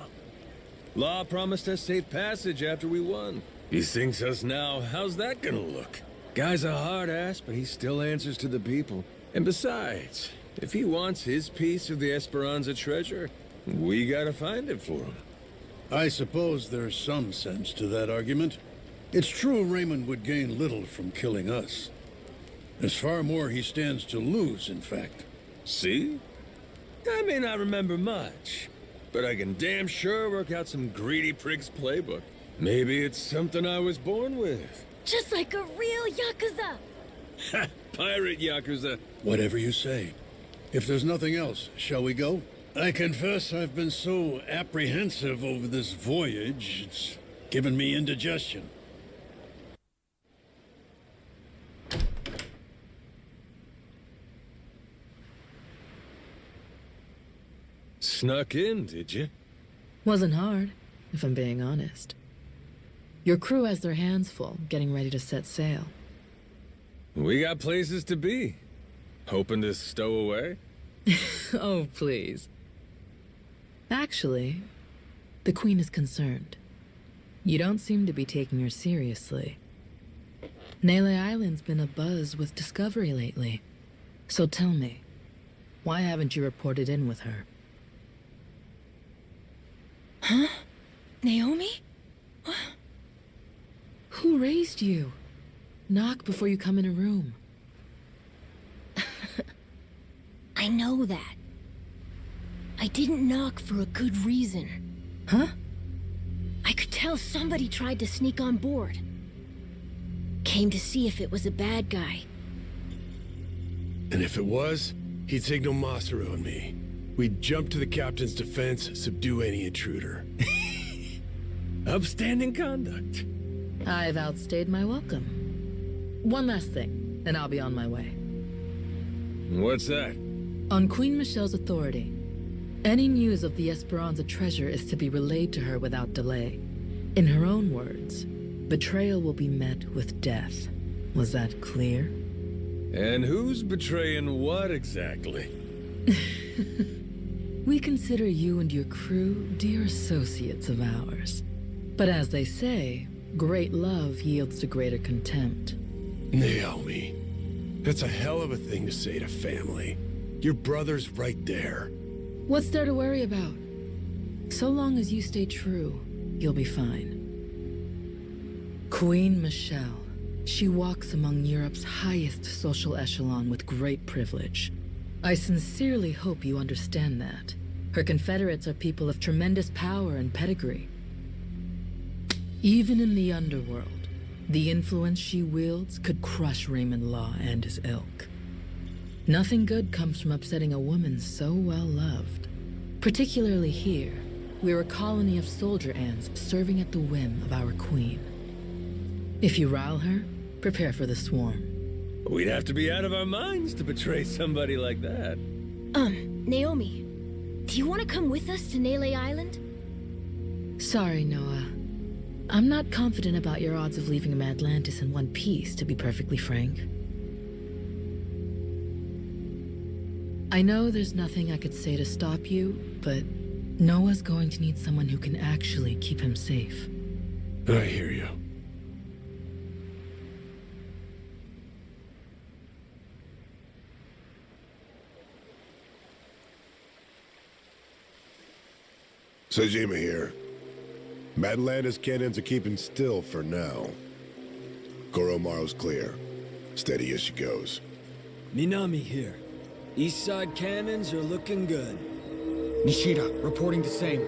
Law promised us safe passage after we won. He sinks us now. How's that gonna look? Guy's a hard ass, but he still answers to the people. And besides, if he wants his piece of the Esperanza treasure, we gotta find it for him. I suppose there's some sense to that argument. It's true Raymond would gain little from killing us. There's far more he stands to lose, in fact. See? I may not remember much, but I can damn sure work out some greedy prig's playbook. Maybe it's something I was born with. Just like a real Yakuza! Ha! Pirate Yakuza. Whatever you say. If there's nothing else, shall we go? I confess I've been so apprehensive over this voyage, it's given me indigestion. Snuck in, did you? Wasn't hard, if I'm being honest. Your crew has their hands full, getting ready to set sail. We got places to be. Hoping to stow away? Oh, please. Actually, the Queen is concerned. You don't seem to be taking her seriously. Nale Island's been abuzz with discovery lately. So tell me, why haven't you reported in with her? Huh? Naomi? Who raised you? Knock before you come in a room. I know that. I didn't knock for a good reason. Huh? I could tell somebody tried to sneak on board. Came to see if it was a bad guy. And if it was, he'd signal Masaru and me. We'd jump to the captain's defense, subdue any intruder. Upstanding conduct. I've outstayed my welcome. One last thing, and I'll be on my way. What's that? On Queen Michelle's authority, any news of the Esperanza treasure is to be relayed to her without delay. In her own words, betrayal will be met with death. Was that clear? And who's betraying what exactly? We consider you and your crew dear associates of ours. But as they say, great love yields to greater contempt. Naomi, that's a hell of a thing to say to family. Your brother's right there. What's there to worry about? So long as you stay true, you'll be fine. Queen Michelle. She walks among Europe's highest social echelon with great privilege. I sincerely hope you understand that. Her confederates are people of tremendous power and pedigree. Even in the underworld, the influence she wields could crush Raymond Law and his ilk. Nothing good comes from upsetting a woman so well loved. Particularly here, we're a colony of soldier ants serving at the whim of our queen. If you rile her, prepare for the swarm. We'd have to be out of our minds to betray somebody like that. Naomi, do you want to come with us to Nale Island? Sorry, Noah. I'm not confident about your odds of leaving Madlantis in one piece, to be perfectly frank. I know there's nothing I could say to stop you, but Noah's going to need someone who can actually keep him safe. I hear you. Majima here. Madlantis cannons are keeping still for now. Goromaro's clear. Steady as she goes. Minami here. East side cannons are looking good. Nishida, reporting the same.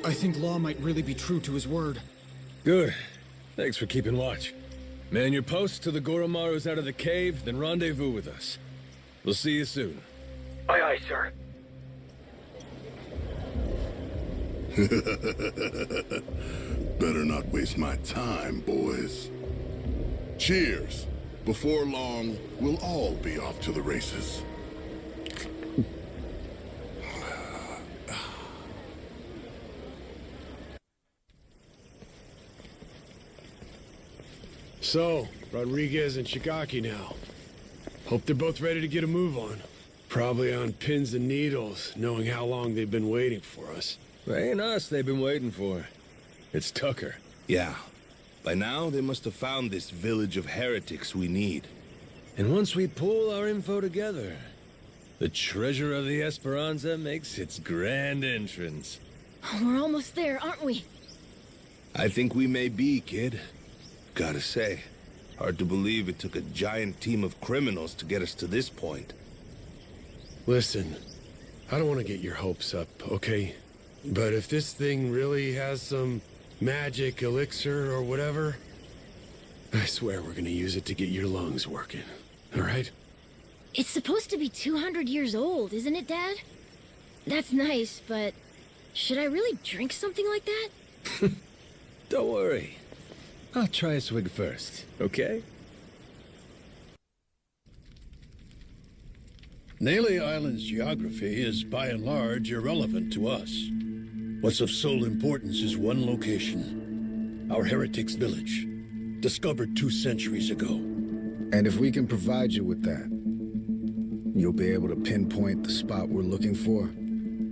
I think Law might really be true to his word. Good. Thanks for keeping watch. Man your posts till the Goromaru's out of the cave, then rendezvous with us. We'll see you soon. Aye, aye, sir. Better not waste my time, boys. Cheers. Before long, we'll all be off to the races. So, Rodriguez and Shigaki now. Hope they're both ready to get a move on. Probably on pins and needles, knowing how long they've been waiting for us. It ain't us they've been waiting for. It's Tucker. Yeah. By now, they must have found this village of heretics we need. And once we pull our info together, the treasure of the Esperanza makes its grand entrance. Oh, we're almost there, aren't we? I think we may be, kid. Gotta say, hard to believe it took a giant team of criminals to get us to this point. Listen, I don't want to get your hopes up, okay? But if this thing really has some magic elixir or whatever, I swear we're gonna use it to get your lungs working, all right? It's supposed to be 200 years old, isn't it, Dad? That's nice, but should I really drink something like that? Don't worry. I'll try a swig first, okay? Nale Island's geography is by and large irrelevant to us. What's of sole importance is one location. Our heretics village, discovered 2 centuries ago. And if we can provide you with that, you'll be able to pinpoint the spot we're looking for?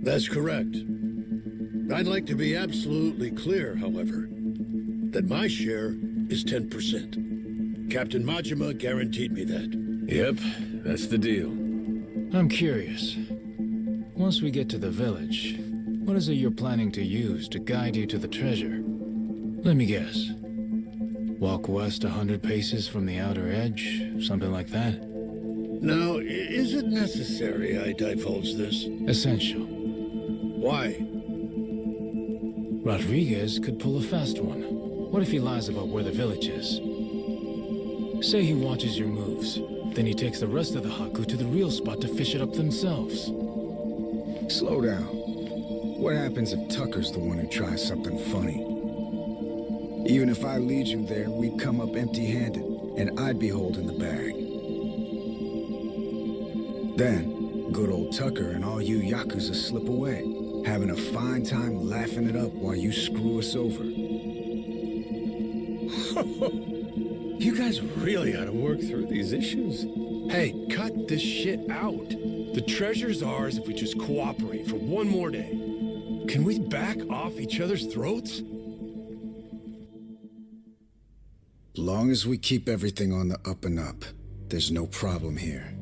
That's correct. I'd like to be absolutely clear, however, that my share is 10%. Captain Majima guaranteed me that. Yep, that's the deal. I'm curious. Once we get to the village, what is it you're planning to use to guide you to the treasure? Let me guess. Walk west 100 paces from the outer edge, something like that? Now, is it necessary I divulge this? Essential. Why? Rodriguez could pull a fast one. What if he lies about where the village is? Say he watches your moves, then he takes the rest of the Haku to the real spot to fish it up themselves. Slow down. What happens if Tucker's the one who tries something funny? Even if I lead you there, we'd come up empty-handed, and I'd be holding the bag. Then, good old Tucker and all you Yakuza slip away, having a fine time laughing it up while you screw us over. You guys really ought to work through these issues. Hey, cut this shit out. The treasure's ours if we just cooperate for one more day. Can we back off each other's throats? As long as we keep everything on the up and up, there's no problem here.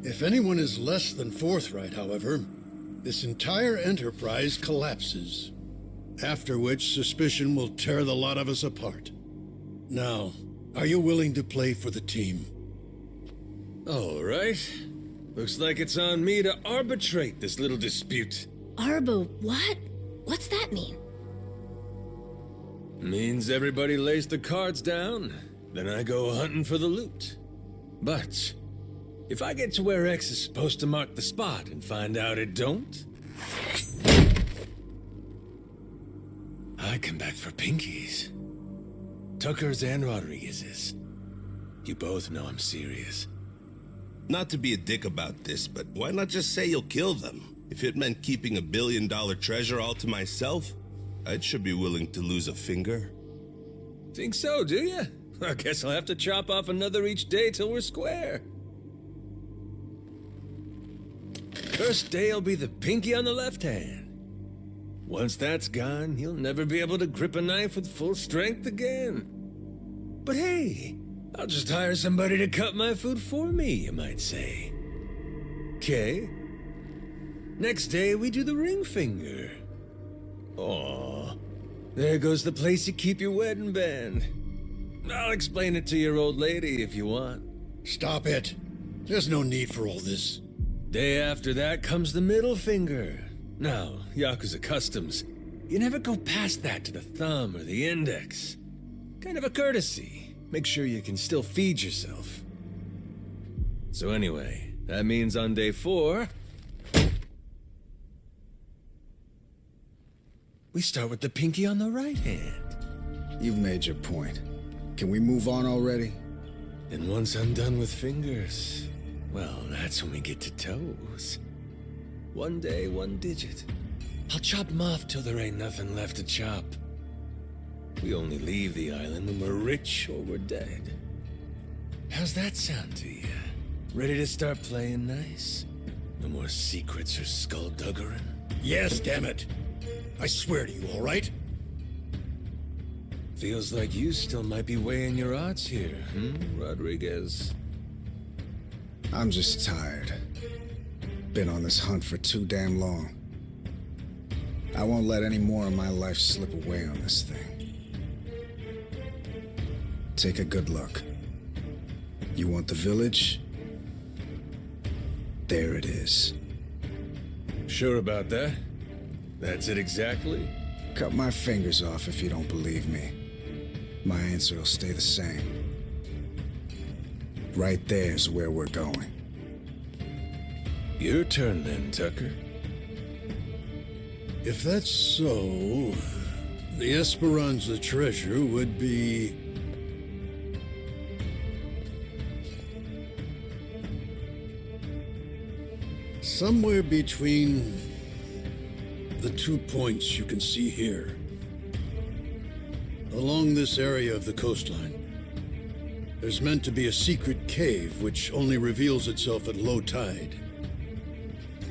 If anyone is less than forthright, however, this entire enterprise collapses. After which, suspicion will tear the lot of us apart. Now, are you willing to play for the team? All right. Looks like it's on me to arbitrate this little dispute. Arbo, what? What's that mean? Means everybody lays the cards down, then I go hunting for the loot. But if I get to where X is supposed to mark the spot and find out it don't, I come back for pinkies. Tucker's and Rodriguez's. You both know I'm serious. Not to be a dick about this, but why not just say you'll kill them? If it meant keeping $1 billion treasure all to myself, I should be willing to lose a finger. Think so, do you? I guess I'll have to chop off another each day till we're square. First day will be the pinky on the left hand. Once that's gone, he'll never be able to grip a knife with full strength again. But hey, I'll just hire somebody to cut my food for me, you might say. Okay. Next day, we do the ring finger. Aw, there goes the place you keep your wedding band. I'll explain it to your old lady if you want. Stop it. There's no need for all this. Day after that comes the middle finger. Now, Yakuza customs, you never go past that to the thumb or the index. Kind of a courtesy. Make sure you can still feed yourself. So anyway, that means on day 4... we start with the pinky on the right hand. You've made your point. Can we move on already? And once I'm done with fingers, well, that's when we get to toes. One day, one digit. I'll chop them off till there ain't nothing left to chop. We only leave the island when we're rich or we're dead. How's that sound to you? Ready to start playing nice? No more secrets or skullduggery? Yes, damn it. I swear to you, all right? Feels like you still might be weighing your odds here, Rodriguez? I'm just tired. Been on this hunt for too damn long. I won't let any more of my life slip away on this thing. Take a good look. You want the village? There it is. Sure about that? That's it exactly? Cut my fingers off if you don't believe me. My answer will stay the same. Right there's where we're going. Your turn then, Tucker. If that's so, the Esperanza treasure would be... somewhere between the 2 points you can see here. Along this area of the coastline, there's meant to be a secret cave which only reveals itself at low tide.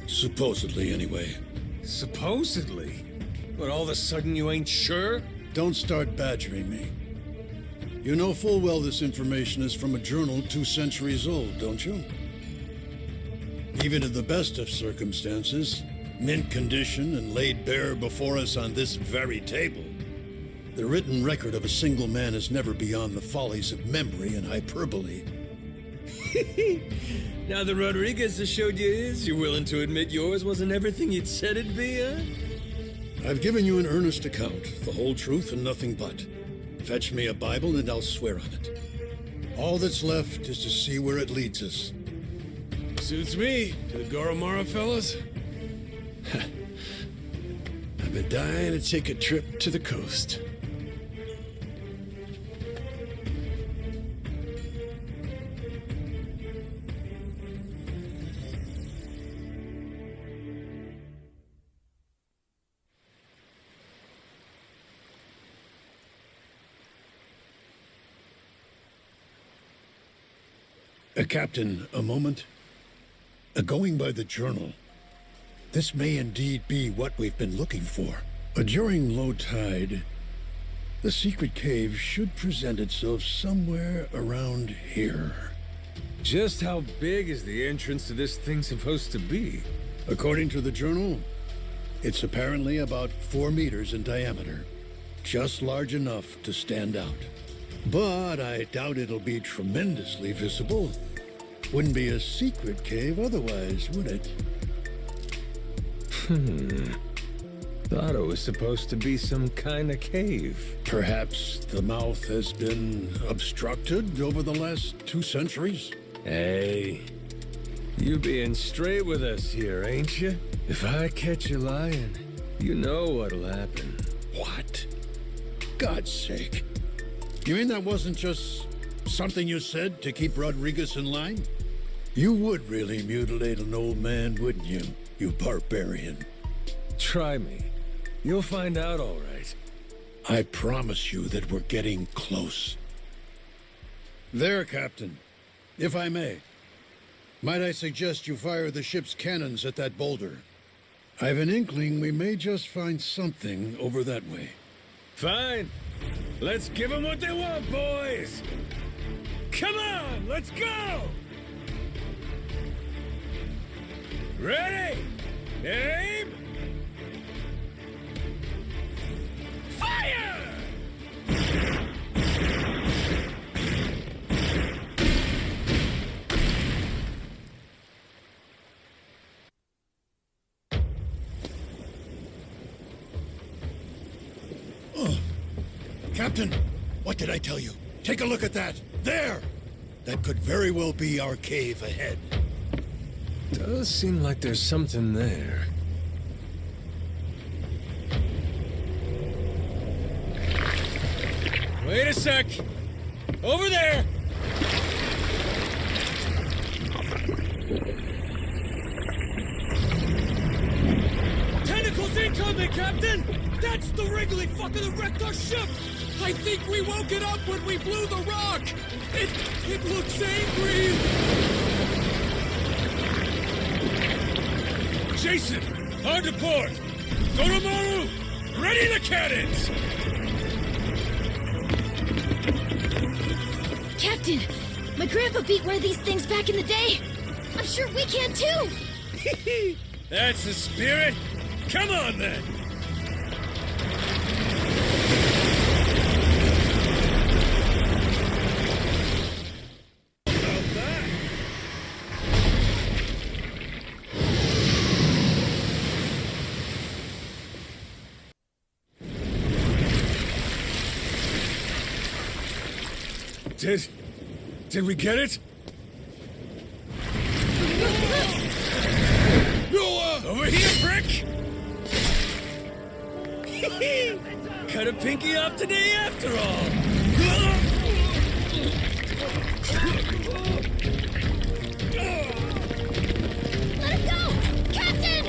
Supposedly, anyway. Supposedly? But all of a sudden you ain't sure? Don't start badgering me. You know full well this information is from a journal 2 centuries old, don't you? Even in the best of circumstances, mint condition and laid bare before us on this very table, the written record of a single man is never beyond the follies of memory and hyperbole. Now that Rodriguez has showed you his, you're willing to admit yours wasn't everything you'd said it'd be, huh? I've given you an earnest account, the whole truth and nothing but. Fetch me a Bible and I'll swear on it. All that's left is to see where it leads us. Suits me. To the Goro fellas? I've been dying to take a trip to the coast. Captain, a moment. Going by the journal, this may indeed be what we've been looking for. During low tide, the secret cave should present itself somewhere around here. Just how big is the entrance to this thing supposed to be? According to the journal, it's apparently about 4 meters in diameter. Just large enough to stand out. But I doubt it'll be tremendously visible. Wouldn't be a secret cave otherwise, would it? Thought it was supposed to be some kind of cave. Perhaps the mouth has been obstructed over the last 2 centuries? Hey, you being straight with us here, ain't you? If I catch you lying, you know what'll happen. What? God's sake. You mean that wasn't just something you said to keep Rodriguez in line? You would really mutilate an old man, wouldn't you, you barbarian? Try me. You'll find out all right. I promise you that we're getting close. There, Captain. If I may. Might I suggest you fire the ship's cannons at that boulder? I've an inkling we may just find something over that way. Fine. Let's give them what they want, boys! Come on, let's go! Ready? Aim! Fire! Captain, what did I tell you? Take a look at that! There! That could very well be our cave ahead. Does seem like there's something there. Wait a sec! Over there! Tentacles incoming, Captain! That's the Wrigley fucker that wrecked our ship! I think we woke it up when we blew the rock! It looks angry! Jason! Hard to port! Goro! Ready the cannons! Captain, my grandpa beat one of these things back in the day. I'm sure we can too! That's the spirit! Come on then! Did we get it? Over here, prick! Cut a pinky off today after all! Let him go! Captain!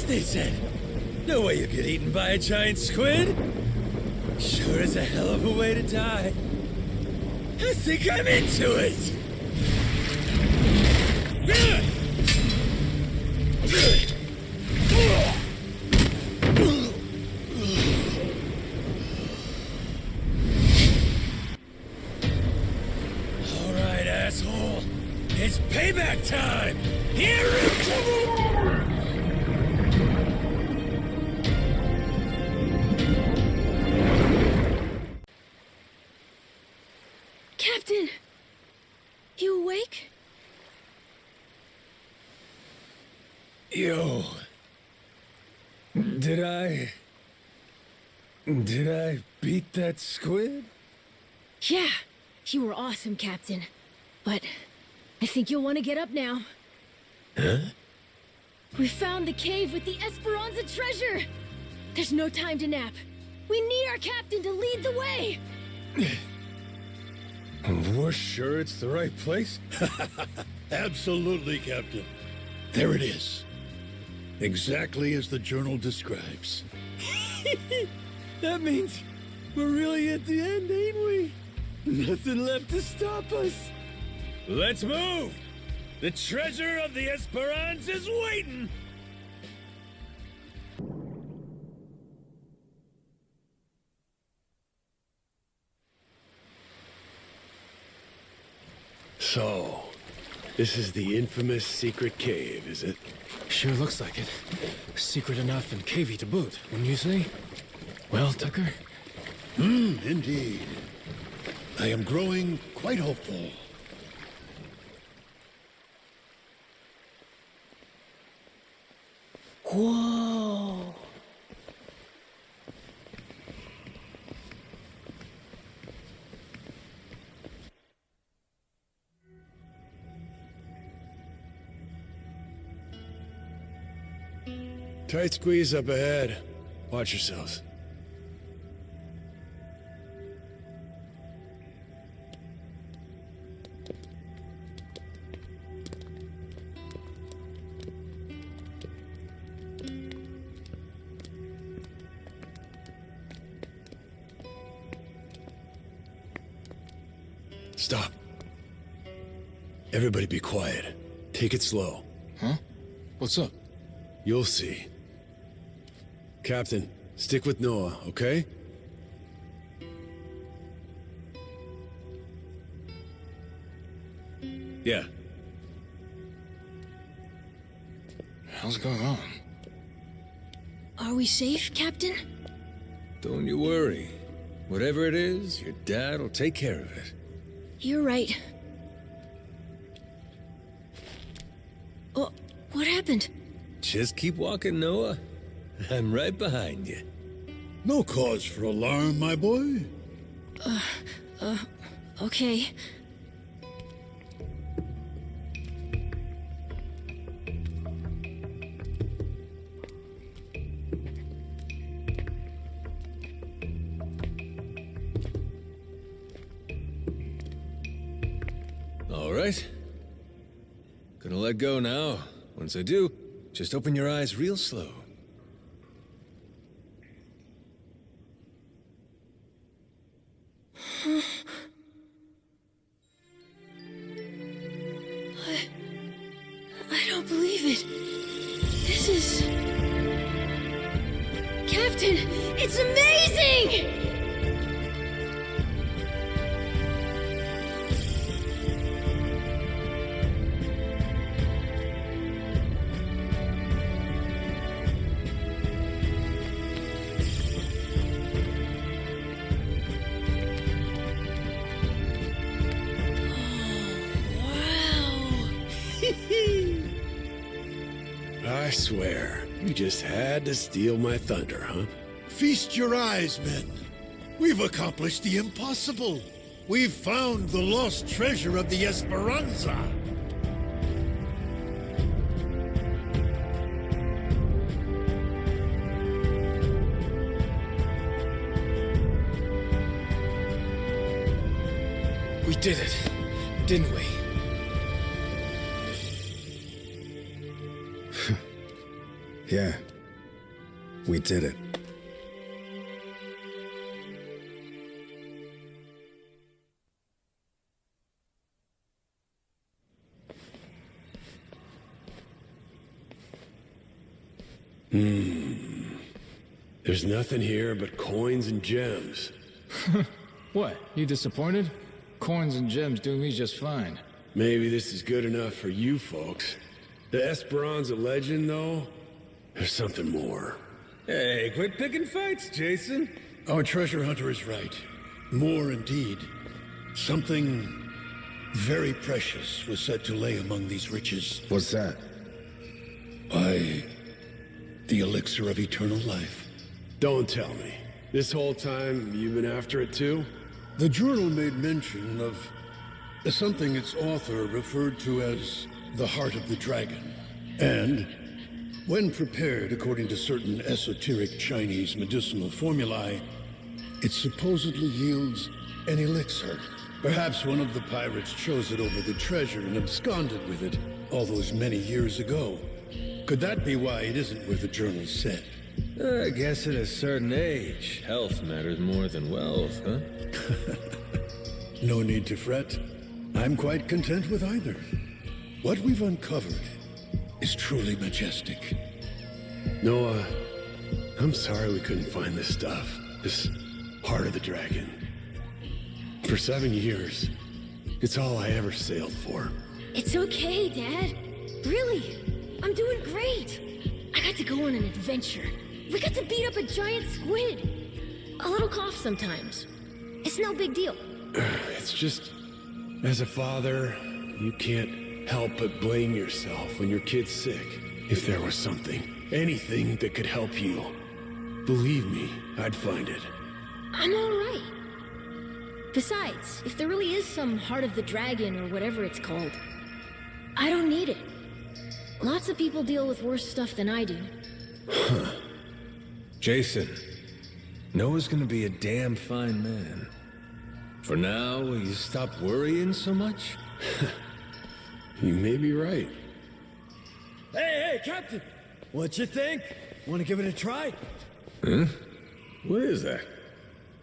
They said. No way you get eaten by a giant squid. Sure is a hell of a way to die. I think I'm into it. All right, asshole. It's payback time. Here it comes. Captain! You awake? Yo. Did I beat that squid? Yeah, you were awesome, Captain. But I think you'll want to get up now. Huh? We found the cave with the Esperanza treasure! There's no time to nap. We need our captain to lead the way! We're sure it's the right place? Absolutely, Captain. There it is. Exactly as the journal describes. That means we're really at the end, ain't we? Nothing left to stop us. Let's move! The treasure of the Esperanza's waiting! So, This is the infamous secret cave, is it? Sure looks like it. Secret enough and cavey to boot, wouldn't you say? Well, Tucker? Indeed. I am growing quite hopeful. Whoa. Tight squeeze up ahead. Watch yourselves. Stop. Everybody be quiet. Take it slow. Huh? What's up? You'll see. Captain, stick with Noah, okay? Yeah. How's going on? Are we safe, Captain? Don't you worry. Whatever it is, your dad will take care of it. You're right. Oh, what happened? Just keep walking, Noah. I'm right behind you. No cause for alarm, my boy. Okay. All right. Gonna let go now. Once I do, just open your eyes real slow. I don't believe it. This is... Captain, it's amazing! I swear, you just had to steal my thunder, huh? Feast your eyes, men. We've accomplished the impossible. We've found the lost treasure of the Esperanza. We did it, didn't we? Yeah, we did it. There's nothing here but coins and gems. What, you disappointed? Coins and gems do me just fine. Maybe this is good enough for you folks. The Esperanza legend, though? There's something more. Hey, quit picking fights, Jason. Our treasure hunter is right. More indeed. Something very precious was said to lay among these riches. What's that? Why, the elixir of eternal life. Don't tell me. This whole time, you've been after it too? The journal made mention of something its author referred to as the heart of the dragon. And when prepared according to certain esoteric Chinese medicinal formulae, it supposedly yields an elixir. Perhaps one of the pirates chose it over the treasure and absconded with it all those many years ago. Could that be why it isn't where the journal said? I guess at a certain age, health matters more than wealth, huh? No need to fret. I'm quite content with either. What we've uncovered is truly majestic. Noah, I'm sorry we couldn't find this stuff. This heart of the dragon. For 7 years, it's all I ever sailed for. It's okay, Dad. Really, I'm doing great. I got to go on an adventure. We got to beat up a giant squid. A little cough sometimes. It's no big deal. It's just, as a father, you can't help but blame yourself when your kid's sick. If there was something, anything that could help you, believe me, I'd find it. I'm all right. Besides, if there really is some heart of the dragon or whatever it's called, I don't need it. Lots of people deal with worse stuff than I do. Huh. Jason, Noah's gonna be a damn fine man. For now, will you stop worrying so much? You may be right. Hey, Captain! What you think? Want to give it a try? Huh? What is that?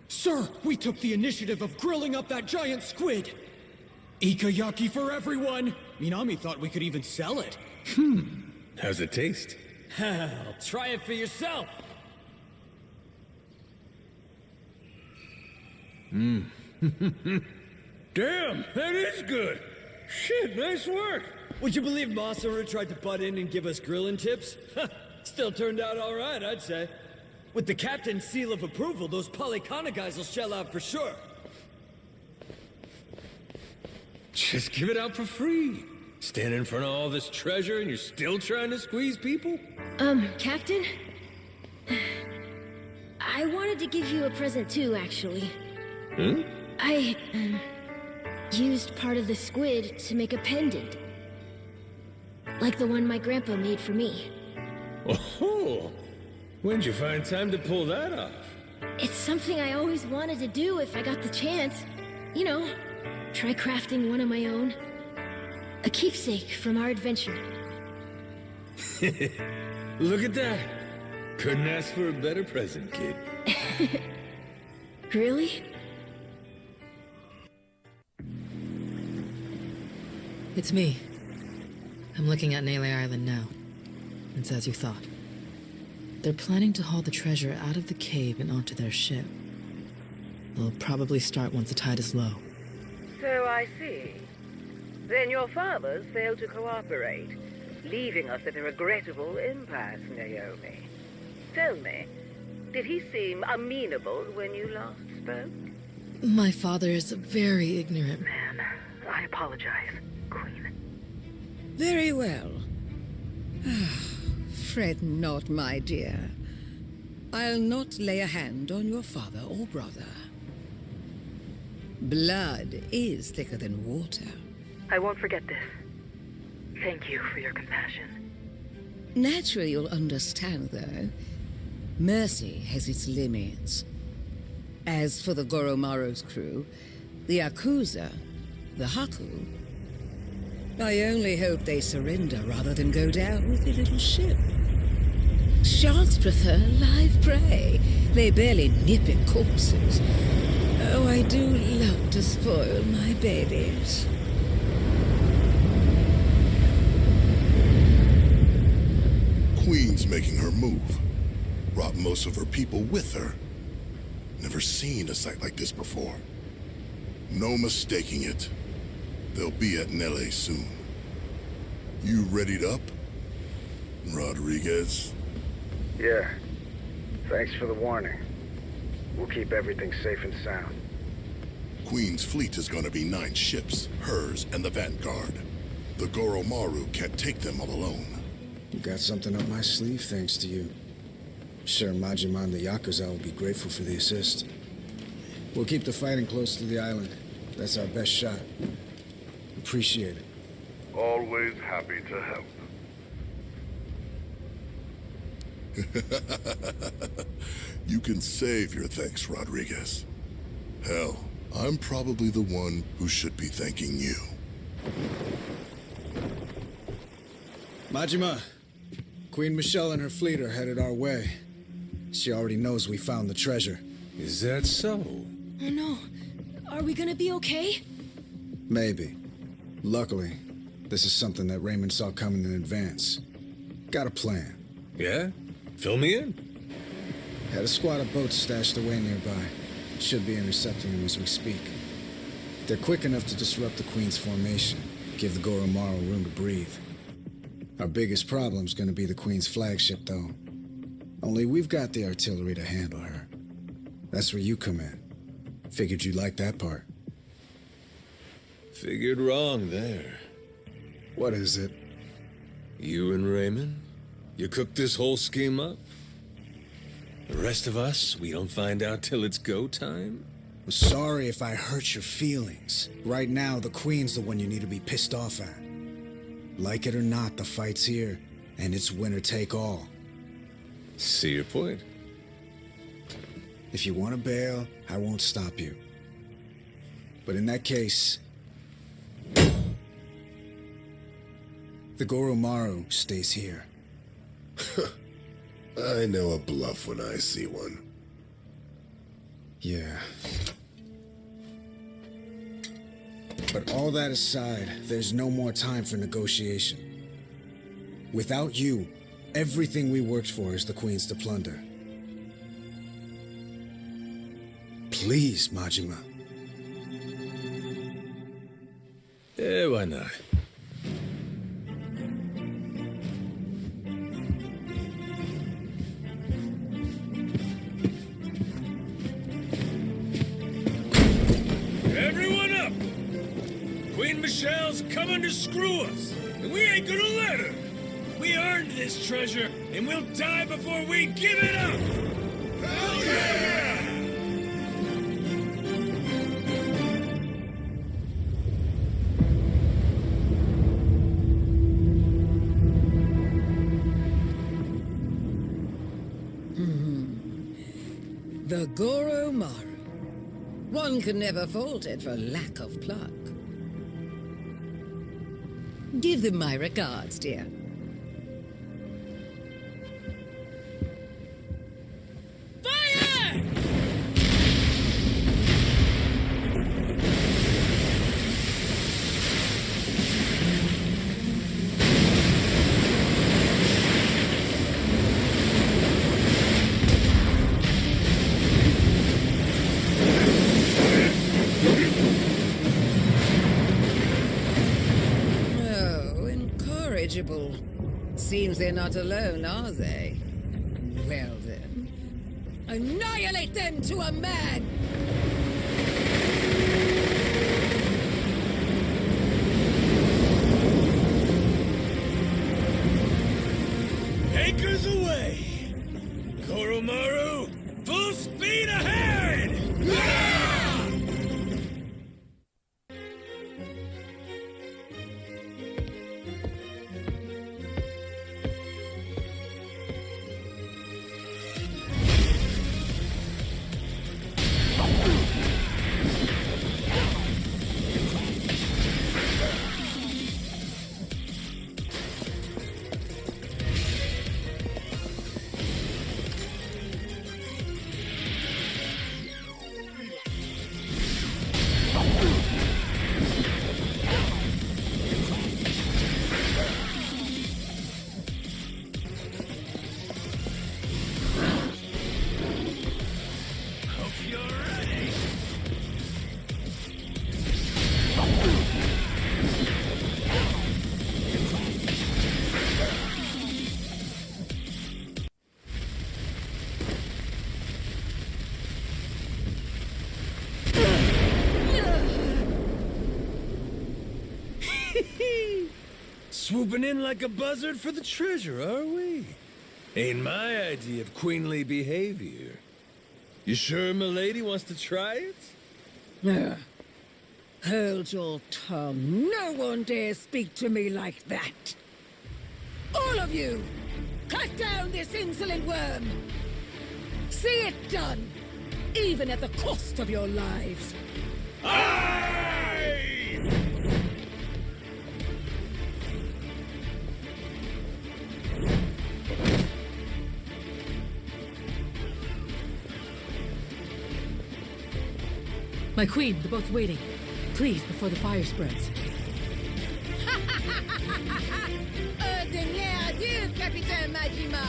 Sir, we took the initiative of grilling up that giant squid. Ikayaki for everyone! Minami thought we could even sell it. How's it taste? I'll try it for yourself! Damn, that is good! Shit, nice work! Would you believe Masaru tried to butt in and give us grilling tips? Still turned out all right, I'd say. With the captain's seal of approval, those Polycana guys will shell out for sure. Just give it out for free. Standing in front of all this treasure and you're still trying to squeeze people? Captain? I wanted to give you a present too, actually. I, used part of the squid to make a pendant. Like the one my grandpa made for me. Oh, when'd you find time to pull that off? It's something I always wanted to do if I got the chance. You know, try crafting one of my own. A keepsake from our adventure. Look at that. Couldn't ask for a better present, kid. Really? It's me. I'm looking at Nale Island now. It's as you thought. They're planning to haul the treasure out of the cave and onto their ship. They'll probably start once the tide is low. So I see. Then your fathers failed to cooperate, leaving us at a regrettable impasse, Naomi. Tell me, did he seem amenable when you last spoke? My father is a very ignorant man. I apologize, Queen. Very well. Fret not, my dear. I'll not lay a hand on your father or brother. Blood is thicker than water. I won't forget this. Thank you for your compassion. Naturally, you'll understand, though. Mercy has its limits. As for the Goromaro's crew, the Yakuza, the Haku, I only hope they surrender rather than go down with their little ship. Sharks prefer live prey. They barely nip at corpses. Oh, I do love to spoil my babies. Queen's making her move. Brought most of her people with her. Never seen a sight like this before. No mistaking it. They'll be at Nale soon. You readied up, Rodriguez? Yeah. Thanks for the warning. We'll keep everything safe and sound. Queen's fleet is gonna be 9 ships, hers and the Vanguard. The Goromaru can't take them all alone. You got something up my sleeve thanks to you. Sure, Majima and the Yakuza will be grateful for the assist. We'll keep the fighting close to the island. That's our best shot. Appreciate it. Always happy to help. You can save your thanks, Rodriguez. Hell, I'm probably the one who should be thanking you. Majima, Queen Michelle and her fleet are headed our way. She already knows we found the treasure. Is that so? Oh no. Are we gonna be okay? Maybe. Luckily, this is something that Raymond saw coming in advance. Got a plan. Yeah? Fill me in. Had a squad of boats stashed away nearby. Should be intercepting them as we speak. They're quick enough to disrupt the Queen's formation. Give the Goromaru room to breathe. Our biggest problem's gonna be the Queen's flagship, though. Only we've got the artillery to handle her. That's where you come in. Figured you'd like that part. Figured wrong there. What is it? You and Raymond? You cooked this whole scheme up? The rest of us, we don't find out till it's go time? I'm sorry if I hurt your feelings. Right now, the Queen's the one you need to be pissed off at. Like it or not, the fight's here, and it's winner take all. See your point. If you want to bail, I won't stop you. But in that case, the Goromaru stays here. I know a bluff when I see one. Yeah. But all that aside, there's no more time for negotiation. Without you, everything we worked for is the Queen's to plunder. Please, Majima. Yeah, why not? Everyone up! Queen Michelle's coming to screw us, and we ain't gonna let her! We earned this treasure, and we'll die before we give it up! Hell yeah! The Goromaru. One can never fault it for lack of pluck. Give them my regards, dear. Fire! Seems they're not alone, are they? Well then, annihilate them to a man! Anchors away! Goromaru, full speed ahead! Yeah! Swooping in like a buzzard for the treasure, are we? Ain't my idea of queenly behavior. You sure milady wants to try it? Hold your tongue. No one dare speak to me like that. All of you, cut down this insolent worm. See it done, even at the cost of your lives. Aye! My queen, the boat's waiting. Please, before the fire spreads. Dernier adieu, Capitaine Majima.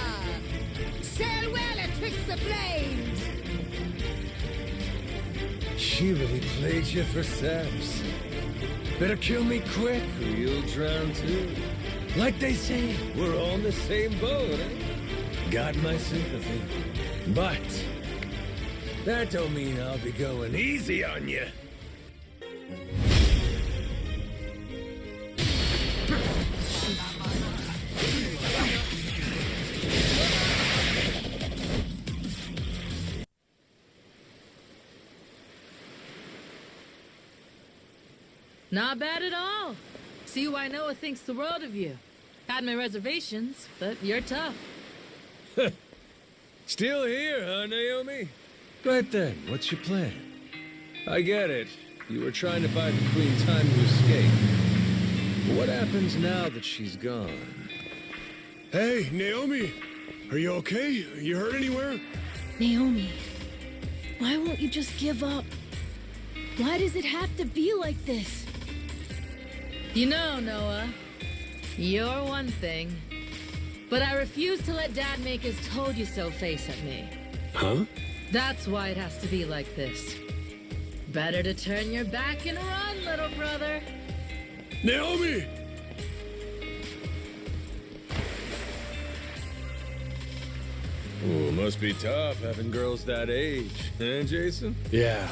Sail well atwixt the flames. She really played you for saps. Better kill me quick, or you'll drown too. Like they say, we're all in the same boat, eh? Got my sympathy. But that don't mean I'll be going easy on you. Not bad at all. See why Noah thinks the world of you. Had my reservations, but you're tough. Still here, huh, Naomi? Right then, what's your plan? I get it. You were trying to buy the Queen time to escape. But what happens now that she's gone? Hey, Naomi! Are you okay? You hurt anywhere? Naomi, why won't you just give up? Why does it have to be like this? You know, Noah, you're one thing, but I refuse to let Dad make his told-you-so face at me. Huh? That's why it has to be like this. Better to turn your back and run, little brother. Naomi! Ooh, must be tough having girls that age, eh, Jason? Yeah.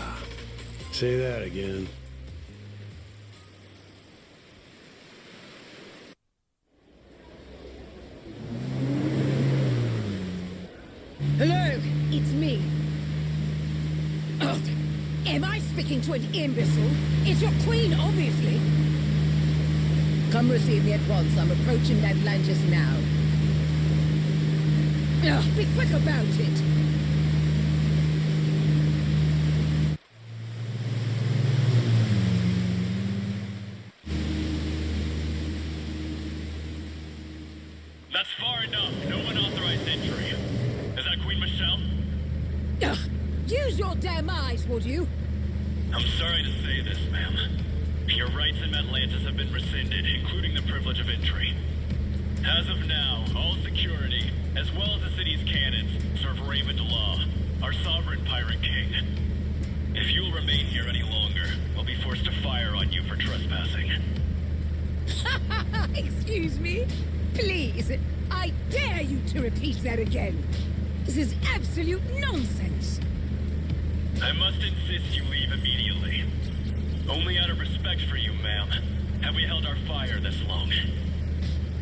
Say that again. Hello, it's me. Am I speaking to an imbecile? It's your queen, obviously. Come receive me at once. I'm approaching Madlantis now. Be quick about it. That's far enough. No unauthorized entry. Is that Queen Michelle? Use your damn eyes, would you? I'm sorry to say this, ma'am. Your rights in Madlantis have been rescinded, including the privilege of entry. As of now, all security, as well as the city's cannons, serve Raymond Law, our sovereign pirate king. If you'll remain here any longer, I'll be forced to fire on you for trespassing. Excuse me? Please, I dare you to repeat that again. This is absolute nonsense. I must insist you leave immediately. Only out of respect for you, ma'am, have we held our fire this long.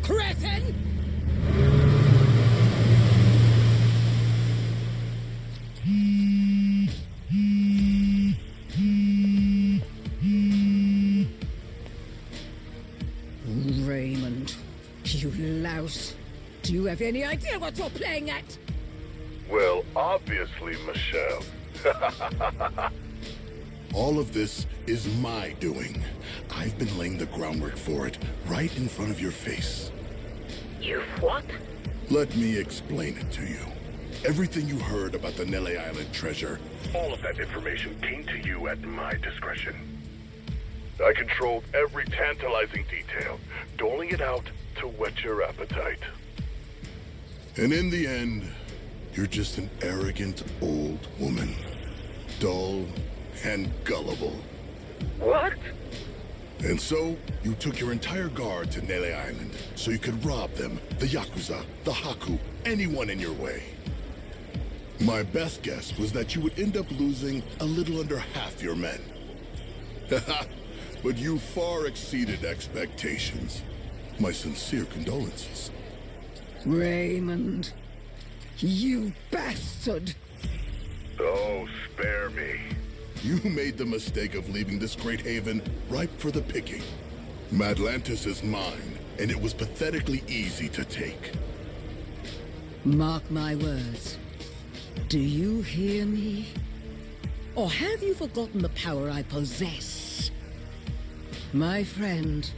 Cretin! Raymond, you louse. Do you have any idea what you're playing at? Well, obviously, Michelle. All of this is my doing. I've been laying the groundwork for it right in front of your face. You've what? Let me explain it to you. Everything you heard about the Nale Island treasure. All of that information came to you at my discretion. I controlled every tantalizing detail, doling it out to whet your appetite. And in the end, you're just an arrogant old woman. Dull and gullible. What? And so, you took your entire guard to Nale Island so you could rob them, the Yakuza, the Haku, anyone in your way. My best guess was that you would end up losing a little under half your men. But you far exceeded expectations. My sincere condolences. Raymond, you bastard! Oh, spare me. You made the mistake of leaving this great haven ripe for the picking. Madlantis is mine, and it was pathetically easy to take. Mark my words. Do you hear me? Or have you forgotten the power I possess? My friend,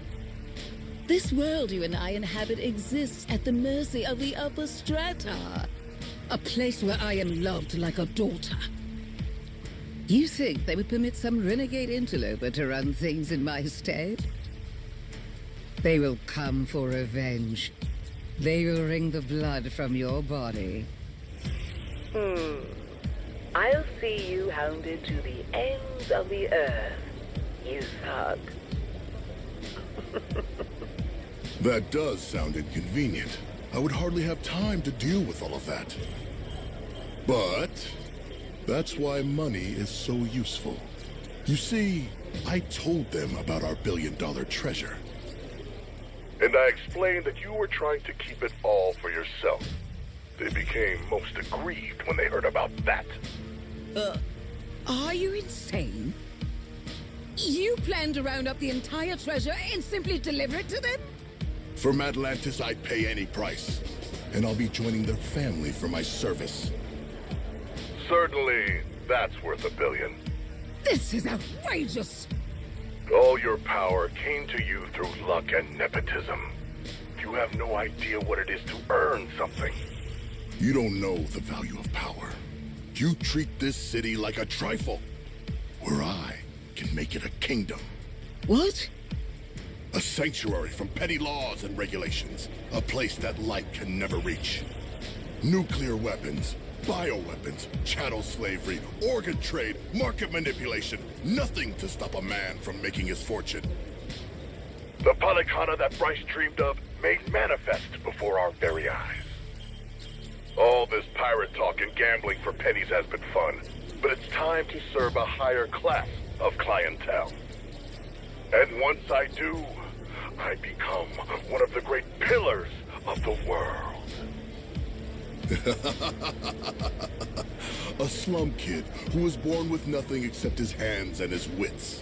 this world you and I inhabit exists at the mercy of the upper strata. A place where I am loved like a daughter. You think they would permit some renegade interloper to run things in my stead? They will come for revenge. They will wring the blood from your body. I'll see you hounded to the ends of the earth, you thug. That does sound inconvenient. I would hardly have time to deal with all of that. But that's why money is so useful. You see, I told them about our billion-dollar treasure. And I explained that you were trying to keep it all for yourself. They became most aggrieved when they heard about that. Are you insane? You plan to round up the entire treasure and simply deliver it to them? For Madlantis, I'd pay any price. And I'll be joining their family for my service. Certainly, that's worth $1 billion. This is outrageous! All your power came to you through luck and nepotism. You have no idea what it is to earn something. You don't know the value of power. You treat this city like a trifle, where I can make it a kingdom. What? A sanctuary from petty laws and regulations. A place that light can never reach. Nuclear weapons, bioweapons, chattel slavery, organ trade, market manipulation. Nothing to stop a man from making his fortune. The Palikana that Bryce dreamed of made manifest before our very eyes. All this pirate talk and gambling for pennies has been fun, but it's time to serve a higher class of clientele. And once I do, I become one of the great pillars of the world. A slum kid who was born with nothing except his hands and his wits.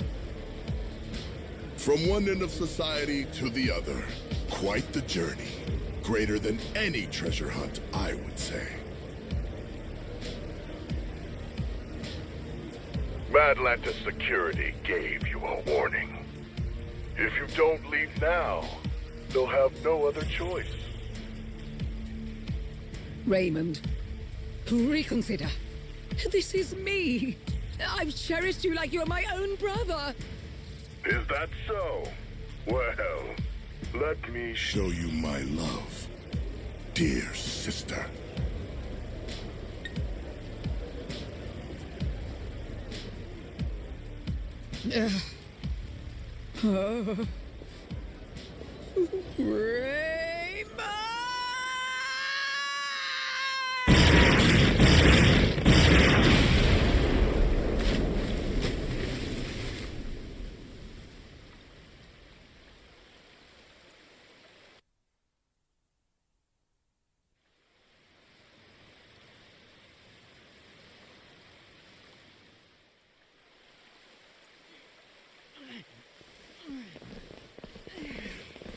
From one end of society to the other. Quite the journey. Greater than any treasure hunt, I would say. Madlantis security gave you a warning. If you don't leave now, they'll have no other choice. Raymond, reconsider. This is me. I've cherished you like you're my own brother. Is that so? Well, let me show you my love, dear sister.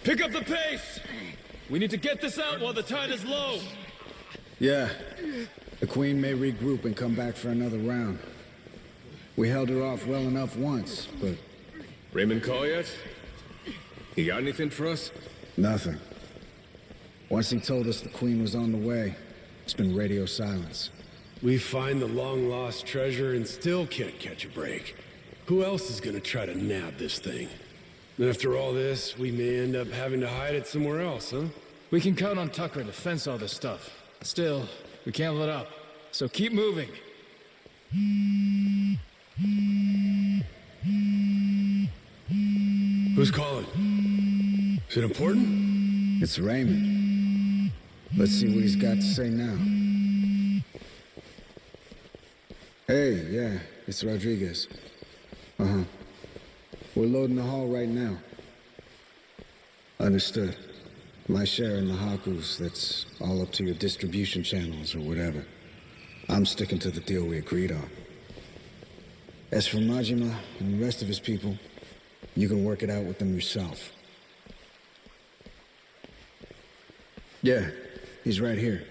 Pick up the pace! We need to get this out while the tide is low! Yeah. The Queen may regroup and come back for another round. We held her off well enough once, but... Raymond call yet? He got anything for us? Nothing. Once he told us the Queen was on the way, it's been radio silence. We find the long-lost treasure and still can't catch a break. Who else is gonna try to nab this thing? And after all this, we may end up having to hide it somewhere else, huh? We can count on Tucker to fence all this stuff. Still, we can't let up. So keep moving. Who's calling? Is it important? It's Raymond. Let's see what he's got to say now. Hey, yeah, it's Rodriguez. Uh-huh. We're loading the hall right now. Understood. My share in the Hakus, that's all up to your distribution channels or whatever. I'm sticking to the deal we agreed on. As for Majima and the rest of his people, you can work it out with them yourself. Yeah, he's right here.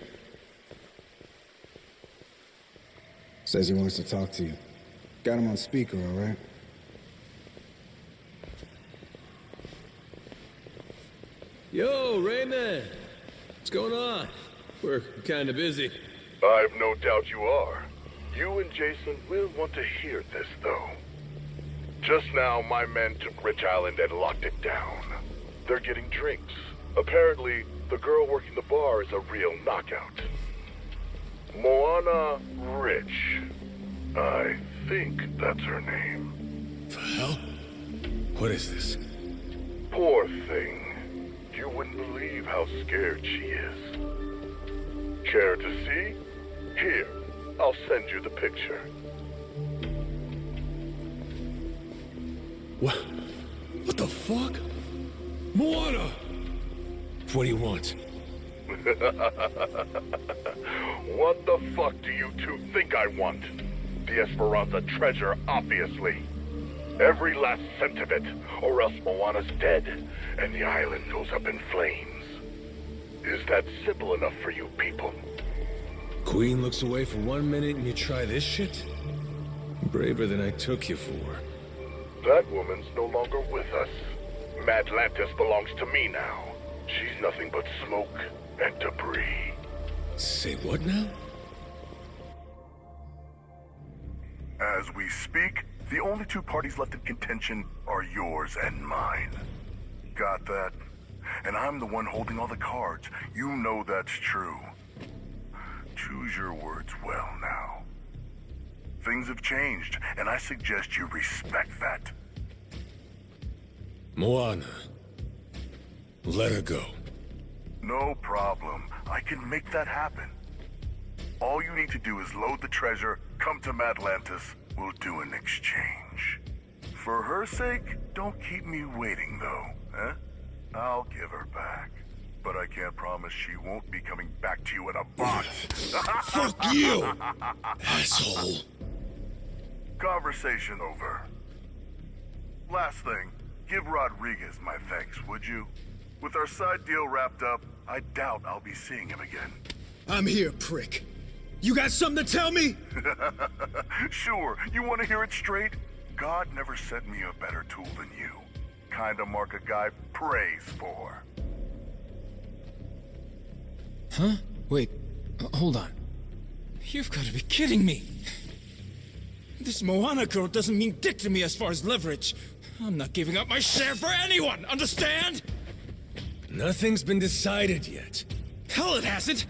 Says he wants to talk to you. Got him on speaker, all right? Yo, Raymond! What's going on? We're kinda busy. I've no doubt you are. You and Jason will want to hear this, though. Just now, my men took Rich Island and locked it down. They're getting drinks. Apparently, the girl working the bar is a real knockout. Moana Rich. I think that's her name. The hell? What is this? Poor thing. You wouldn't believe how scared she is. Care to see? Here, I'll send you the picture. What the fuck? Moana! What do you want? What the fuck do you two think I want? The Esperanza treasure, obviously. Every last cent of it, or else Moana's dead, and the island goes up in flames. Is that simple enough for you people? Queen looks away for 1 minute and you try this shit? Braver than I took you for. That woman's no longer with us. Madlantis belongs to me now. She's nothing but smoke and debris. Say what now? As we speak, the only two parties left in contention are yours and mine. Got that? And I'm the one holding all the cards. You know that's true. Choose your words well now. Things have changed, and I suggest you respect that. Moana. Let her go. No problem. I can make that happen. All you need to do is load the treasure, come to Madlantis, we'll do an exchange. For her sake, don't keep me waiting though, eh? I'll give her back. But I can't promise she won't be coming back to you in a box. Fuck you, asshole. Conversation over. Last thing, give Rodriguez my thanks, would you? With our side deal wrapped up, I doubt I'll be seeing him again. I'm here, prick. You got something to tell me? Sure, you want to hear it straight? God never sent me a better tool than you. Kinda mark a guy prays for. Huh? Wait, hold on. You've got to be kidding me. This Moana girl doesn't mean dick to me as far as leverage. I'm not giving up my share for anyone, understand? Nothing's been decided yet. Hell, it hasn't!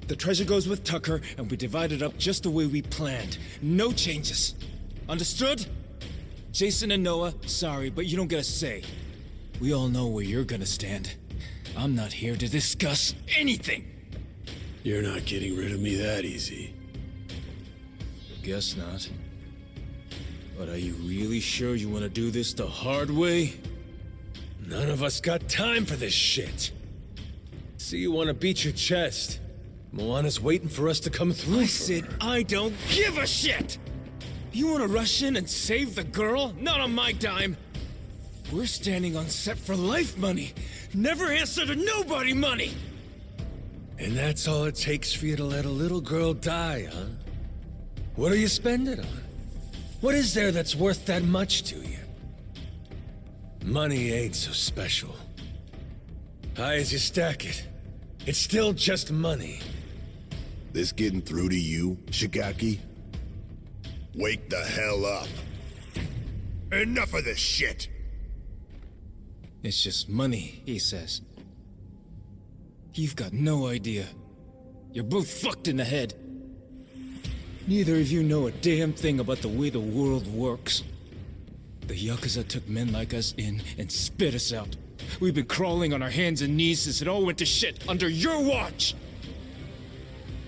The treasure goes with Tucker, and we divide it up just the way we planned. No changes. Understood? Jason and Noah, sorry, but you don't get a say. We all know where you're gonna stand. I'm not here to discuss anything. You're not getting rid of me that easy. Guess not. But are you really sure you want to do this the hard way? None of us got time for this shit. See, you want to beat your chest. Moana's waiting for us to come through. I said I don't give a shit! You want to rush in and save the girl? Not on my dime. We're standing on set for life money. Never answer to nobody money! And that's all it takes for you to let a little girl die, huh? What do you spend it on? What is there that's worth that much to you? Money ain't so special. High as you stack it, it's still just money. This getting through to you, Shigaki? Wake the hell up. Enough of this shit! It's just money, he says. You've got no idea. You're both fucked in the head. Neither of you know a damn thing about the way the world works. The Yakuza took men like us in and spit us out. We've been crawling on our hands and knees since it all went to shit under your watch!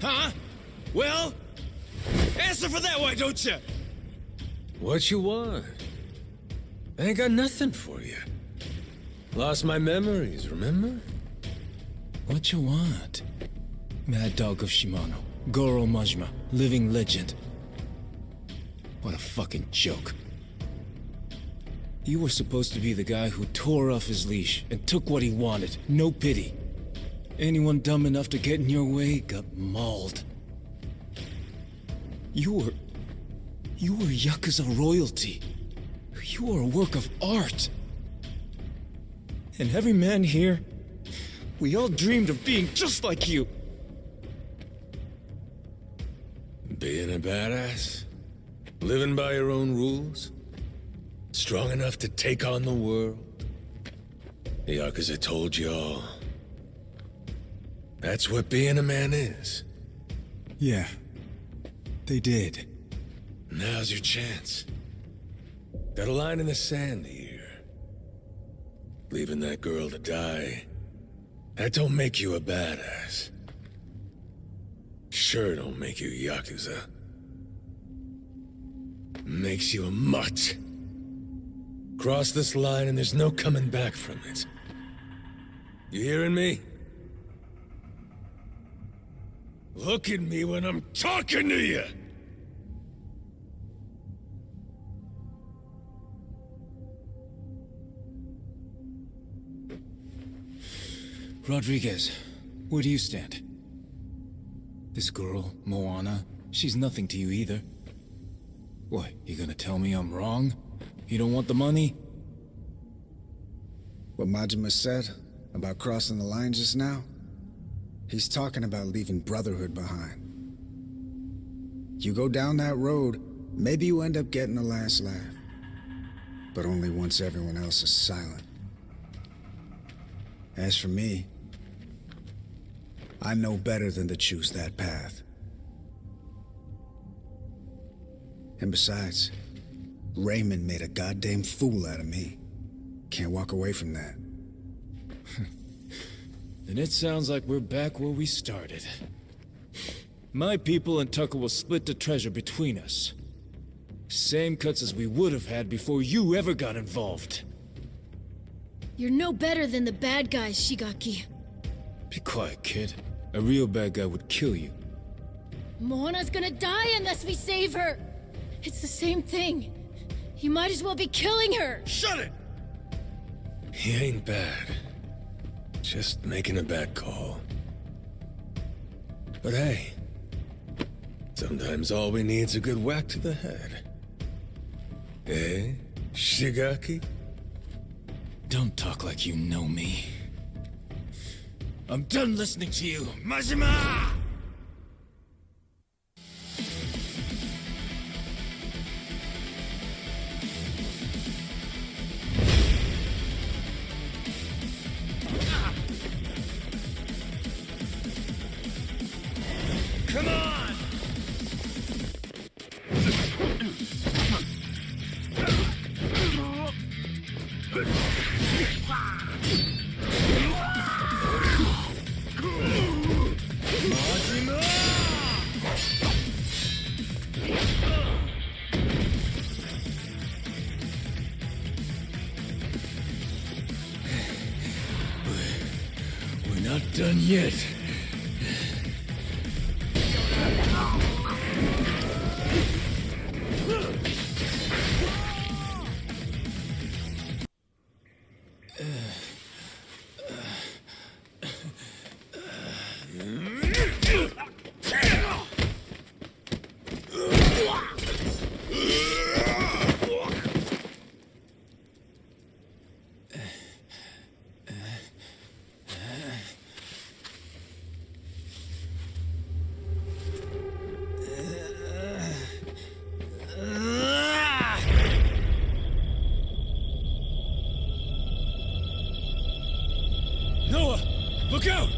Huh? Well? Answer for that, why don't you? What you want? I ain't got nothing for you. Lost my memories, remember? What you want? Mad Dog of Shimano. Goro Majima. Living legend. What a fucking joke. You were supposed to be the guy who tore off his leash and took what he wanted. No pity. Anyone dumb enough to get in your way got mauled. You were Yakuza royalty. You were a work of art. And every man here, we all dreamed of being just like you. Being a badass? Living by your own rules? Strong enough to take on the world? The Yakuza told you all. That's what being a man is. Yeah, they did. Now's your chance. Got a line in the sand here. leaving that girl to die. That don't make you a badass. Sure don't make you Yakuza. Makes you a mutt. Cross this line and there's no coming back from it. You hearing me? Look at me when I'm talking to you! Rodriguez, where do you stand? This girl, Moana, she's nothing to you either. What, you gonna tell me I'm wrong? You don't want the money? What Majima said about crossing the line just now? He's talking about leaving Brotherhood behind. You go down that road, maybe you end up getting the last laugh. But only once everyone else is silent. As for me, I know better than to choose that path. And besides, Raymond made a goddamn fool out of me. Can't walk away from that. Then it sounds like we're back where we started. My people and Tucker will split the treasure between us. Same cuts as we would have had before you ever got involved. You're no better than the bad guys, Shigaki. Be quiet, kid. A real bad guy would kill you. Moana's gonna die unless we save her! It's the same thing. You might as well be killing her! Shut it! He ain't bad. Just making a bad call. But hey, sometimes all we need's a good whack to the head. Eh, Shigaki? Don't talk like you know me. I'm done listening to you, Majima! Come on! We're not done yet. Look out!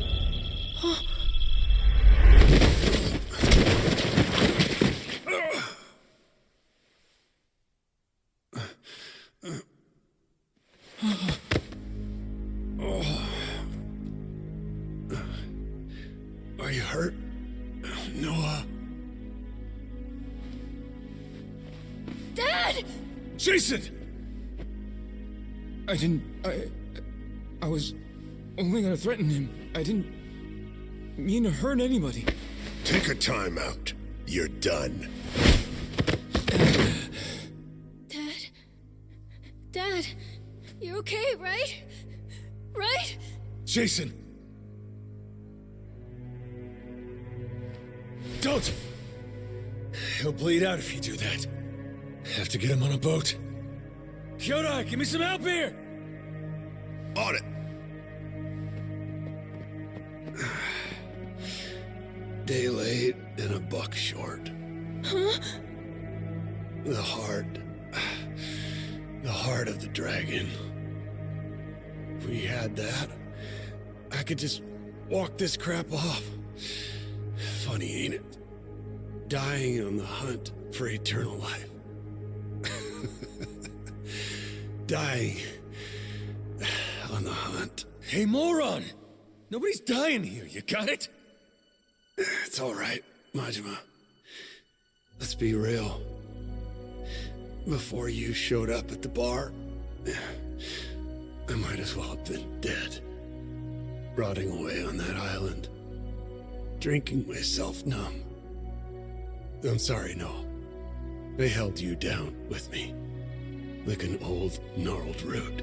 Are you hurt, Noah? Dad! Jason! I was only gonna threaten him. I didn't mean to hurt anybody. Take a time out. You're done. Dad, you're okay, right? Right? Jason! Don't! He'll bleed out if you do that. Have to get him on a boat. Kyodai, give me some help here! On it! Day late and a buck short. Huh? The heart of the dragon. If we had that, I could just walk this crap off. Funny, ain't it? Dying on the hunt for eternal life. on the hunt. Hey, moron! Nobody's dying here, you got it? It's all right, Majima. Let's be real. Before you showed up at the bar, I might as well have been dead. Rotting away on that island. Drinking myself numb. I'm sorry, Noel. I held you down with me. Like an old, gnarled root.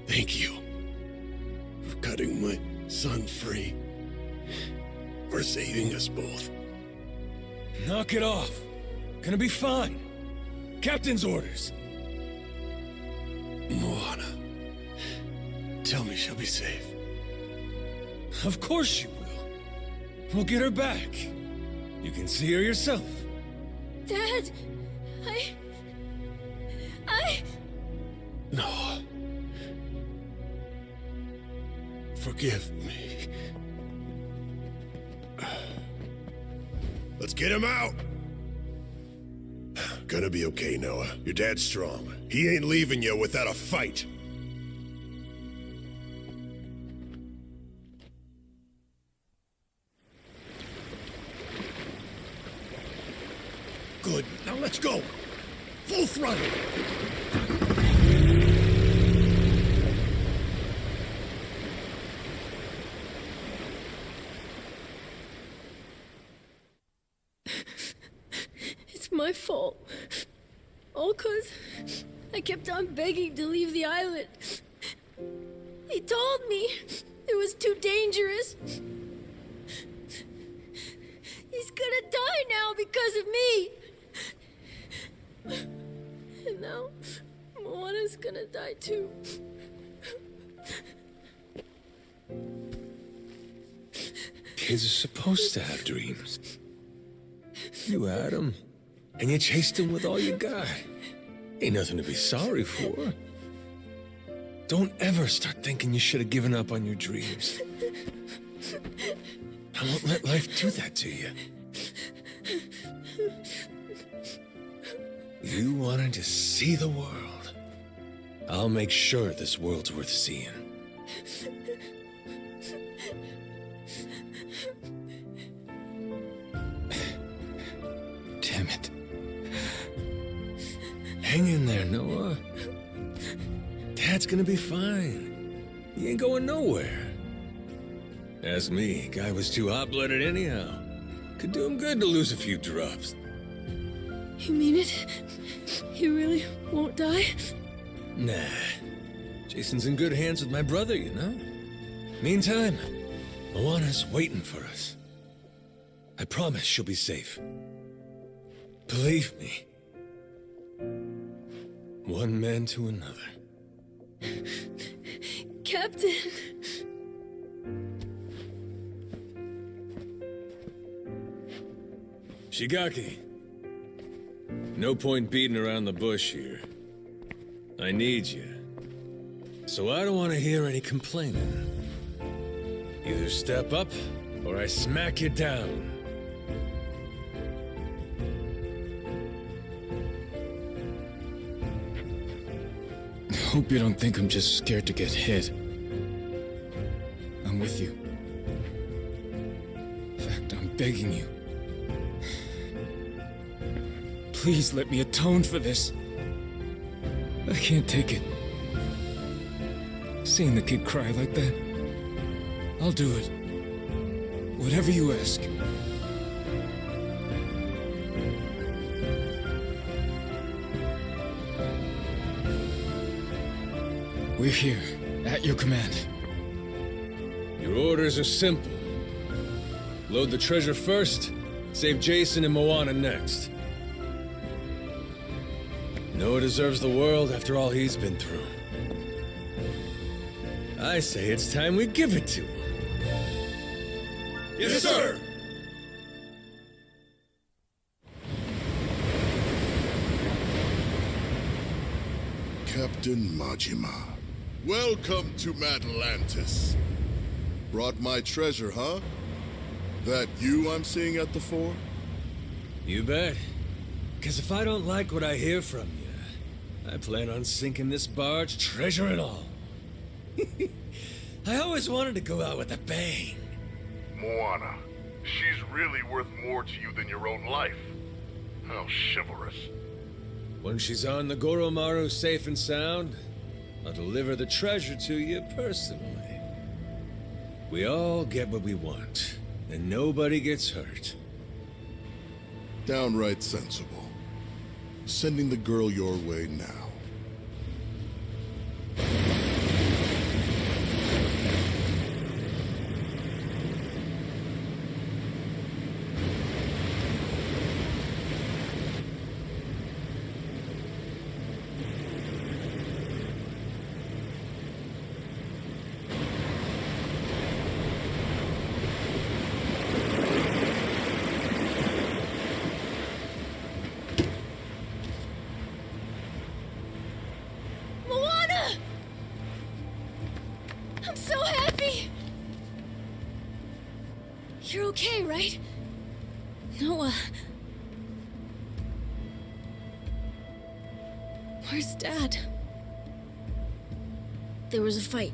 Thank you. For cutting my son free. For saving us both. Knock it off. Gonna be fine. Captain's orders. Moana. Tell me she'll be safe. Of course she will. We'll get her back. You can see her yourself. Dad, No. Forgive me. Let's get him out! Gonna be okay, Noah. Your dad's strong. He ain't leaving you without a fight. Good. Now let's go. Full throttle. It's my fault. All 'cause I kept on begging to leave the island. He told me it was too dangerous. He's gonna die now because of me. And now, Moana's gonna die too. Kids are supposed to have dreams. You had them, and you chased them with all you got. Ain't nothing to be sorry for. Don't ever start thinking you should have given up on your dreams. I won't let life do that to you. You wanted to see the world. I'll make sure this world's worth seeing. Damn it. Hang in there, Noah. Dad's gonna be fine. He ain't going nowhere. Ask me, guy was too hot-blooded anyhow. Could do him good to lose a few drops. You mean it? He really won't die? Nah. Jason's in good hands with my brother, you know? Meantime, Moana's waiting for us. I promise she'll be safe. Believe me. One man to another. Captain! Shigaki. No point beating around the bush here. I need you. So I don't want to hear any complaining. Either step up, or I smack you down. I hope you don't think I'm just scared to get hit. I'm with you. In fact, I'm begging you. Please let me atone for this. I can't take it. Seeing the kid cry like that. I'll do it. Whatever you ask. We're here, at your command. Your orders are simple. Load the treasure first, save Jason and Moana next. Noah deserves the world after all he's been through. I say it's time we give it to him. Yes, sir! Captain Majima, welcome to Madlantis. Brought my treasure, huh? That you I'm seeing at the fore? You bet. Because if I don't like what I hear from you, I plan on sinking this barge, treasure and all. I always wanted to go out with a bang. Moana, she's really worth more to you than your own life. How chivalrous. When she's on the Goromaru safe and sound, I'll deliver the treasure to you personally. We all get what we want, and nobody gets hurt. Downright sensible. Sending the girl your way now. You're okay, right? Noah. Where's Dad? There was a fight.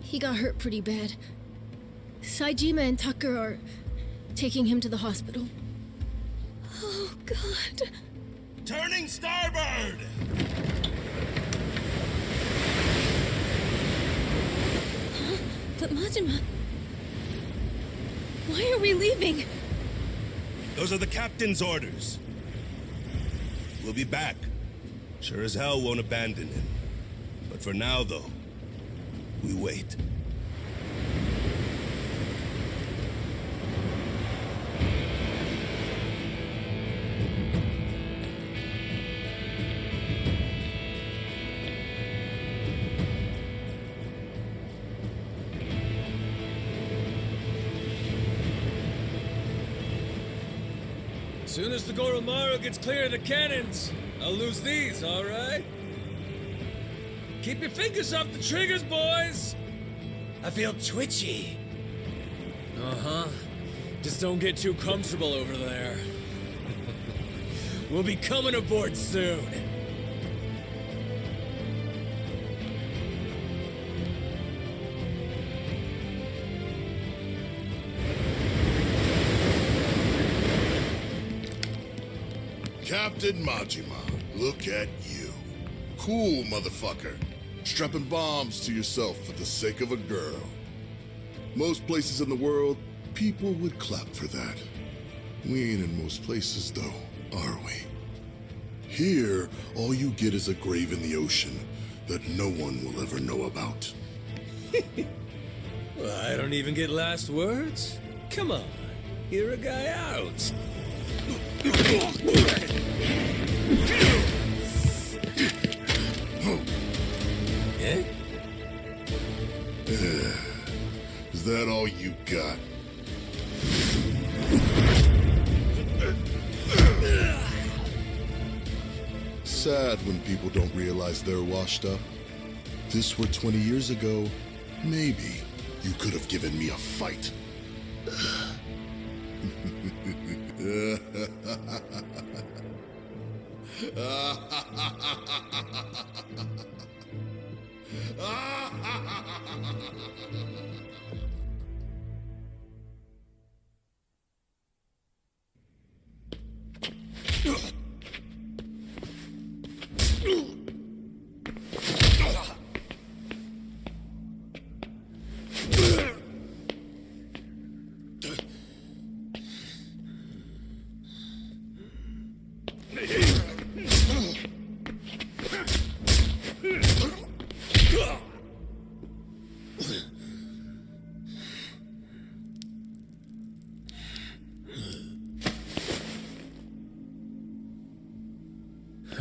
He got hurt pretty bad. Saejima and Tucker are taking him to the hospital. Oh, God. Turning starboard! Huh? But Majima... Why are we leaving? Those are the captain's orders. We'll be back. Sure as hell won't abandon him. But for now, though, we wait. Soon as the Goromaru gets clear of the cannons, I'll lose these, all right? Keep your fingers off the triggers, boys! I feel twitchy. Uh-huh. Just don't get too comfortable over there. We'll be coming aboard soon. Captain Majima, look at you. Cool, motherfucker. Strapping bombs to yourself for the sake of a girl. Most places in the world, people would clap for that. We ain't in most places, though, are we? Here, all you get is a grave in the ocean that no one will ever know about. Well, I don't even get last words. Come on, hear a guy out. Eh? Is that all you got? Sad when people don't realize they're washed up. If this were 20 years ago, maybe you could have given me a fight.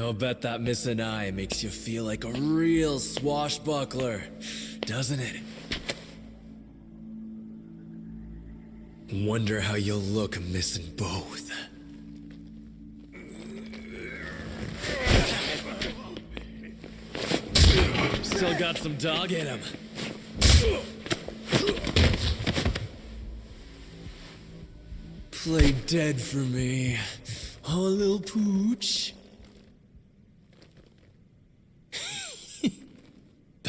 I'll bet that missing eye makes you feel like a real swashbuckler, doesn't it? Wonder how you'll look missing both. Still got some dog in him. Play dead for me, huh, little pooch?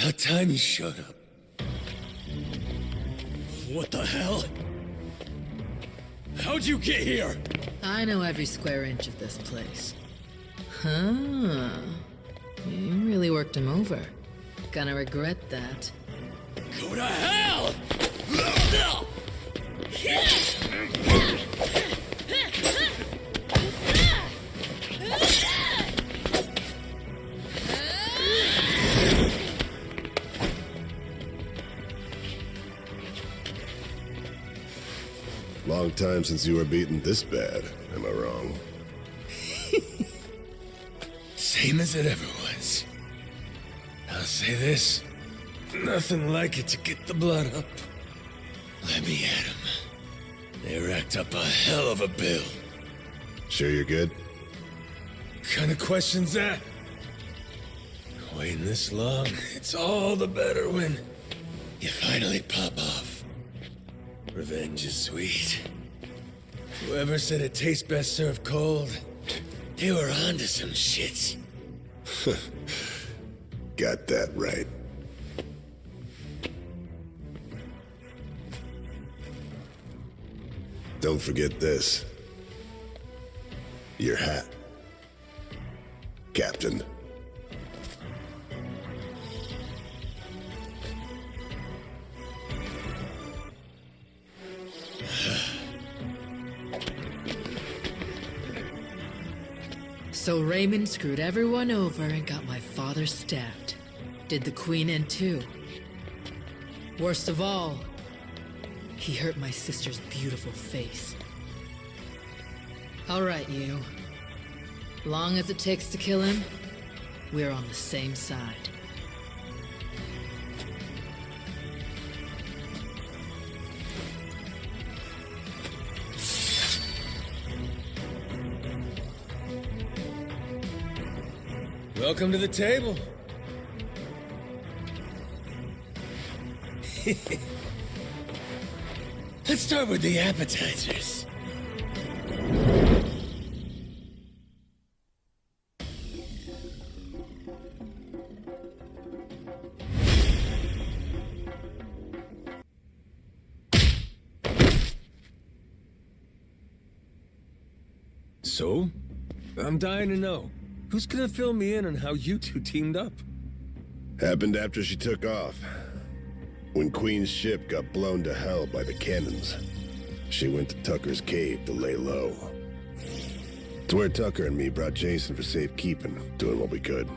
About time you showed up. What the hell? How'd you get here? I know every square inch of this place. Huh. You really worked him over. Gonna regret that. Go to hell! Long time since you were beaten this bad, am I wrong? Same as it ever was. I'll say this. Nothing like it to get the blood up. Let me at 'em. They racked up a hell of a bill. Sure you're good? Kind of question's that? Waiting this long, it's all the better when you finally pop off. Revenge is sweet. Whoever said it tastes best served cold, they were onto some shit. Got that right. Don't forget this. Your hat. Captain. So Raymond screwed everyone over and got my father stabbed. Did the Queen in too. Worst of all, he hurt my sister's beautiful face. All right, you. Long as it takes to kill him, we're on the same side. Welcome to the table. Let's start with the appetizers. So, I'm dying to know. Who's gonna fill me in on how you two teamed up? Happened after she took off. When Queen's ship got blown to hell by the cannons, she went to Tucker's cave to lay low. It's where Tucker and me brought Jason for safekeeping, doing what we could.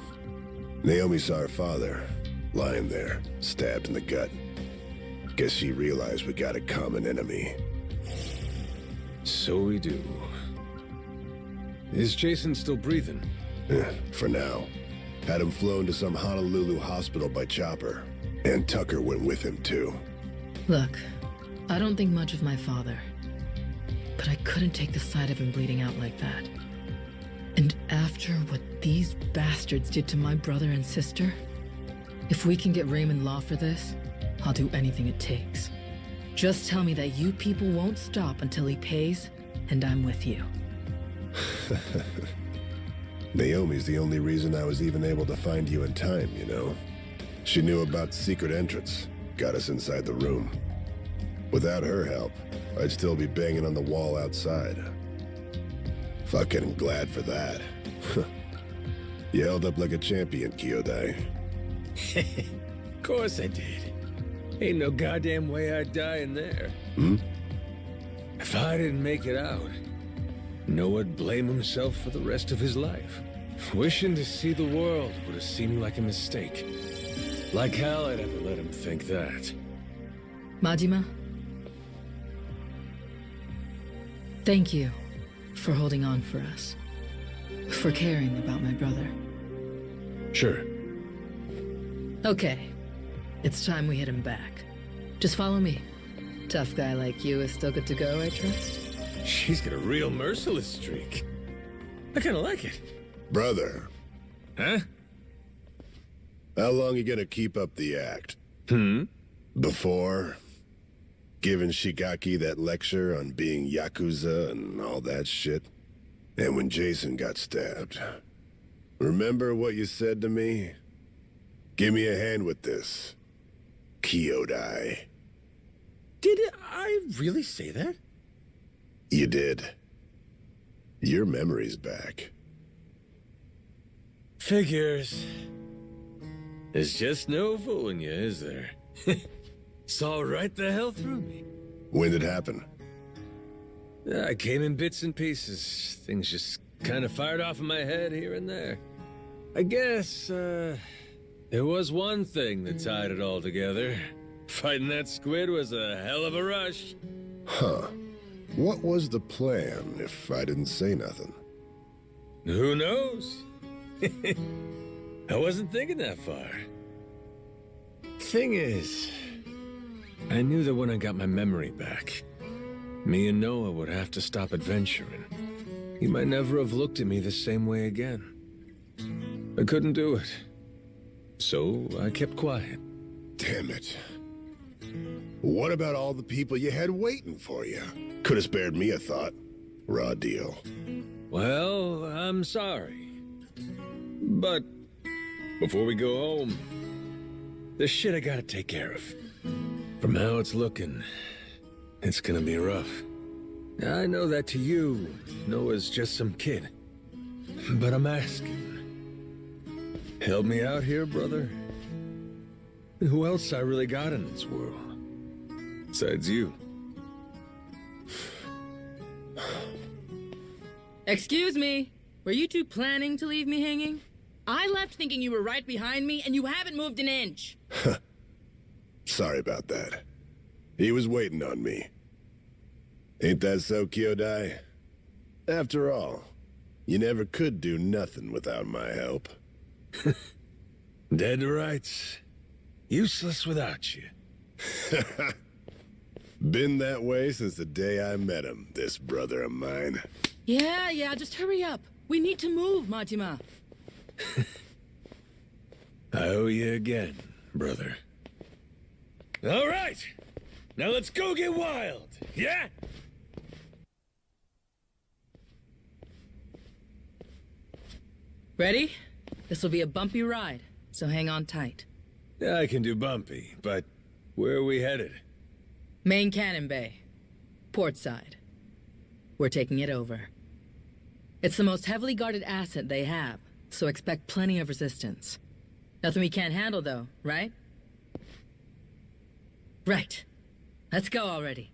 Naomi saw her father, lying there, stabbed in the gut. Guess she realized we got a common enemy. So we do. Is Jason still breathing? For now. Had him flown to some Honolulu hospital by chopper. And Tucker went with him, too. Look, I don't think much of my father. But I couldn't take the sight of him bleeding out like that. And after what these bastards did to my brother and sister, if we can get Raymond Law for this, I'll do anything it takes. Just tell me that you people won't stop until he pays, and I'm with you. Naomi's the only reason I was even able to find you in time, you know? She knew about the secret entrance, got us inside the room. Without her help, I'd still be banging on the wall outside. Fucking glad for that. You held up like a champion, Kyodai. Of course I did. Ain't no goddamn way I'd die in there. If I didn't make it out, Noah'd blame himself for the rest of his life. Wishing to see the world would have seemed like a mistake. Like hell I'd ever let him think that. Majima? Thank you for holding on for us. For caring about my brother. Sure. Okay. It's time we hit him back. Just follow me. Tough guy like you is still good to go, I trust? She's got a real merciless streak. I kinda like it. Brother. Huh? How long you gonna keep up the act? Before giving Shigaki that lecture on being Yakuza and all that shit? And when Jason got stabbed. Remember what you said to me? Give me a hand with this, Kyodai. Did I really say that? You did. Your memory's back. Figures. There's just no fooling you, is there? Saw right the hell through me. When did it happen? I came in bits and pieces. Things just kind of fired off in my head here and there. I guess, there was one thing that tied it all together. Fighting that squid was a hell of a rush. Huh. What was the plan, if I didn't say nothing? Who knows? I wasn't thinking that far. Thing is, I knew that when I got my memory back, me and Noah would have to stop adventuring. He might never have looked at me the same way again. I couldn't do it. So I kept quiet. Damn it. What about all the people you had waiting for you? Could have spared me a thought. Raw deal. Well, I'm sorry. But before we go home, there's shit I gotta take care of. From how it's looking, it's gonna be rough. I know that to you, Noah's just some kid. But I'm asking. Help me out here, brother. Who else I really got in this world? Besides you. Excuse me. Were you two planning to leave me hanging? I left thinking you were right behind me, and you haven't moved an inch. Sorry about that. He was waiting on me. Ain't that so, Kyodai? After all, you never could do nothing without my help. Dead to rights. Useless without you. Been that way since the day I met him, this brother of mine. Yeah, just hurry up. We need to move, Majima. I owe you again, brother. All right! Now let's go get wild, yeah? Ready? This will be a bumpy ride, so hang on tight. I can do bumpy, but where are we headed? Main Cannon Bay. Port side. We're taking it over. It's the most heavily guarded asset they have, so expect plenty of resistance. Nothing we can't handle, though, right? Right. Let's go already.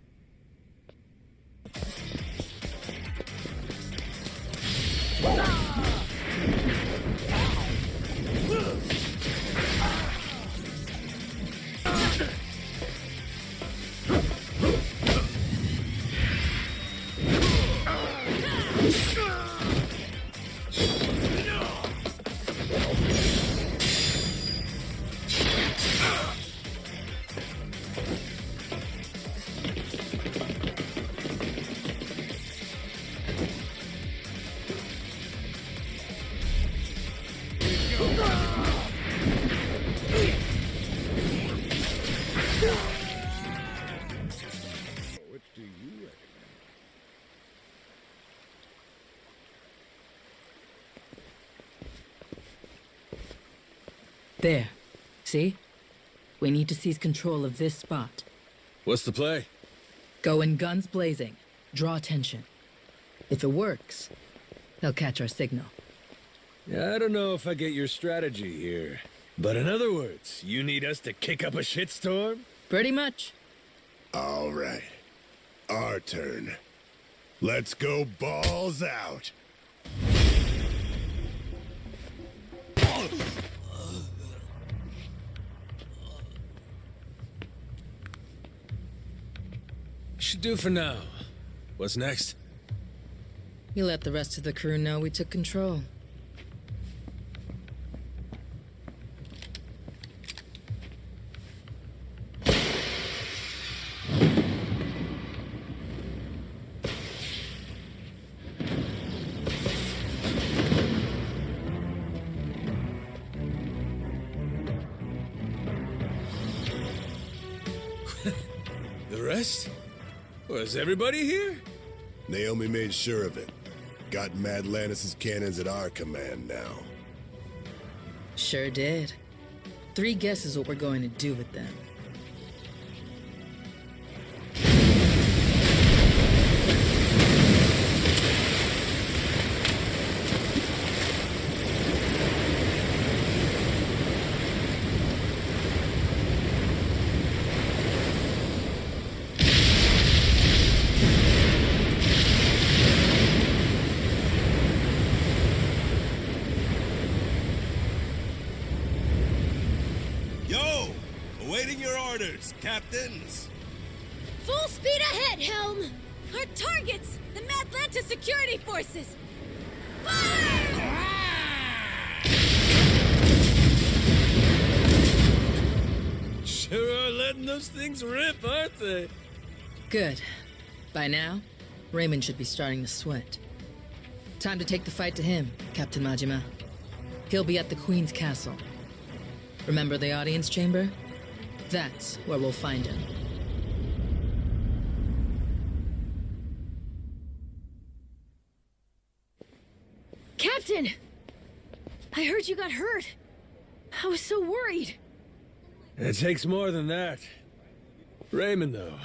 There. See? We need to seize control of this spot. What's the play? Go in guns blazing. Draw attention. If it works, they'll catch our signal. I don't know if I get your strategy here. But in other words, you need us to kick up a shitstorm? Pretty much. All right. Our turn. Let's go balls out. Should do for now. What's next? You let the rest of the crew know we took control. The rest? Was everybody here? Naomi made sure of it. Got Madlantis' cannons at our command now. Sure did. 3 guesses what we're going to do with them. Awaiting your orders, captains. Full speed ahead, Helm! Our targets! The Madlantis security forces! Fire! Sure are letting those things rip, aren't they? Good. By now, Raymond should be starting to sweat. Time to take the fight to him, Captain Majima. He'll be at the Queen's castle. Remember the audience chamber? That's where we'll find him. Captain! I heard you got hurt. I was so worried. It takes more than that. Raymond, though,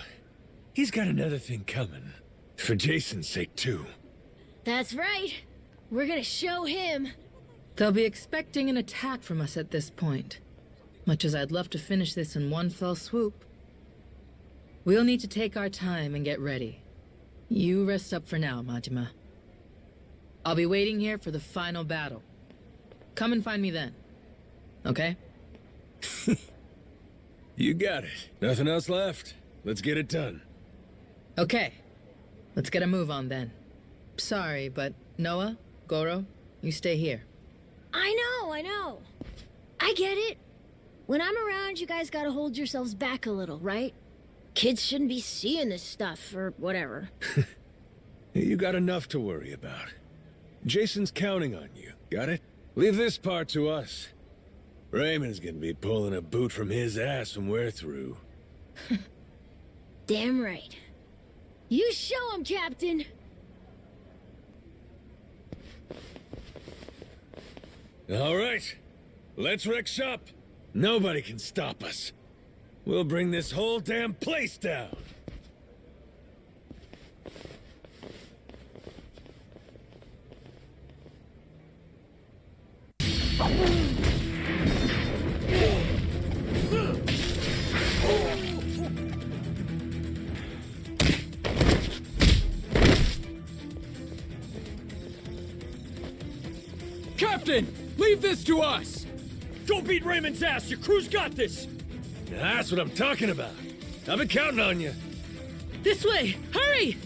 he's got another thing coming. For Jason's sake, too. That's right. We're gonna show him. They'll be expecting an attack from us at this point. Much as I'd love to finish this in one fell swoop. We'll need to take our time and get ready. You rest up for now, Majima. I'll be waiting here for the final battle. Come and find me then. Okay? You got it. Nothing else left. Let's get it done. Okay. Let's get a move on then. Sorry, but Noah, Goro, you stay here. I know. I get it. When I'm around, you guys gotta hold yourselves back a little, right? Kids shouldn't be seeing this stuff, or whatever. You got enough to worry about. Jason's counting on you, got it? Leave this part to us. Raymond's gonna be pulling a boot from his ass when we're through. Damn right. You show him, Captain! All right, let's wreck shop. Nobody can stop us. We'll bring this whole damn place down. Captain! Leave this to us! Go beat Raymond's ass! Your crew's got this! That's what I'm talking about. I've been counting on you. This way! Hurry!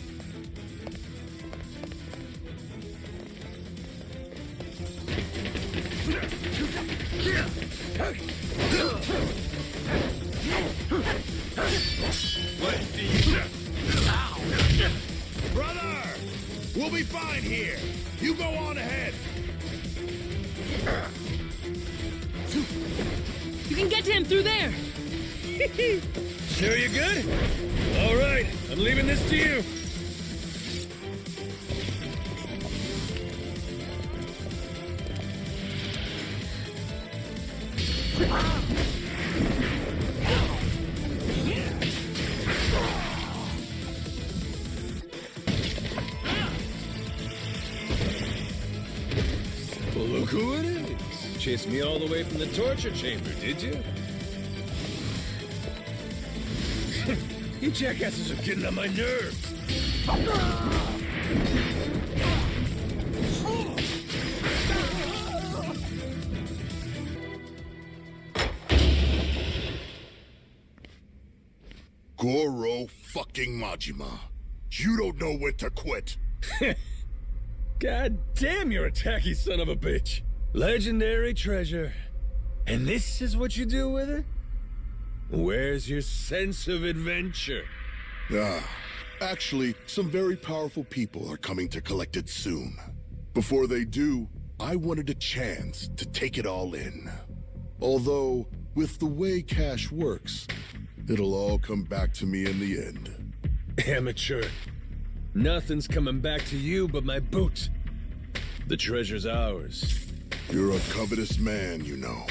Brother! We'll be fine here. You go on ahead. You can get to him through there! Sure you're good? All right, I'm leaving this to you. Well, look who it is. Chased me all the way from the torture chamber, did you? You jackasses are getting on my nerves. Goro fucking Majima. You don't know when to quit. God damn, you're a tacky son of a bitch. Legendary treasure. And this is what you do with it? Where's your sense of adventure? Actually, some very powerful people are coming to collect it soon. Before they do, I wanted a chance to take it all in. Although, with the way cash works, it'll all come back to me in the end. Amateur. Nothing's coming back to you but my boot. The treasure's ours. You're a covetous man, you know.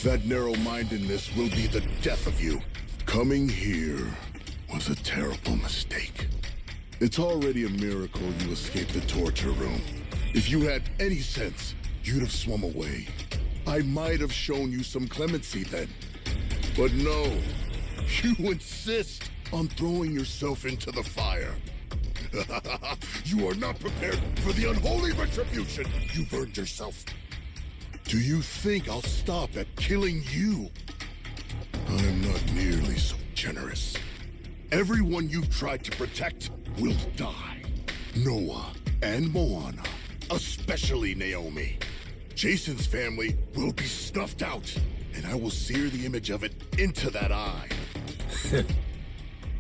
That narrow-mindedness will be the death of you. Coming here was a terrible mistake. It's already a miracle you escaped the torture room. If you had any sense, you'd have swum away. I might have shown you some clemency then. But no, you insist on throwing yourself into the fire. You are not prepared for the unholy retribution you've earned yourself. Do you think I'll stop at killing you? I'm not nearly so generous. Everyone you've tried to protect will die. Noah and Moana, especially Naomi. Jason's family will be snuffed out, and I will sear the image of it into that eye.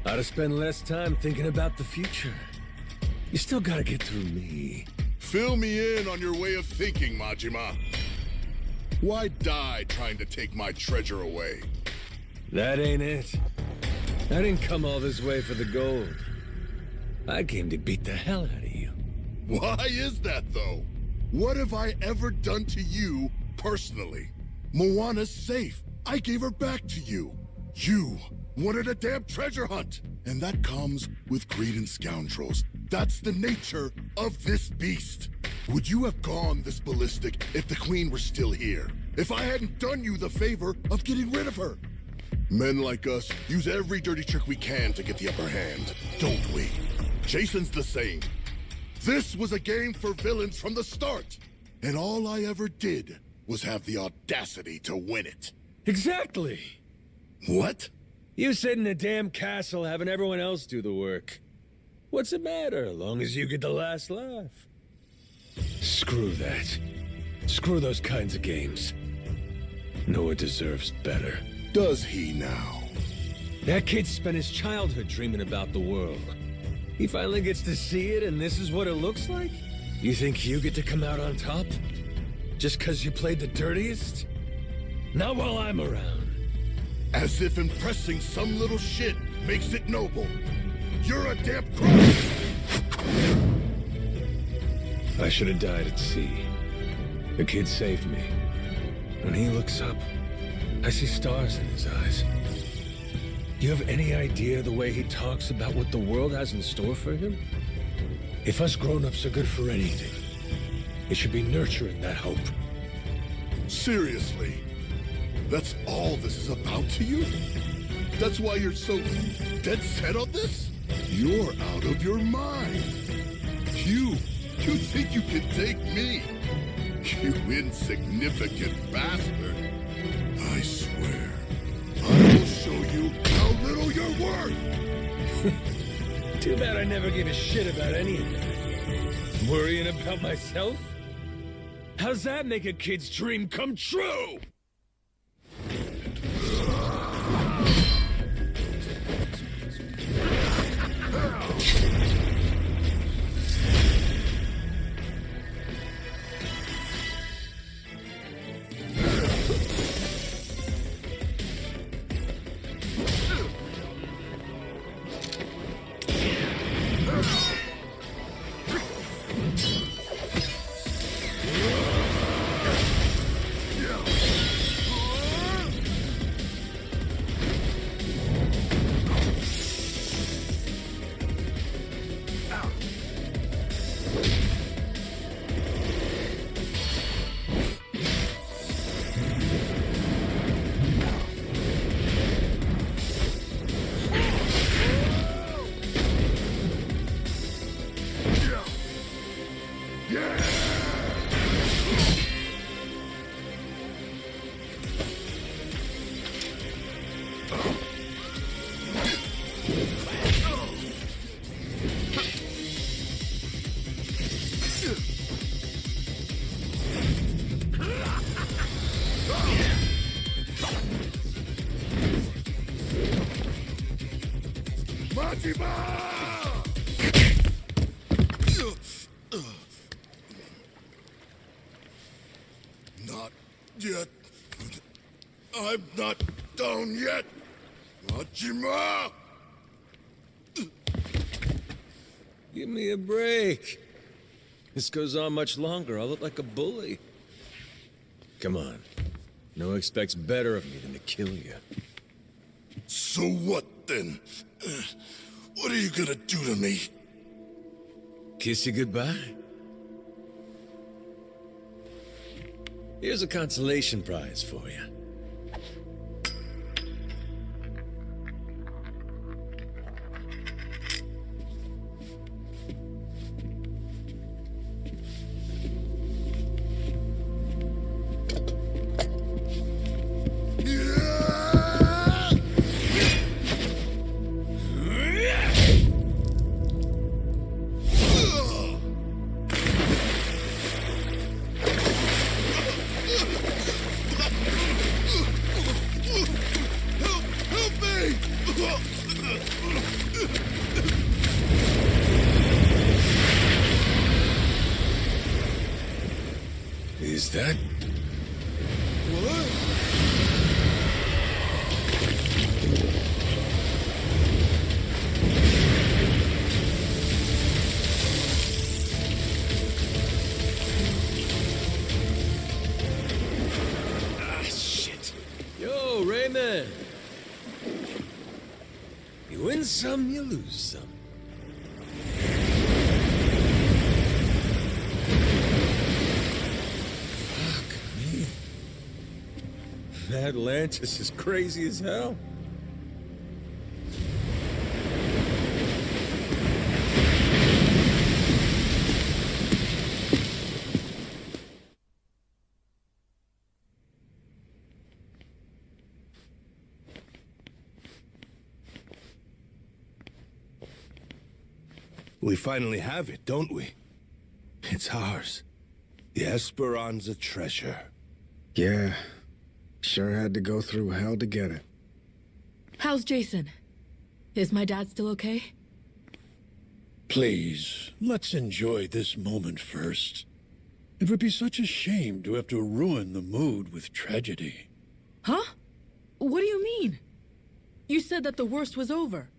Ought to spend less time thinking about the future. You still gotta get through me. Fill me in on your way of thinking, Majima. Why die trying to take my treasure away? That ain't it. I didn't come all this way for the gold. I came to beat the hell out of you. Why is that, though? What have I ever done to you, personally? Moana's safe. I gave her back to you. You wanted a damn treasure hunt. And that comes with greed and scoundrels. That's the nature of this beast. Would you have gone this ballistic if the Queen were still here? If I hadn't done you the favor of getting rid of her? Men like us use every dirty trick we can to get the upper hand, don't we? Jason's the same. This was a game for villains from the start. And all I ever did was have the audacity to win it. Exactly. What? You sit in a damn castle having everyone else do the work. What's the matter, as long as you get the last laugh? Screw that. Screw those kinds of games. Noah deserves better. Does he now? That kid spent his childhood dreaming about the world. He finally gets to see it, and this is what it looks like? You think you get to come out on top? Just because you played the dirtiest? Not while I'm around. As if impressing some little shit makes it noble. You're a damn crook! I should have died at sea. The kid saved me. When he looks up, I see stars in his eyes. You have any idea the way he talks about what the world has in store for him? If us grown-ups are good for anything, it should be nurturing that hope. Seriously? That's all this is about to you? That's why you're so dead set on this? You're out of your mind. You think you can take me? You insignificant bastard. I swear, I will show you how little you're worth. Too bad I never gave a shit about any of that. Worrying about myself? How's that make a kid's dream come true? Not yet. I'm not down yet. Majima! Give me a break. This goes on much longer, I'll look like a bully. Come on. No expects better of me than to kill you. So what, then? What are you gonna do to me? Kiss you goodbye? Here's a consolation prize for you. Is that... What? Ah, shit. Yo, Raymond. You win some, you lose some. Madlantis is crazy as hell. We finally have it, don't we? It's ours. The Esperanza treasure. Yeah. Sure had to go through hell to get it. How's Jason? Is my dad still okay? Please, let's enjoy this moment first. It would be such a shame to have to ruin the mood with tragedy. Huh? What do you mean? You said that the worst was over.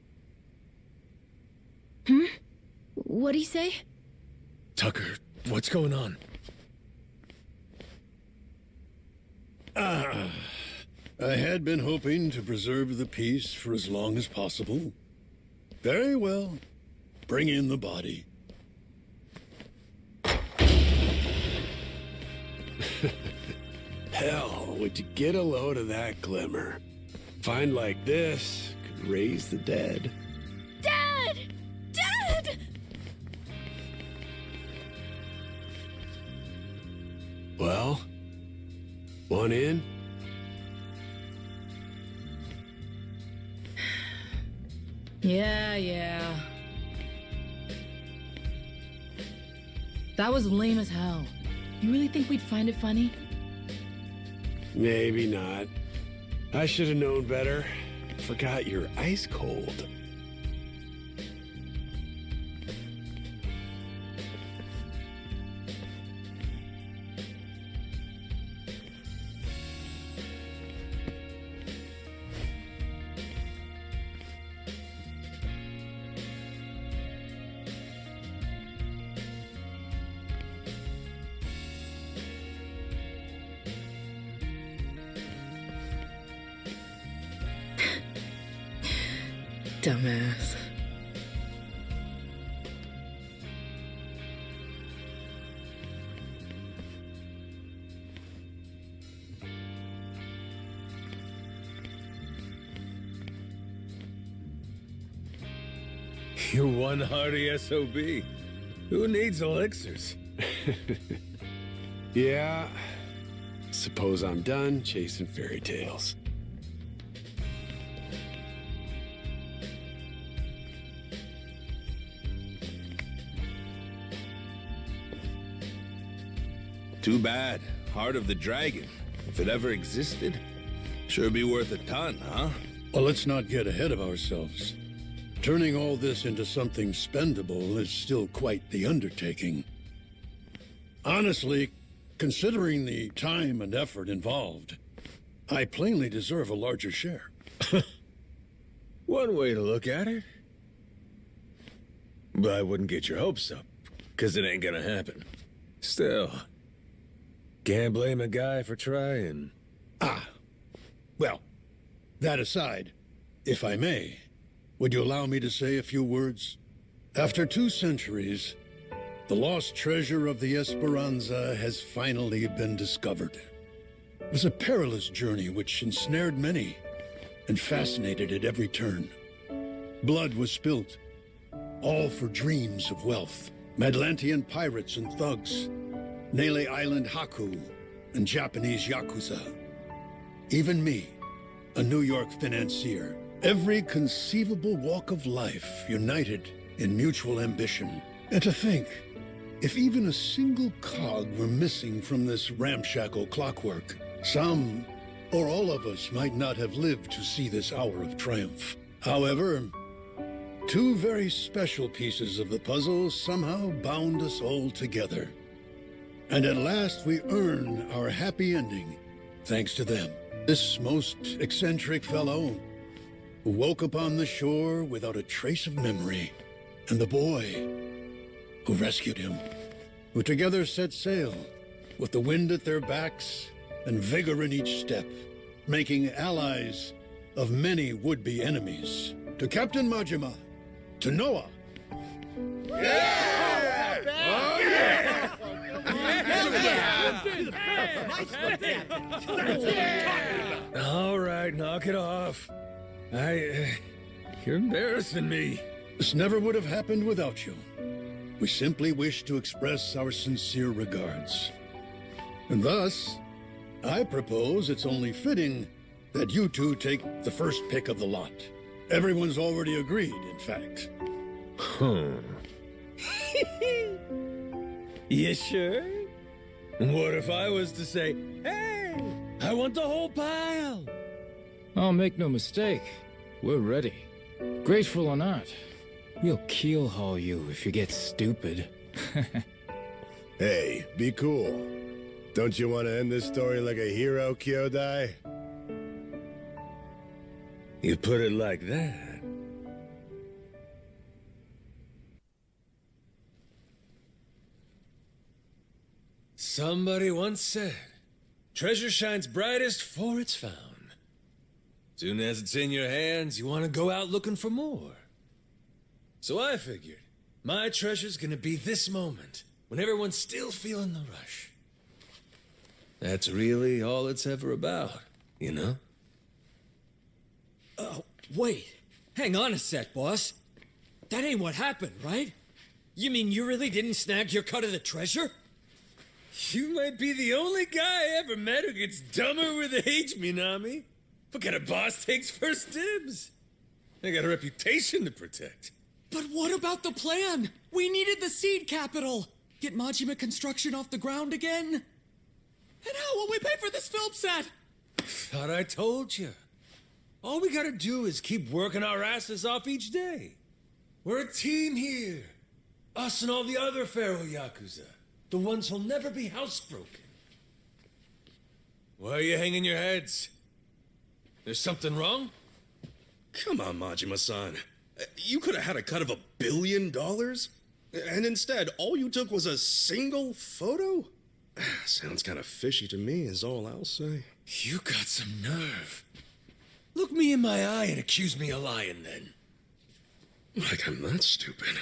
What'd he say? Tucker, what's going on? I had been hoping to preserve the peace for as long as possible. Very well. Bring in the body. Hell, would you get a load of that glimmer? Find like this could raise the dead. Dad! Dad! Well, one in? Yeah. That was lame as hell. You really think we'd find it funny? Maybe not. I should have known better. Forgot you're ice cold. Dumbass. You're one hardy SOB. Who needs elixirs? Yeah. Suppose I'm done chasing fairy tales. Too bad. Heart of the Dragon. If it ever existed, sure be worth a ton, huh? Well, let's not get ahead of ourselves. Turning all this into something spendable is still quite the undertaking. Honestly, considering the time and effort involved, I plainly deserve a larger share. One way to look at it. But I wouldn't get your hopes up, because it ain't gonna happen. Still, can't blame a guy for trying. Well, that aside, if I may, would you allow me to say a few words? After 2 centuries, the lost treasure of the Esperanza has finally been discovered. It was a perilous journey which ensnared many and fascinated at every turn. Blood was spilt, all for dreams of wealth. Madlantian pirates and thugs, Nale Island Haku, and Japanese Yakuza. Even me, a New York financier. Every conceivable walk of life united in mutual ambition. And to think, if even a single cog were missing from this ramshackle clockwork, some or all of us might not have lived to see this hour of triumph. However, 2 very special pieces of the puzzle somehow bound us all together. And at last we earn our happy ending, thanks to them. This most eccentric fellow who woke upon the shore without a trace of memory, and the boy who rescued him, who together set sail with the wind at their backs and vigor in each step, making allies of many would-be enemies. To Captain Majima, to Noah. Yeah! Oh, yeah! All right, knock it off. You're embarrassing me. This never would have happened without you. We simply wish to express our sincere regards. And thus, I propose it's only fitting that you 2 take the first pick of the lot. Everyone's already agreed, in fact. You sure? What if I was to say, hey, I want the whole pile? Oh, make no mistake. We're ready. Grateful or not, we'll keel-haul you if you get stupid. Hey, be cool. Don't you want to end this story like a hero, Kyodai? You put it like that. Somebody once said, treasure shines brightest for it's found. Soon as it's in your hands, you want to go out looking for more. So I figured, my treasure's gonna be this moment, when everyone's still feeling the rush. That's really all it's ever about, you know? Oh, wait. Hang on a sec, boss. That ain't what happened, right? You mean you really didn't snag your cut of the treasure? You might be the only guy I ever met who gets dumber with age, Minami. What kind of boss takes first dibs? I got a reputation to protect. But what about the plan? We needed the seed capital. Get Majima construction off the ground again? And how will we pay for this film set? Thought I told you. All we gotta do is keep working our asses off each day. We're a team here. Us and all the other Pharaoh Yakuza. The ones who'll never be housebroken. Why are you hanging your heads? There's something wrong? Come on, Majima-san. You could have had a cut of $1 billion? And instead, all you took was a single photo? Sounds kind of fishy to me, is all I'll say. You got some nerve. Look me in my eye and accuse me of lying, then. Like I'm that stupid.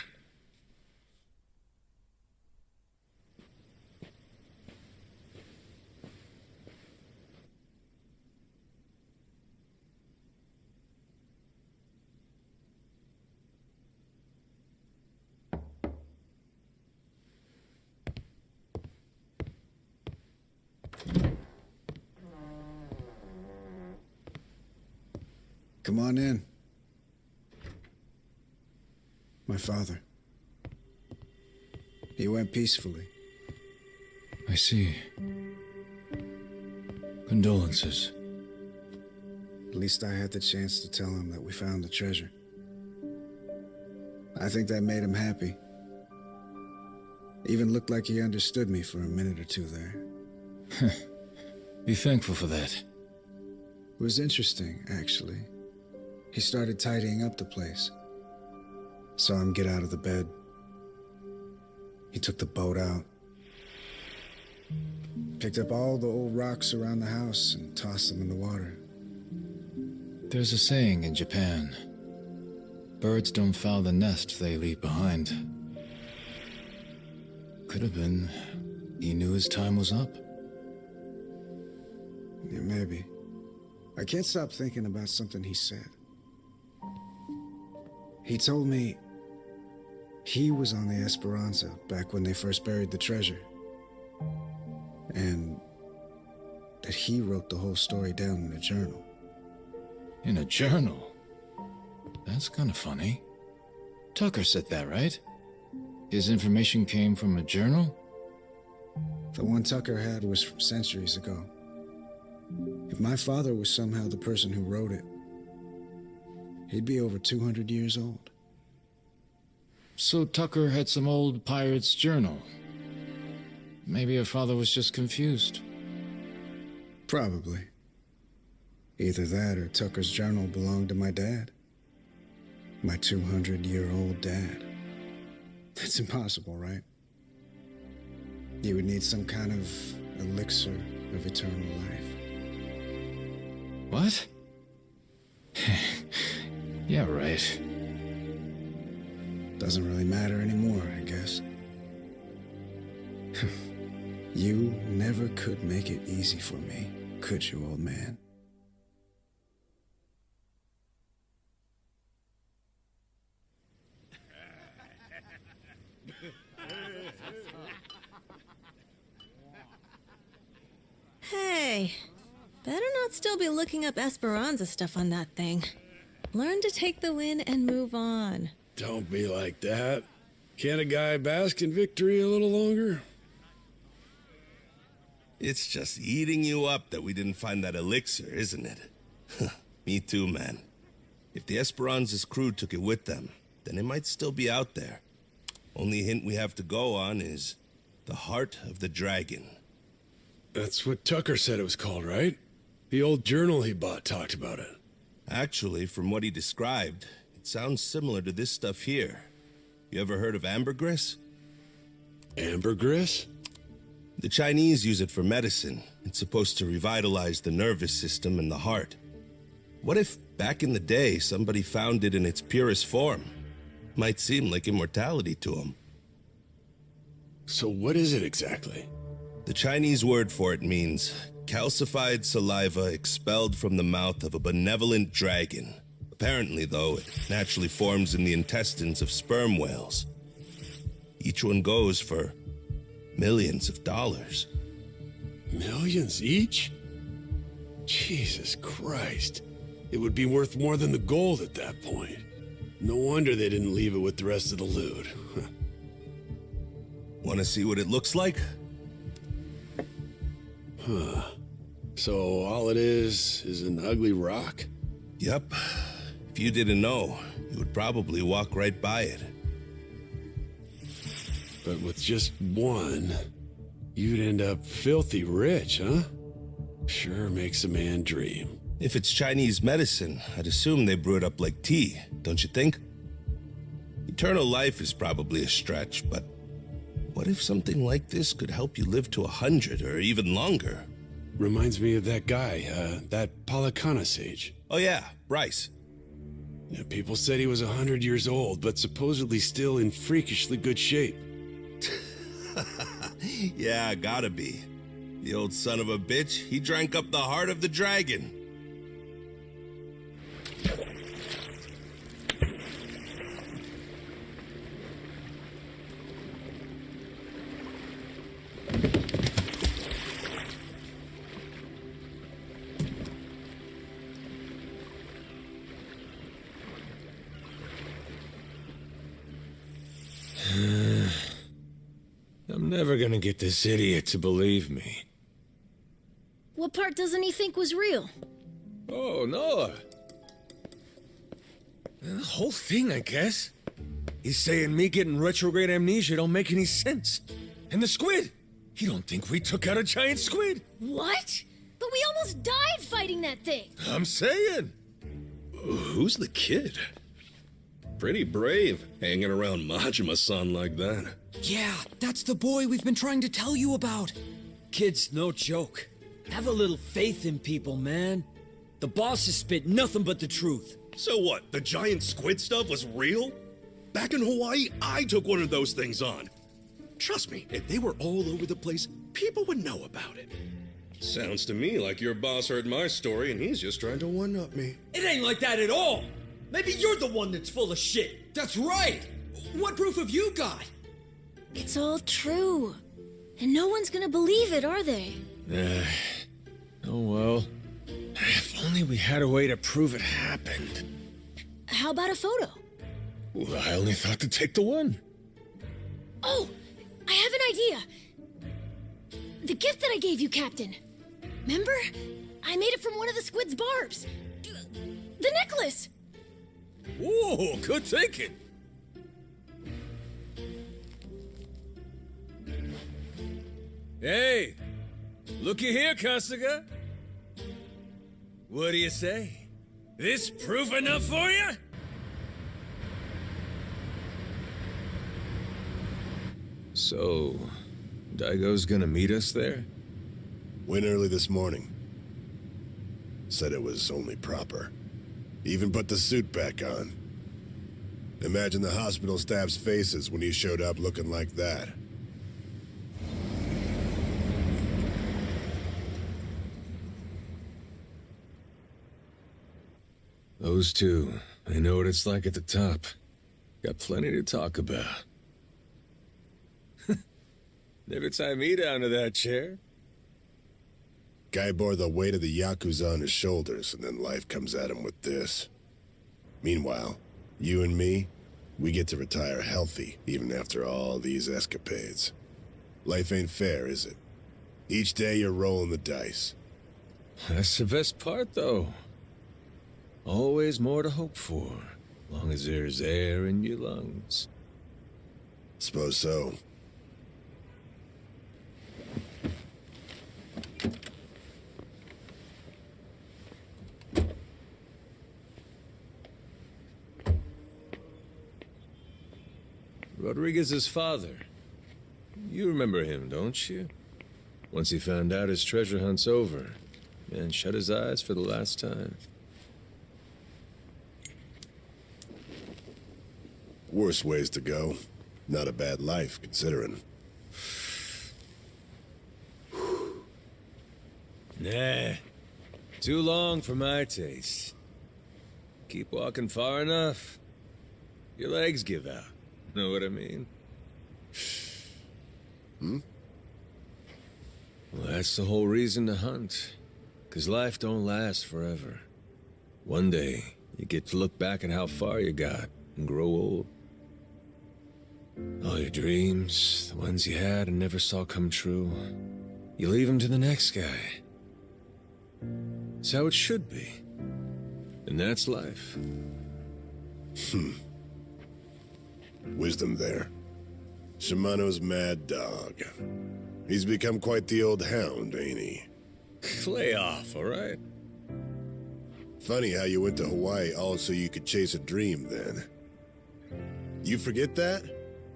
Come on in. My father. He went peacefully. I see. Condolences. At least I had the chance to tell him that we found the treasure. I think that made him happy. Even looked like he understood me for a minute or two there. Be thankful for that. It was interesting, actually. He started tidying up the place. Saw him get out of the bed. He took the boat out. Picked up all the old rocks around the house and tossed them in the water. There's a saying in Japan. Birds don't foul the nest they leave behind. Could have been he knew his time was up. Yeah, maybe. I can't stop thinking about something he said. He told me he was on the Esperanza back when they first buried the treasure. And that he wrote the whole story down in a journal. In a journal? That's kind of funny. Tucker said that, right? His information came from a journal? The one Tucker had was from centuries ago. If my father was somehow the person who wrote it, he'd be over 200 years old. So Tucker had some old pirate's journal. Maybe your father was just confused. Probably. Either that or Tucker's journal belonged to my dad. My 200-year-old dad. That's impossible, right? You would need some kind of elixir of eternal life. What? Yeah, right. Doesn't really matter anymore, I guess. You never could make it easy for me, could you, old man? Hey, better not still be looking up Esperanza stuff on that thing. Learn to take the win and move on. Don't be like that. Can't a guy bask in victory a little longer? It's just eating you up that we didn't find that elixir, isn't it? Me too, man. If the Esperanza's crew took it with them, then it might still be out there. Only hint we have to go on is the Heart of the Dragon. That's what Tucker said it was called, right? The old journal he bought talked about it. Actually, from what he described, it sounds similar to this stuff here. You ever heard of ambergris? Ambergris? The Chinese use it for medicine. It's supposed to revitalize the nervous system and the heart. What if, back in the day, somebody found it in its purest form? Might seem like immortality to them. So what is it exactly? The Chinese word for it means calcified saliva expelled from the mouth of a benevolent dragon. Apparently, though, it naturally forms in the intestines of sperm whales. Each one goes for millions of dollars. Millions each? Jesus Christ. It would be worth more than the gold at that point. No wonder they didn't leave it with the rest of the loot. Want to see what it looks like? Huh. So all it is an ugly rock? Yep. If you didn't know, you would probably walk right by it. But with just one, you'd end up filthy rich, huh? Sure makes a man dream. If it's Chinese medicine, I'd assume they brew it up like tea, don't you think? Eternal life is probably a stretch, but what if something like this could help you live to 100 or even longer? Reminds me of that guy, that Palakana sage. Oh yeah, Bryce. Yeah, people said he was 100 years old, but supposedly still in freakishly good shape. Yeah, gotta be. The old son of a bitch, he drank up the heart of the dragon. I'm never gonna get this idiot to believe me. What part doesn't he think was real? Oh, no. The whole thing, I guess. He's saying me getting retrograde amnesia don't make any sense. And the squid! He don't think we took out a giant squid! What? But we almost died fighting that thing! I'm saying! Who's the kid? Pretty brave, hanging around Majima-san like that. Yeah, that's the boy we've been trying to tell you about. kid's no joke. Have a little faith in people, man. The boss has spit nothing but the truth. So what, the giant squid stuff was real? Back in Hawaii, I took one of those things on. Trust me, if they were all over the place, people would know about it. Sounds to me like your boss heard my story and he's just trying to one-up me. It ain't like that at all. Maybe you're the one that's full of shit. That's right. What proof have you got? It's all true. And no one's gonna believe it, are they? Oh well. If only we had a way to prove it happened. How about a photo? Well, I only thought to take the one. Oh, I have an idea. The gift that I gave you, Captain. Remember? I made it from one of the squid's barbs. The necklace! Whoa, good thinking. Hey, looky here, Kasuga. What do you say? This proof enough for you? So, Daigo's gonna meet us there? Went early this morning. Said it was only proper. Even put the suit back on. Imagine the hospital staff's faces when he showed up looking like that. Those two, they know what it's like at the top. Got plenty to talk about. Never tie me down to that chair. Guy bore the weight of the Yakuza on his shoulders, and then life comes at him with this. Meanwhile, you and me, we get to retire healthy, even after all these escapades. Life ain't fair, is it? Each day you're rolling the dice. That's the best part, though. Always more to hope for, long as there's air in your lungs. Suppose so. Rodriguez's father. You remember him, don't you? Once he found out his treasure hunt's over, and shut his eyes for the last time. Worse ways to go. Not a bad life, considering. Nah. Too long for my taste. Keep walking far enough, your legs give out. Know what I mean? Hmm? Well, that's the whole reason to hunt. 'Cause life don't last forever. One day, you get to look back at how far you got and grow old. All your dreams, the ones you had and never saw come true, you leave them to the next guy. It's how it should be. And that's life. Wisdom there. Shimano's mad dog. He's become quite the old hound, ain't he? Lay off, all right? Funny how you went to Hawaii all so you could chase a dream then. You forget that?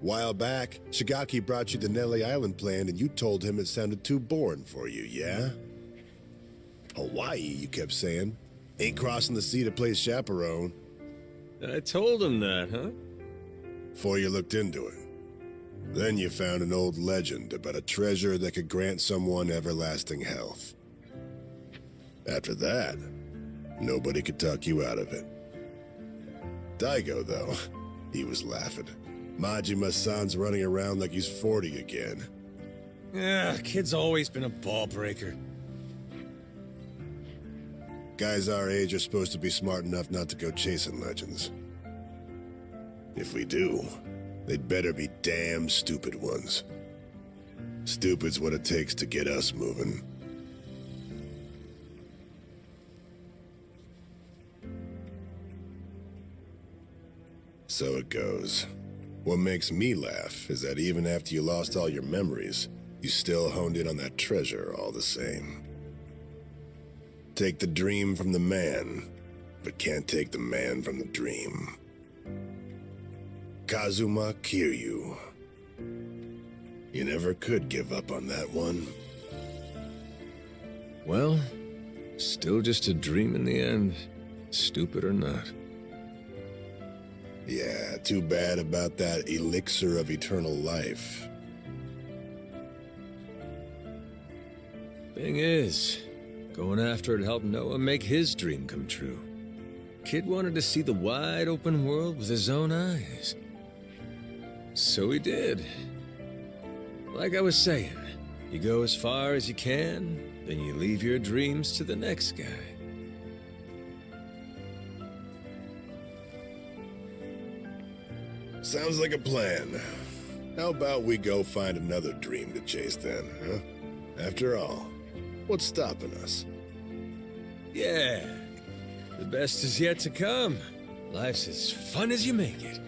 While back, Shigaki brought you the Nale Island plan and you told him it sounded too boring for you, yeah? Hawaii, you kept saying. Ain't crossing the sea to play chaperone. I told him that, huh? Before you looked into it. Then you found an old legend about a treasure that could grant someone everlasting health. After that, nobody could talk you out of it. Daigo, though, he was laughing. Majima-san's running around like he's 40 again. Yeah, kid's always been a ball breaker. Guys our age are supposed to be smart enough not to go chasing legends. If we do, they'd better be damn stupid ones. Stupid's what it takes to get us moving. So it goes. What makes me laugh is that even after you lost all your memories, you still honed in on that treasure all the same. Take the dream from the man, but can't take the man from the dream. Kazuma Kiryu. You never could give up on that one. Well, still just a dream in the end, stupid or not. Yeah, too bad about that elixir of eternal life. Thing is, going after it helped Noah make his dream come true. Kid wanted to see the wide open world with his own eyes. So he did. Like I was saying, you go as far as you can, then you leave your dreams to the next guy. Sounds like a plan. How about we go find another dream to chase then, huh? After all, what's stopping us? Yeah, the best is yet to come. Life's as fun as you make it.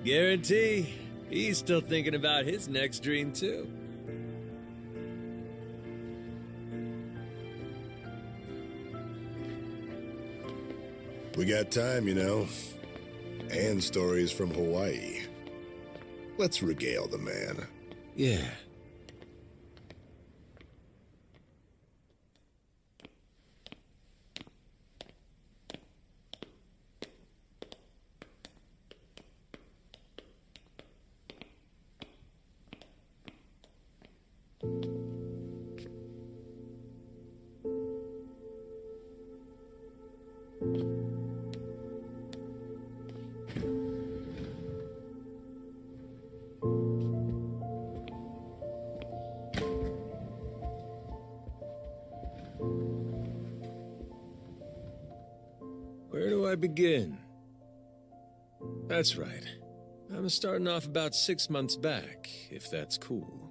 Guarantee he's still thinking about his next dream, too. We got time, you know. And stories from Hawaii. Let's regale the man. Yeah. Where do I begin? That's right. I'm starting off about 6 months back, if that's cool.